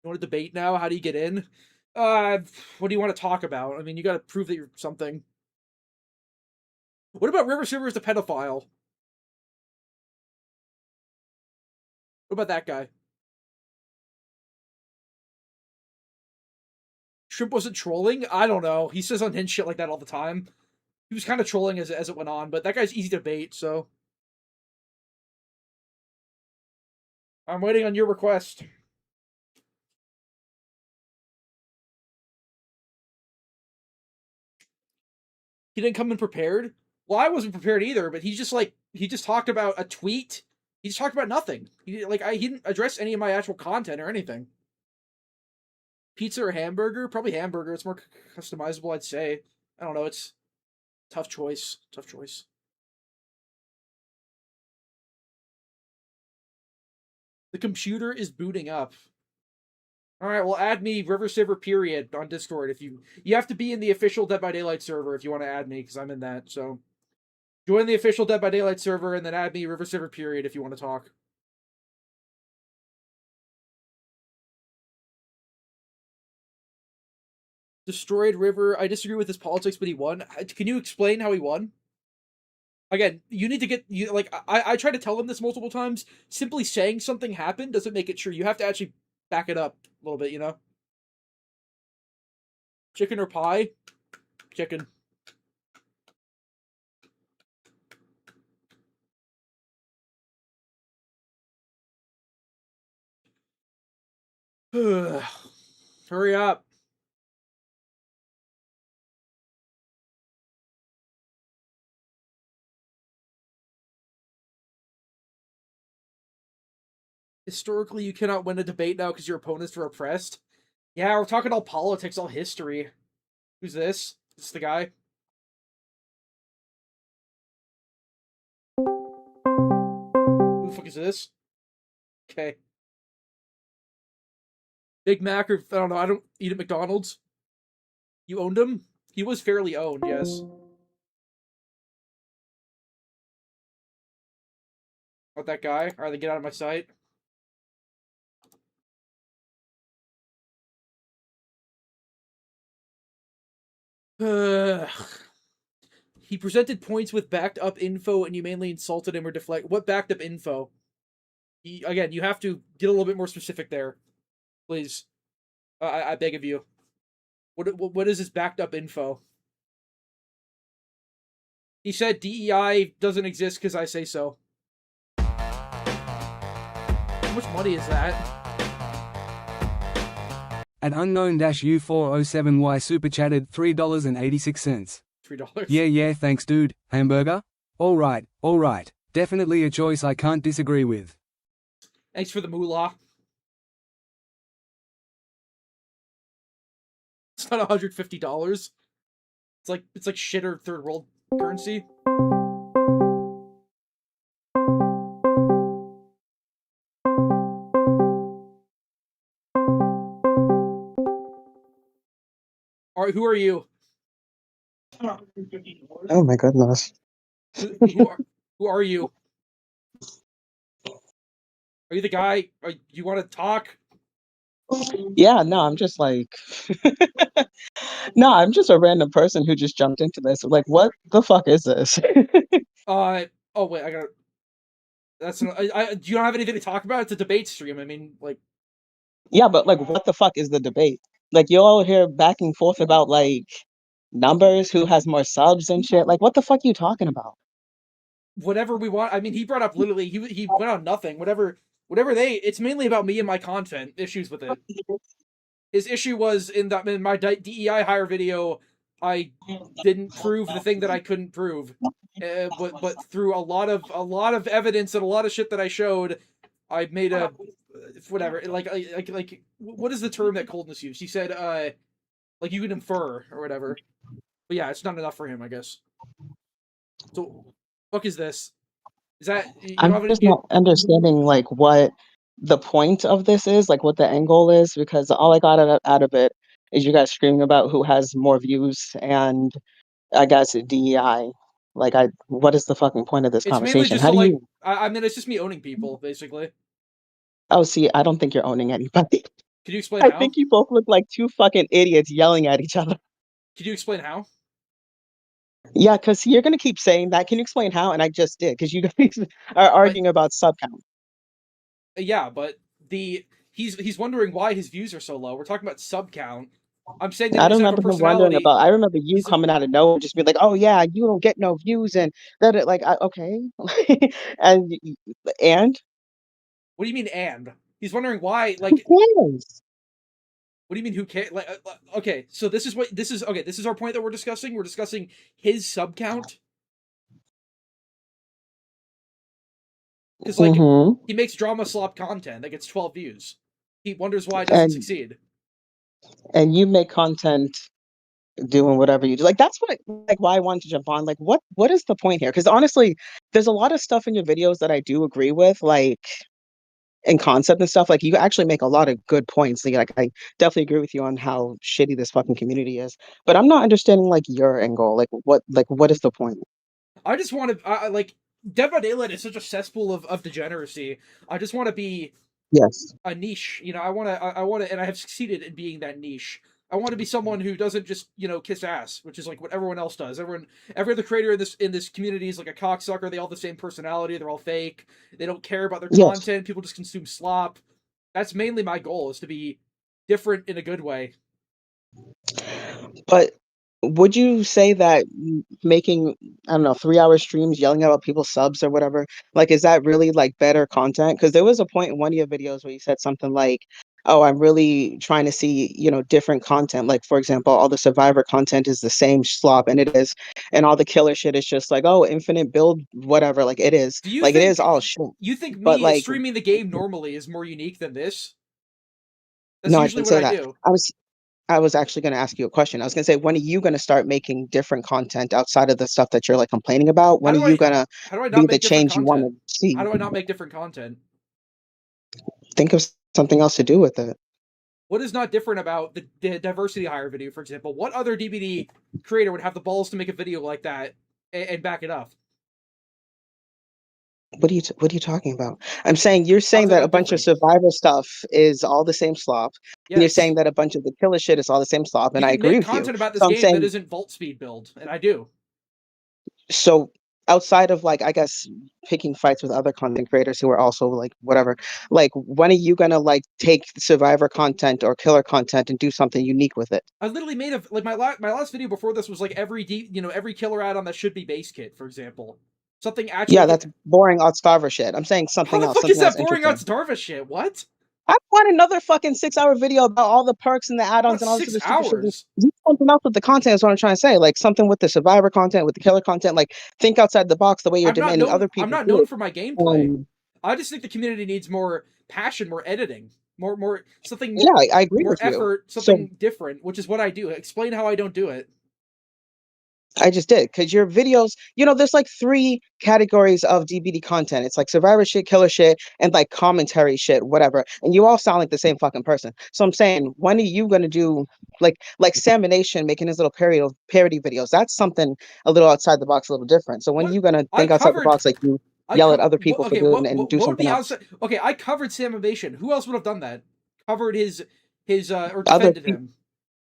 You want to debate now? How do you get in? What do you want to talk about? I mean, you got to prove that you're something. What about River Silver as a pedophile? What about that guy? Shrimp wasn't trolling? I don't know. He says unhinged shit like that all the time. He was kind of trolling as it went on, but that guy's easy to bait, so. I'm waiting on your request. He didn't come in prepared? Well, I wasn't prepared either, but he just talked about a tweet. He just talked about nothing. He didn't address any of my actual content or anything. Pizza or hamburger? Probably hamburger. It's more customizable, I'd say. I don't know. It's tough choice. Tough choice. The computer is booting up. All right, well, add me River Silver period on Discord if you have to be in the official Dead by Daylight server if you want to add me because I'm in that. So join the official Dead by Daylight server and then add me River Silver period if you want to talk. Destroyed River. I disagree with his politics, but he won. Can you explain how he won? Again, you need to get I try to tell him this multiple times. Simply saying something happened doesn't make it true. You have to actually back it up a little bit, you know? Chicken or pie? Chicken. Hurry up. Historically, you cannot win a debate now because your opponents are oppressed. Yeah, we're talking all politics, all history. Who's this? Is this the guy? Who the fuck is this? Okay. Big Mac or, I don't know, I don't eat at McDonald's. You owned him? He was fairly owned, yes. What, that guy? Alright, then get out of my sight. He presented points with backed up info and you mainly insulted him or deflect. What backed up info? Again, you have to get a little bit more specific there. Please. I beg of you. What is this backed up info? He said DEI doesn't exist because I say so. How much money is that? At unknown-u407y super chatted $3.86. $3. Yeah, thanks dude. Hamburger? Alright. Definitely a choice I can't disagree with. Thanks for the moolah. It's not $150. It's like shit or third world currency. Alright, who are you? Oh my goodness. Who are you? Are you the guy? You want to talk? Yeah, no, I'm just like, no, I'm just a random person who just jumped into this. Like, what the fuck is this? Oh wait, I got. That's do you don't have anything to talk about? It's a debate stream. I mean, like. Yeah, but like, what the fuck is the debate? Like, you're all here back and forth about like numbers, who has more subs and shit. Like, what the fuck are you talking about? Whatever we want. I mean, he brought up literally. He went on nothing. Whatever they. It's mainly about me and my content issues with it. His issue was in my DEI hire video, I didn't prove the thing that I couldn't prove, but through a lot of evidence and a lot of shit that I showed, I made a whatever like what is the term that Coldness used? He said like you can infer or whatever. But yeah, it's not enough for him, I guess. So, fuck is this? Is that I'm just not understanding like what the point of this is, like what the end goal is, because all I got out of it is you guys screaming about who has more views and I guess DEI. Like, what is the fucking point of this It's mainly conversation? just How to, do like, you? I mean, it's just me owning people, basically. Oh, see, I don't think you're owning anybody. Can you explain I how? think you both look like two fucking idiots yelling at each other. Can you explain how? Yeah, because you're gonna keep saying that. Can you explain how? And I just did, because you guys are arguing about sub count. Yeah, but he's wondering why his views are so low. We're talking about sub count. I'm saying that I he don't doesn't have a remember him wondering personality. about. I remember you coming out of nowhere, just being like, "Oh yeah, you don't get no views," and that. Like, okay, and What do you mean? And he's wondering why. Like, who cares? what do you mean? Who cares? Like, okay, so this is what this is. Okay, this is our point that we're discussing. We're discussing his sub count. Because like he makes drama slop content that gets 12 views. He wonders why it doesn't succeed. And you make content doing whatever you do. Like, that's what why I wanted to jump on. Like, what is the point here? Because honestly, there's a lot of stuff in your videos that I do agree with, like in concept and stuff. Like, you actually make a lot of good points. Like I definitely agree with you on how shitty this fucking community is. But I'm not understanding like your angle. Like what is the point? I just want to like Dead by Daylight is such a cesspool of degeneracy. I just want to be a niche. You know, I want to, and I have succeeded in being that niche. I want to be someone who doesn't just, kiss ass, which is like what everyone else does. Every other creator in this community is like a cocksucker. They all have the same personality. They're all fake. They don't care about their content. People just consume slop. That's mainly my goal, is to be different in a good way. But would you say that making, I don't know, 3-hour streams yelling about people's subs or whatever, like, is that really like better content? Because there was a point in one of your videos where you said something like, oh, I'm really trying to see, different content. Like, for example, all the survivor content is the same slop, and it is, and all the killer shit is just like, oh, infinite build, whatever. Like, it is. Do you Like, it think is all shit. you think But me like, streaming the game normally is more unique than this? That's no, I usually didn't what say I that. do. I was actually going to ask you a question. I was going to say, when are you going to start making different content outside of the stuff that you're like complaining about? How When are do you I going to how do I not be the make different change you want content? to see? How do I not make different content? Think of something else to do with it. What is not different about the diversity hire video, for example? What other DBD creator would have the balls to make a video like that and back it up? What are you talking about? You're How's saying that that a not bunch of different? survivor stuff is all the same slop, and you're saying Yes. that a bunch of the killer shit is all the same slop, You and I can agree make with you. content about this So I'm game that saying, isn't vault speed build, and I do. so outside of like, I guess, picking fights with other content creators who are also like whatever, like, when are you gonna like take survivor content or killer content and do something unique with it? I literally made a like my last video before this was like every killer add-on that should be base kit, for example. Something Yeah, actually. that's boring Otstarver shit. I'm saying How something the else, fuck is something else that boring on interesting. Starva shit? What? I want another fucking 6-hour video about all the perks and the add-ons What, and all this other six stupid shit. hours? Do something else with the content is what I'm trying to say. Like, something with the survivor content, with the killer content. Like, think outside the box the way you're demanding other I'm people not do known it. for my gameplay. Um, I just think the community needs more passion, more editing, more something, yeah, I agree more with you. effort, So something different, which is what I do. Explain how I don't do it. I just did, because your videos, there's like 3 categories of DBD content. It's like survivor shit, killer shit, and like commentary shit, whatever. And you all sound like the same fucking person. So I'm saying, when are you gonna do like Samination making his little parody videos? That's something a little outside the box, a little different. So when are What you gonna I think outside the covered, box, like you yell at other people for okay. doing it and do What would something be else? outside? Okay, I covered Sam Ovation. Who else would have done that? Covered his or Other defended people. him?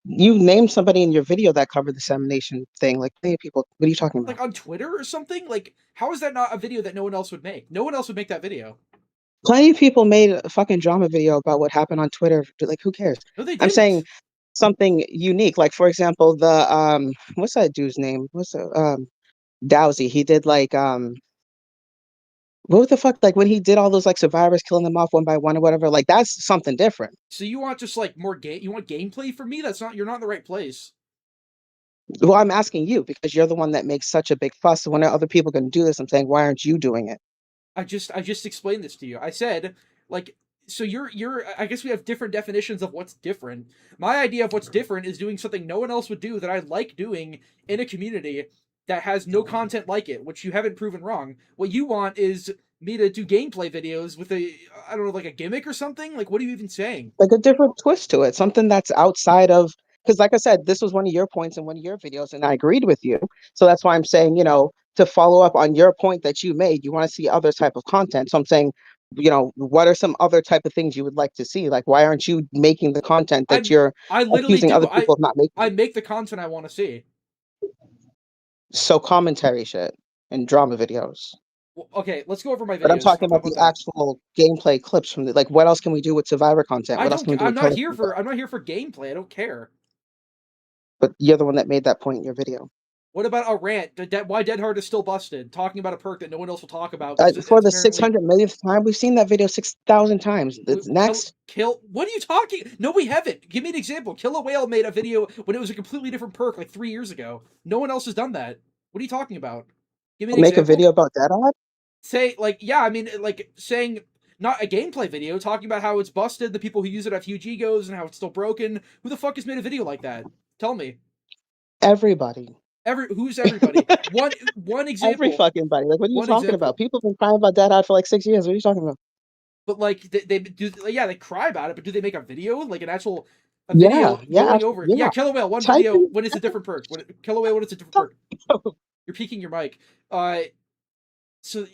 You named somebody in your video that covered the Samination thing. Like, hey, people, what are you talking Like about? on Twitter or something? Like, how is that not a video that no one else would make? No one else would make that video. Plenty of people made a fucking drama video about what happened on Twitter. Like, who cares? No, they I'm saying didn't. something unique. Like, for example, the what's that dude's name? What's the Dowsy? He did like what the fuck? Like, when he did all those like survivors killing them off one by one or whatever. Like, that's something different. So you want just like more game? You want gameplay from me? That's not. You're not in the right place. Well, I'm asking you because you're the one that makes such a big fuss. When are other people going to do this? I'm saying, why aren't you doing it? I just explained this to you. I said, like, so you're I guess we have different definitions of what's different. My idea of what's different is doing something no one else would do that I like doing in a community that has no content like it, which you haven't proven wrong. What you want is me to do gameplay videos with I don't know, like a gimmick or something? Like, what are you even saying? Like a different twist to it, something that's outside of, because like I said, this was one of your points in one of your videos, and I agreed with you. So that's why I'm saying, to follow up on your point that you made, you want to see other type of content. So I'm saying, what are some other type of things you would like to see? Like, why aren't you making the content that you're I literally accusing do. other people of not I making? make the content I want to see. So commentary shit and drama videos. Well, okay, let's go over my But I'm videos. talking How about about the that? actual gameplay clips from the, like, what else can we do with survivor content? I What else don't. can we do with killer content? I'm not here for gameplay. I don't care. But you're the one that made that point in your video. What about a rant? Why Dead Hard is still busted? Talking about a perk that no one else will talk about because For it's the apparently 600 millionth time, we've seen that video 6,000 times. It's next. kill. What are you talking? No, we haven't. Give me an example. Kill a Whale made a video when it was a completely different perk like 3 years ago. No one else has done that. What are you talking about? Give me an Make a example. video about Dead Odd? Say like yeah. I mean like saying not a gameplay video talking about how it's busted. The people who use it have huge egos and how it's still broken. Who the fuck has made a video like that? Tell me. Everybody. Who's everybody? One example. Every fucking body. Like, what are you One talking example. about? People have been crying about Dead Odd for like 6 years. What are you talking about? But like they do, yeah, they cry about it. But do they make a video, like an actual Yeah, video yeah, going over it? yeah. Yeah, Kill a Whale, one Type video. in. When it's a different perk. Kill a Whale, when it's a different perk. You're peeking your mic. So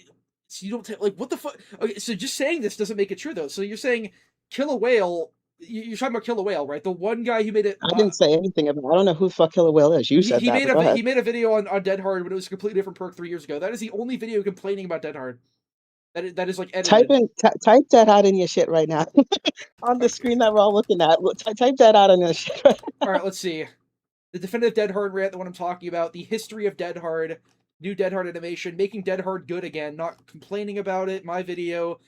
you don't like what the fuck? Okay, so just saying this doesn't make it true though. So you're saying Kill a Whale. You're talking about Kill a Whale, right? The one guy who made it. I didn't say anything about it. I don't know who the fuck Killer Whale is. You said that, but go ahead. He made a video on Dead Hard when it was a completely different perk 3 years ago. That is the only video complaining about Dead Hard. That is like Type edited. type that out in your shit right now on the screen that we're all looking at. Type that out on your shit. All right, let's see. The definitive Dead Hard rant, the one I'm talking about, the history of Dead Hard, new Dead Hard animation, making Dead Hard good again, not complaining about it, my video,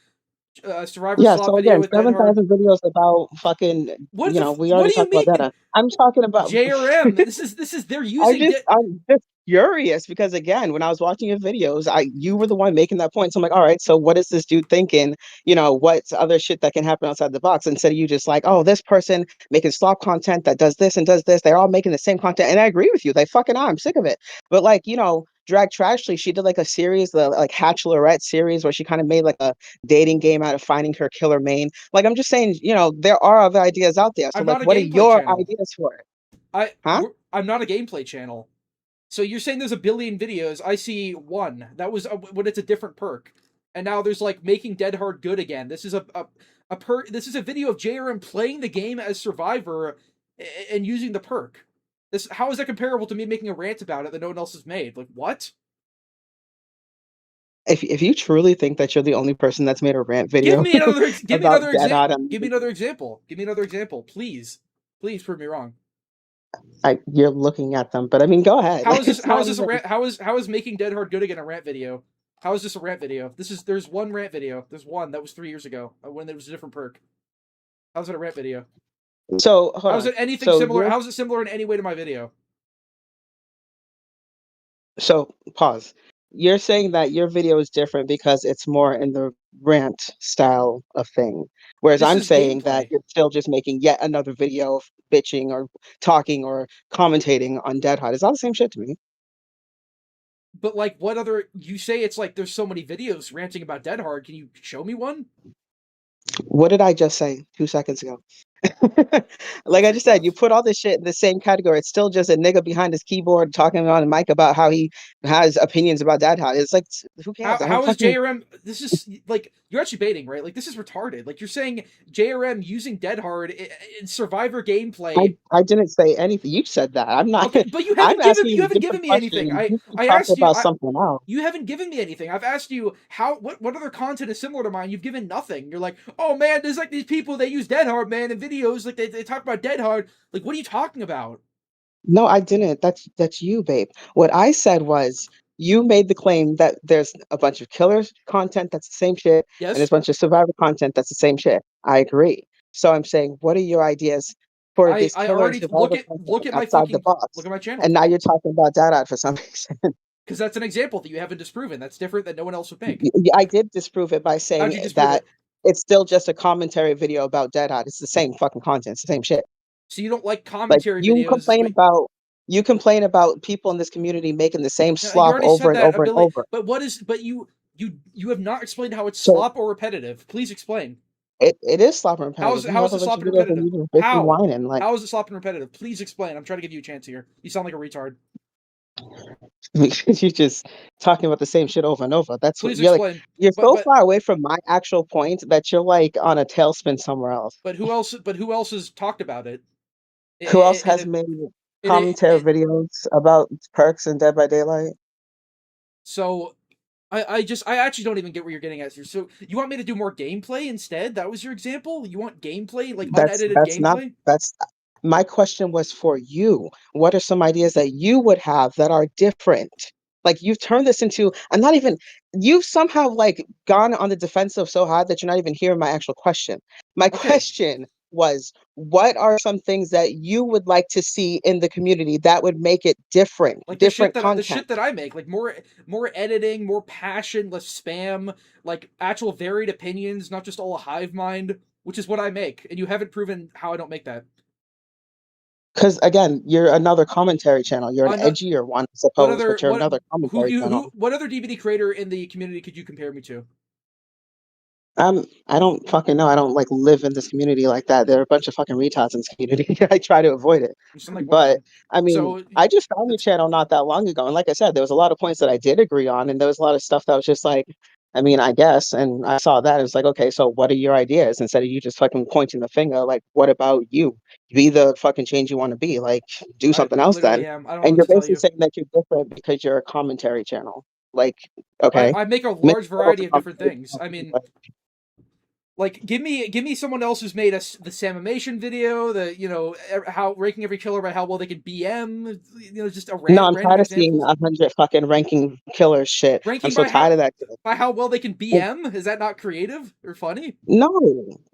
Survivor Yeah, Swap so video again, with Dead Hard. 7,000 videos about fucking, What we what already do you talked about mean? that. I'm talking about JRM. This is they're using I'm just furious because again, when I was watching your videos, you were the one making that point. So I'm like, all right, so what is this dude thinking? What's other shit that can happen outside the box? Instead of you just like, oh, this person making slop content that does this and does this, they're all making the same content. And I agree with you. They fucking are. I'm sick of it. But like, Drag Trashly, she did like a series, the like Hatchelorette series, where she kind of made like a dating game out of finding her killer main. Like, I'm just saying, there are other ideas out there. So I'm like, not a what are gameplay your channel. ideas for it? Huh? I'm not a gameplay channel. So you're saying there's a billion videos. I see one. That was when it's a different perk. And now there's like making Dead Hard good again. This is this is a video of JRM playing the game as Survivor and using the perk. How is that comparable to me making a rant about it that no one else has made? Like, what? If you truly think that you're the only person that's made a rant video Give me another about Dead example. Adam, Give me another example. Give me another example, please. Please prove me wrong. you're looking at them, but I mean, go ahead. How is this? It's How not is this a even- rant? How is making Dead Hard good again a rant video? How is this a rant video? There's one rant video. There's one that was 3 years ago when there was a different perk. How's it a rant video? So hold How's on. it anything So similar? you're- How's it similar in any way to my video? So pause. You're saying that your video is different because it's more in the rant style of thing, whereas This I'm is saying that gameplay. you're still just making yet another video of bitching or talking or commentating on Dead Hard. It's all the same shit to me. But like, what other? You say it's like there's so many videos ranting about Dead Hard. Can you show me one? What did I just say 2 seconds ago? Like I just said, you put all this shit in the same category. It's still just a nigga behind his keyboard talking on a mic about how he has opinions about Dead Hard. It's like, who cares? I don't How is fucking- JRM? This is like you're actually baiting, right? Like this is retarded. Like you're saying JRM using Dead Hard in Survivor gameplay. I didn't say anything. You said that. I'm not. Okay, but you I'm haven't asking given different me anything. questions. You keep I talking asked you about something else. You haven't given me anything. I've asked you what other content is similar to mine. You've given nothing. You're like, oh man, there's like these people they use Dead Hard, man, in videos. Like they talk about Dead Hard. Like what are you talking about? No, I didn't. That's you, babe. What I said was you made the claim that there's a bunch of killers content that's the same shit, Yes. and there's a bunch of survivor content that's the same shit. I agree. So I'm saying, what are your ideas for this I killer already survivor look at my outside fucking the box? look at my channel. And now you're talking about Dad for some reason. Because that's an example that you haven't disproven. That's different that no one else would make. I did disprove it by How'd saying you disprove that it? it's still just a commentary video about Dead It's the same fucking content. It's the same shit. So you don't like Like commentary you videos. complain about people in this community making the same No, you slop already over said and that over and over. But you have not explained how it's So- slop or repetitive. Please explain. It is slop and repetitive. How is it slop and repetitive? How? Whining, like How is it slop and repetitive? Please explain. I'm trying to give you a chance here. You sound like a retard. you're just talking about the same shit over and over. That's what Please you're like. explain. You're But- so but- far away from my actual point that you're like on a tailspin somewhere else. But who else has talked about it? Who else In has a- made in a- commentary in- videos about perks and Dead by Daylight? So I actually don't even get where you're getting at here. So you want me to do more gameplay instead? That was your example? You want gameplay? Like unedited gameplay? That's my question was for you. What are some ideas that you would have that are different? Like you've turned this into you've somehow like gone on the defensive so hard that you're not even hearing my actual question. My question was, what are some things that you would like to see in the community that would make it different? Like different the content. shit that I make, like more editing, more passion, less spam, like actual varied opinions, not just all a hive mind, which is what I make, and you haven't proven how I don't make that. Because again, you're another commentary channel. You're an edgier one, I suppose, but you're another commentary channel. What other DBD creator in the community could you compare me to? I don't fucking know. I don't like live in this community like that. There are a bunch of fucking retards in this community. I try to avoid it. You sound like one of But them. I mean, So- I just found your channel not that long ago, and like I said, there was a lot of points that I did agree on, and there was a lot of stuff that was just like, I mean, I guess, and I saw that it's like, okay, so what are your ideas? Instead of you just fucking pointing the finger, like, what about you? Be the fucking change you want to be. Like, do something else then. literally am. I don't know And what you're to tell basically you. saying that you're different because you're a commentary channel. Like, okay. I make a Make large a variety of different conversation things. I topic, mean, but- like, give me someone else who's made the Samimation video, how ranking every killer by how well they can BM, just a No, I'm random tired of seeing examples. 100 fucking ranking killer shit. I'm Ranking so tired of that shit. by how well they can BM. Is that not creative or funny? No,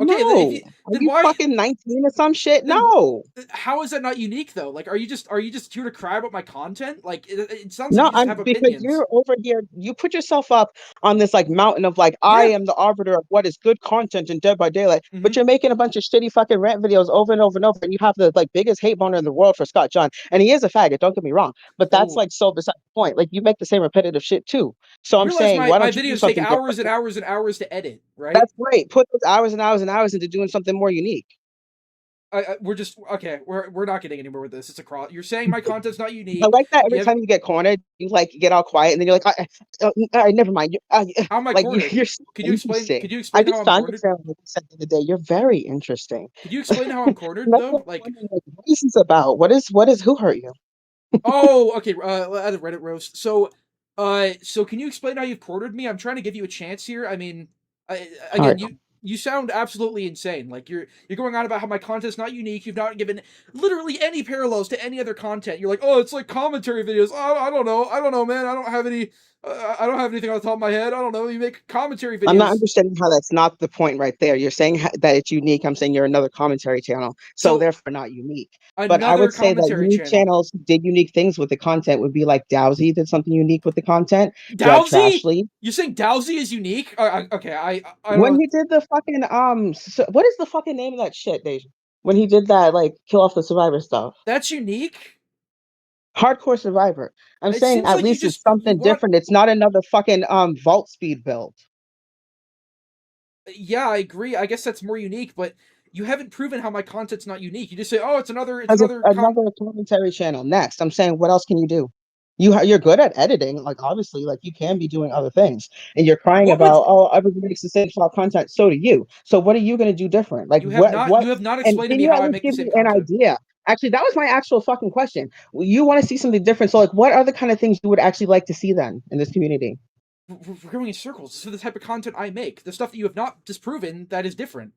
Okay, no. Are then you why? fucking 19 or some shit? Then No. how is that not unique though? Like, are you just here to cry about my content? Like, it sounds like No, you just I'm have because opinions. you're over here. You put yourself up on this like mountain of like I Yeah. am the arbiter of what is good content in Dead by Daylight, Mhm. but you're making a bunch of shitty fucking rant videos over and over and over, and you have the like biggest hate boner in the world for Scott John, and he is a faggot. Don't get me wrong, but that's Oh. like so beside the point. Like you make the same repetitive shit too. So You I'm realize saying, why my don't you do videos take something hours different? and hours and hours to edit, right? That's great. Put those hours and hours and hours into doing something more unique. We're just okay. We're not getting anywhere with this. It's a cross. You're saying my content's not unique. I like that every You have- time you get cornered, you like get all quiet, and then you're like, all right, never mind. How am I Like cornered? you're so Could you explain? interesting. Could you I explain how just I'm found cornered? yourself like you said the other day. You're very interesting. Could you explain how I'm cornered That's though? what I'm Like, wondering, like, what is this about? What is who hurt you? oh, okay. At a Reddit roast. So can you explain how you've cornered me? I'm trying to give you a chance here. I mean, again, Alright. you sound absolutely insane. Like you're going on about how my content's not unique. You've not given literally any parallels to any other content. You're like, oh, it's like commentary videos. Oh, I don't know, man. I don't have any. I don't have anything on the top of my head. I don't know. You make commentary videos. I'm not understanding how that's not the point right there. You're saying that it's unique. I'm saying you're another commentary channel, so therefore not unique. But I Another would say that commentary unique channel. channels who did unique things with the content would be like Dowsy did something unique with the content. Drag Dowsy? Trashly. You saying Dowsy is unique? Okay, I don't When know. he did the fucking what is the fucking name of that shit, Deja? When he did that like kill off the survivor stuff. That's unique. Hardcore Survivor. I'm It saying seems at like you least it's just you something want. different. It's not another fucking vault speed build. Yeah, I agree. I guess that's more unique, but you haven't proven how my content's not unique. You just say, "Oh, it's another As another commentary channel. Next, I'm saying, what else can you do? You're good at editing, like obviously, like you can be doing other things, and you're crying What would about, oh, everybody makes the same style content. So do you. So what are you going to do different? Like you have what not what? you have not And explained to can me you how at I least make the give same me an content. idea? Actually, that was my actual fucking question. You want to see something different? So like, what other kind of things you would actually like to see then in this community? We're going in circles. This is the type of content I make. The stuff that you have not disproven that is different.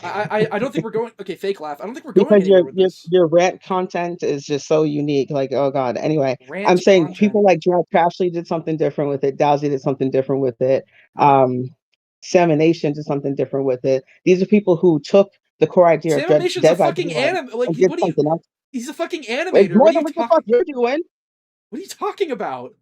I don't think we're going. Okay, fake laugh. I don't think we're going Because anywhere with this. your rant content is just so unique. Like, oh god. Anyway, Rant I'm saying content. people like Drag Crashly did something different with it. Dowsy did something different with it. Samination did something different with it. These are people who took the core idea of Samimation's a Dead by fucking Daylight anime. Like, and did what do you? something else. He's a fucking It's animator. more What are than you what the talking? fuck you're doing. What are you talking about?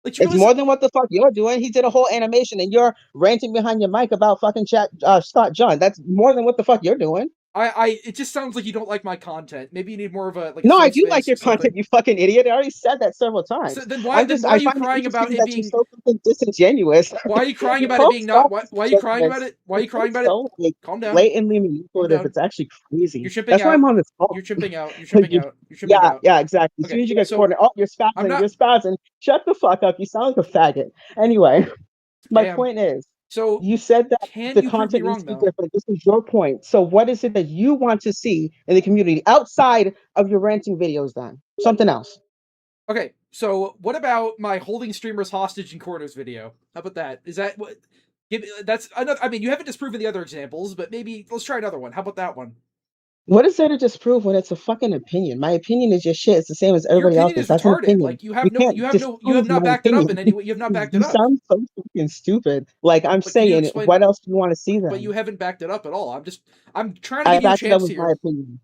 Like, you It's realize more than what the fuck you're doing. He did a whole animation, and you're ranting behind your mic about fucking Scott John. That's more than what the fuck you're doing. it just sounds like you don't like my content. Maybe you need more of a No, I safe do like space your or something. content, you fucking idiot. I already said that several times. So then why I are you find it crying about interesting it that you're being? so fucking disingenuous. Why are you crying You about it being post not? so Why are you crying about disingenuous. it? Why are you crying about it? So like Calm down. blatantly Calm manipulative. down. It's actually crazy. You're chimping That's why out. I'm on this call. You're chimping out. You're Like chimping out. You're chimping yeah, out. yeah, exactly. As Okay, soon as you get so cornered, oh, you're I'm spazzing, not. you're spazzing. Shut the fuck up. You sound like a faggot. Anyway, my Damn. point is, So you said that can the you prove me content needs wrong to be though? different. This is your point. So what is it that you want to see in the community outside of your ranting videos then? Something else. Okay, so what about my holding streamers hostage in corners video? How about that? Is that what? That's another. I mean, you haven't disproven the other examples, but maybe let's try another one. How about that one? What is there to disprove when it's a fucking opinion? My opinion is just shit. It's the same as Your everybody opinion else's. is That's an retarded. opinion. Like you Can't have disprove not my backed it up opinion. in any way. You have not backed You it up. sound so fucking stupid. Like I'm But can you saying, explain? what else do you want to see But you then? haven't backed it up at all. I'm trying to I give you a backed it up chance with my here. opinion.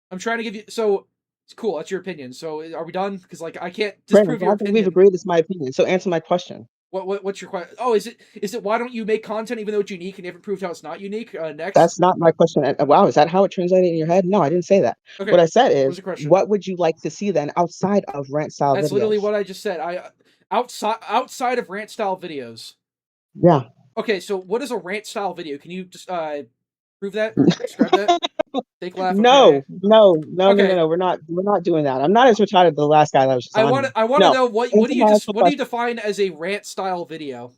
I'm trying to give you. So it's cool. That's your opinion. So are we done? Because like I can't Brandon, disprove your I think we've opinion. agreed it's my opinion. So answer my question. What's your question? Oh, is it why don't you make content even though it's unique and you haven't proved how it's not unique? Next. That's not my question. Wow, is that how it translated in your head? No, I didn't say that. Okay. What I said What was is, the question? what would you like to see then outside of rant style That's videos? literally what I just said. Outside of rant style videos. Yeah. Okay, so what is a rant style video? Can you just prove that or describe that? Fake laugh. Okay. No. Okay. We're not doing that. I'm not as retarded as the last guy that was just I on want here. to No. know what Answer do you my just actual what do you question. define as a rant style video?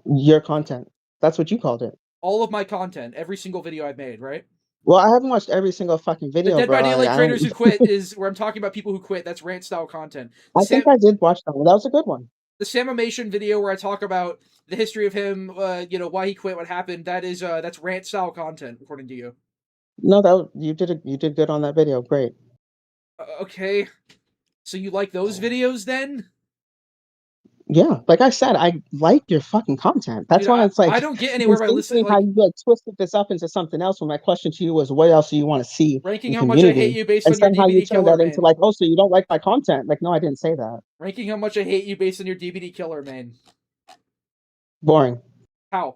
Your content. That's what you called it. All of my content, every single video I've made, right? Well, I haven't watched every single fucking The video, Dead bro. by Daylight I creators don't. who quit is where I'm talking about people who quit. That's rant style content. I think I did watch that one. That was a good one. The Samimation video where I talk about the history of him, why he quit, what happened. That's rant style content, according to you. No, you did good on that video. Great. Okay, so you like those videos then? Yeah, like I said, I like your fucking content. That's Dude, why it's like I don't get anywhere by listening. how Like, you like twisted this up into something else. When my question to you was, what else do you want to see ranking in how much I hate community? you based And on your somehow you DBD turned killer, that into man. like, oh, so you don't like my content? Like, no, I didn't say that. Ranking how much I hate you based on your DBD killer, man. Boring. How?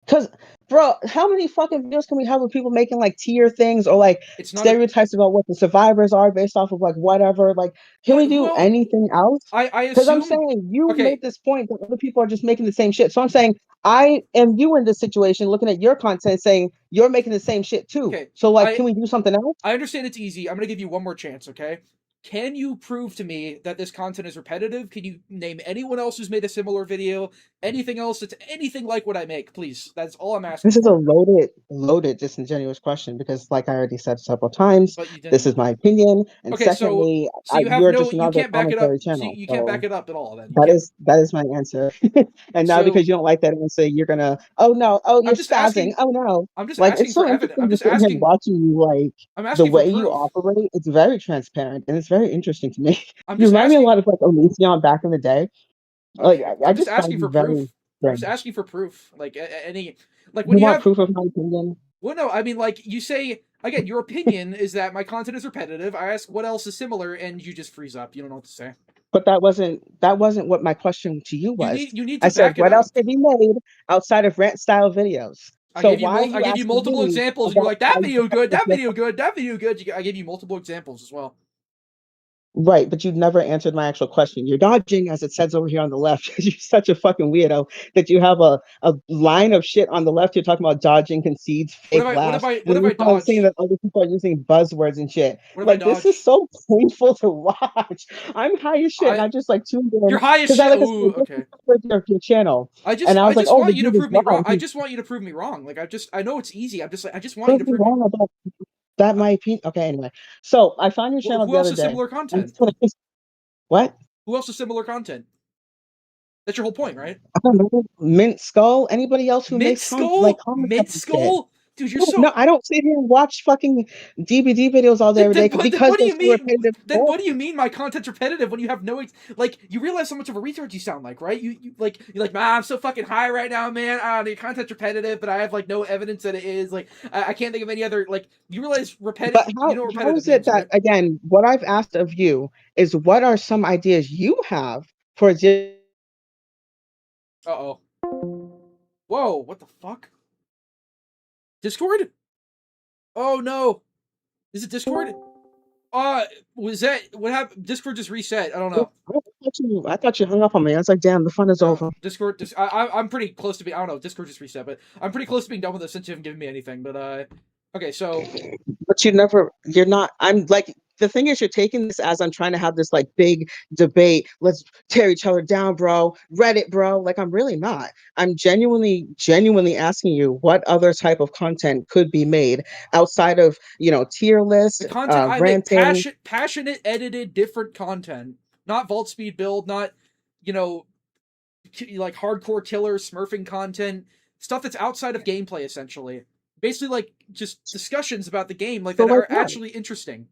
Because, bro, how many fucking videos can we have of people making like tier things or like It's not stereotypes about what the survivors are based off of like whatever? Like, can we do anything else? I Because I'm assume. saying you Okay. made this point that other people are just making the same shit. So I'm saying I am you in this situation, looking at your content, saying you're making the same shit too. Okay. So like, can we do something else? I understand it's easy. I'm gonna give you one more chance, okay? Can you prove to me that this content is repetitive? Can you name anyone else who's made a similar video? Anything else that's anything like what I make, please? That's all I'm asking. This is a loaded, disingenuous question because, like I already said several times, But you didn't. this is my opinion. And Okay, secondly, so you have you're no, just you another can't back it up. commentary So channel. you can't back it up at all. Then That is my answer. And now So- because you don't like that answer, you're gonna, oh no, oh you're just spazzing, asking- oh no. I'm just like asking it's so for evidence. interesting I'm to just sit here asking- watching you like I'm the asking for way you proof. operate. It's very transparent and it's very interesting to me. I'm You just remind me a asking- lot of like Onision back in the day. Like I I'm just just find asking you for very proof. I'm just strange. asking for proof. Like any, like You when you want have proof of my opinion? Well, no, I mean, like, you say, again, your opinion is that my content is repetitive. I ask what else is similar, and you just freeze up. You don't know what to say. But that wasn't what my question to you was. You need to I said, back it what else up. can be made outside of rant style videos? I So gave you why are you I gave you asking multiple me examples, and you're about like, that how video you good, that make video good, that video good. I gave you multiple examples as well. Right, but you never answered my actual question. You're dodging, as it says over here on the left, because you're such a fucking weirdo that you have a line of shit on the left. You're talking about dodging, concedes, fake What laughs. have I And then you're probably dodged? saying that other people are using buzzwords and shit. What have I Like, this dodged? is so painful to watch. I'm high as shit, and I just like tuned in. You're high as 'cause shit. I, like, Ooh, okay. your channel. I just And I was like, oh, want the you to dude is prove me wrong. wrong. I just want you to prove me wrong. Like I know it's easy. I'm just like I just want you to Prove me prove me wrong about that might be okay. Anyway, so I found your channel Who the else other has day. similar content? What? Who else has similar content? That's your whole point, right? I don't know. Mint Skull. Anybody else who Mint makes Skull? comments Mint about this shit? Skull? Dude, you're so No, I don't sit here and watch fucking DBD videos all day every day because what do they're you mean? repetitive. Then what do you mean my content's repetitive when you have no like? You realize how much of a retard you sound like, right? You're like, man, I'm so fucking high right now, man. The content's repetitive, but I have like no evidence that it is. Like, I can't think of any other like. You realize repetitive. But how, you know what how repetitive is it means, that right? again? What I've asked of you is what are some ideas you have for Uh-oh. Whoa, what the fuck? Discord? Oh no. Is it Discord? Was that what happened? Discord just reset. I don't know. I thought you hung up on me. I was like, damn, the fun is over. Discord. I'm pretty close to being. I don't know. Discord just reset, but I'm pretty close to being done with it since you haven't given me anything. But okay. So. But you're not. I'm like, the thing is, you're taking this as I'm trying to have this like big debate. Let's tear each other down, bro. Reddit, bro. Like, I'm really not. I'm genuinely asking you what other type of content could be made outside of, tier list, The content I make, ranting. passionate, edited, different content. Not vault speed build, not, like hardcore killer, smurfing content. Stuff that's outside of gameplay, essentially. Basically, like, just discussions about the game, like, that are actually interesting.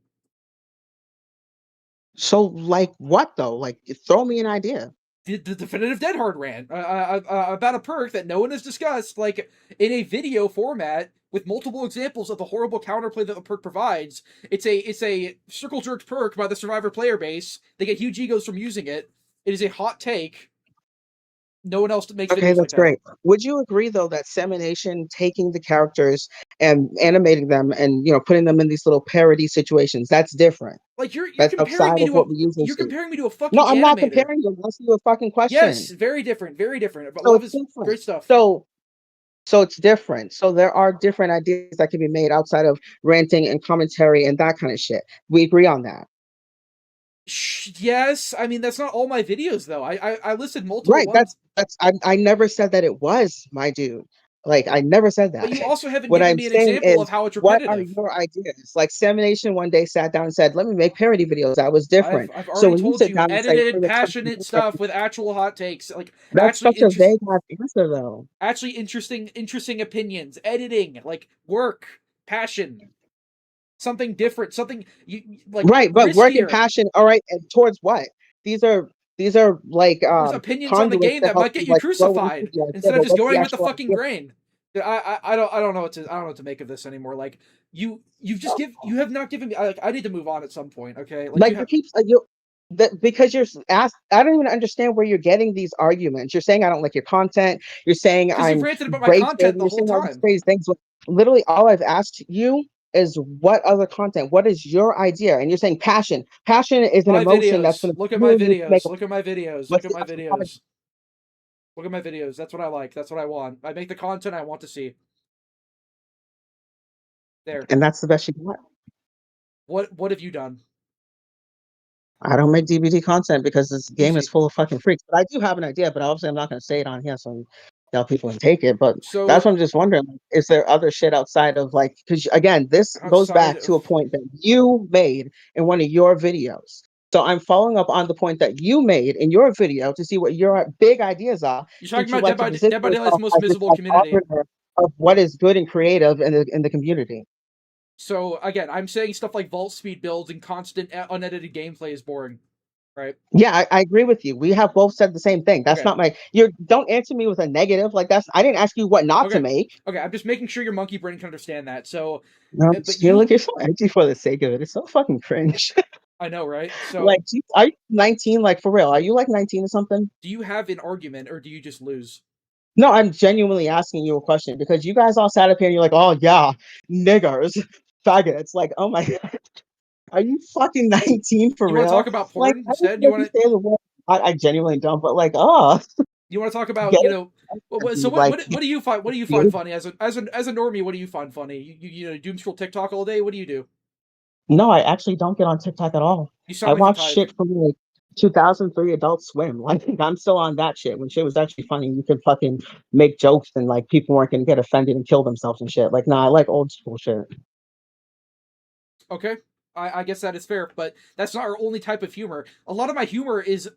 So, like, what, though? Like, throw me an idea. The definitive Dead Hard rant about a perk that no one has discussed, like, in a video format with multiple examples of the horrible counterplay that the perk provides. It's a circle jerked perk by the survivor player base. They get huge egos from using it. It is a hot take. No one else makes videos Okay, like that's that. great. Would you agree though that Semination taking the characters and animating them and putting them in these little parody situations, that's different? Like you're That's comparing outside me of to what we usually you're see. comparing me to a fucking No, I'm not animator. comparing you. I'm asking you a fucking question. Yes, very different, very different. But So love it's is different. great stuff. So it's different. So there are different ideas that can be made outside of ranting and commentary and that kind of shit. We agree on that. Yes, I mean that's not all my videos though. I listed multiple Right. ones. I never said that it was, my dude. Like, I never said that. But you also haven't What given I'm me an saying example of is, how it's what are repetitive. your ideas? Like, Samination one day sat down and said, "Let me make parody videos." That was different. I've So already when you told sit you, down and say, edited, "Hey, let's fucking passionate do something," stuff with actual hot takes, like that's actually such a vague ass answer, though. actually interesting opinions, editing, like work, passion, something different, something like Right, but work and riskier. passion. All right, and towards what? These are like There's opinions on the conduits game to that help might you get you like grow into crucified the idea. instead of But just what's the going with the actual fucking idea? grain. I don't know what to make of this anymore. Like you have not given me, like, I need to move on at some point. Okay, like you Like you have. keep you that because you're asked. I don't even understand where you're getting these arguments. You're saying I don't like your content. You're saying Because you've I'm ranted about my rage content baiting. the You're whole saying all these time. crazy things. Literally, all I've asked you is what other content? What is your idea? And you're saying passion. Passion is an My emotion that's videos. going to Look at my fuel you to make videos. a. Look at my videos. Look What's at the my actual content? videos. Look at my videos. That's what I like. That's what I want. I make the content I want to see. There. And that's the best you got. What have you done? I don't make DVD content because this game is Easy. full of fucking freaks. But I do have an idea, but obviously I'm not going to say it on here, so tell people can take it. But that's So what I'm just wondering: like, is there other shit outside of like? Because again, this goes outside back to of a point that you made in one of your videos. So I'm following up on the point that you made in your video to see what your big ideas are, you're talking since you about like to position Dead by Daylight's yourself most as this miserable like community. arbiter of what is good and creative in the community. So again, I'm saying stuff like vault speed builds and constant unedited gameplay is boring, right? Yeah, I agree with you. We have both said the same thing. That's Okay. not my. You don't answer me with a negative. Like that's. I didn't ask you what not to Okay. make. Okay, I'm just making sure your monkey brain can understand that. So, No, but you look. you, You're so edgy for the sake of it. It's so fucking cringe. I know, right? So, Like, are you 19? Like for real? Are you like 19 or something? do you have an argument or do you just lose? No, I'm genuinely asking you a question because you guys all sat up here and you're like, oh yeah, niggers, faggots. Like, oh my god, are you fucking 19 for You want to talk real? about Like, porn I don't instead? know if you say the word. I genuinely don't, but like, oh, You want to talk about, get you it? know, so Like, what do you find funny as a normie? What do you find funny? You know, doom scroll TikTok all day. What do you do? no, I actually don't get on TikTok at all. You I sound like you watch tithe. shit from like 2003 Adult Swim. Like I'm still on that shit. When shit was actually funny, you could fucking make jokes and like people weren't gonna get offended and kill themselves and shit. Like, nah, I like old school shit. Okay, I guess that is fair, but that's not our only type of humor. A lot of my humor is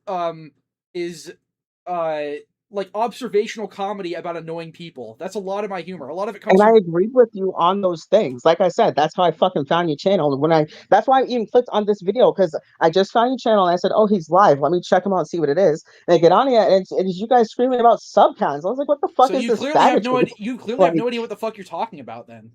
uh like observational comedy about annoying people. That's a lot of my humor. A lot of it comes And I from. agree with you on those things. Like I said, that's how I fucking found your channel. And that's why I even clicked on this video because I just found your channel and I said, oh, he's live. Let me check him out and see what it is. And I get on here and it's you guys screaming about sub counts. I was like, what the fuck So is you this clearly have no faggotry? idea. You clearly have Like, no idea what the fuck you're talking about. Then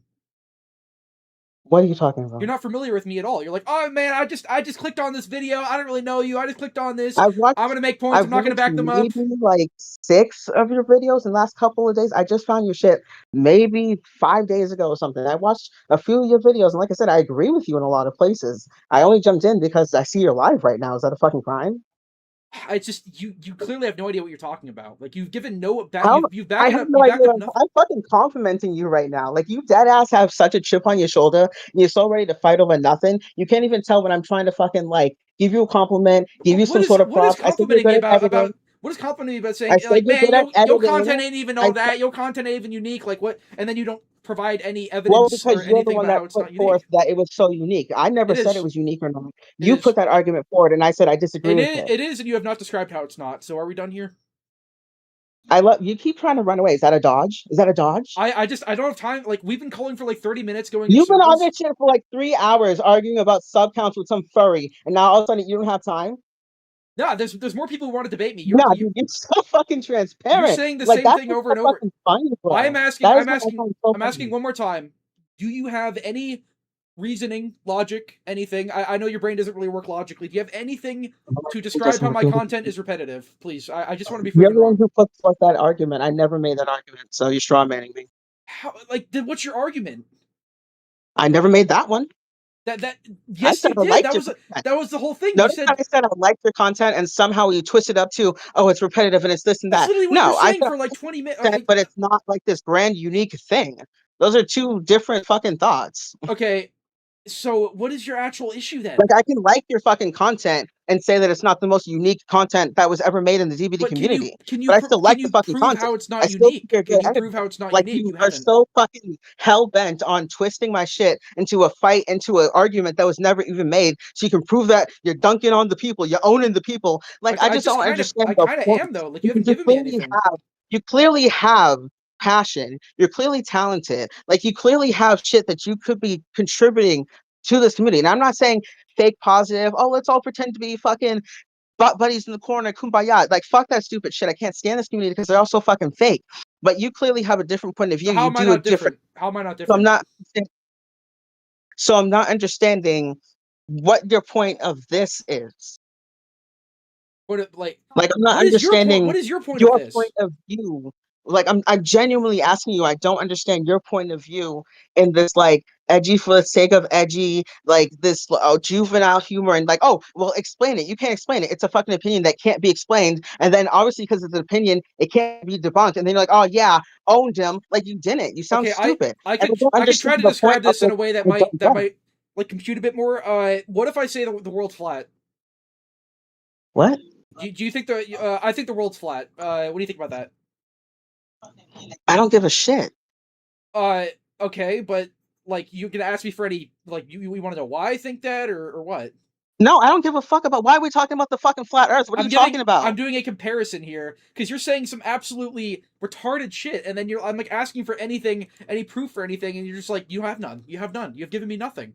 what are you talking about? you're not familiar with me at all. You're like, oh man, I just clicked on this video. I don't really know you. I just clicked on this. I've watched I'm gonna make points. I'm I've not gonna watched back them up. maybe like 6 of your videos in the last couple of days. I just found your shit maybe 5 days ago or something. I watched a few of your videos, and like I said, I agree with you in a lot of places. I only jumped in because I see you're live right now. Is that a fucking crime? I just you clearly have no idea what you're talking about. Like you've given no back. How You've I backed have up. no You idea. backed up nothing. I'm fucking complimenting you right now. Like you dead ass have such a chip on your shoulder, and you're so ready to fight over nothing. You can't even tell when I'm trying to fucking like give you a compliment, give you some sort of What is props. I said you're complimenting me good at editing. what is complimenting me about saying I said like, you're man, good at yo editing. content ain't even I all that. Your content ain't even unique. Like what? And then you don't provide any Well, evidence or because you're the anything one about that how it's put not forth unique. that it was so unique. I never It said it is. was unique or not. It You put is. that argument forward, and I said I disagree with it. It is, and you have not described how it's not. So are we done here? I love you. Keep trying to run away. Is that a dodge? Is that a dodge? I don't have time. Like we've been calling for like 30 minutes, going in You've been on circles. this shit for like 3 hours arguing about sub counts with some furry, and now all of a sudden you don't have time. No, there's more people who want to debate me. No, dude, you're so fucking You're transparent. saying the Like same that's thing what's over so and over. fucking funny, bro. That is what I find so I'm asking funny. one more time. Do you have any reasoning, logic, anything? I know your brain doesn't really work logically. Do you have anything to It describe doesn't how work. my content is repetitive? Please, I just want to be You're proven the one wrong. who put forth that argument. I never made that argument, so you're straw manning me. How, like, then what's your argument? I never made that one. That I yes, said you I did. liked your content. That was the whole thing. You Notice how said I said I liked your content, and somehow you twist it up to, oh, it's repetitive and it's this and that's that. literally what you're No, I saying said for I like liked 20 minutes. your content, but it's not like this grand unique thing. Those are two different fucking thoughts. Okay, So what is your actual issue then? Like, I can like your fucking content and say that it's not the most unique content that was ever made in the DBD But community, can but I still like the you fucking prove content. how it's I not still think unique? you're a Can good you editor. prove how it's not Like, unique? you You are haven't. so fucking hell-bent on twisting my shit into a fight, into an argument that was never even made, so you can prove that you're dunking on the people, you're owning the people. Like, I just don't understand I the kind of point. am though. Like you haven't You given me clearly anything. you clearly have passion. You're clearly talented. Like, you clearly have shit that you could be contributing to this community. And I'm not saying fake positive. Oh, let's all pretend to be fucking butt buddies in the corner, kumbaya. Like, fuck that stupid shit. I can't stand this community because they're all so fucking fake. But you clearly have a different point of So view. how You am I do a not different. different? How am I not So I'm different? not. So I'm not understanding what your point of this is. Like I'm not what is your point? understanding What is your point of your this? point of view. Like, I'm genuinely asking you. I don't understand your point of view in this, like, edgy for the sake of edgy, like this juvenile humor, and like, oh, well, explain it. You can't explain it. It's a fucking opinion that can't be explained. And then obviously because it's an opinion, it can't be debunked. And then you're like, oh yeah, owned him. Like, you didn't. You sound Okay, stupid. I And I could don't I could try understand to the point describe of this in this. a way that I don't get it. might like compute a bit more. What if I say the world's flat? What? Do you think the I think the world's flat. What do you think about that? I don't give a shit. Okay, but like you can ask me for any like you want to know why I think that or what? No, I don't give a fuck about why are we talking about the fucking flat Earth. What are you talking I'm about? doing a comparison here because you're saying some absolutely retarded shit, and then I'm like asking for anything, any proof for anything, and you're just like, you have none. You have none. You have given me nothing.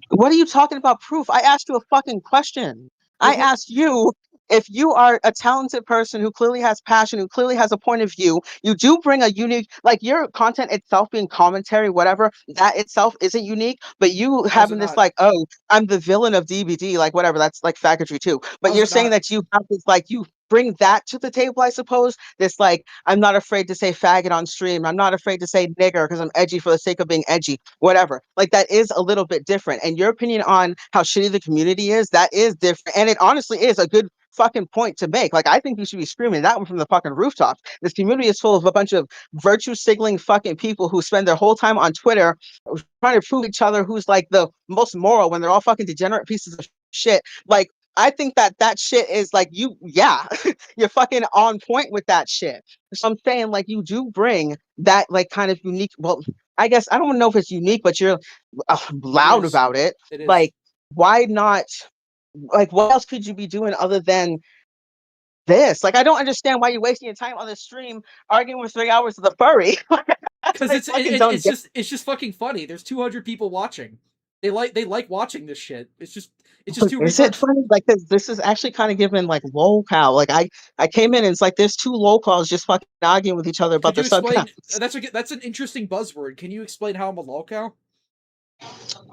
What are you talking about proof? I asked you a fucking question. I Like what? asked you if you are a talented person who clearly has passion, who clearly has a point of view. You do bring a unique, like, your content itself being commentary, whatever, that itself isn't unique, but you How's it having this, not? like, oh, I'm the villain of DBD, like, whatever, that's like faggotry too. But How's you're it saying not? that you have this, like, you bring that to the table, I suppose. This, like, I'm not afraid to say faggot on stream. I'm not afraid to say nigger because I'm edgy for the sake of being edgy, whatever. Like, that is a little bit different. And your opinion on how shitty the community is, that is different. And it honestly is a good fucking point to make. Like, I think you should be screaming that one from the fucking rooftops. This community is full of a bunch of virtue signaling fucking people who spend their whole time on Twitter trying to prove each other who's, like, the most moral when they're all fucking degenerate pieces of shit. Like, I think that shit is like, yeah, you're fucking on point with that shit. So I'm saying, like, you do bring that, like, kind of unique. Well, I guess I don't know if it's unique, but you're It loud is. about it. It is. Like, why not? Like, what else could you be doing other than this? Like, I don't understand why you're wasting your time on the stream arguing for 3 hours with a furry. That's what Because I fucking don't get. it's just fucking funny. There's 200 people watching. They like watching this shit. It's just But two is it retards. funny? Like, this is actually kind of giving, like, lolcow. Like, I came in and it's like there's two lolcows just fucking arguing with each other about Could their you explain? subcounts. That's an interesting buzzword. Can you explain how I'm a lolcow?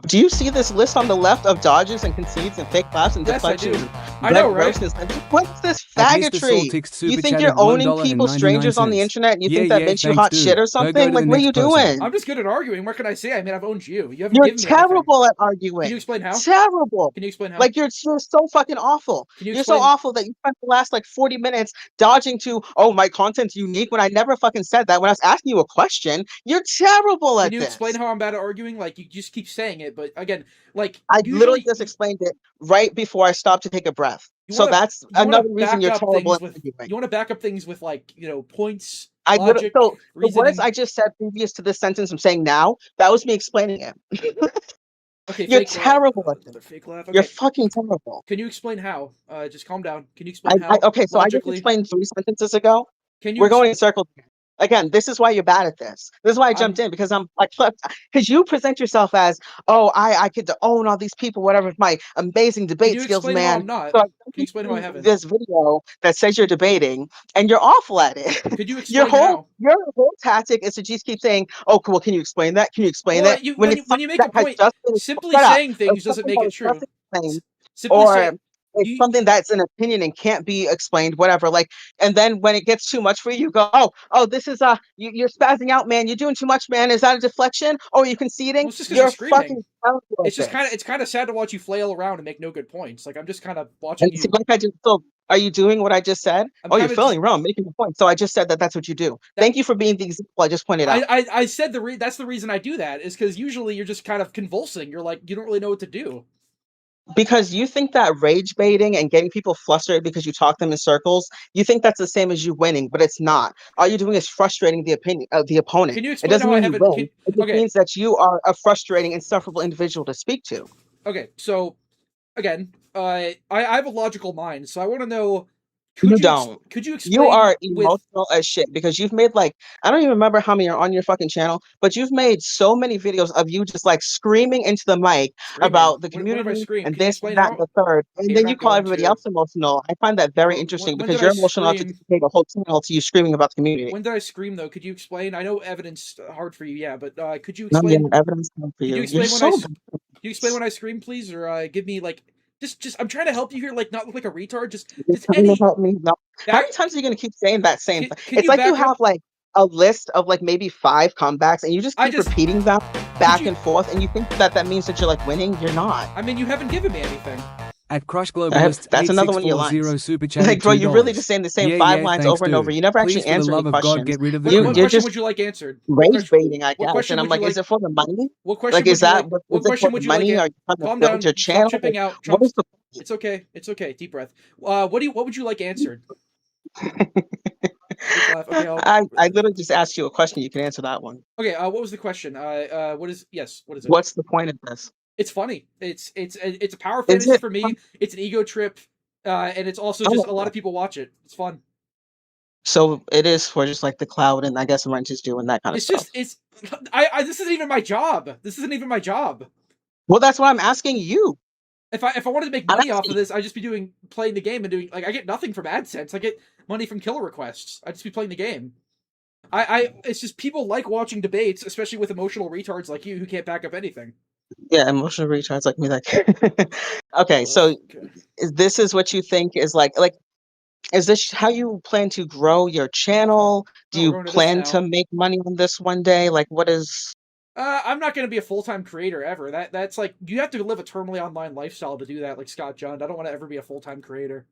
Do you see this list on the left of dodges and concedes and fake laughs and Yes, I do. deflections? I know, right? What's this At Mr. faggotry? Saltix You super think chatted you're owning people, strangers on the $1.99. internet, and you Yeah, think that yeah, makes you thanks, hot shit dude. or Go something? to Like, the what are you next person. doing? I'm just good at arguing. What can I say? I mean, I've owned you. You haven't You're given me anything. terrible at Can you arguing. explain how? Terrible. Can you explain how? Like, you're so fucking awful. Can you You're so explain? awful that you spent the last, like, 40 minutes dodging to, oh, my content's unique, when I never fucking said that. When I was asking you a question, you're terrible Can at you explain this. how I'm bad at arguing? Like you just keep saying it, but again, like I literally usually just explained it right before I stopped to take a breath. So that's you want to another reason back you're up terrible things at with arguing. you want to back up things with like points, I literally, logic, so the words reasoning. I just said previous to this sentence I'm saying now, that was me explaining it. Okay, You're fake laugh. terrible at this. Another fake laugh. You're Okay, fucking terrible. can you explain how? Just calm down. Can you explain how Okay, so I just logically? explained 3 sentences ago. Can you? We're going in circles. Again, this is why you're bad at this. This is why I I'm. jumped in, because I'm like, because you present yourself as, oh, I get to own all these people, whatever, with my amazing Can debate you skills, explain how man. I'm not? So I Can you jumped explain how I into haven't? this video that says you're debating, and you're awful at it. Could you explain how? Your whole tactic is to just keep saying, oh, well, can you explain that? Can you explain Well, that? When it's when you something make that a has point, just been, simply shut up, saying or things doesn't something make that it was just true. explained, Simply say or it's you. something that's an opinion and can't be explained, whatever. Like, and then when it gets too much for you, you go, oh, this is you're spazzing out, man. You're doing too much, man. Is that a deflection? Or are you Well, conceding? it's just because you're You're screaming. fucking terrible at this. It's kind of sad to watch you flail around and make no good points. Like I'm just kind of watching And see, you. like I just so Are you doing what I just said? I'm Oh, you're kinda feeling just- wrong. I'm making a point. So I just said that that's what you do. Thank you for being the example I just pointed out. I said that's the reason I do that is because usually you're just kind of convulsing. You're like you don't really know what to do. Because you think that rage baiting and getting people flustered because you talk them in circles, you think that's the same as you winning, but it's not. All you're doing is frustrating the opinion of the opponent. Can you It explain doesn't how I mean you haven't? win. It just means that you are a frustrating, insufferable individual to speak to. Okay, so again, I have a logical mind, so I want to know. You don't. Could you You explain are with emotional as shit because you've made like I don't even remember how many are on your fucking channel, but you've made so many videos of you just like screaming into the mic screaming? about the When have I community screamed? and Can you this and explain that and how? the third, and Okay, you're then you not call going everybody to. else emotional. I find that very interesting When because did you're I emotional enough to scream? dedicate a whole channel to you screaming about the community. When did I scream though? Could you explain? I know evidence hard for you, yeah, but could you No, yeah, explain? evidence come for Could you you. You're explain when I? so Could you explain when I scream, please, or give me like just I'm trying to help you here, like not look like a retard. Just You're trying to any help me. No. How back. many times are you gonna keep saying that same thing? Can It's you like you back up? have like a list of like maybe 5 comebacks and you just I keep just repeating them could back you. and forth and you think that that means that you're like winning. You're not. I mean, you haven't given me anything. At Crush Globalists That's another one of your lines. 8640 super chatted Like, bro, you're really $2. just saying the same Yeah, 5 yeah, lines thanks, over and over. dude. You never Please, actually for the answer any love of God, questions. get rid of the What You're question just would you like answered? rage baiting, I What guess. question And I'm would you like, is like? it for the money? What question Like, would is you that like? what What is it question for the would you like? money? Are you trying to Calm build down. your Stop channel? chipping out. What is the It's okay. It's okay. Deep breath. What would you like answered? Fake laugh. Okay. I literally just asked you a question. You can answer that one. Okay. What was the question? What is? Yes. What is it? What's the point of this? It's funny. It's a power Is fantasy it for me. It's an ego trip, and it's also Oh, just a lot of people watch it. It's fun. so it is for just like the cloud and I guess rent is due and that kind of It's stuff. just it's. I this isn't even my job. This isn't even my job. Well, that's why I'm asking you. If I wanted to make I'm money off asking of this, I'd just be playing the game and doing like I get nothing from AdSense. I get money from killer requests. I'd just be playing the game. It's just people like watching debates, especially with emotional retards like you who can't back up anything. Yeah, emotional retards like me. Like, okay, so this is what you think is like, is this how you plan to grow your channel? Do Oh, we're you going to this plan now. to make money on this one day? Like, what is? I'm not going to be a full-time creator ever. That's like you have to live a terminally online lifestyle to do that. Like Scott Jund, I don't want to ever be a full-time creator.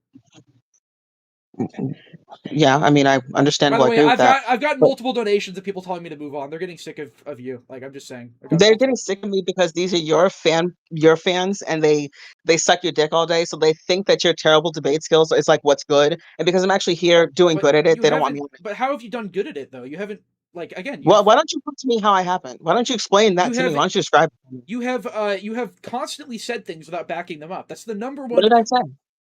Yeah, I mean, I By understandable. the I way, agree with that. I've gotten But multiple donations of people telling me to move on. They're getting sick of you. Like I'm just saying. they're getting sick of me because these are your fans, and they suck your dick all day. So they think that your terrible debate skills is like what's good, and because I'm actually here doing But good at it, you they don't want me. haven't. But how have you done good at it though? You haven't. Like again, Well, why don't you put to me how I happened? Why don't you explain that you to me? have Why don't you describe it to me? you have constantly said things without backing them up. That's the number What one. did I say?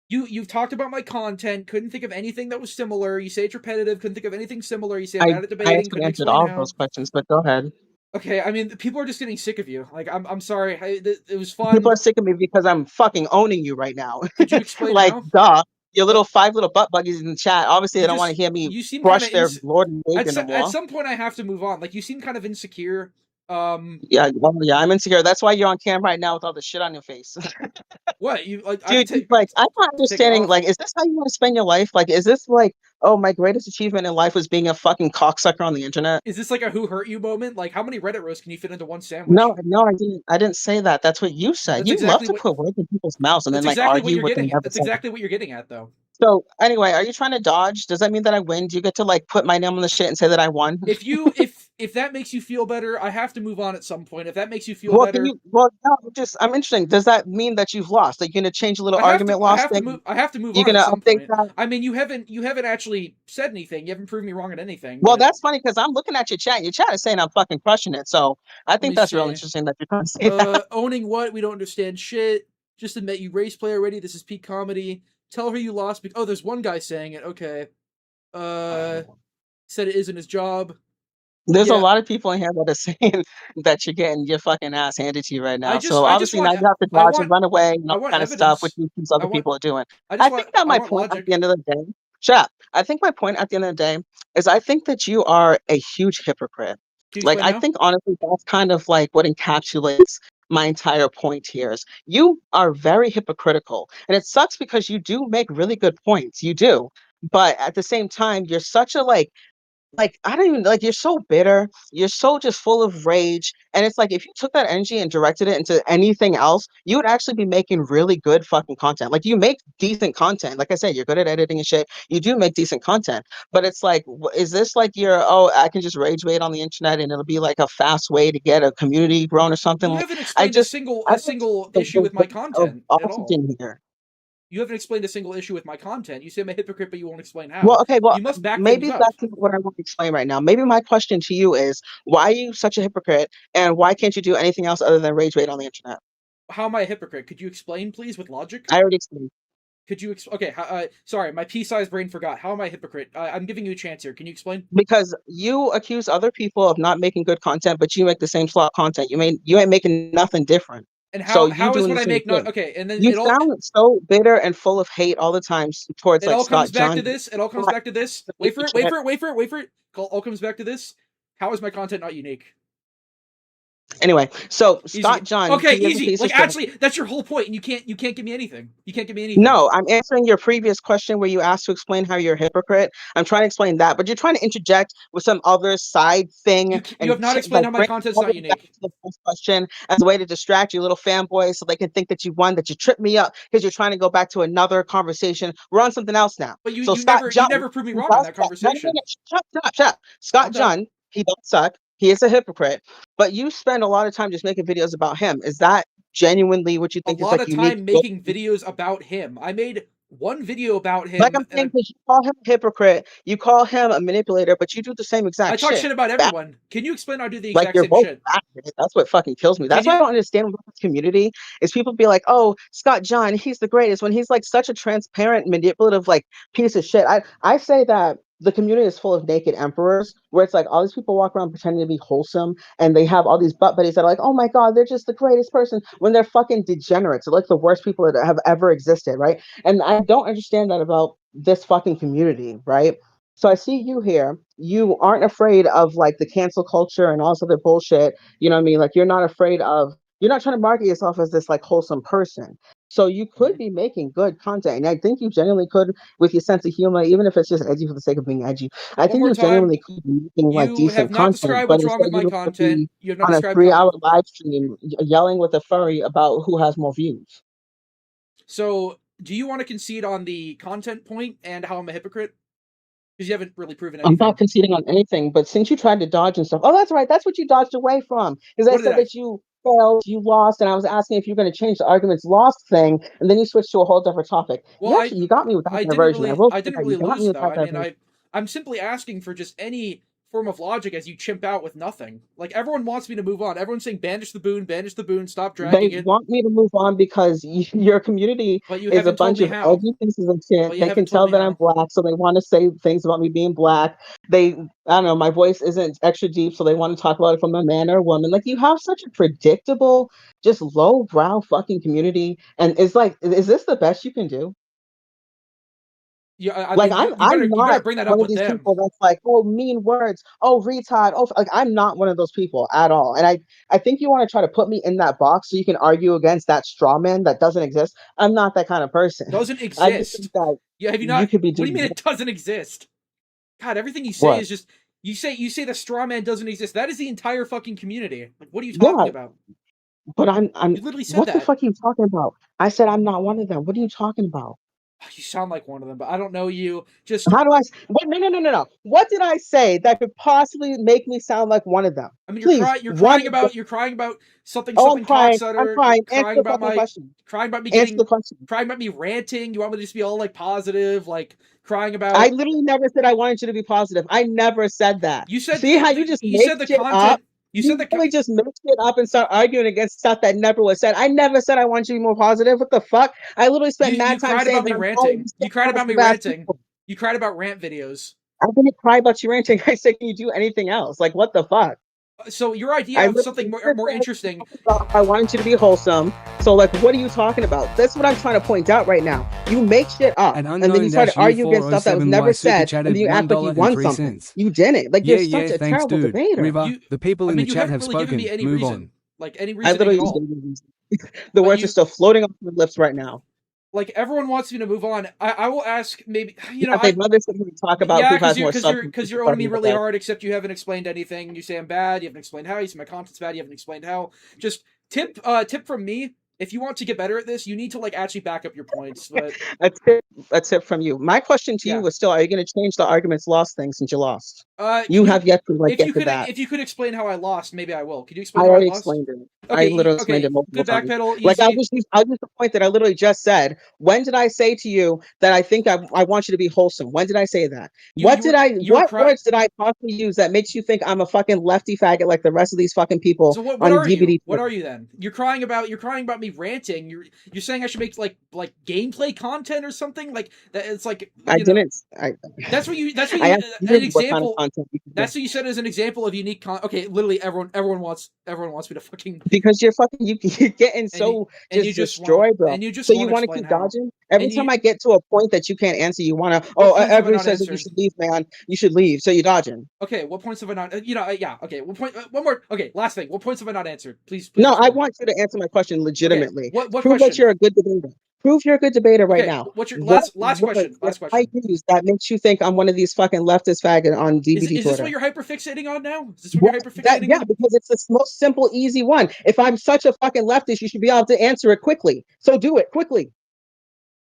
You've talked about my content, couldn't think of anything that was similar. You say it's repetitive, couldn't think of anything similar. You say I'm bad at I debating, actually couldn't answered explain all of how. those questions, but go ahead. Okay, I mean, people are just getting sick of you. Like, I'm sorry. It was People fun. are sick of me because I'm fucking owning you right now. Could you explain Like, how? duh. Your little 5 little butt buggies in the chat. Obviously, they don't want to hear me You seem kind brush of their Lord and at Savior no at more. some point I have to move on. Like, you seem kind of insecure. Yeah, well, yeah, I'm insecure. That's why you're on camera right now with all the shit on your face. What you like? Dude, like, I'm not take it understanding. off. Like, is this how you want to spend your life? Like, is this like, oh, my greatest achievement in life was being a fucking cocksucker on the internet? Is this like a who hurt you moment? Like, how many Reddit roasts can you fit into one sandwich? No, I didn't. I didn't say that. That's what you said. That's You love exactly to what. put words in people's mouths and then That's like exactly what argue you're what they getting never at. That's said. exactly what you're getting at, though. So anyway, are you trying to dodge? Does that mean that I win? Do you get to like put my name on the shit and say that I won? If that makes you feel better, I have to move on at some point. If that makes you feel Well, better, well, no, I'm interested. Does that mean that you've lost? Like, you're gonna change a little argument loss thing? I have to move You're on at gonna some update point. that? I mean, you haven't actually said anything. You haven't proved me wrong on anything. Well, But that's funny because I'm looking at your chat. Your chat is saying I'm fucking crushing it. So I let me think that's real see. interesting that you're trying to say that. Owning what? We don't understand shit. Just admit you race play already. This is peak comedy. Tell her you lost. Oh, there's one guy saying it. Okay. Said it isn't his job. There's a Yeah. lot of people in here that are saying that you're getting your fucking ass handed to you right now. I just So obviously now want you have to I dodge want and run away and I all that want kind of stuff, which evidence. these other people are doing. I think that my want point at logic. the end of the day, shut up. I think my point at the end of the day is I think that you are a huge hypocrite. Can you Like, explain I how? think honestly that's kind of like what encapsulates my entire point here is you are very hypocritical. And it sucks because you do make really good points. You do. But at the same time, you're such a like like I don't even like you're so bitter, you're so just full of rage, and it's like if you took that energy and directed it into anything else, you would actually be making really good fucking content. Like you make decent content. Like I said, you're good at editing and shit. You do make decent content, but it's like, is this like your I can just rage bait on the internet and it'll be like a fast way to get a community grown or something? You Like haven't I explained just a I think single the, issue with my weight of content at all. oxygen here. You haven't explained a single issue with my content. You say I'm a hypocrite, but you won't explain how. Well, okay, well, You must back things maybe up. that's what I want to explain right now. Maybe my question to you is, why are you such a hypocrite, and why can't you do anything else other than rage bait on the internet? How am I a hypocrite? Could you explain, please, with logic? I already explained. Could you okay? Sorry, my pea-sized brain forgot. How am I a hypocrite? I'm giving you a chance here. Can you explain? Because you accuse other people of not making good content, but you make the same slot content. You ain't making nothing different. And So you how is doing what the I same make not thing. okay? And then You sound so bitter and full of hate all the time towards it like all comes Scott back John. to this. It all comes back to this. Wait for it. Wait for it. Wait for it. Wait for it. All comes back to this. How is my content not unique? Anyway, so Easy. Scott John. Okay, he is a easy. piece of Like shit. actually, that's your whole point, and you can't give me anything. You can't give me anything. No, I'm answering your previous question where you asked to explain how you're a hypocrite. I'm trying to explain that, but you're trying to interject with some other side thing You have not explained how my bring content's all not the way back unique. to the first question as a way to distract you little fanboys so they can think that you won, that you tripped me up because you're trying to go back to another conversation. We're on something else now. But So Scott John, never proved me he wrong on does that suck. No, conversation. Shut. Scott I'm done. John, he does suck. He is a hypocrite, but you spend a lot of time just making videos about him. Is that genuinely what you A think is lot like of unique? time making videos about him. I made one video about him. Like I'm saying, because you call him a hypocrite, you call him a manipulator, but you do the same exact I talk shit. shit about everyone. Can you explain how I do the Like exact you're same both shit? bad. That's what fucking kills me. That's why I don't understand with this community is people be like, oh, Scott John, he's the greatest when he's like such a transparent, manipulative, like piece of shit. I say that the community is full of naked emperors where it's like all these people walk around pretending to be wholesome and they have all these butt buddies that are like, oh my god, they're just the greatest person when they're fucking degenerates. They're like the worst people that have ever existed, right? And I don't understand that about this fucking community, right? So I see you here. You aren't afraid of like the cancel culture and all this other bullshit. You know what I mean? Like you're not afraid of. You're not trying to market yourself as this like wholesome person. So you could be making good content, and I think you genuinely could with your sense of humor, even if it's just edgy for the sake of being edgy. I One think more you time. genuinely could be making like You have decent not content, described but what's wrong instead with you my have to content. be You have not on a described 3-hour live stream yelling with a furry about who has more views. So, do you want to concede on the content point and how I'm a hypocrite? Because you haven't really proven I'm anything. not conceding on anything, but since you tried to dodge and stuff, oh, that's right. That's what you dodged away from. Because I said that you failed, you lost, and I was asking if you're going to change the arguments lost thing, and then you switched to a whole different topic. Well, you got me with that I didn't diversion. really, will I say didn't that. really You got me lose with though. that I mean, diversion. I'm simply asking for just any form of logic as you chimp out with nothing. Like everyone wants me to move on. Everyone's saying banish the boon, stop dragging They it. want me to move on because your community But you is a haven't told bunch me of how. edgy pieces of shit. But you They can haven't told tell me that I'm how. black, so they want to say things about me being black. I don't know, my voice isn't extra deep, so they want to talk about it from a man or a woman. Like you have such a predictable, just low-brow fucking community, and it's like, is this the best you can do? Yeah, I Like mean, I'm you better not bring that one up of with these them. people that's like, oh, mean words, oh, retard, oh, like I'm not one of those people at all. And I think you want to try to put me in that box so you can argue against that straw man that doesn't exist. I'm not that kind of person. Doesn't I just think exist. that Yeah, have you you not? could be What do you doing mean it. it doesn't exist? God, everything you say What? is just you say the straw man doesn't exist. That is the entire fucking community. Like, what are you talking Yeah, about? but I'm You literally said what the that. fuck are you talking about? I said I'm not one of them. What are you talking about? You sound like one of them, but I don't know you. Just How do I? What? No. What did I say that could possibly make me sound like one of them? I mean, Please, you're one. crying about something Oh, I'm crying. talks I'm utter, crying. Answer the fucking question. crying about me Answer the question. crying about me ranting. You want me to just be all like positive, like crying I about literally never said I wanted you to be positive. I never said that. you said See how you just you make said the shit up? content you said You really just make shit up and start arguing against stuff that never was said. I never said I want you to be more positive. What the fuck? I literally spent mad you time cried saying about that me I'm tired of ranting. You these cried about me positive ass ranting. people. You cried about rant videos. I didn't cry about you ranting. I said, can you do anything else? Like, what the fuck? So your idea I of something literally more said interesting. I wanted you to be wholesome. So, like, what are you talking about? That's what I'm trying to point out right now. You make shit up, and then you try to argue against stuff that was never said, and then you act like you won something. You didn't. Like, you're such a thanks, terrible dude. debater. River, the people in the you chat haven't have really given spoken. me any Move reason. on. Like any I reasoning literally at just all. gave you reason. The words are still floating off my lips right now. like everyone wants me to move on. I will ask maybe they'd rather sit here and talk about yeah, who has more substance. because you're owning me really hard. Except you haven't explained anything. You say I'm bad. You haven't explained how. You say my content's bad. You haven't explained how. Just tip from me. If you want to get better at this, you need to like actually back up your points. But a tip from you. My question to you was still: are you going to change the arguments lost thing since you lost? You have yet to like get to that. If you could explain how I lost, maybe I will. Could you explain I how I already lost? explained it. Okay, I literally explained it multiple good times. backpedal. Like I'll Easy. just use the point that I literally just said. When did I say to you that I think I want you to be wholesome? When did I say that? What words did I possibly use that makes you think I'm a fucking lefty faggot like the rest of these fucking people So what on are DVD? you? What are you then? You're crying about me ranting. You're saying I should make like gameplay content or something like that. It's like I didn't. That's what you. That's what I you. asked An you what example. kind of content you could That's do. what you said as an example of unique Okay, literally everyone wants me to fucking because you're getting so destroyed, bro. And you just so you want to explain keep how. dodging every time I get to a point that you can't answer. You want to. Oh, everyone says that you should leave, man. You should leave. So you're dodging. Okay, what points have I not? Yeah. Okay, what point? One more. Okay, last thing. What points have I not answered? Please. No, explain. I want you to answer my question legitimately. Okay, what Prove question? that you're a good debater. Prove you're a good debater right now. What's your last question? Last question. I use that makes you think I'm one of these fucking leftist faggot on DVD Is Twitter. this what you're hyperfixating on now? Is this what you're hyperfixating on? Yeah, because it's the most simple, easy one. If I'm such a fucking leftist, you should be able to answer it quickly. So do it quickly.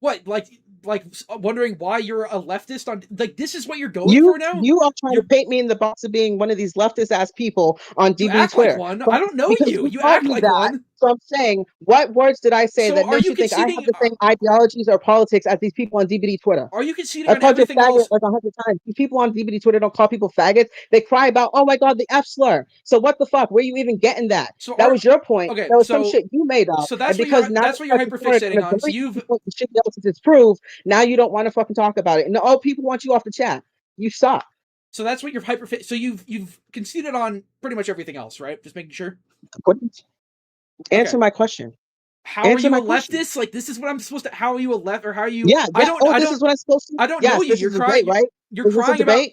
What, like wondering why you're a leftist on this is what you're going for now? You are trying to paint me in the box of being one of these leftist ass people on DVD you act Twitter. Like one. I don't know you. You act like one. So I'm saying, what words did I say that makes you think I have the same ideologies or politics as these people on DVD Twitter? Are you conceding on everything else? Like 100 times. These people on DVD Twitter don't call people faggots. They cry about, oh my god, the F slur. So what the fuck? Where are you even getting that? So that was your point. Okay, that was some shit you made up. So that's what you're hyperfixating on. So you've shit else to disprove. Now you don't want to fucking talk about it. No, people want you off the chat. You suck. So that's what you're So you've conceded on pretty much everything else, right? Just making sure. Answer my question. How are you a leftist? Like this is what I'm supposed to. How are you a left or how are you? Yeah. This is what I'm supposed to. I don't know you. You're crying, right? You're crying about.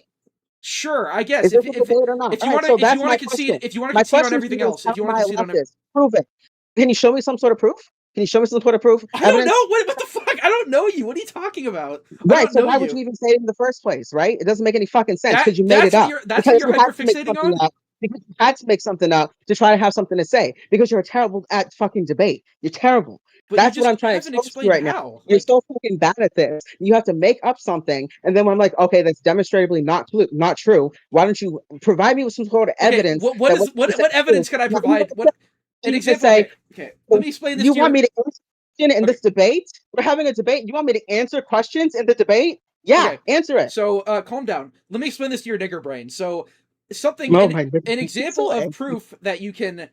Sure, I guess. If you want to concede, if you want to concede on everything else, if you want to concede on it, prove it. Can you show me some sort of proof? Can you show me some sort of proof? I don't know. What the fuck? I don't know you. What are you talking about? Right. So why would you even say it in the first place? Right. It doesn't make any fucking sense because you made it up. That's what you're hyperfixating on. Because you had to make something up to try to have something to say because you're terrible at fucking debate. You're terrible. But that's what I'm trying to expose to you right now. You're so fucking bad at this. You have to make up something, and then when I'm like, okay, that's demonstrably not true. Why don't you provide me with some sort of evidence? What evidence can I provide? What an example? Okay, let me explain this. You want me to answer in this debate? We're having a debate. You want me to answer questions in the debate? Yeah, answer it. So calm down. Let me explain this to your nigger brain. So an example of proof that you can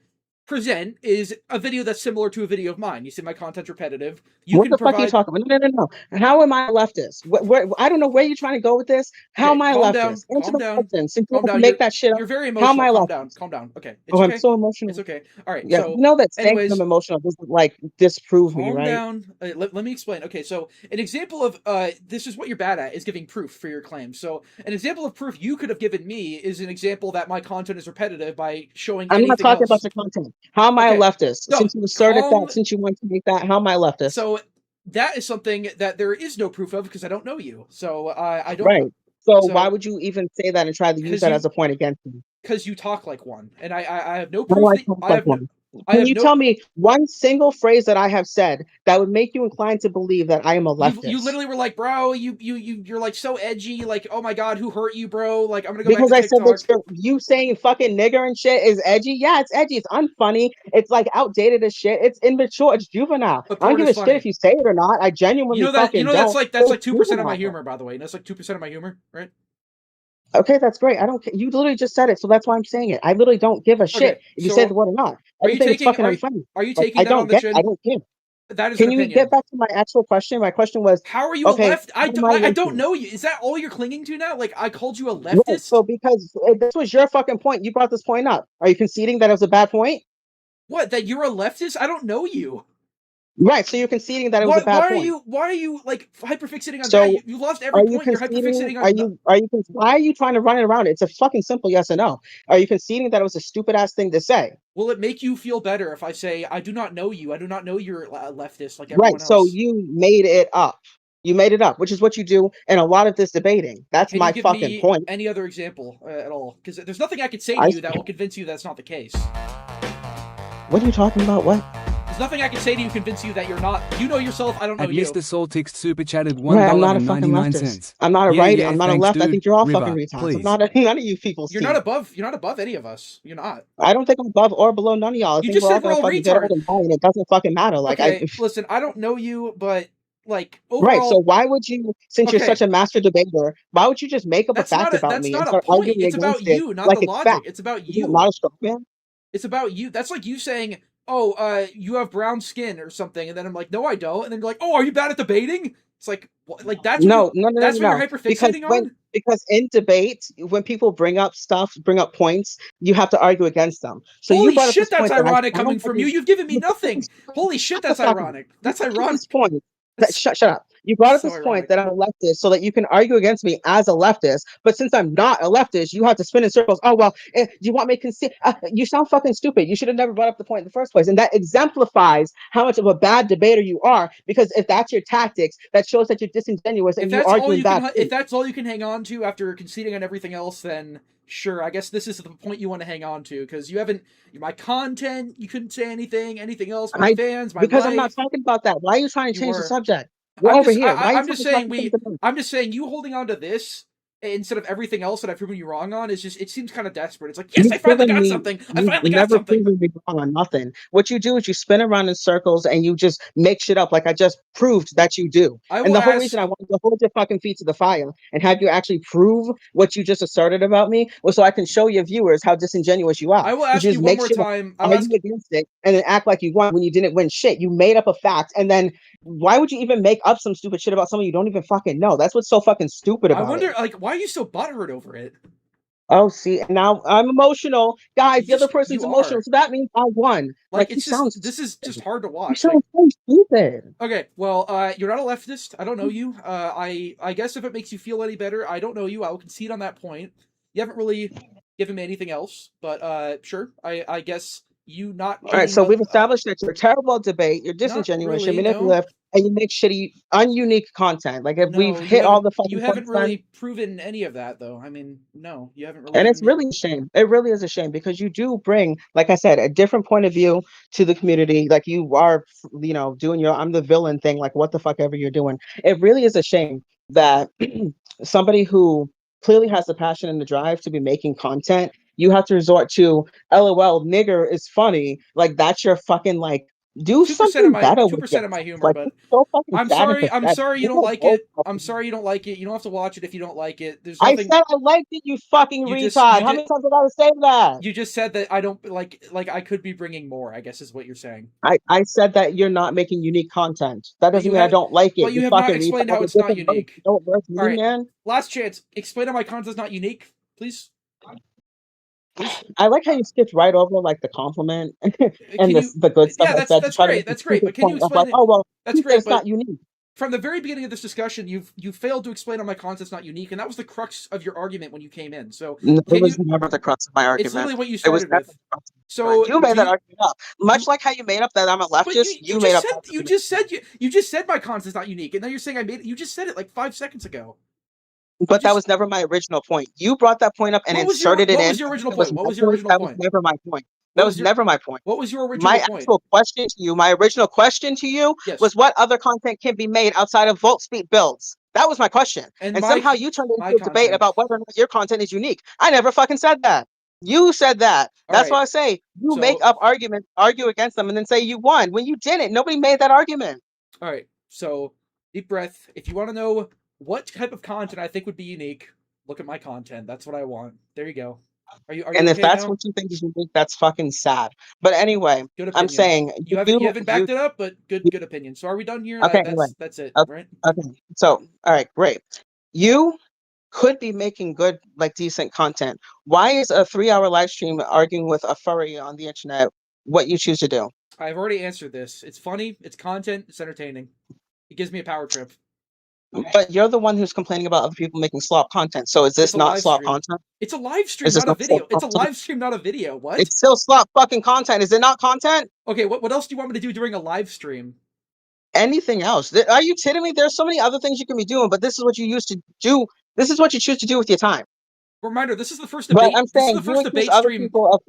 present is a video that's similar to a video of mine. You say my content's repetitive. What the fuck are you talking about? No. How am I a leftist? I don't know where you're trying to go with this. How am I a leftist? Calm down. Make that shit up. You're very emotional. How am I calm down. Okay. It's okay. I'm so emotional. It's okay. All right. Yeah, so, you know that saying I'm emotional doesn't like disprove me, right? Calm down. Let me explain. Okay, so an example of this is what you're bad at is giving proof for your claims. So an example of proof you could have given me is an example that my content is repetitive by showing. I'm not talking about your content. How am I a leftist? No, since you asserted that, since you want to make that, how am I a leftist? So that is something that there is no proof of because I don't know you. So I don't. Right. So why would you even say that and try to use that as a point against me? Because you talk like one, and I have no proof. Can you tell me one single phrase that I have said that would make you inclined to believe that I am a leftist? You literally were like, bro, you're like so edgy, like, oh my god, who hurt you, bro? Like, I'm gonna go because back to TikTok. I said that you saying fucking nigger and shit is edgy. Yeah, it's edgy. It's unfunny. It's like outdated as shit. It's immature. It's juvenile. I don't give a shit if you say it or not. I genuinely fucking don't. That's like 2% of my humor, by the way. That's like 2% of my humor, right? Okay, that's great. I don't. You literally just said it, so that's why I'm saying it. I literally don't give a shit if you say the word or not. Are you taking? Are you taking that on the chin? I don't care. That is. Can you get back to my actual question? My question was, how are you a left? I don't know you. Is that all you're clinging to now? Like I called you a leftist. Right, so because this was your fucking point, you brought this point up. Are you conceding that it was a bad point? What? That you're a leftist? I don't know you. Right. So you're conceding that it was a bad point. Why are you like hyperfixating on So that? You lost every are you point. You're conceding? hyperfixating on. Why are you trying to run it around it? It's a fucking simple yes or no. Are you conceding that it was a stupid ass thing to say? Will it make you feel better if I say I do not know you? I do not know you're a leftist like Right. everyone So else. you made it up. You made it up, which is what you do in a lot of this debating. That's Can my you give fucking me point. any other example at all? Because there's nothing I could say to I you that will convince you that's not the case. What are you talking about? What? There's nothing I can say to you convince you that you're not. You know yourself. I don't know At you. Mr. Saltix super chatted Right, I'm not a fucking $1.99. leftist. I'm not a Yeah, right. yeah, I'm not a thanks, left. I dude. think you're all River, fucking retards. I'm please. not none of you people's You're team. not above. You're not above any of us. You're not. I don't think I'm above or below none of y'all. I You think just we're all said we're gonna all fucking get old retards. and die, and it doesn't fucking matter. Like Okay, listen. I don't know you, but like Right. So overall, why would you, since you're okay, such a master debater, why would you just make up a that's fact not a about me and that's not a start point. arguing It's against about it you, not like the it's logic. fact? It's about Is it you. not a straw man? It's about you. That's like you saying, "Oh, you have brown skin or something," and then I'm like, "No, I don't." And then you're like, "Oh, are you bad at debating?" It's like, what? Like that's what No, no, no, no, that's what you're no. Because hyperfixating on. because in debate, when people bring up stuff, bring up points, you have to argue against them. So you Holy brought up shit, this that's point that I ironic coming found from you. You've given me nothing. Holy shit, that's ironic. You That's brought up ironic. this point. That's Shut up. You brought up so this point ironic. that I'm a leftist so that you can argue against me as a leftist. But since I'm not a leftist, you have to spin in circles. Oh, well, do you want me to concede? You sound fucking stupid. You should have never brought up the point in the first place. And that exemplifies how much of a bad debater you are. Because if that's your tactics, that shows that you're disingenuous and you argue in bad if that's all you can hang on to after conceding on everything else, then sure. I guess this is the point you want to hang on to because you haven't my content. You couldn't say anything else. My fans, my because life. I'm not talking about that. Why are you trying to change the subject? We're I'm over just, here. Why are you I'm just talking saying about I'm just saying you holding on to this instead of everything else that I've proven you wrong on is just it seems kind of desperate. It's like, yes, I finally got something. I finally got never something. proven me wrong on nothing. What you do is you spin around in circles and you just make shit up like I just proved that you do. And the whole reason I wanted to hold your fucking feet to the fire and have you actually prove what you just asserted about me was so I can show your viewers how disingenuous you are. I will ask you one more time. I'll argue against it and then act like you won when you didn't win shit. You made up a fact and then why would you even make up some stupid shit about someone you don't even fucking know? That's what's so fucking stupid about it. I wonder, like, why are you so butthurt over it? Oh, see, now I'm emotional, guys. The other person's emotional, so that means I won. Like it's just this is just hard to watch. You sound so stupid. Okay, well, you're not a leftist. I don't know you. I guess if it makes you feel any better, I don't know you. I will concede on that point. You haven't really given me anything else, but sure. I guess you not. All right, so we've established that you're terrible at debate. You're disingenuous. You're manipulative, and you make shitty, ununique content. Like if we've hit all the fucking you haven't points, really proven any of that, though. I mean, no, you haven't really. And it's really a shame. It really is a shame because you do bring, like I said, a different point of view to the community. Like you are, doing your I'm the villain thing. Like what the fuck ever you're doing. It really is a shame that somebody who clearly has the passion and the drive to be making content, you have to resort to LOL nigger is funny. Like that's your fucking like do something better with 2% of my humor, like, but so fucking I'm sad and sorry. I'm pathetic. sorry you You don't guys like all it. fucking- I'm sorry you don't like it. You don't have to watch it if you don't like it. There's I nothing. said I liked it, you fucking You retard. just- How you many did- times did I say that? You just said that I don't like I could be bringing more, I guess is what you're saying. I said that you're not making unique content. That doesn't you mean I have- don't like it. But you have not fucking explained retard. how it's not Different words. unique. You know what words All mean, right, man? last chance. Explain how my content's not unique, please. I like how you skipped right over like the compliment and you- the good stuff yeah, I said. that's to try to great. make a That's great. But stupid can you point of explain like, it? oh well, That's you said great, it's not but unique. from the very beginning of this discussion, you failed to explain how my content's not unique, and that was the crux of your argument when you came in. So No, it can was you? never the crux of my argument. It's literally what you It was started never with. the crux of my So argument. You made do that you- argument up. Much like how you made up that I'm a But leftist, you made up that you just said my content's not unique, and now you're saying I made it. You just said it like 5 seconds ago. But that was never my original point. You brought that point up and inserted it in. What was your original It was point? What was your never- original that point? was never my point. That was never my point. What was your original My point? actual question to you, my original question to you Yes. was what other content can be made outside of Volt Speed builds? That was my question. And And my- somehow you turned it my into a debate content. about whether or not your content is unique. I never fucking said that. You said that. All That's right. why I say you So- make up arguments, argue against them, and then say you won when you didn't. Nobody made that argument. All right. So deep breath. If you want to know what type of content I think would be unique, look at my content. That's what I want. There you go. Are you And if okay that's now? what you think is unique, that's fucking sad. But anyway, Good I'm opinion. saying you haven't backed it up, but good opinion. So are we done here? Okay, That's anyway. that's it, Okay, right? okay. So, all right, great. You could be making good, like decent content. Why is a 3-hour live stream arguing with a furry on the internet what you choose to do? I've already answered this. It's funny, it's content, it's entertaining. It gives me a power trip. But you're the one who's complaining about other people making slop content. So is It's this a not live slop stream. content? It's a live stream, Is this not a not slop video. It's a content? live stream, not a video. What? It's still slop fucking content. Is it not content? Okay, what else do you want me to do during a live stream? Anything else? Are you kidding me? There's so many other things you can be doing, but this is what you used to do. This is what you choose to do with your time. Reminder, this is the first But debate. I'm This is saying the you first accuse debate other stream. people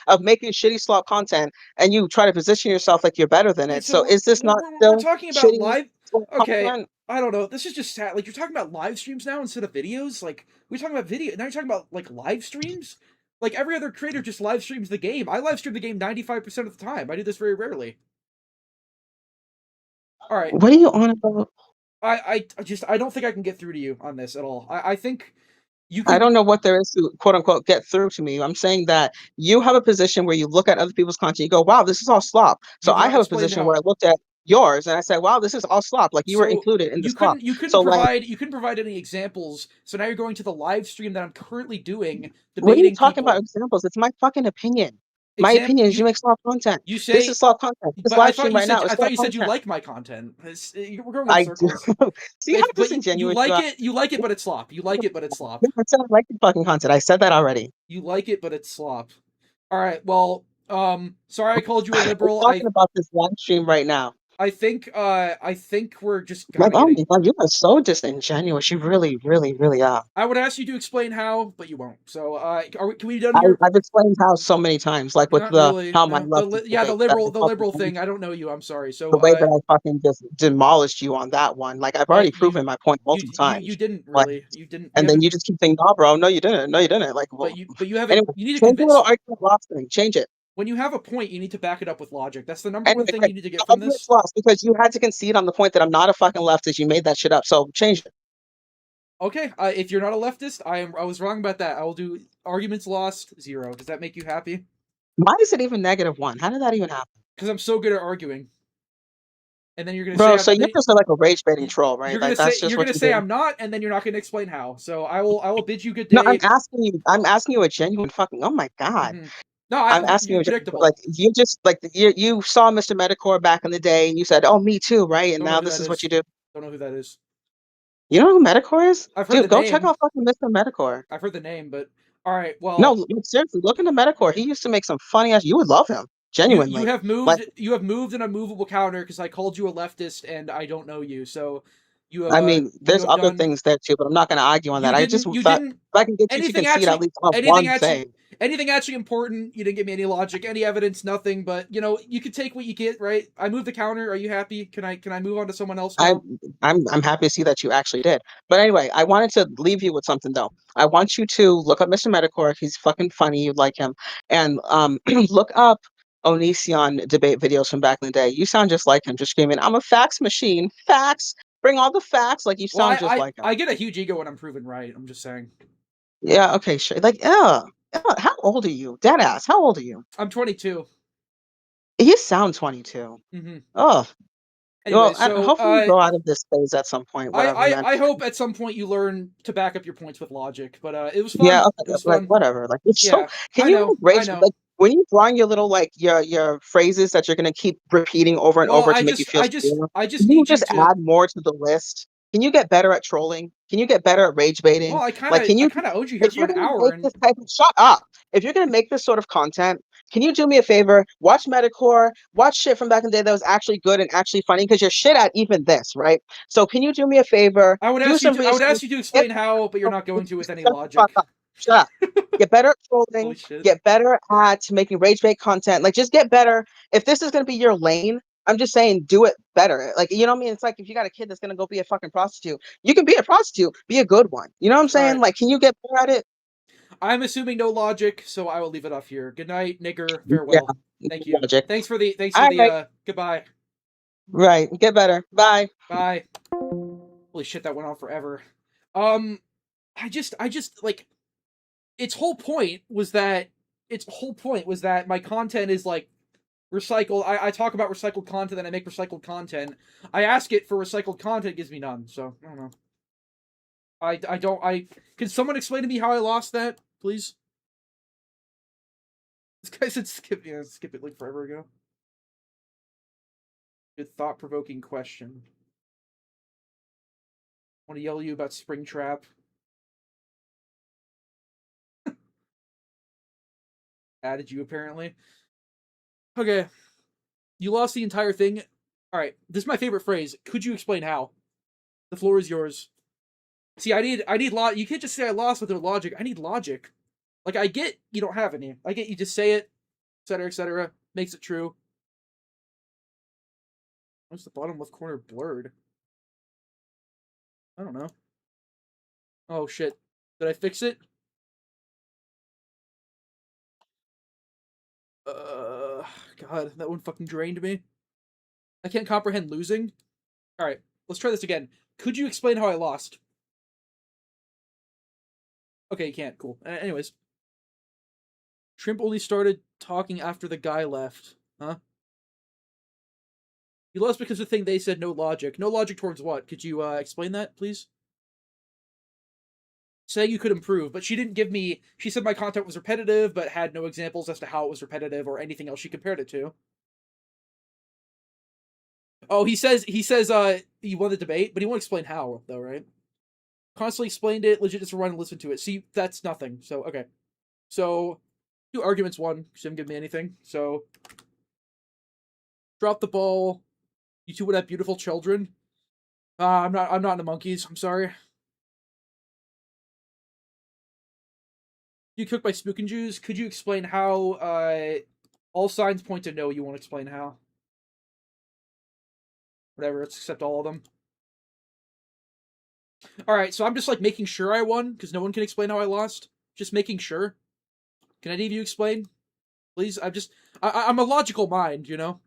of making shitty slop content, and you try to position yourself like you're better than Wait, it. So we're- is this not we're still talking about shitty live? slop Okay, content? I don't know. This is just sad. Like, you're talking about live streams now instead of videos? Like, we're talking about video. Now you're talking about, like, live streams? Like, every other creator just live streams the game. I live stream the game 95% of the time. I do this very rarely. Alright. What are you on about? I don't think I can get through to you on this at all. I think you I can... don't know what there is to quote unquote get through to me. I'm saying that you have a position where you look at other people's content, you go, wow, this is all slop. So You've I not have a explained position where how. I looked at yours and I said, wow, this is all slop. Like you were So, included in the you slop. couldn't So like, provide any examples, so now you're going to the live stream that I'm currently doing, what are you debating talking about people. examples? It's my fucking opinion. My opinion is you make slop content. You This say, is slop content. This but I live thought stream you right said now is I thought slop you said you content. like my content. We're going in I do. circles. See how But you disingenuous like you are? it, but it's slop. You like it, but it's slop. Yeah, I said I like the fucking content. I said that already. You like it, but it's slop. All right. Well, sorry I called you a We're liberal. talking about this live stream right now. I think we're just Like, kind of oh my getting... god, you are so disingenuous. You really, really, really are. I would ask you to explain how, but you won't. So, can we be done here? I've explained how so many times, like with Not the really. how my No. left The liberal thing. I don't know you. I'm sorry. So, the way that I fucking just demolished you on that one. Like I've already proven my point multiple you times. didn't Like, really. You didn't. You and then haven't. you just keep saying, "No, bro, no, you didn't. No, you didn't." Like, well, But you haven't. anyway, You need to change the convince... little argument lost thing. Change it. When you have a point, you need to back it up with logic. That's the number one Anyway, thing okay, you need to get the from argument's this. lost because you had to concede on the point that I'm not a fucking leftist. You made that shit up. So change it. Okay, if you're not a leftist, I was wrong about that. I will do arguments lost 0. Does that make you happy? Why is it even -1? How did that even happen? Because I'm so good at arguing. And then you're gonna Bro, say... so you're just like a rage baiting troll, right? You're Like gonna that's say just what you do. I'm not, and then you're not gonna explain how. So I will bid you good day. No, I'm asking you a genuine fucking. Oh my god. No, I'm asking you're you, predictable. like you just like you saw Mr. Metacore back in the day, and you said, "Oh, me too," right? And Don't know now who this that is what is. you do. Don't know who that is. You know who Metacore is? I've heard the Dude, go check name. out fucking Mr. Metacore. I've heard the name, but all right. Well, No, look, seriously, look into Metacore. He used to make some funny ass. You would love him, genuinely. you have moved. Like, You have moved an unmovable counter because I called you a leftist and I don't know you. So you have. I mean, there's you have other done... things there too, but I'm not going to argue on that. I just thought if I can get you to concede at least on one thing. Anything actually important? You didn't give me any logic, any evidence, nothing. But you could take what you get, right? I moved the counter. Are you happy? Can I move on to someone else now? I'm happy to see that you actually did. But anyway, I wanted to leave you with something though. I want you to look up Mr. Metacore. He's fucking funny. You'd like him. And look up Onision debate videos from back in the day. You sound just like him, just screaming, "I'm a fax machine. Facts. Bring all the facts." Like you sound just like him. I get a huge ego when I'm proven right. I'm just saying. Yeah, okay, sure. Like, how old are you? Deadass, how old are you? I'm 22. You sound 22. Mm-hmm. Oh. Anyway, well, so hopefully you go out of this phase at some point. Whatever, man. I hope at some point you learn to back up your points with logic. But it was fun. Yeah, okay, it was like fun. whatever. Like it's Yeah, so. Can I you know. rage like when you're drawing your little like your phrases that you're gonna keep repeating over and Well, over to make you feel? I just Can you need just you to add more to the list? Can you get better at trolling? Can you get better at rage baiting? Well, I like, can you? kind of owed you here If for you're an gonna hour. make this type of, shut up. If you're gonna make this sort of content, can you do me a favor? Watch Metacore. Watch shit from back in the day that was actually good and actually funny because you're shit at even this, right? So can you do me a favor? I would ask you to explain how, but you're not going to with any logic. Shut up. Get better at trolling. Get better at making rage bait content. Like, just get better. If this is gonna be your lane, I'm just saying, do it better. Like, you know what I mean? It's like if you got a kid that's gonna go be a fucking prostitute, you can be a prostitute, be a good one. You know what I'm saying? Like, can you get better at it? I'm assuming no logic, so I will leave it off here. Good night, nigger. Farewell. Yeah, Thank you. Logic. Thanks for the goodbye. Right. Get better. Bye. Bye. Holy shit, that went on forever. I just like, its whole point was that my content is like recycled. I talk about recycled content and I make recycled content. I ask it for recycled content, it gives me none. So I don't know. Can someone explain to me how I lost that, please? This guy said skip it like forever ago. Good thought-provoking question. Want to yell at you about Springtrap? Added you, apparently. Okay. You lost the entire thing. Alright, this is my favorite phrase. Could you explain how? The floor is yours. See, I need you can't just say I lost with no logic. I need logic. Like, I get you don't have any. I get you just say it, etc., etc. Makes it true. What's the bottom left corner blurred? I don't know. Oh, shit. Did I fix it? God, that one fucking drained me. I can't comprehend losing. Alright, let's try this again. Could you explain how I lost? Okay, you can't. Cool. Anyways. Shrimp only started talking after the guy left. Huh? You lost because the thing they said no logic. No logic towards what? Could you explain that, please? Saying you could improve, but she didn't give me... She said my content was repetitive, but had no examples as to how it was repetitive or anything else she compared it to. Oh, he says he won the debate, but he won't explain how, though, right? Constantly explained it, legit just run and listen to it. See, that's nothing. So, okay. So, two arguments, one, because you didn't give me anything. So, drop the ball. You two would have beautiful children. I'm not into monkeys. I'm sorry. You cook by Spook and Jews. Could you explain how, all signs point to no, you won't explain how. Whatever, let's accept all of them. Alright, so I'm just, like, making sure I won, because no one can explain how I lost. Just making sure. Can any of you explain? Please? I'm a logical mind, you know?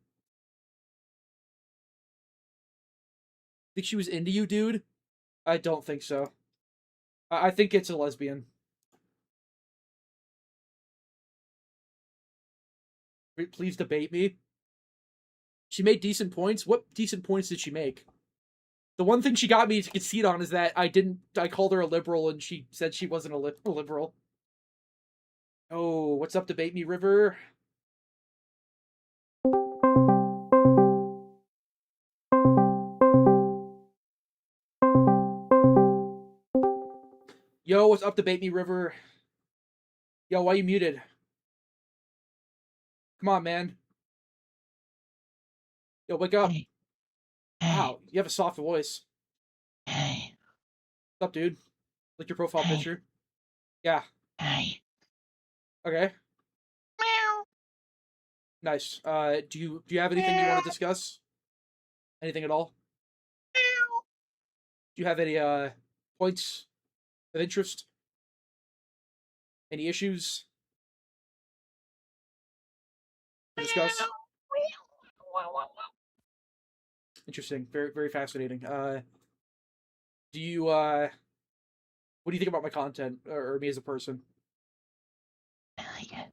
Think she was into you, dude? I don't think so. I think it's a lesbian. Please debate me. She made decent points. What decent points did she make? The one thing she got me to concede on is that I called her a liberal and she said she wasn't a liberal. Oh, what's up, debate me, River? Yo, what's up, debate me, River? Yo, why you muted? Come on, man. Yo, wake up. Hey. Wow, you have a soft voice. Hey. What's up, dude? Like your profile Hey. picture. Yeah. Hey. Okay. Meow. Nice. Do you have anything you want to discuss? Anything at all? Meow. Do you have any points of interest? Any issues to discuss? Interesting. Very, very fascinating. Do you what do you think about my content or me as a person? I like it.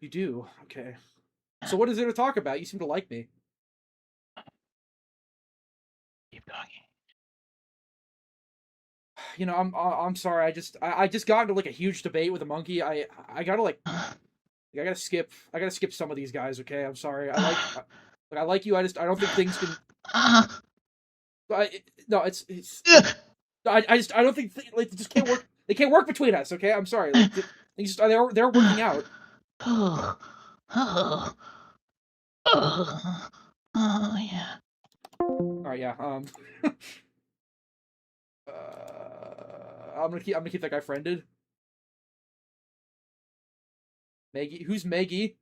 You do? Okay. So what is there to talk about? You seem to like me. Keep talking. You know, I'm sorry. I just got into like a huge debate with a monkey. I gotta like I gotta skip some of these guys. Okay, I'm sorry. I like you. I don't think things can. No, it's I don't think like it just can't work. They can't work between us. Okay, I'm sorry. Like, things they're working out. Oh, oh, oh, oh, yeah. All right, yeah. I'm gonna keep that guy friended. Maggie, who's Maggie?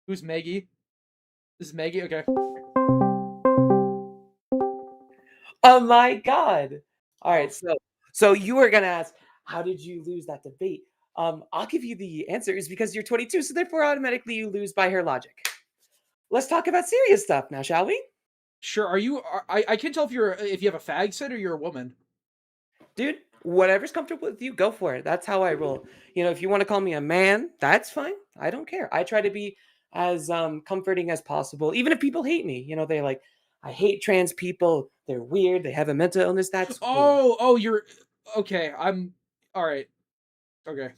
Who's Maggie? This is Maggie. Okay. Oh my god! All right, so you were gonna ask, how did you lose that debate? I'll give you the answer is because you're 22, so therefore automatically you lose by her logic. Let's talk about serious stuff now, shall we? Sure. I can't tell if you have a fag set or you're a woman. Dude, whatever's comfortable with you, go for it. That's how I roll. You know, if you want to call me a man, that's fine. I don't care. I try to be as comforting as possible, even if people hate me. You know, they're like, I hate trans people. They're weird. They have a mental illness. That's cool. Oh, you're okay. I'm all right. Okay,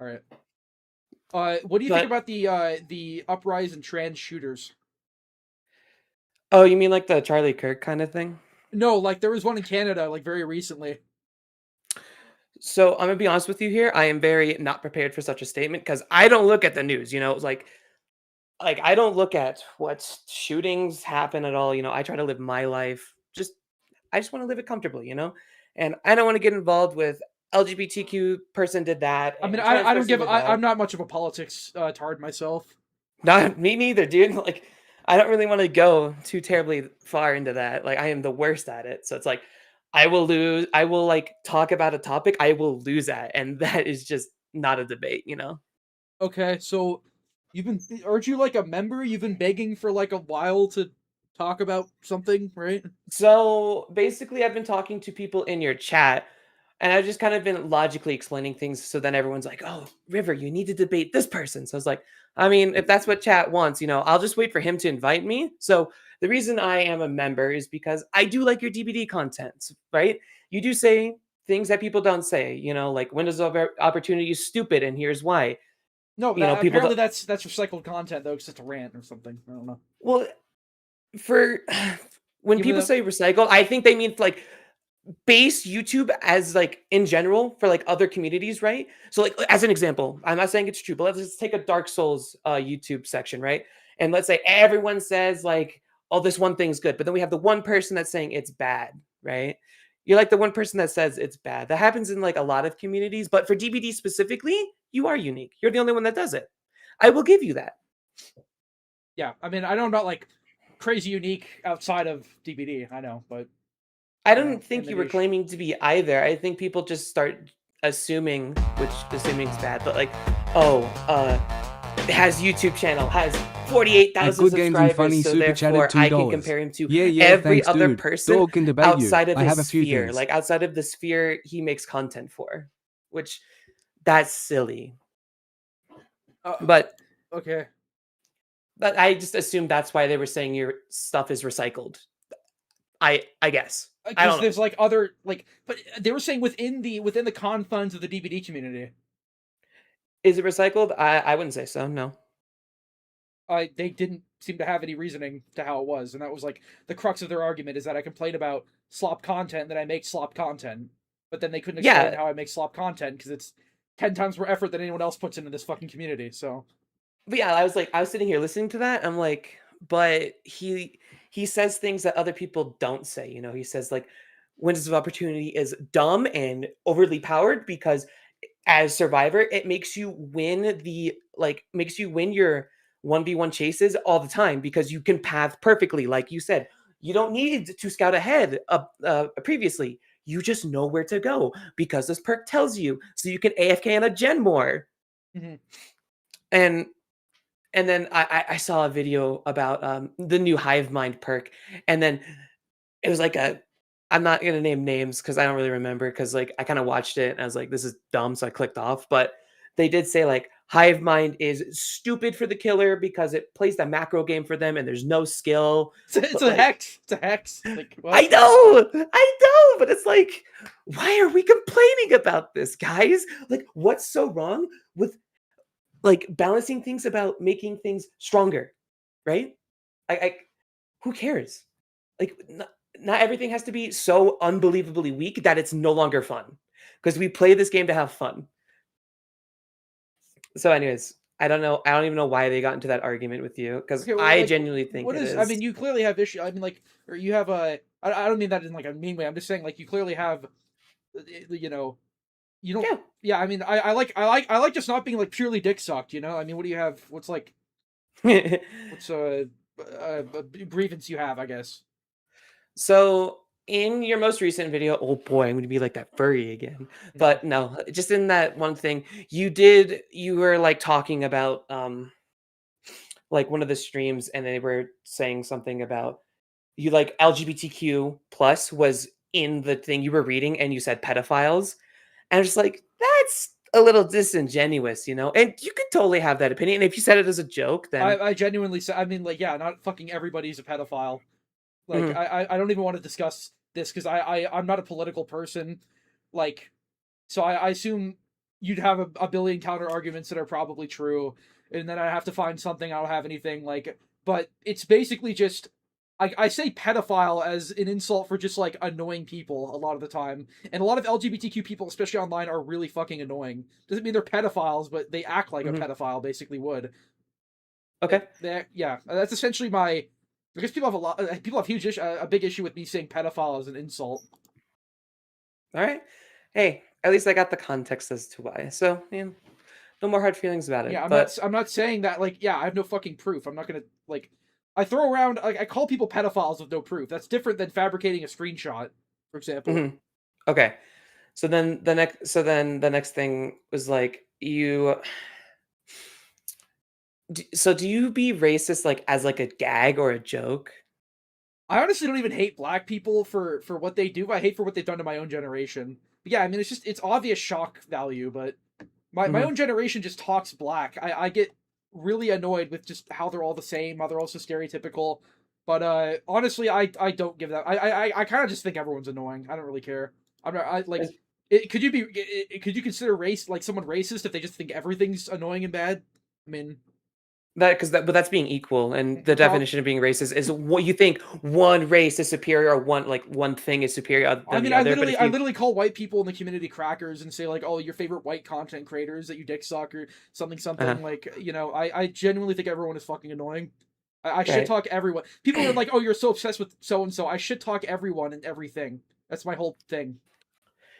all right. What do you think about the uprise in trans shooters? Oh, you mean like the Charlie Kirk kind of thing? No, like there was one in Canada, like very recently. So I'm gonna be honest with you here. I am very not prepared for such a statement because I don't look at the news. Like I don't look at what shootings happen at all. I try to live my life. I just want to live it comfortably. And I don't want to get involved with LGBTQ person did that. I mean, And I don't trans give. person did I'm that. not much of a politics tard myself. Not me neither, dude. Like, I don't really want to go too terribly far into that. Like, I am the worst at it. So it's like, I will lose. I will like talk about a topic. I will lose at, and that is just not a debate. Okay, so aren't you like a member? You've been begging for like a while to talk about something, right? So basically, I've been talking to people in your chat, and I've just kind of been logically explaining things. So then everyone's like, "Oh, River, you need to debate this person." So I was like, I mean, if that's what chat wants, I'll just wait for him to invite me. So the reason I am a member is because I do like your DBD content, right? You do say things that people don't say, like windows of opportunity is stupid, and here's why. No, People apparently don't. that's recycled content though. It's just a rant or something. I don't know. Well, for when Give me people the say recycled, I think they mean like base YouTube as like in general for like other communities, right? So like as an example, I'm not saying it's true, but let's take a Dark Souls YouTube section, right? And let's say everyone says like, oh, this one thing's good, but then we have the one person that's saying it's bad, right? You're like the one person that says it's bad. That happens in like a lot of communities, but for DBD specifically, you are unique. You're the only one that does it. I will give you that. Yeah, I mean, I don't know about like crazy unique outside of DBD. I know, but I you know, don't think in the you were niche. claiming to be either. I think people just start assuming, which assuming is bad, but like, oh, it has YouTube channel, has At 48,000 Good Games and Funny subscribers, so super therefore chatted I can $2. compare him to Yeah, every thanks, other dude. person Dog can debate you. outside of I his have a few sphere, things. like outside of the sphere he makes content for, which that's silly. But okay. But I just assumed that's why they were saying your stuff is recycled. I guess. I don't Because know. there's like other like, but they were saying within the confines of the DBD community. Is it recycled? I wouldn't say so. No. They didn't seem to have any reasoning to how it was, and that was like the crux of their argument is that I complain about slop content, that I make slop content, but then they couldn't explain Yeah. how I make slop content because it's 10 times more effort than anyone else puts into this fucking community. So, But yeah, I was sitting here listening to that. I'm like, but he says things that other people don't say. He says like windows of opportunity is dumb and overly powered because as survivor, it makes you win your 1v1 chases all the time because you can path perfectly. Like you said, you don't need to scout ahead previously. You just know where to go because this perk tells you, so you can AFK on a gen more. Mhm. And then I saw a video about the new Hive Mind perk, and then it was like I'm not gonna name names because I don't really remember because like I kind of watched it and I was like, this is dumb, so I clicked off. But they did say like Hive Mind is stupid for the killer because it plays the macro game for them and there's no skill. It's a like, hex. It's a hex. Like, what? I know, but it's like, why are we complaining about this, guys? Like, what's so wrong with like balancing things about making things stronger, right? I who cares? Like, not everything has to be so unbelievably weak that it's no longer fun. Because we play this game to have fun. So, anyways, I don't know. I don't even know why they got into that argument with you. Because Okay, well, I like, genuinely think what it is? is. I mean, you clearly have issue. I mean, like, or you have a. I don't mean that in like a mean way. I'm just saying, like, you clearly have, you know, you don't. Yeah. I mean, I like just not being like purely dick sucked. You know. I mean, what do you have? What's like? What's a grievance you have? I guess. So in your most recent video, oh boy, I'm going to be like that furry again. But no, just in that one thing, you were like talking about like one of the streams, and they were saying something about you like LGBTQ plus was in the thing you were reading, and you said pedophiles, and I'm just like, that's a little disingenuous, and you could totally have that opinion. And if you said it as a joke, then I genuinely say. I mean, like, yeah, not fucking everybody's a pedophile. Like, Mhm. I don't even want to discuss this because I'm not a political person. Like, so I assume you'd have a billion counter arguments that are probably true, and then I have to find something. I don't have anything like, but it's basically just I say pedophile as an insult for just like annoying people a lot of the time, and a lot of LGBTQ people, especially online, are really fucking annoying. Doesn't mean they're pedophiles, but they act like a pedophile basically would. Okay. Yeah, that's essentially my. I guess people have a big issue with me saying pedophile as an insult. All right. Hey, at least I got the context as to why. So, no more hard feelings about it. Yeah, but I'm not saying that like, yeah, I have no fucking proof. I'm not gonna like, I throw around like I call people pedophiles with no proof. That's different than fabricating a screenshot, for example. Okay. So then the next thing was like you. So do you be racist like as like a gag or a joke? I honestly don't even hate black people for what they do. I hate for what they've done to my own generation. But yeah, I mean it's obvious shock value, but my own generation just talks black. I get really annoyed with just how they're all the same, how they're all so stereotypical. But honestly, I don't give that. I kind of just think everyone's annoying. I don't really care. I'm not. I like. Could you consider race like someone racist if they just think everything's annoying and bad? I mean, but that's being equal, and the definition of being racist is what you think one race is superior or one thing is superior than the other. I literally call white people in the community crackers and say like, oh, your favorite white content creators that you dick suck or something like, you know, I genuinely think everyone is fucking annoying. I shit talk everyone. People are like, oh, you're so obsessed with so and so. I shit talk everyone and everything. That's my whole thing.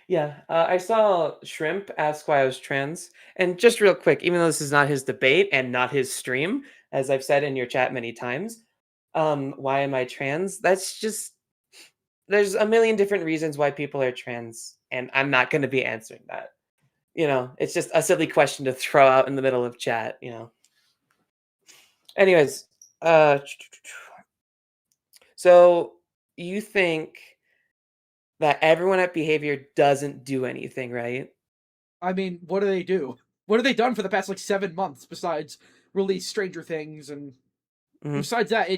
Yeah, I saw Shrimp ask why I was trans, and just real quick, even though this is not his debate and not his stream, as I've said in your chat many times, why am I trans? That's just there's a million different reasons why people are trans, and I'm not going to be answering that. You know, it's just a silly question to throw out in the middle of chat. You know. Anyways, so you think that everyone at Behavior doesn't do anything, right? I mean, what do they do? What have they done for the past like 7 months besides release Stranger Things? And besides that,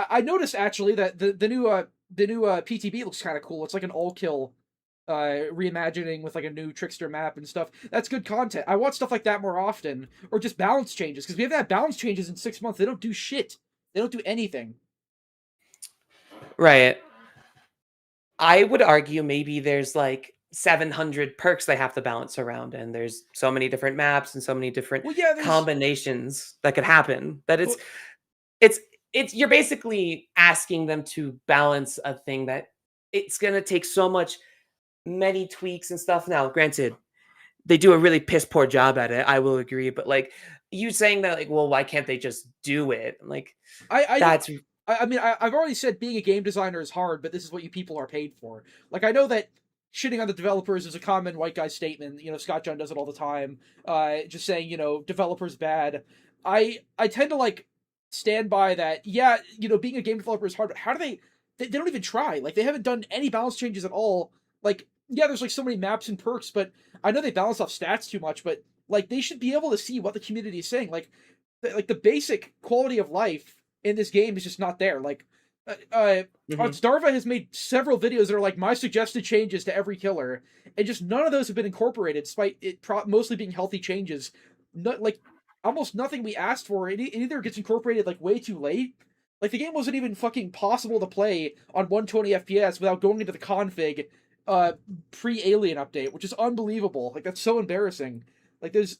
I noticed actually that the new PTB looks kind of cool. It's like an all kill reimagining with like a new trickster map and stuff. That's good content. I want stuff like that more often, or just balance changes, because we haven't had balance changes in 6 months. They don't do shit. They don't do anything. Right. I would argue maybe there's like 700 perks they have to balance around, and there's so many different maps and so many different combinations that could happen that it's you're basically asking them to balance a thing that it's gonna take so much many tweaks and stuff. Now, granted, they do a really piss poor job at it. I will agree, but like you saying that, like, well, why can't they just do it? Like, I mean, I've already said being a game designer is hard, but this is what you people are paid for. Like, I know that shitting on the developers is a common white guy statement. You know, Scott John does it all the time. Just saying, you know, developers bad. I tend to, like, stand by that. Yeah, you know, being a game developer is hard, but how do they don't even try. Like, they haven't done any balance changes at all. Like, yeah, there's, like, so many maps and perks, but I know they balance off stats too much, but, like, they should be able to see what the community is saying. Like the basic quality of life in this game is just not there. Like, Starva has made several videos that are like my suggested changes to every killer, and just none of those have been incorporated, despite it mostly being healthy changes. Like, almost nothing we asked for. It either gets incorporated like way too late. Like, the game wasn't even fucking possible to play on 120 FPS without going into the config pre-Alien update, which is unbelievable. Like, that's so embarrassing. Like, there's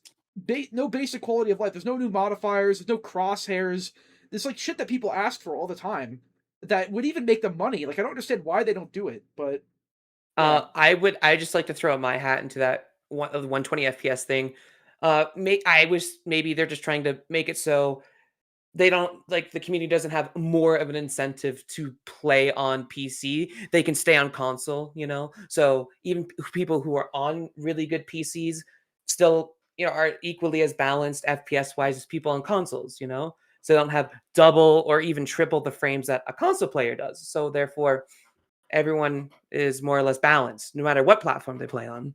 no basic quality of life. There's no new modifiers. There's no crosshairs. There's like shit that people ask for all the time that would even make them money. Like, I don't understand why they don't do it, but I just like to throw my hat into that 120 FPS thing. Maybe they're just trying to make it so they don't, like, the community doesn't have more of an incentive to play on PC. They can stay on console, you know? So even people who are on really good PCs still, you know, are equally as balanced FPS wise as people on consoles, you know? So they don't have double or even triple the frames that a console player does. So therefore, everyone is more or less balanced, no matter what platform they play on.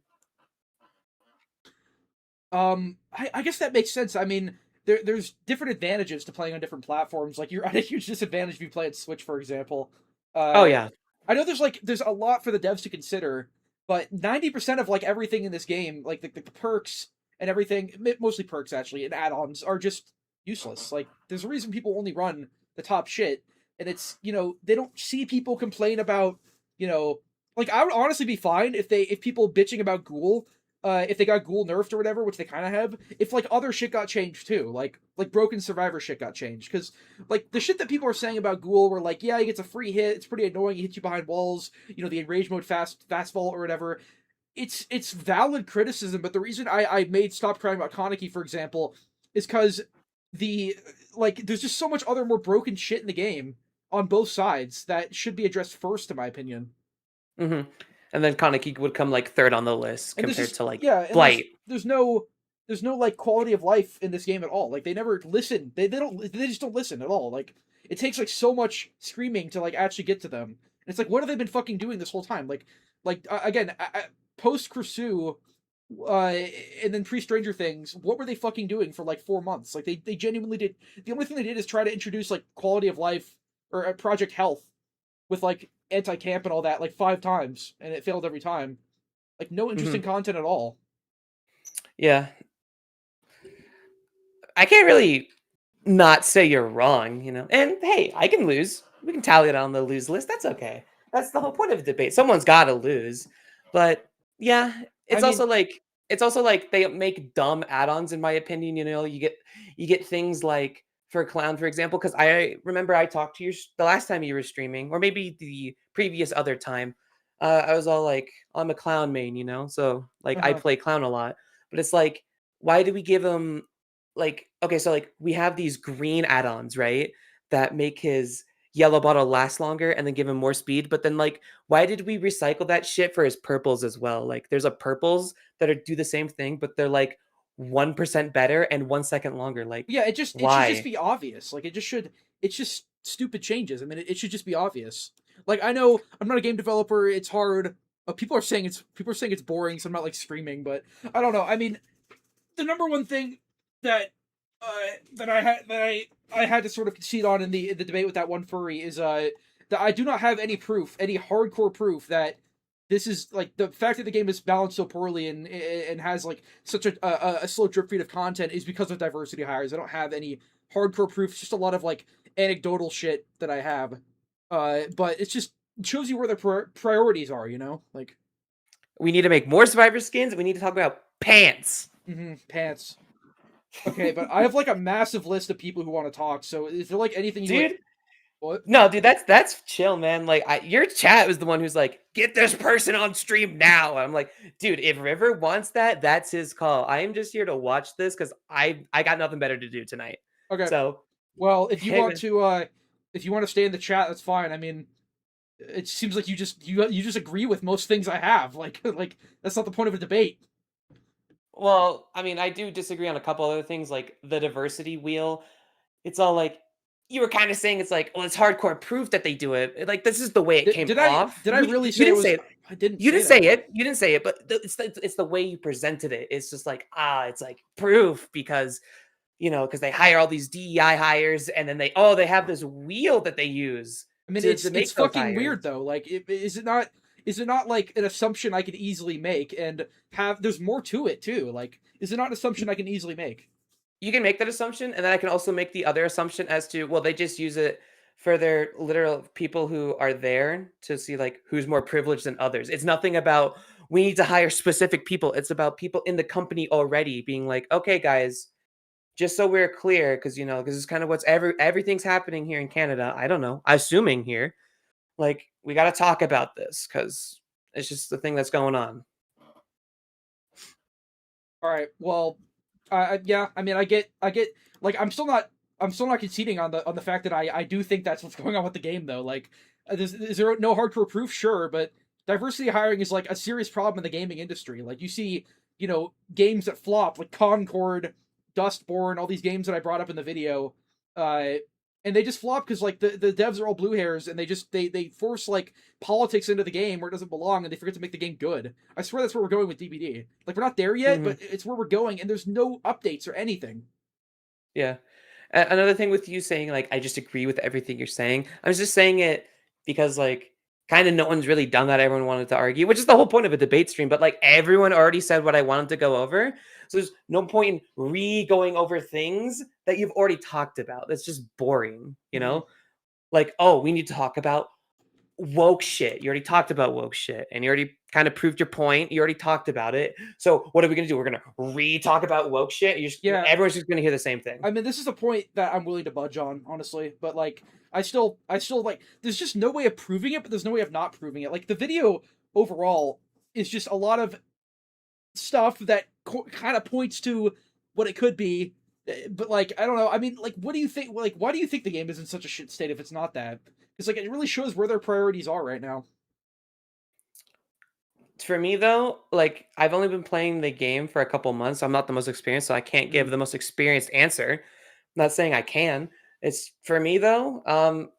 I guess that makes sense. I mean, there's different advantages to playing on different platforms. Like, you're at a huge disadvantage if you play at Switch, for example. Oh yeah. I know there's a lot for the devs to consider, but 90% of like everything in this game, like the perks and everything, mostly perks actually, and add-ons, are just useless. Like, there's a reason people only run the top shit, and it's, they don't see people complain about, like, I would honestly be fine if people bitching about Ghoul, if they got Ghoul nerfed or whatever, which they kind of have, if like other shit got changed too, like Broken Survivor shit got changed, because like the shit that people are saying about Ghoul were like, yeah, he gets a free hit, it's pretty annoying, he hits you behind walls, the enrage mode fast vault or whatever. It's valid criticism, but the reason I made Stop Crying About Kaneki, for example, is because there's just so much other more broken shit in the game on both sides that should be addressed first, in my opinion. Mm-hmm. And then Kaneki would come like third on the list And compared to like and Blight. there's no like quality of life in this game at all. Like they never listen. They just don't listen at all. Like it takes like so much screaming to like actually get to them. And it's like, what have they been fucking doing this whole time? Again, post Crusoe, and then pre Stranger Things, what were they fucking doing for like 4 months? Like they genuinely did. The only thing they did is try to introduce like quality of life or Project Health with like anti-camp and all that like 5 times, and it failed every time. Like no interesting content at all. Yeah. I can't really not say you're wrong, And hey, I can lose. We can tally it on the lose list. That's okay. That's the whole point of the debate. Someone's got to lose. But yeah, it's also like they make dumb add-ons in my opinion, You get things like for Clown, for example, because I remember I talked to you the last time you were streaming, or maybe the previous other time. I was all like, I'm a Clown main, so like I play Clown a lot. But it's like, why do we give him we have these green add-ons, right? That make his yellow bottle last longer and then give him more speed. But then like, why did we recycle that shit for his purples as well? Like there's a purples that do the same thing, but they're like 1% better and 1 second longer. Like, yeah, it should just be obvious. Like it's just stupid changes. I mean, it should just be obvious. Like I know I'm not a game developer. It's hard. People are saying it's boring, so I'm not like screaming, but I don't know. I mean, the number one thing that I had to sort of concede on in the debate with that one furry is that I do not have any hardcore proof that this is like the fact that the game is balanced so poorly and has like such a slow drip feed of content is because of diversity hires. I don't have any hardcore proof. It's just a lot of like anecdotal shit that I have. But it shows you where the priorities are. Like we need to make more Survivor skins. We need to talk about pants. Pants. Okay, but I have like a massive list of people who want to talk. So is there like anything you dude? Like, what? No, dude, that's chill, man. Like your chat was the one who's like, get this person on stream now. And I'm like, dude, if River wants that, that's his call. I am just here to watch this because I got nothing better to do tonight. Okay. So well, if you want to stay in the chat, that's fine. I mean, it seems like you just agree with most things I have. Like that's not the point of a debate. Well, I mean, I do disagree on a couple other things, like the diversity wheel. It's all like, you were kind of saying it's like, well, it's hardcore proof that they do it. Like, this is the way it came off. Did I really say it? I didn't. You didn't say it. You didn't say it, but it's the way you presented it. It's just like, it's like proof because, because they hire all these DEI hires and then they have this wheel that they use. I mean, it's fucking weird though. Like, is it not? Is it not like an assumption I could easily make and there's more to it too? Like, is it not an assumption I can easily make? You can make that assumption, and then I can also make the other assumption as to, well, they just use it for their literal people who are there to see like who's more privileged than others. It's nothing about we need to hire specific people. It's about people in the company already being like, okay, guys, just so we're clear, because because it's kind of what's everything's happening here in Canada. I don't know, assuming here. Like, we got to talk about this because it's just the thing that's going on. All right. Well, yeah. I mean, I get. Like, I'm still not conceding on the fact that I do think that's what's going on with the game, though. Like, is there no hardcore proof? Sure, but diversity hiring is like a serious problem in the gaming industry. Like, you see, games that flop, like Concord, Dustborn, all these games that I brought up in the video. And they just flop because like the devs are all blue hairs and they force like politics into the game where it doesn't belong and they forget to make the game good. I swear that's where we're going with DBD. Like, we're not there yet, but it's where we're going and there's no updates or anything. Yeah. Another thing with you saying like, I just agree with everything you're saying. I was just saying it because like kind of no one's really done that. Everyone wanted to argue, which is the whole point of a debate stream. But like everyone already said what I wanted to go over. So there's no point in going over things that you've already talked about. That's just boring, like, oh, we need to talk about woke shit. You already talked about woke shit, and you already kind of proved your point. You already talked about it. So what are we gonna do? We're gonna re-talk about woke shit. Yeah. Everyone's just gonna hear the same thing. I mean, this is a point that I'm willing to budge on, honestly. But like, I still like. There's just no way of proving it, but there's no way of not proving it. Like the video overall is just a lot of stuff that kind of points to what it could be. But like, I don't know. I mean, like, what do you think? Like, why do you think the game is in such a shit state if it's not that? Because like, it really shows where their priorities are right now. For me though, like I've only been playing the game for a couple months. I'm not the most experienced, so I can't give the most experienced answer. I'm not saying I can. It's for me though.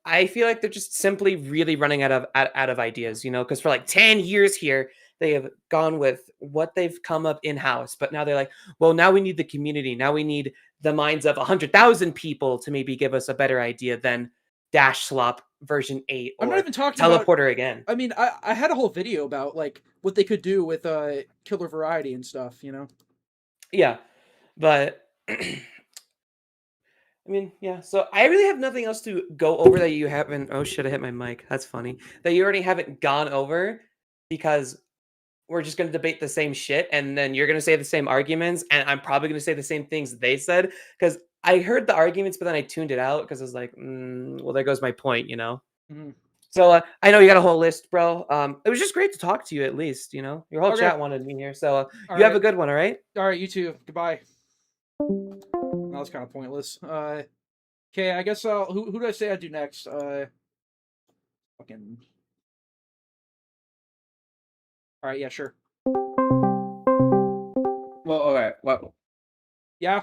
I feel like they're just simply really running out of ideas, you know, because for like 10 years here, they have gone with what they've come up in house, but now they're like, well, now we need the community. Now we need the minds of 100,000 people to maybe give us a better idea than Dash Slop version 8 or I'm not even talking Teleporter about, again. I mean, I had a whole video about like what they could do with killer variety and stuff, you know. Yeah, but I mean, yeah. So I really have nothing else to go over that you haven't. Oh shit! I hit my mic. That's funny. That you already haven't gone over because we're just gonna debate the same shit, and then you're gonna say the same arguments, and I'm probably gonna say the same things they said because I heard the arguments, but then I tuned it out because I was like, well, there goes my point, you know. Mhm. So I know you got a whole list, bro. It was just great to talk to you. At least you know your whole Okay. chat wanted me here. So All you have right. a good one. All right. All right, you too. Goodbye. That was kind of pointless. Okay, I guess who do I say I do next? Fucking. All right, yeah, sure. Well, all right. Well, yeah.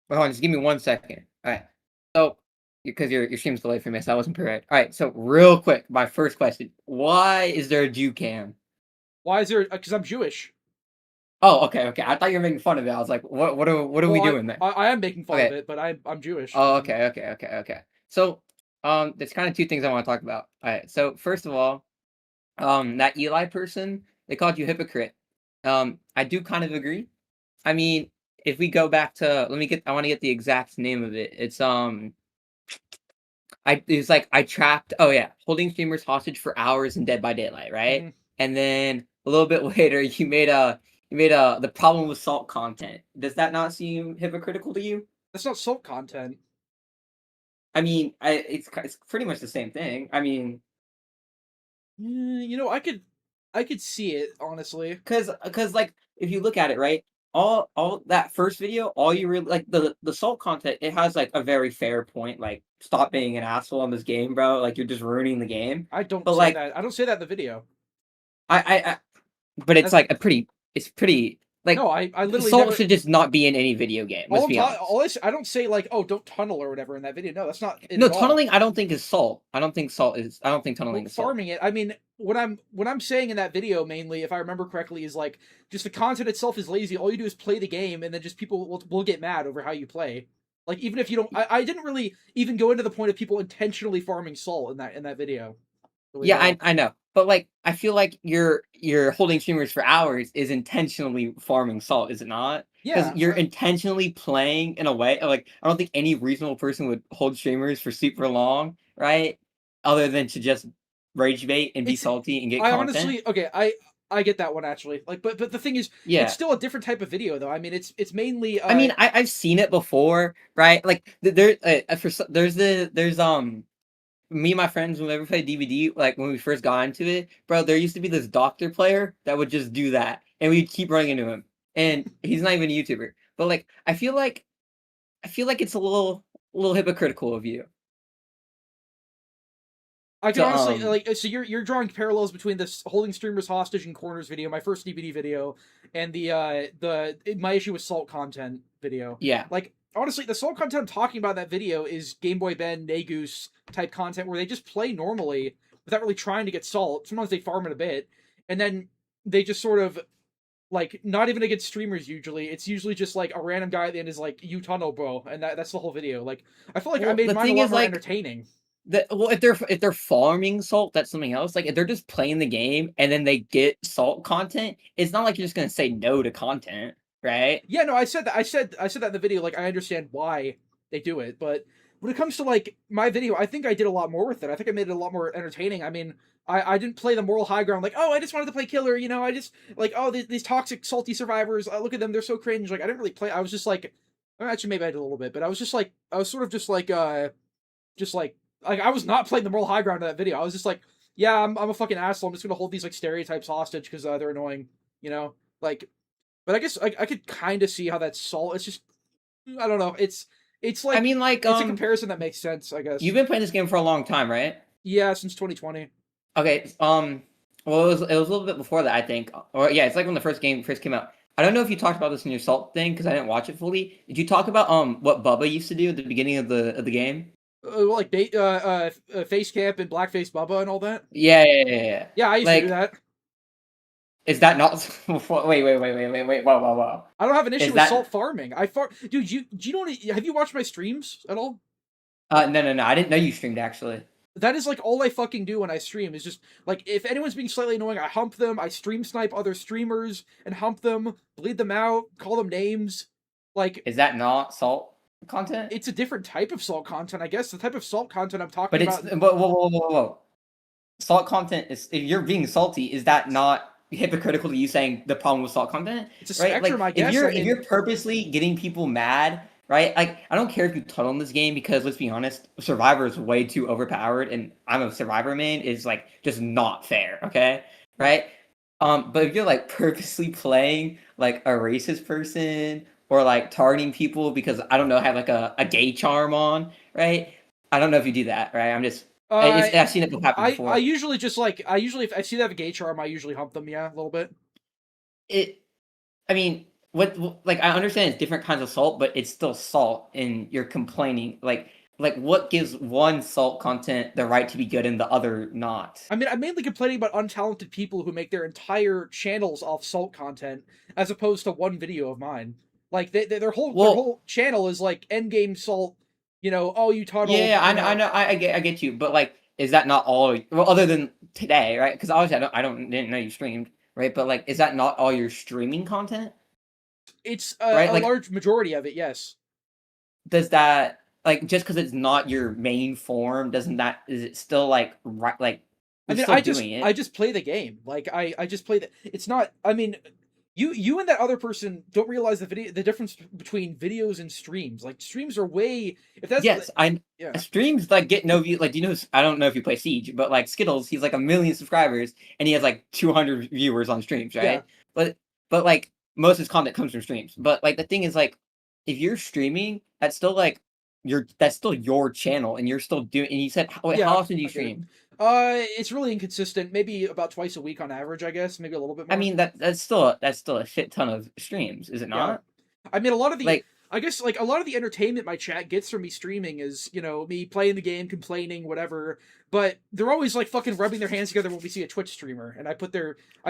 Well, hold on, just give me 1 second. All right. So, because your stream's delayed for me, so I wasn't prepared. All right. So, real quick, my first question: why is there a Jew cam? Why is there? Because I'm Jewish. Oh, okay. I thought you were making fun of it. I was like, what are we doing there? I am making fun Okay. of it, but I'm Jewish. Oh, okay. So, there's kind of two things I want to talk about. All right. So, first of all, that Eli person, they called you hypocrite. I do kind of agree. I mean, if we go back to, I want to get the exact name of it. It's I trapped. Oh yeah, holding streamers hostage for hours in Dead by Daylight, right? Mm-hmm. And then a little bit later, you made the problem with salt content. Does that not seem hypocritical to you? That's not salt content. I mean, it's pretty much the same thing. I mean, you know, I could see it honestly. Because like if you look at it, right, all that first video, all you really like the salt content, it has like a very fair point, like stop being an asshole in this game, bro. Like you're just ruining the game. I don't but say like that. I don't say that in the video. But it's like it's pretty like no, I literally salt never... should just not be in any video game. Let's be honest. I don't say like, oh, don't tunnel or whatever in that video. No, that's not it. No, at tunneling all. I don't think is salt. I don't think tunneling is salt. Farming it. I mean, what I'm saying in that video mainly, if I remember correctly, is like just the content itself is lazy. All you do is play the game, and then just people will get mad over how you play. Like even if you don't, I didn't really even go into the point of people intentionally farming salt in that video. Really Yeah, well. I know, but like I feel like you're holding streamers for hours is intentionally farming salt, is it not? Yeah, Because you're intentionally playing in a way like I don't think any reasonable person would hold streamers for super long, right? Other than to just rage bait and be salty and get content. Honestly, okay, I get that one actually. Like, but the thing is, Yeah. it's still a different type of video though. I mean, it's mainly. I mean, I've seen it before, right? Like there's me and my friends when we ever played DVD, like when we first got into it, bro, there used to be this doctor player that would just do that, and we'd keep running into him. And he's not even a YouTuber, but like I feel like it's a little hypocritical of you. I can honestly like so you're drawing parallels between this holding streamers hostage in corners video, my first DBD video, and my issue with salt content video. Yeah. Like honestly, the salt content I'm talking about in that video is Game Boy Ben, Nagoose type content where they just play normally without really trying to get salt. Sometimes they farm it a bit, and then they just sort of like not even against streamers usually. It's usually just like a random guy at the end is like, "You tunnel, bro," and that's the whole video. Like I feel like I made mine a lot more entertaining. Well, if they're farming salt, that's something else. Like if they're just playing the game and then they get salt content, it's not like you're just gonna say no to content, right? Yeah, no, I said that. I said that in the video. Like I understand why they do it, but when it comes to like my video, I think I did a lot more with it. I think I made it a lot more entertaining. I mean, I didn't play the moral high ground like, oh, I just wanted to play killer, you know, I just like, oh, these toxic, salty survivors, look at them, they're so cringe. Like, I didn't really play. I was just like, actually, maybe I did a little bit, but I was just like, I was sort of just like I was not playing the moral high ground in that video. I was just like, yeah, I'm a fucking asshole. I'm just gonna hold these like stereotypes hostage because they're annoying, you know, like. But I guess I could kind of see how that's salt. It's just, I don't know. It's like, I mean, like, it's a comparison that makes sense, I guess. You've been playing this game for a long time, right? Yeah, since 2020. Okay. Well, it was a little bit before that, I think. Or yeah, it's like when the first game first came out. I don't know if you talked about this in your salt thing because I didn't watch it fully. Did you talk about what Bubba used to do at the beginning of the game? Like face camp and blackface Bubba and all that. Yeah. Yeah, I used to do that. Is that not? Wait! Whoa! I don't have an issue with salt farming. Dude. Do you know what? Have you watched my streams at all? No. I didn't know you streamed actually. That is like all I fucking do when I stream is just like if anyone's being slightly annoying, I hump them. I stream snipe other streamers and hump them, bleed them out, call them names. Like, is that not salt content? It's a different type of salt content, I guess. The type of salt content I'm talking but about. But whoa! Salt content is, if you're being salty, is that not hypocritical to you saying the problem with salt content? It's a spectrum, like, I guess. If you're purposely getting people mad, right? Like, I don't care if you tunnel in this game because, let's be honest, Survivor is way too overpowered, and I'm a Survivor main, is like just not fair, okay? Right? But if you're like purposely playing like a racist person or like targeting people because, I don't know, have like a gay charm on, right? I don't know if you do that, right? I'm just I've seen it happen before. I usually just like if I see they have a gay charm, I usually hump them, yeah, a little bit. I mean, like, I understand it's different kinds of salt, but it's still salt, and you're complaining. Like what gives one salt content the right to be good and the other not? I mean, I'm mainly complaining about untalented people who make their entire channels off salt content, as opposed to one video of mine. Like their whole channel is like endgame salt. You know, oh, you tunnel. Yeah, I know, I get you, but like, is that not all? Well, other than today, right? Because obviously, didn't know you streamed, right? But like, is that not all your streaming content? It's right? a large majority of it, yes. Does that, like, just because it's not your main form, is it still like right? Like, I mean, I just play the game. Like, I just play the. It's not. I mean, you and that other person don't realize the difference between videos and streams. Like, streams are way. If that's streams like get no view. Like, do you know? I don't know if you play Siege, but like Skittles, he's like 1 million subscribers and he has like 200 viewers on streams, right? Yeah. But like most of his content comes from streams. But like the thing is, like, if you're streaming, that's still like that's still your channel, and you're still doing. And you said, how often do you stream? It's really inconsistent. Maybe about twice a week on average, I guess. Maybe a little bit more. I mean, that's still a shit ton of streams, is it not? Yeah. I mean, a lot of the I guess like a lot of the entertainment my chat gets from me streaming is, you know, me playing the game, complaining, whatever. But they're always like fucking rubbing their hands together when we see a Twitch streamer, and I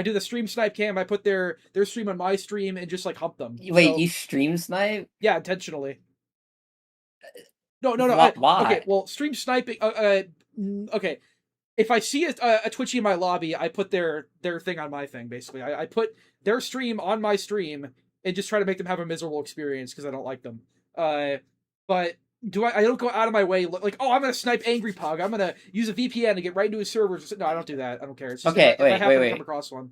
do the stream snipe cam. I put their stream on my stream and just like hump them. Wait, you stream snipe? Yeah, intentionally. No. Why? Okay, well, stream sniping. Okay. If I see a Twitchy in my lobby, I put their thing on my thing, basically. I put their stream on my stream and just try to make them have a miserable experience because I don't like them. But I don't go out of my way, like, oh, I'm going to snipe Angry Pug. I'm going to use a VPN to get right into his server. No, I don't do that. I don't care. It's just okay, if I happen to come across one.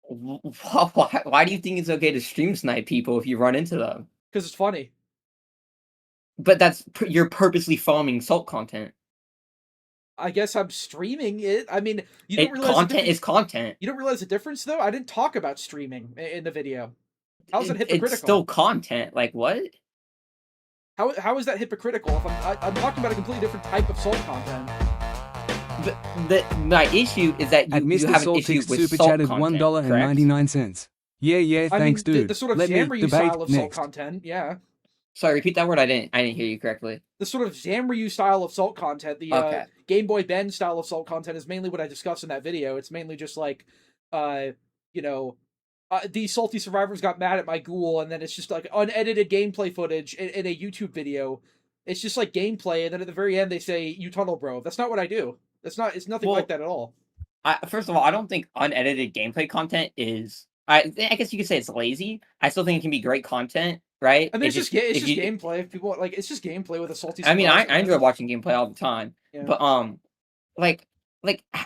Why do you think it's okay to stream snipe people if you run into them? Because it's funny. But you're purposely farming salt content. I guess I'm streaming it. I mean, you don't realize content is content. You don't realize the difference, though? I didn't talk about streaming in the video. How's it hypocritical? It's still content. Like, what? How is that hypocritical if I'm talking about a completely different type of salt content? My issue is that you have an issue with super chatted $1.99. Yeah, thanks, dude. The sort of Xamryu style of salt content, yeah. Sorry, repeat that word. I didn't hear you correctly. The sort of Xamryu style of salt content, the Game Boy Ben style of salt content is mainly what I discussed in that video. It's mainly just like, these salty survivors got mad at my ghoul, and then it's just like unedited gameplay footage in a YouTube video. It's just like gameplay, and then at the very end they say, "You tunnel, bro." That's not what I do. It's nothing like that at all. First of all, I don't think unedited gameplay content is. I guess you could say it's lazy. I still think it can be great content, right? I mean, It it's just if you, gameplay. People like it's just gameplay with a salty. I mean, I surprise, enjoy watching gameplay all the time, Yeah. but like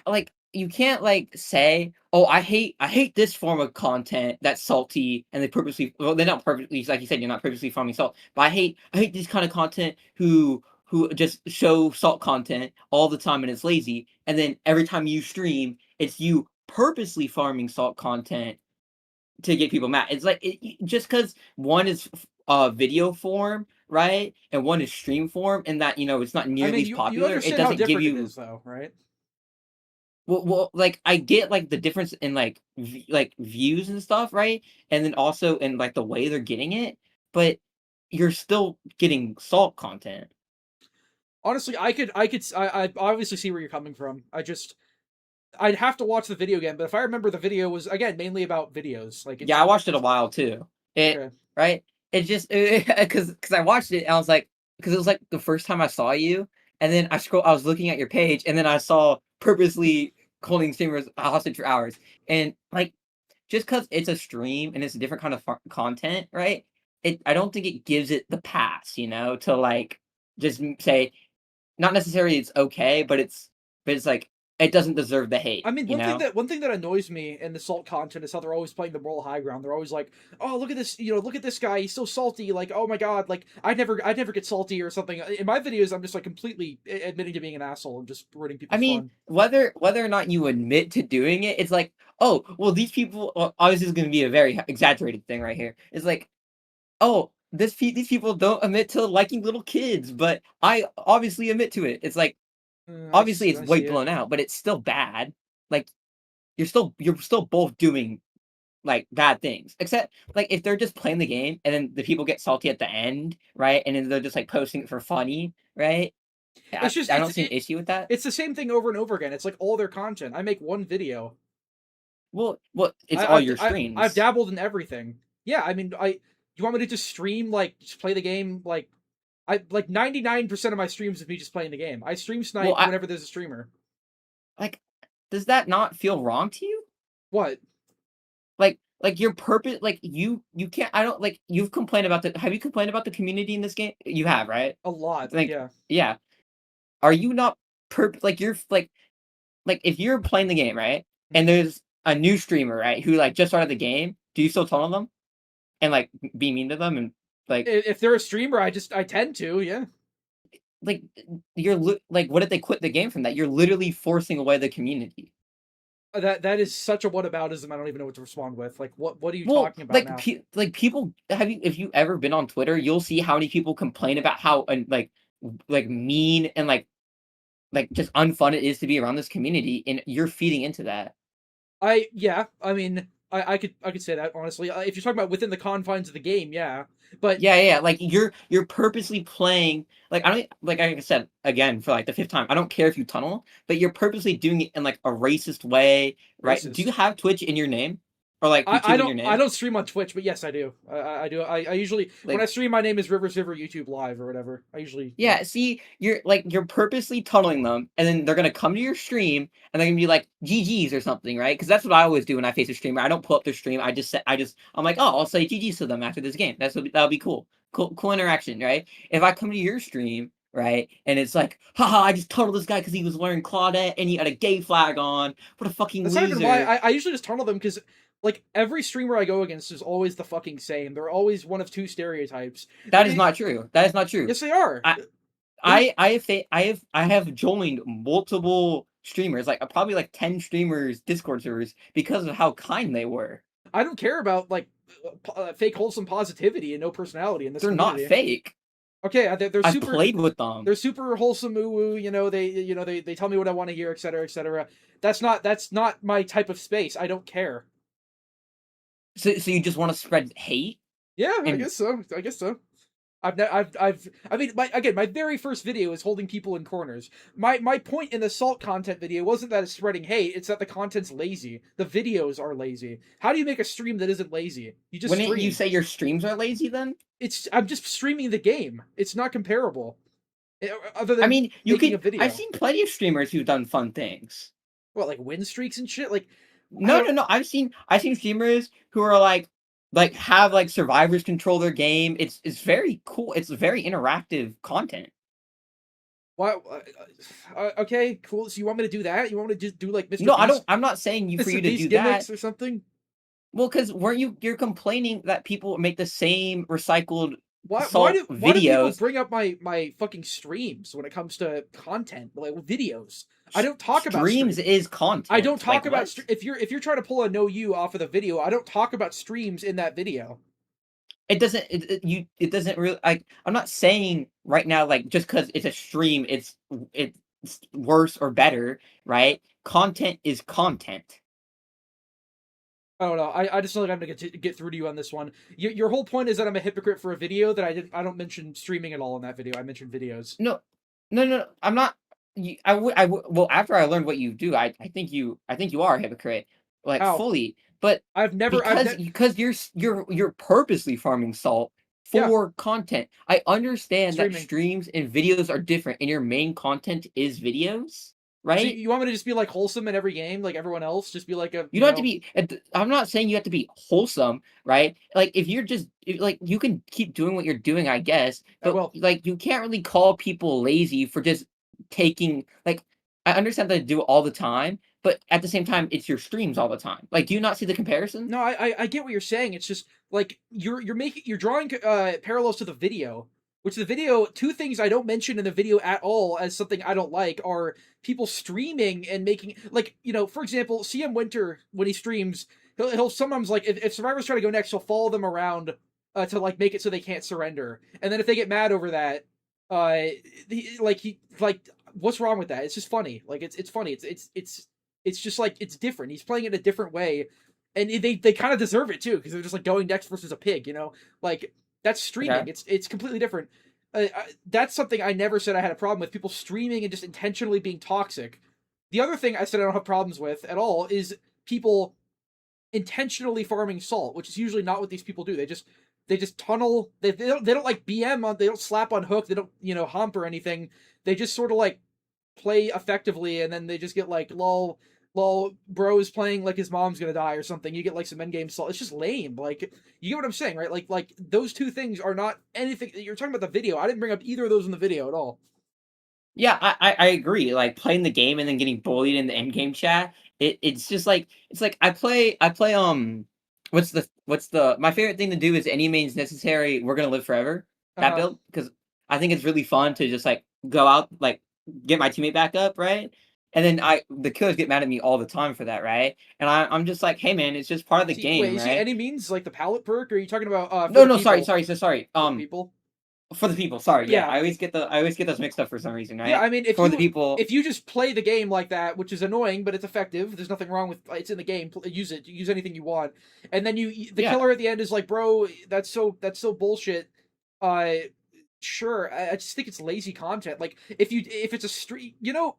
like you can't like say, oh, I hate this form of content that's salty and they purposely, well, they're not purposely, like you said, you're not purposely farming salt, but I hate this kind of content who just show salt content all the time and it's lazy, and then every time you stream it's you purposely farming salt content to get people mad. It's like just because one is video form, right, and one is stream form, and that it's not I nearly mean, as you popular. It understand how doesn't give different you it is, though, right? well, like I get like the difference in like like views and stuff, right, and then also in like the way they're getting it, but you're still getting salt content. Honestly, I obviously see where you're coming from. I'd have to watch the video again, but if I remember, the video was again mainly about videos. Like, Yeah, I watched it a while too. Okay. Right. It just because I watched it and I was like, because it was like the first time I saw you, and then I was looking at your page, and then I saw purposely holding streamers hostage for hours, and like just because it's a stream and it's a different kind of content, right? I don't think it gives it the pass, to like just say, not necessarily it's okay, but it's like it doesn't deserve the hate. I mean, one thing that annoys me in the salt content is how they're always playing the moral high ground. They're always like, "Oh, look at this! Look at this guy. He's so salty. Like, oh my god! Like, I'd never get salty or something." In my videos, I'm just like completely admitting to being an asshole and just ruining people's I mean, fun. whether or not you admit to doing it, it's like, oh, well, these people. Well, obviously, is going to be a very exaggerated thing right here. It's like, oh, these people don't admit to liking little kids, but I obviously admit to it. It's like, obviously, it's way blown out, but it's still bad. Like, you're still both doing like bad things. Except like if they're just playing the game and then the people get salty at the end, right? And then they're just like posting it for funny, right? I don't see an issue with that. It's the same thing over and over again. It's like all their content. I make one video. Well, it's all your streams. I've dabbled in everything. Yeah, I mean, you want me to just stream, like, just play the game, like 99% of my streams is me just playing the game. I stream snipe whenever there's a streamer. Like, does that not feel wrong to you? What? Like your purpose, like you can't. I don't like. You've complained about the. Have you complained about the community in this game? You have, right? A lot. Like, yeah. Yeah. Are you not like you're like if you're playing the game, right? And there's a new streamer, right, who like just started the game. Do you still tell them and like be mean to them and like if they're a streamer, I tend to, yeah. Like you're like, what if they quit the game from that? You're literally forcing away the community. That is such a whataboutism. I don't even know what to respond with. Like, what are you talking about now? Like people, if you ever been on Twitter, you'll see how many people complain about how like mean and like just unfun it is to be around this community, and you're feeding into that. I mean, I could say that honestly. If you're talking about within the confines of the game, yeah. But yeah, like you're purposely playing. Like I don't like I said again for like the 5th time. I don't care if you tunnel, but you're purposely doing it in like a racist way, right? Racist. Do you have Twitch in your name? Or like YouTube I in your name? I don't stream on Twitch, but yes, I do. I do. I usually when I stream, my name is Rivers River YouTube Live or whatever. I usually see, you're purposely tunneling them, and then they're gonna come to your stream and they're gonna be like GGs or something, right? Because that's what I always do when I face a streamer. I don't pull up their stream. I'm like, oh, I'll say GGs to them after this game. That'll be cool interaction, right? If I come to your stream, right, and it's like, haha, I just tunneled this guy because he was wearing Claudette and he had a gay flag on. What a fucking loser! That's not even why. I usually just tunnel them because. Like, every streamer I go against is always the fucking same. They're always one of two stereotypes. That is not true. That is not true. Yes, they are. I have joined multiple streamers, like probably like 10 streamers Discord servers because of how kind they were. I don't care about like fake wholesome positivity and no personality in this. They're community. not fake. Okay, they're I've super. played with them. They're super wholesome, woo. They tell me what I want to hear, etc., etc. That's not my type of space. I don't care. So you just want to spread hate? Yeah, I guess so. I mean, my very first video is holding people in corners. My point in the salt content video wasn't that it's spreading hate, it's that the content's lazy. The videos are lazy. How do you make a stream that isn't lazy? You just Wouldn't you say your streams are lazy then? I'm just streaming the game. It's not comparable. Other than a video. I've seen plenty of streamers who've done fun things. What, like win streaks and shit? Like No. I've seen streamers who are like, like have like survivors control their game. It's very cool. It's very interactive content. Why? Okay, cool. So you want me to do that? You want me to just do like Mr. No, I Beast? don't. I'm not saying you for Mr. you to Beast do gimmicks that. or something? Well, because weren't you're complaining that people make the same recycled Why salt do people videos? bring up my fucking streams when it comes to content, like videos? I don't talk about Streams is content. I don't talk Like, about what? if you're trying to pull a no you off of the video, I don't talk about streams in that video. It doesn't. It doesn't really. Like, I'm not saying right now, like just because it's a stream, it's worse or better, right? Content is content. I don't know. I just feel like I'm gonna get through to you on this one. Your whole point is that I'm a hypocrite for a video that I don't mention streaming at all in that video. I mentioned videos. No, I'm not. I would. Well, after I learned what you do, I think you are a hypocrite, like How? fully. But I've never because you're purposely farming salt for content. I understand that streams and videos are different, and your main content is videos, right? So you want me to just be like wholesome in every game, like everyone else? Just be like a. You don't have to be. I'm not saying you have to be wholesome, right? Like if you're just like you can keep doing what you're doing, I guess. But like you can't really call people lazy for just taking like. I understand that they do it all the time, but at the same time, it's your streams all the time. Like, do you not see the comparison? No, I get what you're saying. It's just like you're drawing parallels to the video. Which the video, two things I don't mention in the video at all as something I don't like are people streaming and making, like, for example, CM Winter, when he streams, he'll sometimes, like, if survivors try to go next, he'll follow them around to, like, make it so they can't surrender. And then if they get mad over that, what's wrong with that? It's just funny. Like, it's funny. It's just, like, it's different. He's playing it a different way. And they kind of deserve it, too, because they're just, like, going next versus a pig, Like, that's streaming. Okay. It's completely different. That's something I never said I had a problem with. People streaming and just intentionally being toxic. The other thing I said I don't have problems with at all is people intentionally farming salt, which is usually not what these people do. They just tunnel. They don't like BM on. They don't slap on hook. They don't hump or anything. They just sort of like play effectively, and then they just get like lol, bro's playing like his mom's gonna die or something. You get like some endgame salt. It's just lame. Like, you get what I'm saying, right? Like those two things are not anything. You're talking about the video. I didn't bring up either of those in the video at all. Yeah, I agree. Like playing the game and then getting bullied in the end game chat. It's just like I play what's the my favorite thing to do is any means necessary. We're gonna live forever. That build, because I think it's really fun to just like go out, like get my teammate back up, right? And then the killers get mad at me all the time for that, right? And I'm just like, hey man, it's just part of the game, wait, right? Is he any means like the palette perk? Or are you talking about no, sorry. People? For the people, sorry. Yeah, I always get those mixed up for some reason, right? Yeah, I mean, the people, if you just play the game like that, which is annoying, but it's effective. There's nothing wrong with it's in the game. Use it. Use anything you want. And then the killer at the end is like, bro, that's so bullshit. Sure. I just think it's lazy content. Like if it's a stream, you know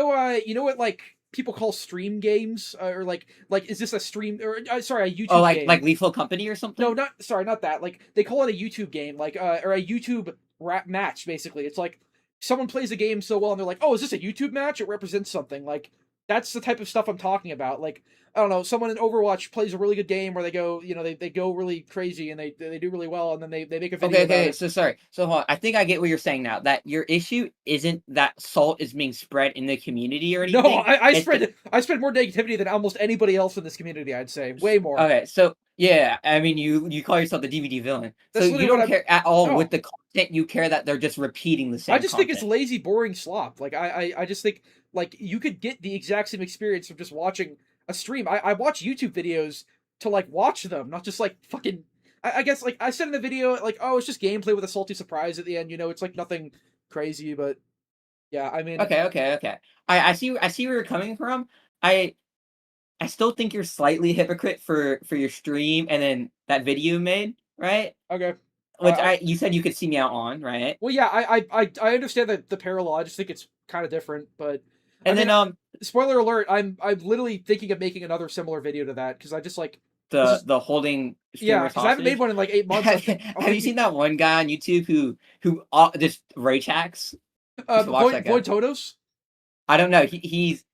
what like people call stream games, or like is this a stream, or sorry, a YouTube game? Like Lethal Company or something? No, not that. Like they call it a YouTube game, like or a YouTube rap match. Basically, it's like someone plays the game so well, and they're like, "Oh, is this a YouTube match? It represents something." Like that's the type of stuff I'm talking about. Like I don't know, someone in Overwatch plays a really good game where they go, they go really crazy and they do really well, and then they make a video. Okay. So sorry. So hold on. I think I get what you're saying now. That your issue isn't that salt is being spread in the community or anything. No, I spread more negativity than almost anybody else in this community. I'd say way more. Okay, so yeah, I mean you call yourself the DVD villain, so That's you don't care at all with the content. You care that they're just repeating the same. I just think it's lazy, boring slop. Like I just think like you could get the exact same experience from just watching a stream. I watch YouTube videos to like watch them, not just like fucking. I guess like I said in the video, like, oh, it's just gameplay with a salty surprise at the end. It's like nothing crazy, but yeah, I mean. Okay. I see where you're coming from. I still think you're slightly hypocrite for your stream and then that video you made, right? Okay. Which you said you could see me out on, right? Well, yeah, I understand the parallel. I just think it's kind of different, but. And then spoiler alert, I'm literally thinking of making another similar video to that because I just like the holding. Yeah, because I haven't made one in like 8 months. Have you seen that one guy on YouTube who just rage hacks? Void Todos? I don't know. He's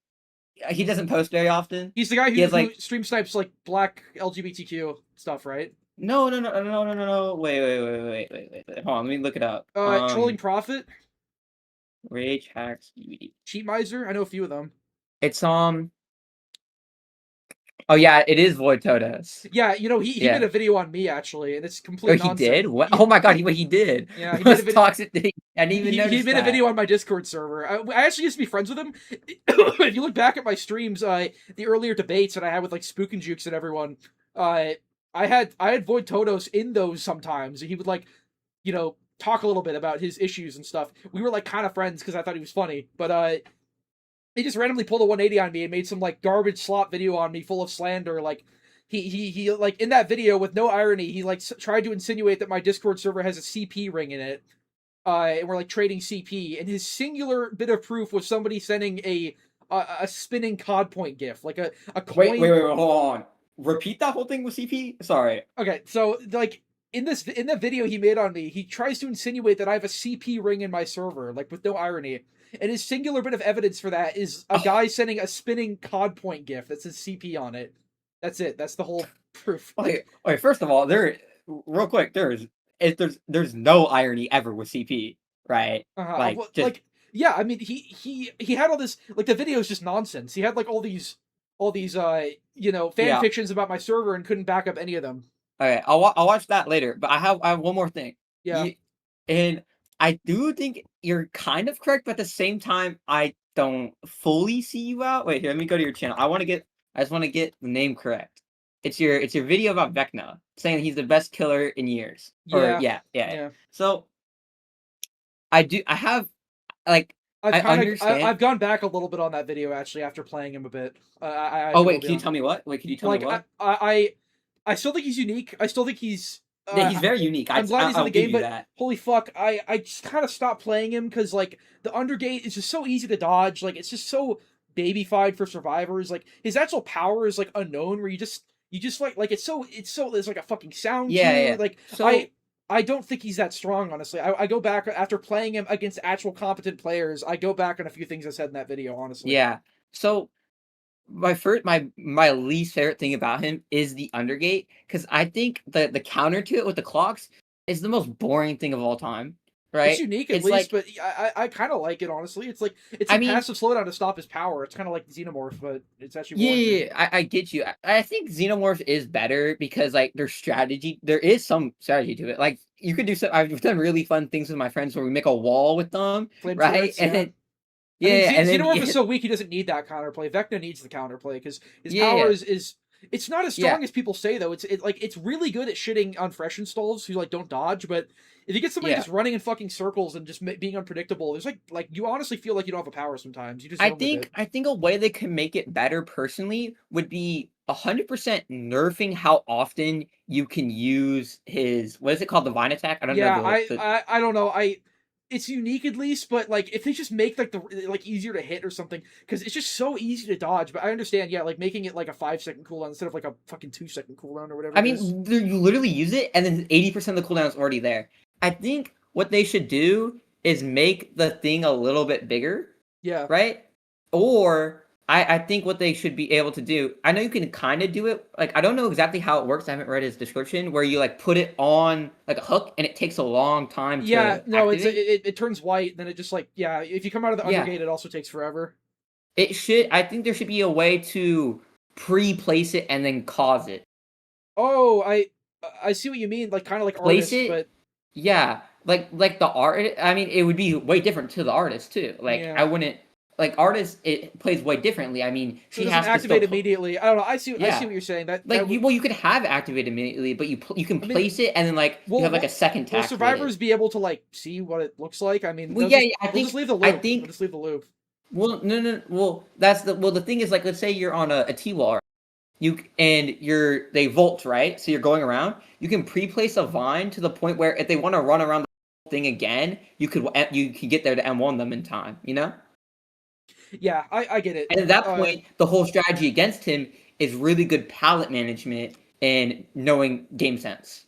He doesn't post very often. He's the guy He has, who like, stream snipes like black LGBTQ stuff, right? no. Wait. Hold on, let me look it up. Trolling Prophet, Rage hacks DVD. Cheat Miser. I know a few of them. It's Oh yeah, it is Void Totos. Yeah, you know he Yeah. made a video on me actually, and it's Oh, complete he nonsense. did? What? Oh my god, he did. Yeah, he The made a most video. toxic thing. I didn't even notice He made that. a video on my Discord server. I actually used to be friends with him. If you look back at my streams, the earlier debates that I had with like Spook and Jukes and everyone, I had Void Totos in those sometimes. He would like, you know, talk a little bit about his issues and stuff. We were like kind of friends because I thought he was funny, but he just randomly pulled a 180 on me and made some like garbage slop video on me full of slander. Like he like in that video with no irony, he like tried to insinuate that my Discord server has a CP ring in it. And we're like trading CP, and his singular bit of proof was somebody sending a spinning cod point gif, like a coin. Wait, hold on. Repeat that whole thing with CP? Sorry. Okay, so like in the video he made on me, he tries to insinuate that I have a CP ring in my server, like with no irony. And his singular bit of evidence for that is a guy sending a spinning cod point gif that says CP on it. That's it. That's the whole proof. Okay, first of all, real quick, there's no irony ever with CP, right? Like, Well, just, like, yeah, I mean, he had all this, like, the video is just nonsense. He had like all these you know, fan Yeah. fictions about my server and couldn't back up any of them. okay, I'll watch that later. But I have one more thing. Yeah. And I do think you're kind of correct, but at the same time, I don't fully see you out. Wait, here, let me go to your channel. I just want to get the name correct. It's your video about Vecna, saying he's the best killer in years. Yeah. Yeah. So I have like I've gone back a little bit on that video actually after playing him a bit. Oh wait, can you tell me what? Wait, can you tell me what? I still think he's unique. I still think he's Yeah, he's very unique. I'm glad he's in the game, but that. holy fuck, I just kind of stopped playing him because like the undergate is just so easy to dodge. Like it's just so babyfied for survivors. Like his actual power is like unknown, where you just like it's so there's like a fucking sound to it. Yeah. Like So I don't think he's that strong, honestly. I go back after playing him against actual competent players. I go back on a few things I said in that video, honestly. yeah. So my least favorite thing about him is the undergate, because I think the counter to it with the clocks is the most boring thing of all time. Right? It's unique at It's least, like, but I kind of like it, honestly. It's like it's a passive slowdown to stop his power. It's kind of like Xenomorph, but it's actually more yeah, I get you. I think Xenomorph is better because like there is some strategy to it. Like you could do some. I've done really fun things with my friends where we make a wall with them, Flame right? turrets, And yeah. then and then Xenomorph is so weak he doesn't need that counterplay. Vecna needs the counterplay because his Yeah. power is it's not as strong Yeah. as people say though. It's really good at shitting on fresh installs who like don't dodge, but if you get somebody Yeah. just running in fucking circles and just being unpredictable, there's like you honestly feel like you don't have a power sometimes. You just I roam with it. think a way they can make it better personally would be 100% nerfing how often you can use his, what is it called, the vine attack? I don't Yeah, know. I don't know. It's unique at least, but like if they just make like the like easier to hit or something, because it's just so easy to dodge. But I understand, yeah, like making it like a 5-second cooldown instead of like a fucking 2-second cooldown or whatever. I it is. mean, you literally use it, and then 80% of the cooldown is already there. I think what they should do is make the thing a little bit bigger. Yeah. Right? Or I think what they should be able to do, I know you can kind of do it, like I don't know exactly how it works. I haven't read his description, where you like put it on like a hook and it takes a long time to activate. It turns white, then it just like if you come out of the undergate, it also takes forever. I think there should be a way to pre-place it and then cause it. Oh, I see what you mean, like kind of like Place artist, it, but yeah, like the art. I mean, it would be way different to the artist too. Like Yeah. I wouldn't like artist. It plays way differently. I mean, so she it has doesn't to still activate immediately. I don't know. I see what you're saying. you could have it activated immediately, but you can place it and then like you have like a second Will tactic. survivors be able to like see what it looks like? I mean, Well, they'll yeah, just, I they'll think just leave the loop. I think They'll just leave the loop. Well, no. Well, the thing is, like, let's say you're on a T-wall, they vault, right? So you're going around. You can pre-place a vine to the point where if they want to run around the thing again, you could get there to M1 them in time. You know? Yeah, I get it. And at that point, the whole strategy against him is really good palette management and knowing game sense.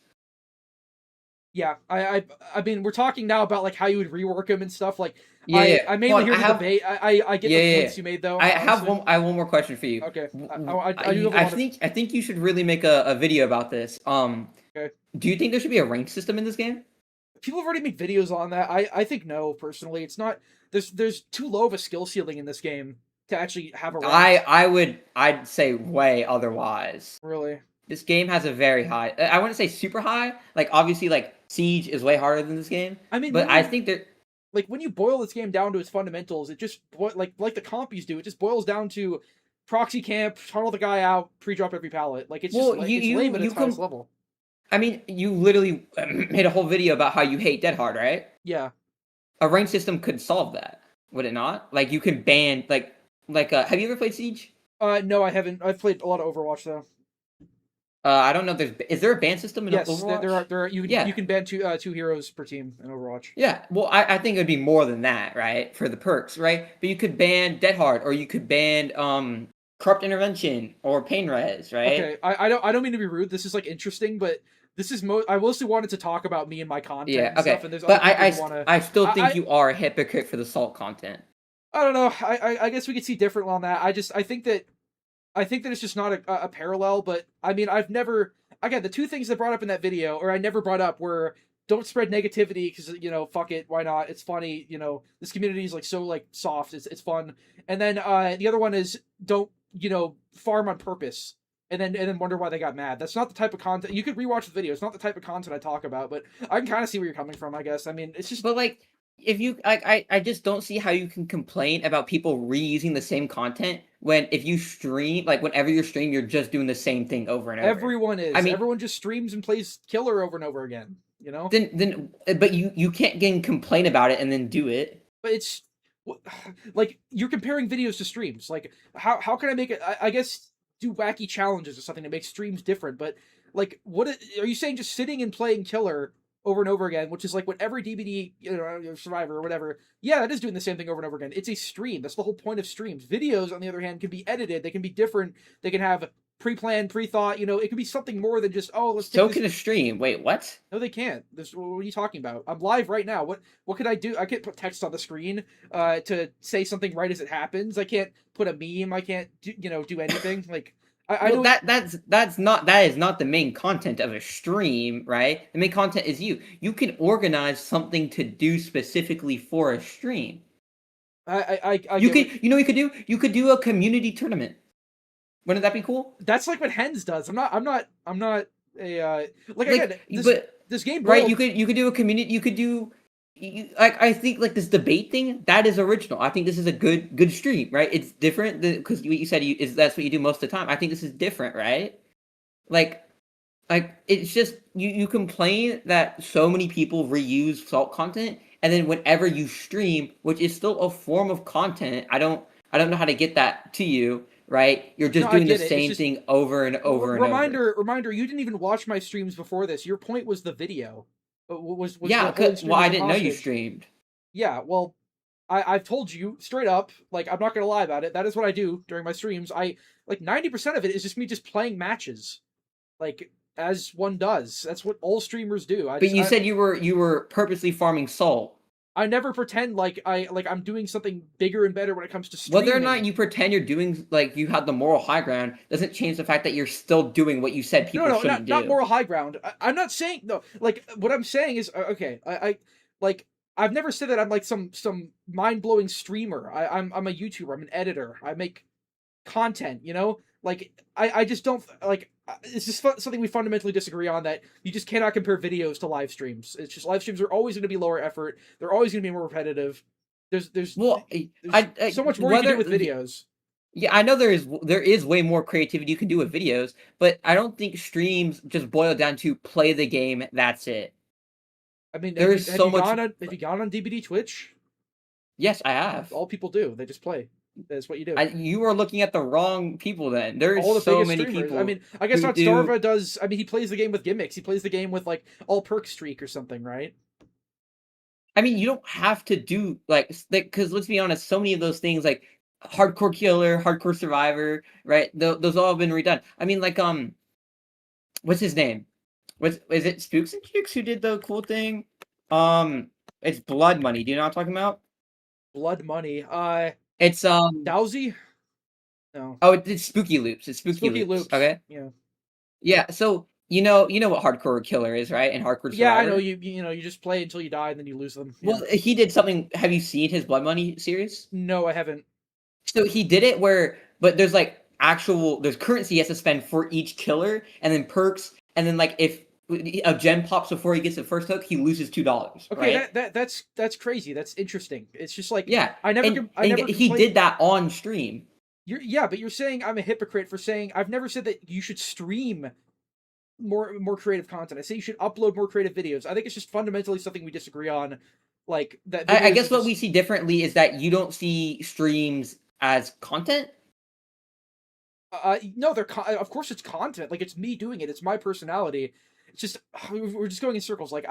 Yeah, I mean, we're talking now about like how you would rework them and stuff. Like, Yeah, yeah. I mainly Hold on, hear the debate. I get the points you made though. I have honestly. one. I have one more question for you. Okay, I do have a lot of. I think you should really make a video about this. Okay. Do you think there should be a rank system in this game? People have already made videos on that. I think no, personally. It's not. There's too low of a skill ceiling in this game to actually have a rank. I'd say way otherwise. Really? This game has a very high. I wouldn't say super high. Like obviously, like Siege is way harder than this game. I mean, but I think that like when you boil this game down to its fundamentals, it just like the compies do. It just boils down to proxy camp, tunnel the guy out, pre-drop every pallet. Like it's just like, it's lame at its highest level. I mean, you literally made a whole video about how you hate Dead Hard, right? Yeah. A rank system could solve that, would it not? Like you can ban like have you ever played Siege? No, I haven't. I've played a lot of Overwatch though. I don't know. Is there a ban system in Overwatch? There are. You can ban two heroes per team in Overwatch. Yeah, well, I think it would be more than that, right? For the perks, right? But you could ban Dead Hard, or you could ban Corrupt Intervention or Pain Res, right? Okay, I don't mean to be rude. This is like interesting, but this is I mostly wanted to talk about me and my content. Yeah, and okay. Stuff, and there's but I still think you are a hypocrite for the salt content. I don't know. I guess we could see differently on that. I think that it's just not a parallel. But I mean, I've never. Again, the two things that brought up in that video, or I never brought up, were don't spread negativity because fuck it, why not? It's funny, this community is like so like soft, it's fun. And then the other one is don't farm on purpose and then wonder why they got mad. That's not the type of content. You could rewatch the video. It's not the type of content I talk about, but I can kind of see where you're coming from. I guess. I mean, it's just. But like, if you I just don't see how you can complain about people reusing the same content when if you stream, like whenever you stream, you're just doing the same thing over and over. Everyone is. I mean, everyone just streams and plays Killer over and over again. Then but you can't again complain about it and then do it. But it's like you're comparing videos to streams. Like how can I make it? I guess do wacky challenges or something to make streams different. But like, what are you saying? Just sitting and playing Killer over and over again, which is like what every DBD Survivor or whatever. Yeah, that is doing the same thing over and over again. It's a stream. That's the whole point of streams. Videos, on the other hand, can be edited. They can be different. They can have pre-planned, pre-thought. It could be something more than just let's. So can a stream. Wait, what? No, they can't. What are you talking about? I'm live right now. What could I do? I can't put text on the screen to say something right as it happens. I can't put a meme. I can't do anything like. I well, that is not the main content of a stream, right? The main content is you. You can organize something to do specifically for a stream. You could do a community tournament. Wouldn't that be cool? That's like what Hens does. I'm not a this game. Right? You could do a community. You could do. I think like this debate thing that is original. I think this is a good stream, right? It's different because what you said that's what you do most of the time. I think this is different, right? Like it's just you complain that so many people reuse salt content, and then whenever you stream, which is still a form of content, I don't know how to get that to you, right? You're just doing the same thing over and over and over. Reminder, you didn't even watch my streams before this. Your point was the video. Yeah, I didn't know you streamed. Yeah, well, I've told you straight up, like I'm not gonna lie about it. That is what I do during my streams. I like 90% of it is just me just playing matches, like as one does. That's what all streamers do. But you said you were purposely farming salt. I never pretend like I'm doing something bigger and better when it comes to streaming. Whether or not you pretend you're doing like you had the moral high ground doesn't change the fact that you're still doing what you said people shouldn't do. Not moral high ground. I'm not saying no. Like what I'm saying is okay. I've never said that I'm like some mind blowing streamer. I'm a YouTuber. I'm an editor. I make content. Like I just don't like. It's just something we fundamentally disagree on, that you just cannot compare videos to live streams. It's just live streams are always going to be lower effort. They're always going to be more repetitive. There's so much more you can do with videos. Yeah, I know there is way more creativity you can do with videos, but I don't think streams just boil down to play the game. That's it. I mean, have you gone on DBD Twitch? Yes, I have. All people do. They just play. That's what you do. You are looking at the wrong people then. There's all the so biggest many streamers. people. I mean, I guess what Starva does. I mean, he plays the game with gimmicks. He plays the game with like all perk streak or something, right? I mean, you don't have to do because let's be honest, so many of those things like hardcore killer, hardcore survivor, right? Those all have been redone. I mean, like what's his name? is it Spooks and Chicks who did the cool thing? It's Blood Money. Do you know what I'm talking about? Blood Money. It's Dowsy? No. Oh, it's Spooky Loops. It's Spooky Loops. Okay. Yeah. Yeah. So you know what Hardcore Killer is, right? And Hardcore Survivor. Yeah, I know you just play until you die and then you lose them. Yeah. Well, he did something. Have you seen his Blood Money series? No, I haven't. So he did it but there's like there's currency he has to spend for each killer, and then perks, and then like if a gem pops before he gets the first hook, he loses $2. Okay, right? that's crazy. That's interesting. It's just like Yeah, I never he did that on stream. But you're saying I'm a hypocrite for saying I've never said that you should stream more creative content. I say you should upload more creative videos. I think it's just fundamentally something we disagree on. Like that. I guess what we see differently is that you don't see streams as content. No, of course it's content. Like it's me doing it. It's my personality. It's just we're just going in circles. Like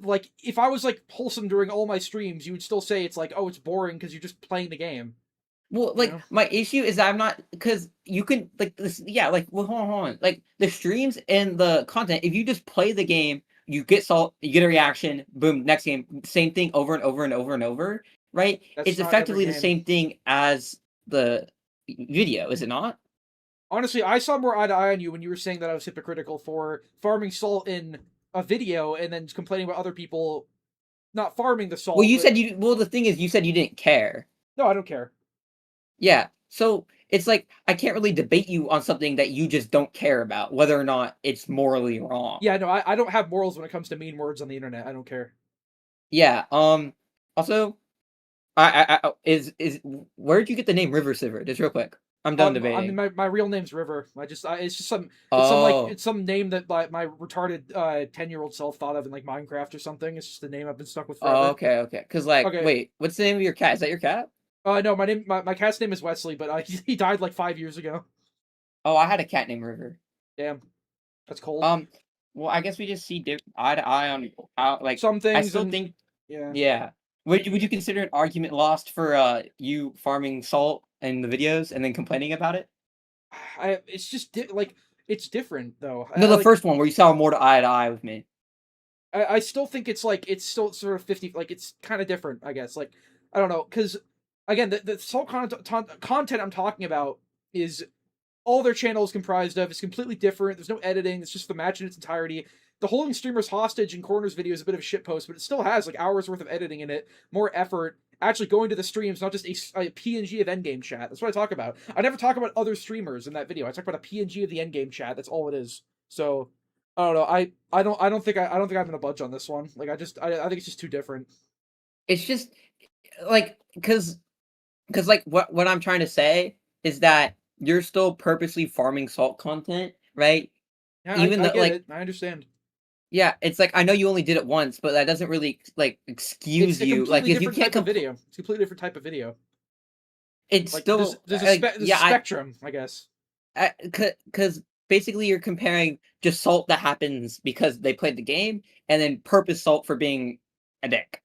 like if I was like wholesome during all my streams, you would still say it's like, oh, it's boring because you're just playing the game. Well, like my issue is that I'm not, because you can like this. Yeah, like well, hold on. Like the streams and the content. If you just play the game, you get salt, you get a reaction, boom, next game, same thing over and over and over and over. Right? It's effectively the same thing as the video, is it not? Honestly, I saw more eye to eye on you when you were saying that I was hypocritical for farming salt in a video and then complaining about other people not farming the salt. Well, you said you. Well, the thing is, you said you didn't care. No, I don't care. Yeah, so it's like I can't really debate you on something that you just don't care about, whether or not it's morally wrong. Yeah, no, I don't have morals when it comes to mean words on the internet. I don't care. Yeah. Also, is where did you get the name River Silver? Just real quick. I'm done debating. I mean, my real name's River. It's just some it's some name that my retarded 10-year-old self thought of in like Minecraft or something. It's just the name I've been stuck with forever. Oh, okay. Because wait, what's the name of your cat? Is that your cat? No, my cat's name is Wesley, but he died like 5 years ago. Oh, I had a cat named River. Damn, that's cold. Well, I guess we just see eye to eye on how like some things. I still think. Yeah. Yeah. Would you consider an argument lost for you farming salt in the videos and then complaining about it? It's just it's different though. No, the first one where you saw more to eye with me. I still think it's still sort of 50. Like it's kind of different, I guess. Like I don't know, because again, the salt content I'm talking about is all their channel is comprised of. It's completely different. There's no editing. It's just the match in its entirety. The holding streamers hostage in Corner's video is a bit of a shitpost, but it still has like hours worth of editing in it, more effort, actually going to the streams, not just a PNG of endgame chat. That's what I talk about. I never talk about other streamers in that video. I talk about a PNG of the endgame chat. That's all it is. So I don't know. I don't think I'm gonna budge on this one. Like I think it's just too different. It's just like because like what I'm trying to say is that you're still purposely farming salt content, right? Yeah, even though like I understand. Yeah, it's like I know you only did it once, but that doesn't really like excuse you. Like if you can't video, it's a completely different type of video. It's like, still there's a spectrum, I guess. Because basically you're comparing just salt that happens because they played the game, and then purpose salt for being a dick.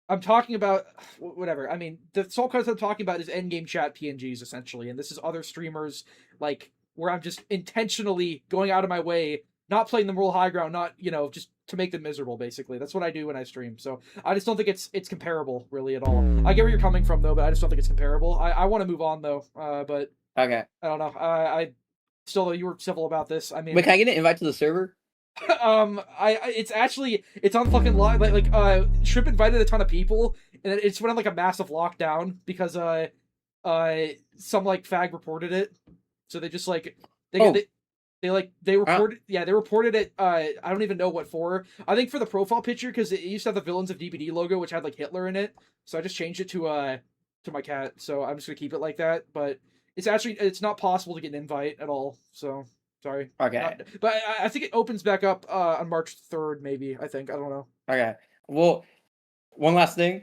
I'm talking about whatever. I mean, the salt content I'm talking about is endgame chat PNGs essentially, and this is other streamers like where I'm just intentionally going out of my way. Not playing the moral high ground, not, just to make them miserable, basically. That's what I do when I stream. So I just don't think it's comparable, really, at all. I get where you're coming from, though, but I just don't think it's comparable. I want to move on, though, but... Okay. I don't know. I still, though, you were civil about this. I mean... Wait, can I get an invite to the server? It's on fucking live. Like, Shrimp invited a ton of people, and it's went on, like, a massive lockdown, because, some, like, fag reported it. So they just, like... They reported it. I don't even know what for. I think for the profile picture because it used to have the Villains of DBD logo, which had like Hitler in it. So I just changed it to my cat. So I'm just gonna keep it like that. But it's not possible to get an invite at all. So sorry. Okay. But I think it opens back up on March 3rd. Maybe I don't know. Okay. Well, one last thing.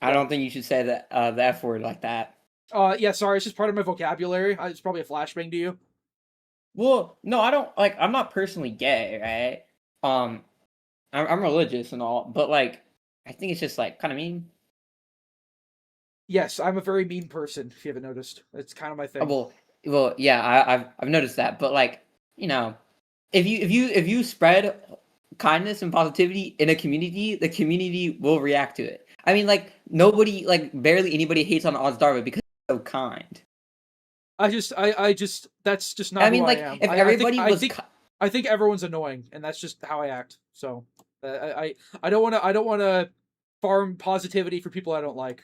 I don't think you should say that the F word like that. Yeah. Sorry. It's just part of my vocabulary. It's probably a flashbang to you. Well, no, I don't like. I'm not personally gay, right? I'm religious and all, but like, I think it's just like kind of mean. Yes, I'm a very mean person. If you haven't noticed, it's kind of my thing. Well, yeah, I've noticed that, but like, if you spread kindness and positivity in a community, the community will react to it. I mean, like nobody, like barely anybody hates on Ozdarva because he's so kind. I just that's just not I mean, who like I am. if everybody I think everyone's annoying, and that's just how I act. So I don't want to farm positivity for people I don't like.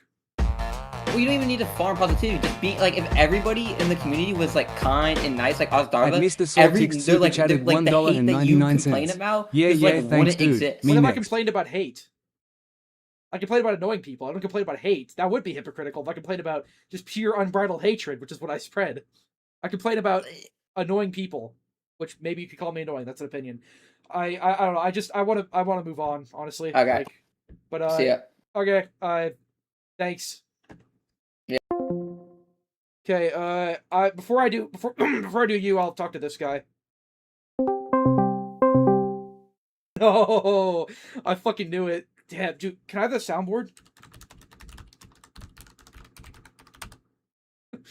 well, you don't even need to farm positivity. Just be like, if everybody in the community was like kind and nice, like Ozdarva, And Mr. every Saltix super chatted like the hate that you $1.99. complain about, Yeah, just, yeah, like, thanks, wouldn't dude. exist. Me What if I next. complained about hate? I complain about annoying people. I don't complain about hate. That would be hypocritical if I complained about just pure unbridled hatred, which is what I spread. I complain about annoying people, which maybe you could call me annoying. That's an opinion. I don't know. I want to move on, honestly. Okay. Like, but See ya. Okay. Thanks. Yeah. Okay. Before I do you, I'll talk to this guy. No, I fucking knew it. Damn, dude. Can I have the soundboard? Can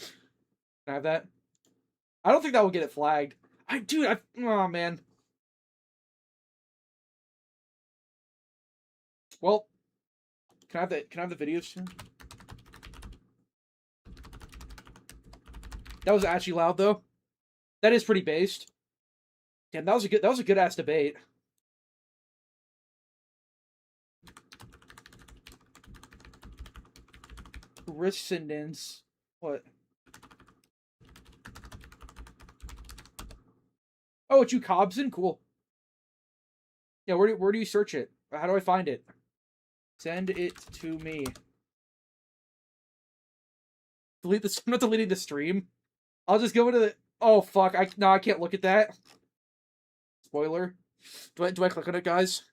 I have that? I don't think that will get it flagged. Oh man. Well, can I have the videos too? That was actually loud though. That is pretty based. Damn, that was a good ass debate. Rescindance. What? Oh, it's you, Cobson? Cool. Yeah, where do you search it? How do I find it? Send it to me. Delete this. I'm not deleting the stream. I'll just go into the. Oh fuck! I can't look at that. Spoiler. Do I click on it, guys?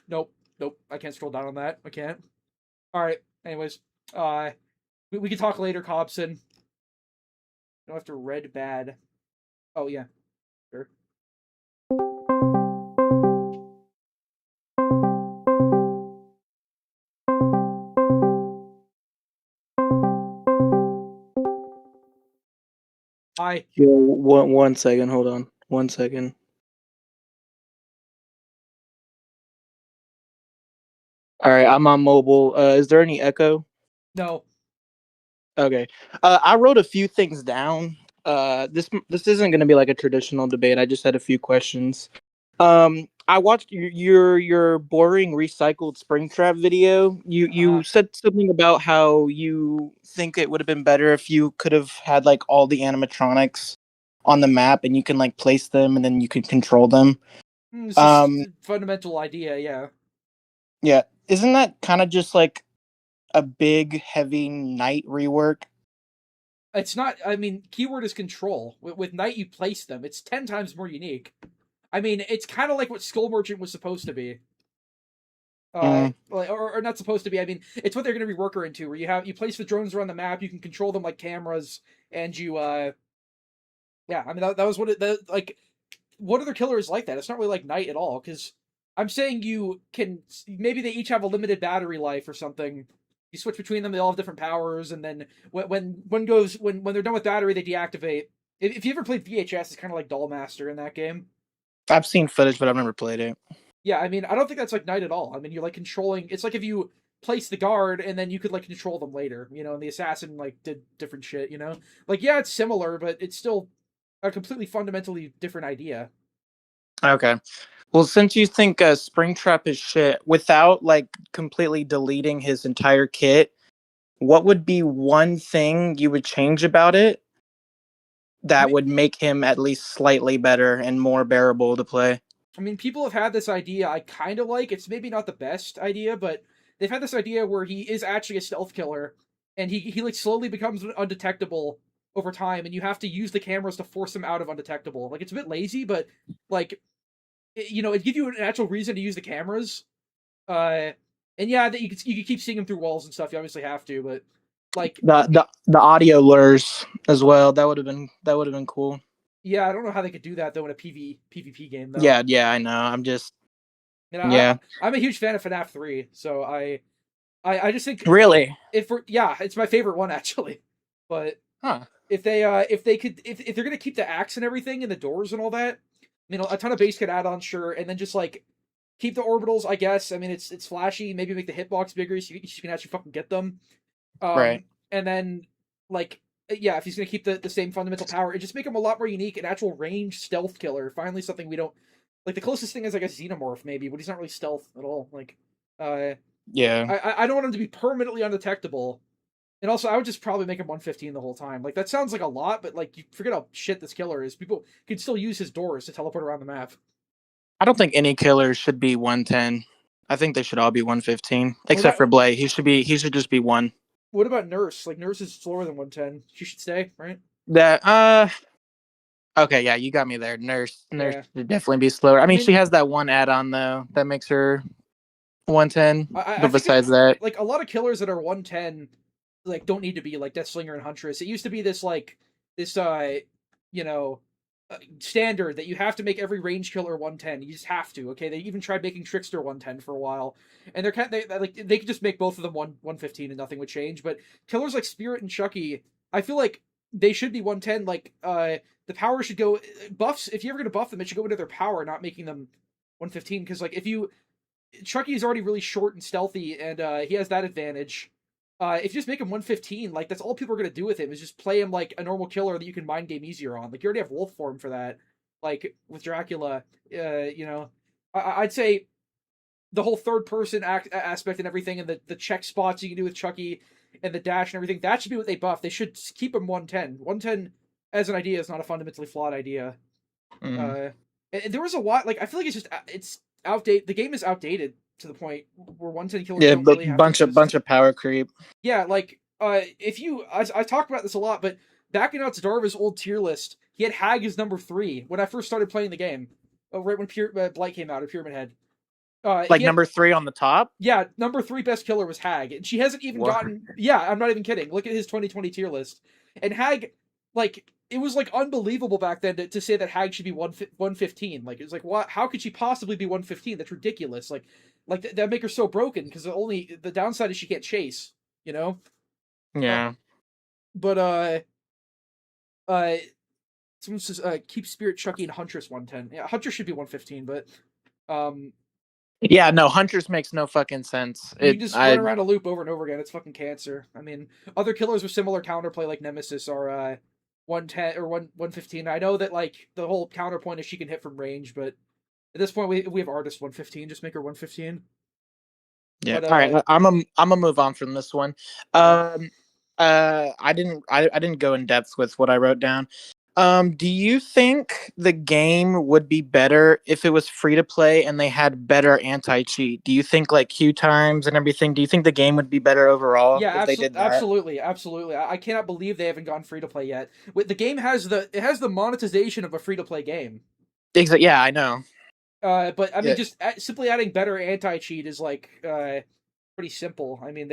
Nope. I can't scroll down on that. I can't. All right. Anyways, we can talk later, Cobson. Don't have to read bad. Oh yeah. Sure. Hi. Yo, one second. Hold on. 1 second. All right, I'm on mobile. Is there any echo? No. Okay. I wrote a few things down. This isn't going to be like a traditional debate. I just had a few questions. I watched your boring recycled Springtrap video. You said something about how you think it would have been better if you could have had like all the animatronics on the map and you can like place them and then you can control them. It's just a fundamental idea, yeah. Yeah. Isn't that kind of just like a big heavy Knight rework? It's not. I mean, keyword is control. With Knight, you place them. It's 10 times more unique. I mean, it's kind of like what Skull Merchant was supposed to be. Or not supposed to be. I mean, it's what they're going to rework her into, where you place the drones around the map, you can control them like cameras, and you yeah. I mean, that was what like. What other killer is like that? It's not really like Knight at all, because I'm saying you can maybe they each have a limited battery life or something. You switch between them; they all have different powers, and then when they're done with battery, they deactivate. If you ever played VHS, it's kind of like Dollmaster in that game. I've seen footage, but I've never played it. Yeah, I mean, I don't think that's like Knight at all. I mean, you're like controlling. It's like if you place the guard and then you could like control them later, and the assassin like did different shit, Like, yeah, it's similar, but it's still a completely fundamentally different idea. Okay. Well, since you think Springtrap is shit, without like completely deleting his entire kit, what would be one thing you would change about it that would make him at least slightly better and more bearable to play? I mean, people have had this idea I kind of like. It's maybe not the best idea, but they've had this idea where he is actually a stealth killer, and he like slowly becomes undetectable over time, and you have to use the cameras to force him out of undetectable. Like, it's a bit lazy, but like, it gives you an actual reason to use the cameras. And yeah, that you could keep seeing him through walls and stuff. You obviously have to, but like the audio lures as well. That would have been cool. Yeah, I don't know how they could do that though in a PvP game though. Yeah, I know. I'm just I'm a huge fan of FNAF 3, so I just think Really? it's my favorite one actually. But if they're gonna keep the axe and everything and the doors and all that, a ton of base kit add-ons, sure, and then just like keep the orbitals, I guess. I mean, it's flashy. Maybe make the hitbox bigger so you can actually fucking get them. Right. And then like if he's gonna keep the same fundamental power, and just make him a lot more unique, an actual range stealth killer. Finally, something we don't like. The closest thing is I guess Xenomorph maybe, but he's not really stealth at all. Like, yeah, I don't want him to be permanently undetectable. And also, I would just probably make him 115 the whole time. Like, that sounds like a lot, but, like, you forget how shit this killer is. People can still use his doors to teleport around the map. I don't think any killer should be 110. I think they should all be 115, except for Blay. He should just be 1. What about Nurse? Like, Nurse is slower than 110. She should stay, right? Okay, yeah, you got me there. Nurse should definitely be slower. I mean, she has that one add-on though that makes her 110. But besides that, like a lot of killers that are 110, like don't need to be like Deathslinger and Huntress. It used to be this standard that you have to make every range killer 110. You just have to. Okay, they even tried making Trickster 110 for a while, and they could just make both of them 115 and nothing would change. But killers like Spirit and Chucky, I feel like they should be 110. Like the power should go buffs. If you're ever gonna buff them, it should go into their power, not making them 115. Because like Chucky is already really short and stealthy, and he has that advantage. If you just make him 115, like that's all people are gonna do with him is just play him like a normal killer that you can mind game easier on. Like you already have wolf form for that. Like with Dracula, I'd say the whole third person aspect and everything, and the check spots you can do with Chucky and the dash and everything, that should be what they buff. They should keep him 110. 110 as an idea is not a fundamentally flawed idea. And there was a lot like I feel like it's outdated. The game is outdated to the point where 110 killers don't really have bunch of power creep. Yeah, like I talk about this a lot, but back in Darva's old tier list, he had Hag as number 3 when I first started playing the game. Right when Blight came out of Pyramid Head. Like number 3 on the top? Yeah, number 3 best killer was Hag, and she hasn't even gotten. Yeah, I'm not even kidding. Look at his 2020 tier list, and Hag, like it was like unbelievable back then to say that Hag should be 115. Like it was like what? How could she possibly be 115? That's ridiculous. Like that make her so broken because the downside is she can't chase. You know. Yeah. But someone says keep Spirit, Chucky, and Huntress 110. Yeah, Huntress should be 115, but yeah, no, Huntress makes no fucking sense. You just run around a loop over and over again. It's fucking cancer. I mean, other killers with similar counterplay like Nemesis are 110 or 115. I know that like the whole counterpoint is she can hit from range, but at this point we have Artist 115. Just make her 115. Yeah. But, all right, I'm gonna move on from this one. I didn't go in depth with what I wrote down. Do you think the game would be better if it was free to play and they had better anti-cheat? Do you think like queue times and everything? Do you think the game would be better overall if they did that? Absolutely. I cannot believe they haven't gone free to play yet. The game has the monetization of a free to play game. Exactly. Yeah, I know. But I mean, just simply adding better anti-cheat is like pretty simple. I mean,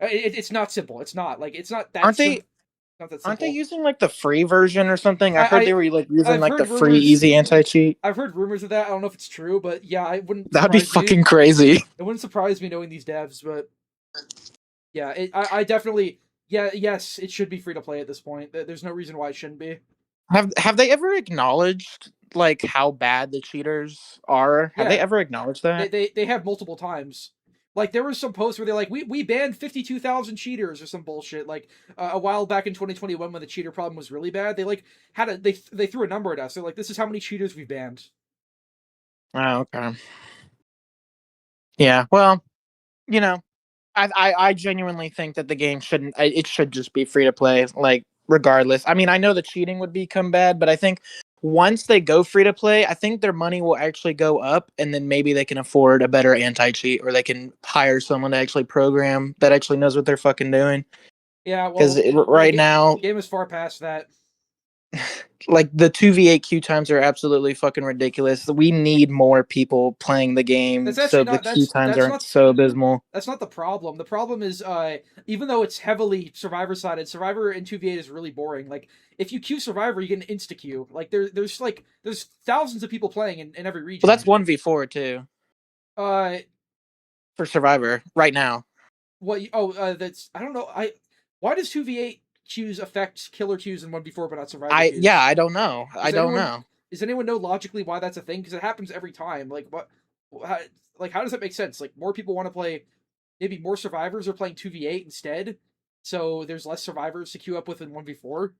it's not simple. It's not like it's not that. Aren't they using like the free version or something? I heard they were like using like the free easy anti-cheat. I've heard rumors of that. I don't know if it's true, but yeah, I wouldn't. That'd be fucking crazy. It wouldn't surprise me knowing these devs, but yeah, I definitely yes, it should be free to play at this point. There's no reason why it shouldn't be. Have they ever acknowledged like how bad the cheaters are? Have they ever acknowledged that? They have multiple times. Like there was some posts where they're like, we banned 52,000 cheaters or some bullshit. Like a while back in 2021 when the cheater problem was really bad, they like they threw a number at us. They're like, this is how many cheaters we've banned. Oh, okay. Yeah, well, you know, I genuinely think that the game it should just be free to play, like regardless. I mean, I know the cheating would become bad, but I think once they go free to play, I think their money will actually go up, and then maybe they can afford a better anti-cheat, or they can hire someone to actually program that actually knows what they're fucking doing. Yeah, because now the game is far past that. Like the 2v8 queue times are absolutely fucking ridiculous. We need more people playing the game so the queue times aren't so abysmal. That's not the problem. The problem is even though it's heavily Survivor sided, Survivor in 2v8 is really boring. Like if you queue Survivor, you get an insta queue. Like there's thousands of people playing in every region. Well, that's 1v4 too. For Survivor right now. What? That's I don't know. Why does 2v8 queues affect killer queues in 1v4 but not survivor queues? I don't know. I don't know. Does anyone know logically why that's a thing? Because it happens every time. Like what? How, how does that make sense? Like more people want to play. Maybe more survivors are playing 2v8 instead, so there's less survivors to queue up with in 1v4.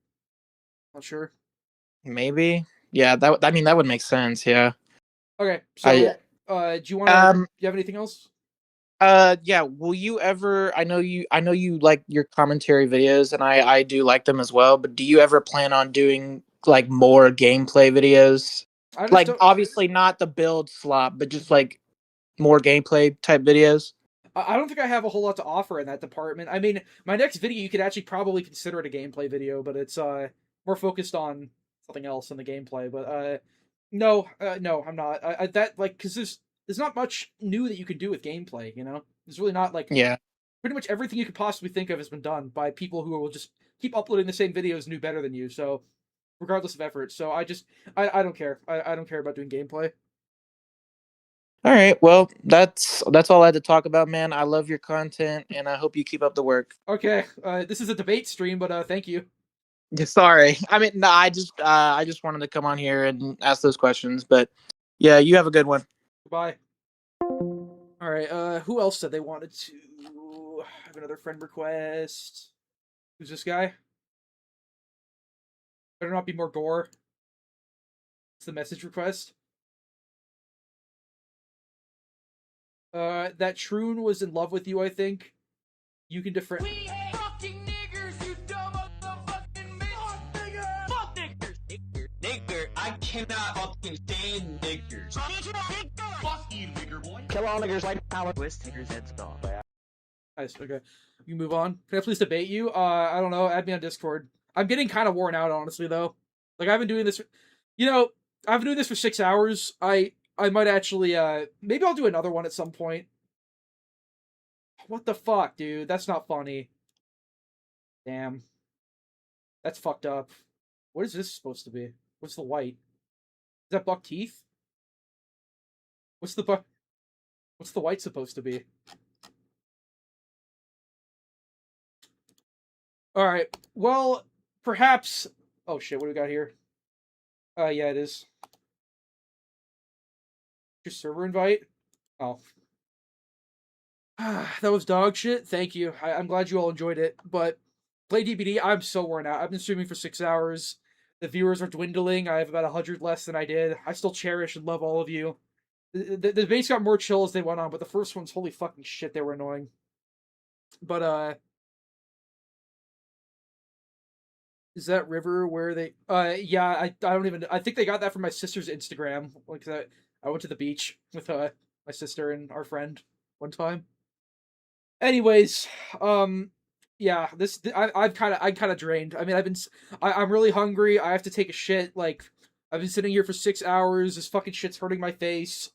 Not sure. Maybe. Yeah. That would make sense. Yeah. Okay. So, do you want to? Do you have anything else? Yeah, will you ever, I know you like your commentary videos, and I do like them as well, but do you ever plan on doing like more gameplay videos? Like obviously not the build slop, but just like more gameplay type videos? I don't think I have a whole lot to offer in that department. I mean, my next video you could actually probably consider it a gameplay video, but it's more focused on something else than the gameplay. But no, I'm not. That like because there's not much new that you can do with gameplay. You know, there's really not like pretty much everything you could possibly think of has been done by people who will just keep uploading the same videos and do better than you. So regardless of effort, so I don't care. I don't care about doing gameplay. All right, well, that's all I had to talk about, man. I love your content, and I hope you keep up the work. Okay, this is a debate stream, but thank you. Sorry, I mean, no, I just wanted to come on here and ask those questions, but yeah, you have a good one. Goodbye. All right, who else said they wanted to have another friend request? Who's this guy? Better not be more gore. It's the message request. That Troon was in love with you, I think. You can different. We ain't fucking niggers, you dumb motherfucking bitch. Fuck niggers. Nigger, I cannot fucking stand niggers. Fuck you, nigger boy. Kill all niggers like power. Twist niggers heads off. Nice, okay. You move on. Can I please debate you? I don't know. Add me on Discord. I'm getting kind of worn out, honestly, though. Like, I've been doing this... I've been doing this for 6 hours. I might actually, maybe I'll do another one at some point. What the fuck, dude? That's not funny. Damn. That's fucked up. What is this supposed to be? What's the white? Is that buck teeth? What's the white supposed to be? Alright, well, perhaps... Oh shit, what do we got here? Yeah, it is. Your server invite? Oh. That was dog shit. Thank you. I'm glad you all enjoyed it. But play DBD, I'm so worn out. I've been streaming for 6 hours. The viewers are dwindling. I have about 100 less than I did. I still cherish and love all of you. The debates got more chill as they went on, but the first ones, holy fucking shit, they were annoying. But, is that river where they... yeah, I don't even... I think they got that from my sister's Instagram. Like, I went to the beach with my sister and our friend one time. Anyways, yeah, I'm kind of drained. I mean, I'm really hungry. I have to take a shit. Like, I've been sitting here for 6 hours. This fucking shit's hurting my face.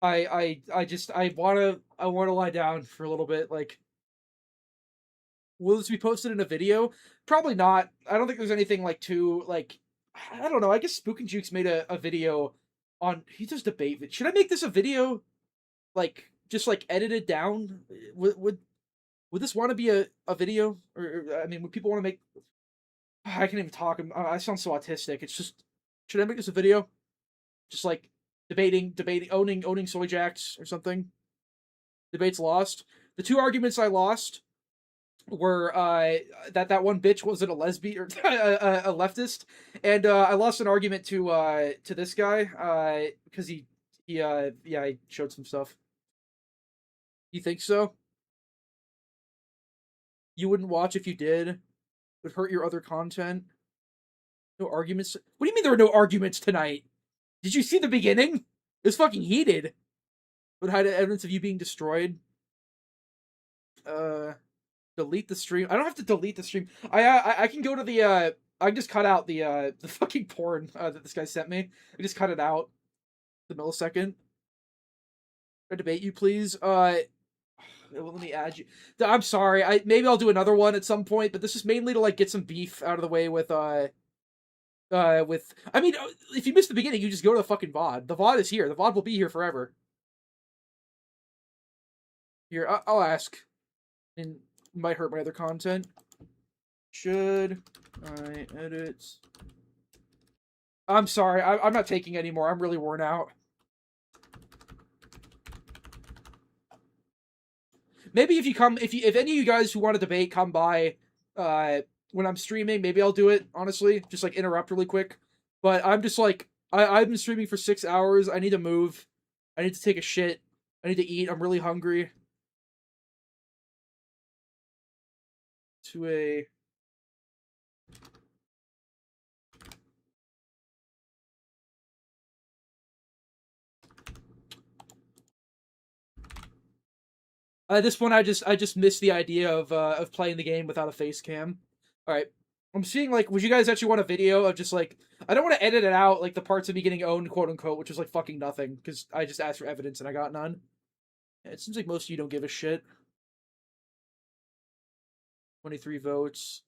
I wanna lie down for a little bit. Like, will this be posted in a video? Probably not. I don't think there's anything like too like. I don't know. I guess Spook and Jukes made a video on. He does debate. Should I make this a video? Like, just like edited down? Would this want to be a video? Or I mean, would people want to make? I can't even talk. I sound so autistic. It's just. Should I make this a video? Just like debating, owning soy jacks or something. Debates lost. The 2 arguments I lost were that one bitch wasn't a lesbian or a leftist, and I lost an argument to this guy because he showed some stuff. You think so? You wouldn't watch if you did? It would hurt your other content? No arguments? What do you mean there were no arguments tonight? Did you see the beginning? It was fucking heated. Would hide evidence of you being destroyed. Delete the stream. I don't have to delete the stream. I can go to the I can just cut out the fucking porn that this guy sent me. I just cut it out. The millisecond. I debate you, please. Let me add you. I'm sorry. Maybe I'll do another one at some point, but this is mainly to like get some beef out of the way with I mean, if you missed the beginning, you just go to the fucking VOD. The VOD is here. The VOD will be here forever. Here, I'll ask. and might hurt my other content. Should I edit? I'm sorry, I'm not taking anymore. I'm really worn out. Maybe if any of you guys who want to debate come by when I'm streaming, maybe I'll do it, honestly. Just like interrupt really quick. But I'm just like I've been streaming for 6 hours. I need to move. I need to take a shit. I need to eat. I'm really hungry. To a At this point, I just miss the idea of playing the game without a face cam. All right, I'm seeing like, would you guys actually want a video of just like, I don't want to edit it out like the parts of me getting owned, quote unquote, which was like fucking nothing because I just asked for evidence and I got none. Yeah, it seems like most of you don't give a shit. 23 votes.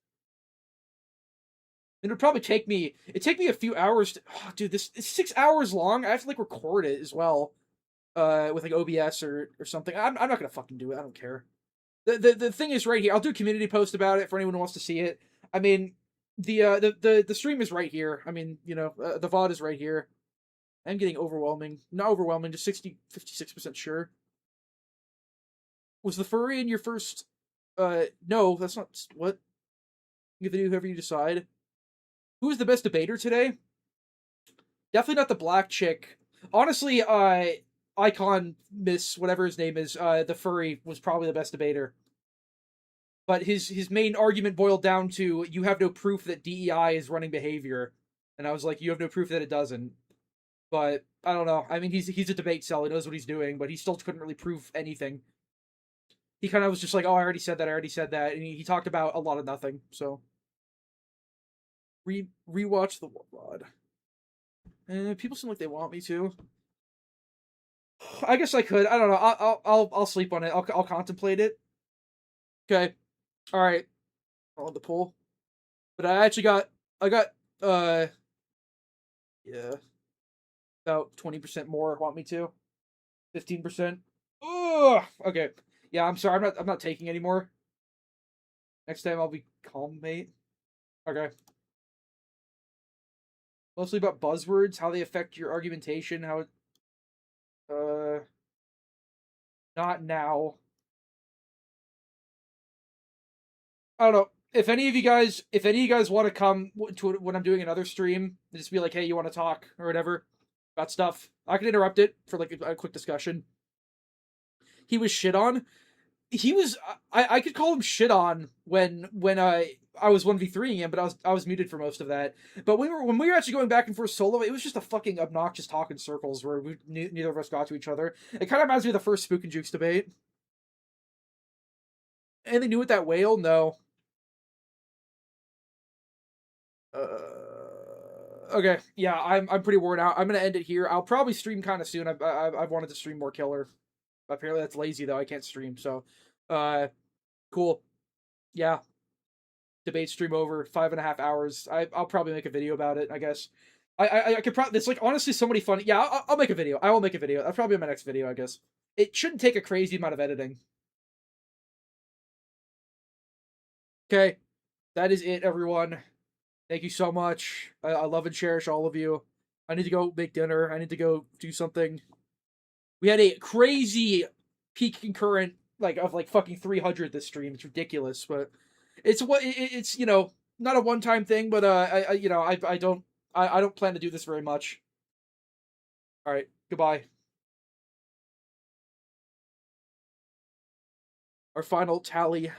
It'd probably take me. It'd take me a few hours. Dude, this is 6 hours long. I have to like record it as well. With like OBS or something. I'm not gonna fucking do it. I don't care. The thing is right here. I'll do a community post about it for anyone who wants to see it. I mean, the stream is right here. I mean, you know, the VOD is right here. I'm getting overwhelming. Not overwhelming, just 56% sure. Was the furry in your first? No, that's not what. You can do whoever you decide. Who is the best debater today? Definitely not the black chick. Honestly, Icon Miss whatever his name is, the furry was probably the best debater. But his main argument boiled down to, you have no proof that DEI is running behavior, and I was like, you have no proof that it doesn't. But I don't know. I mean, he's a debate cell. He knows what he's doing, but he still couldn't really prove anything. He kind of was just like, oh, I already said that, and he talked about a lot of nothing. So rewatch the VOD. And people seem like they want me to. I guess I could. I don't know. I'll sleep on it. I'll contemplate it. Okay. All right. I'll have the poll. But I got yeah, about 20% more want me to. 15%. Ugh. Okay. Yeah, I'm sorry. I'm not taking anymore. Next time I'll be calm, mate. Okay. Mostly about buzzwords, how they affect your argumentation, how it not now. I don't know. If any of you guys want to come to when I'm doing another stream, just be like, hey, you want to talk or whatever about stuff, I can interrupt it for like a quick discussion. He was shit on. He was. I could call him shit on when I was 1v3ing him, but I was muted for most of that. But when we were actually going back and forth solo, it was just a fucking obnoxious talk in circles where neither of us got to each other. It kind of reminds me of the first Spook and Jukes debate. Anything new with that whale? No. Okay, yeah, I'm pretty worn out. I'm gonna end it here. I'll probably stream kind of soon. I've wanted to stream more Killer. Apparently that's lazy though. I can't stream. So, cool. Yeah. Debate stream over 5.5 hours. I'll probably make a video about it. I guess. I could probably. It's like honestly somebody funny. Yeah, I'll make a video. I will make a video. That's probably my next video. I guess it shouldn't take a crazy amount of editing. Okay, that is it, everyone. Thank you so much. I love and cherish all of you. I need to go make dinner. I need to go do something. We had a crazy peak concurrent of fucking 300 this stream. It's ridiculous, but it's you know, not a one-time thing, but I don't plan to do this very much. All right, goodbye. Our final tally.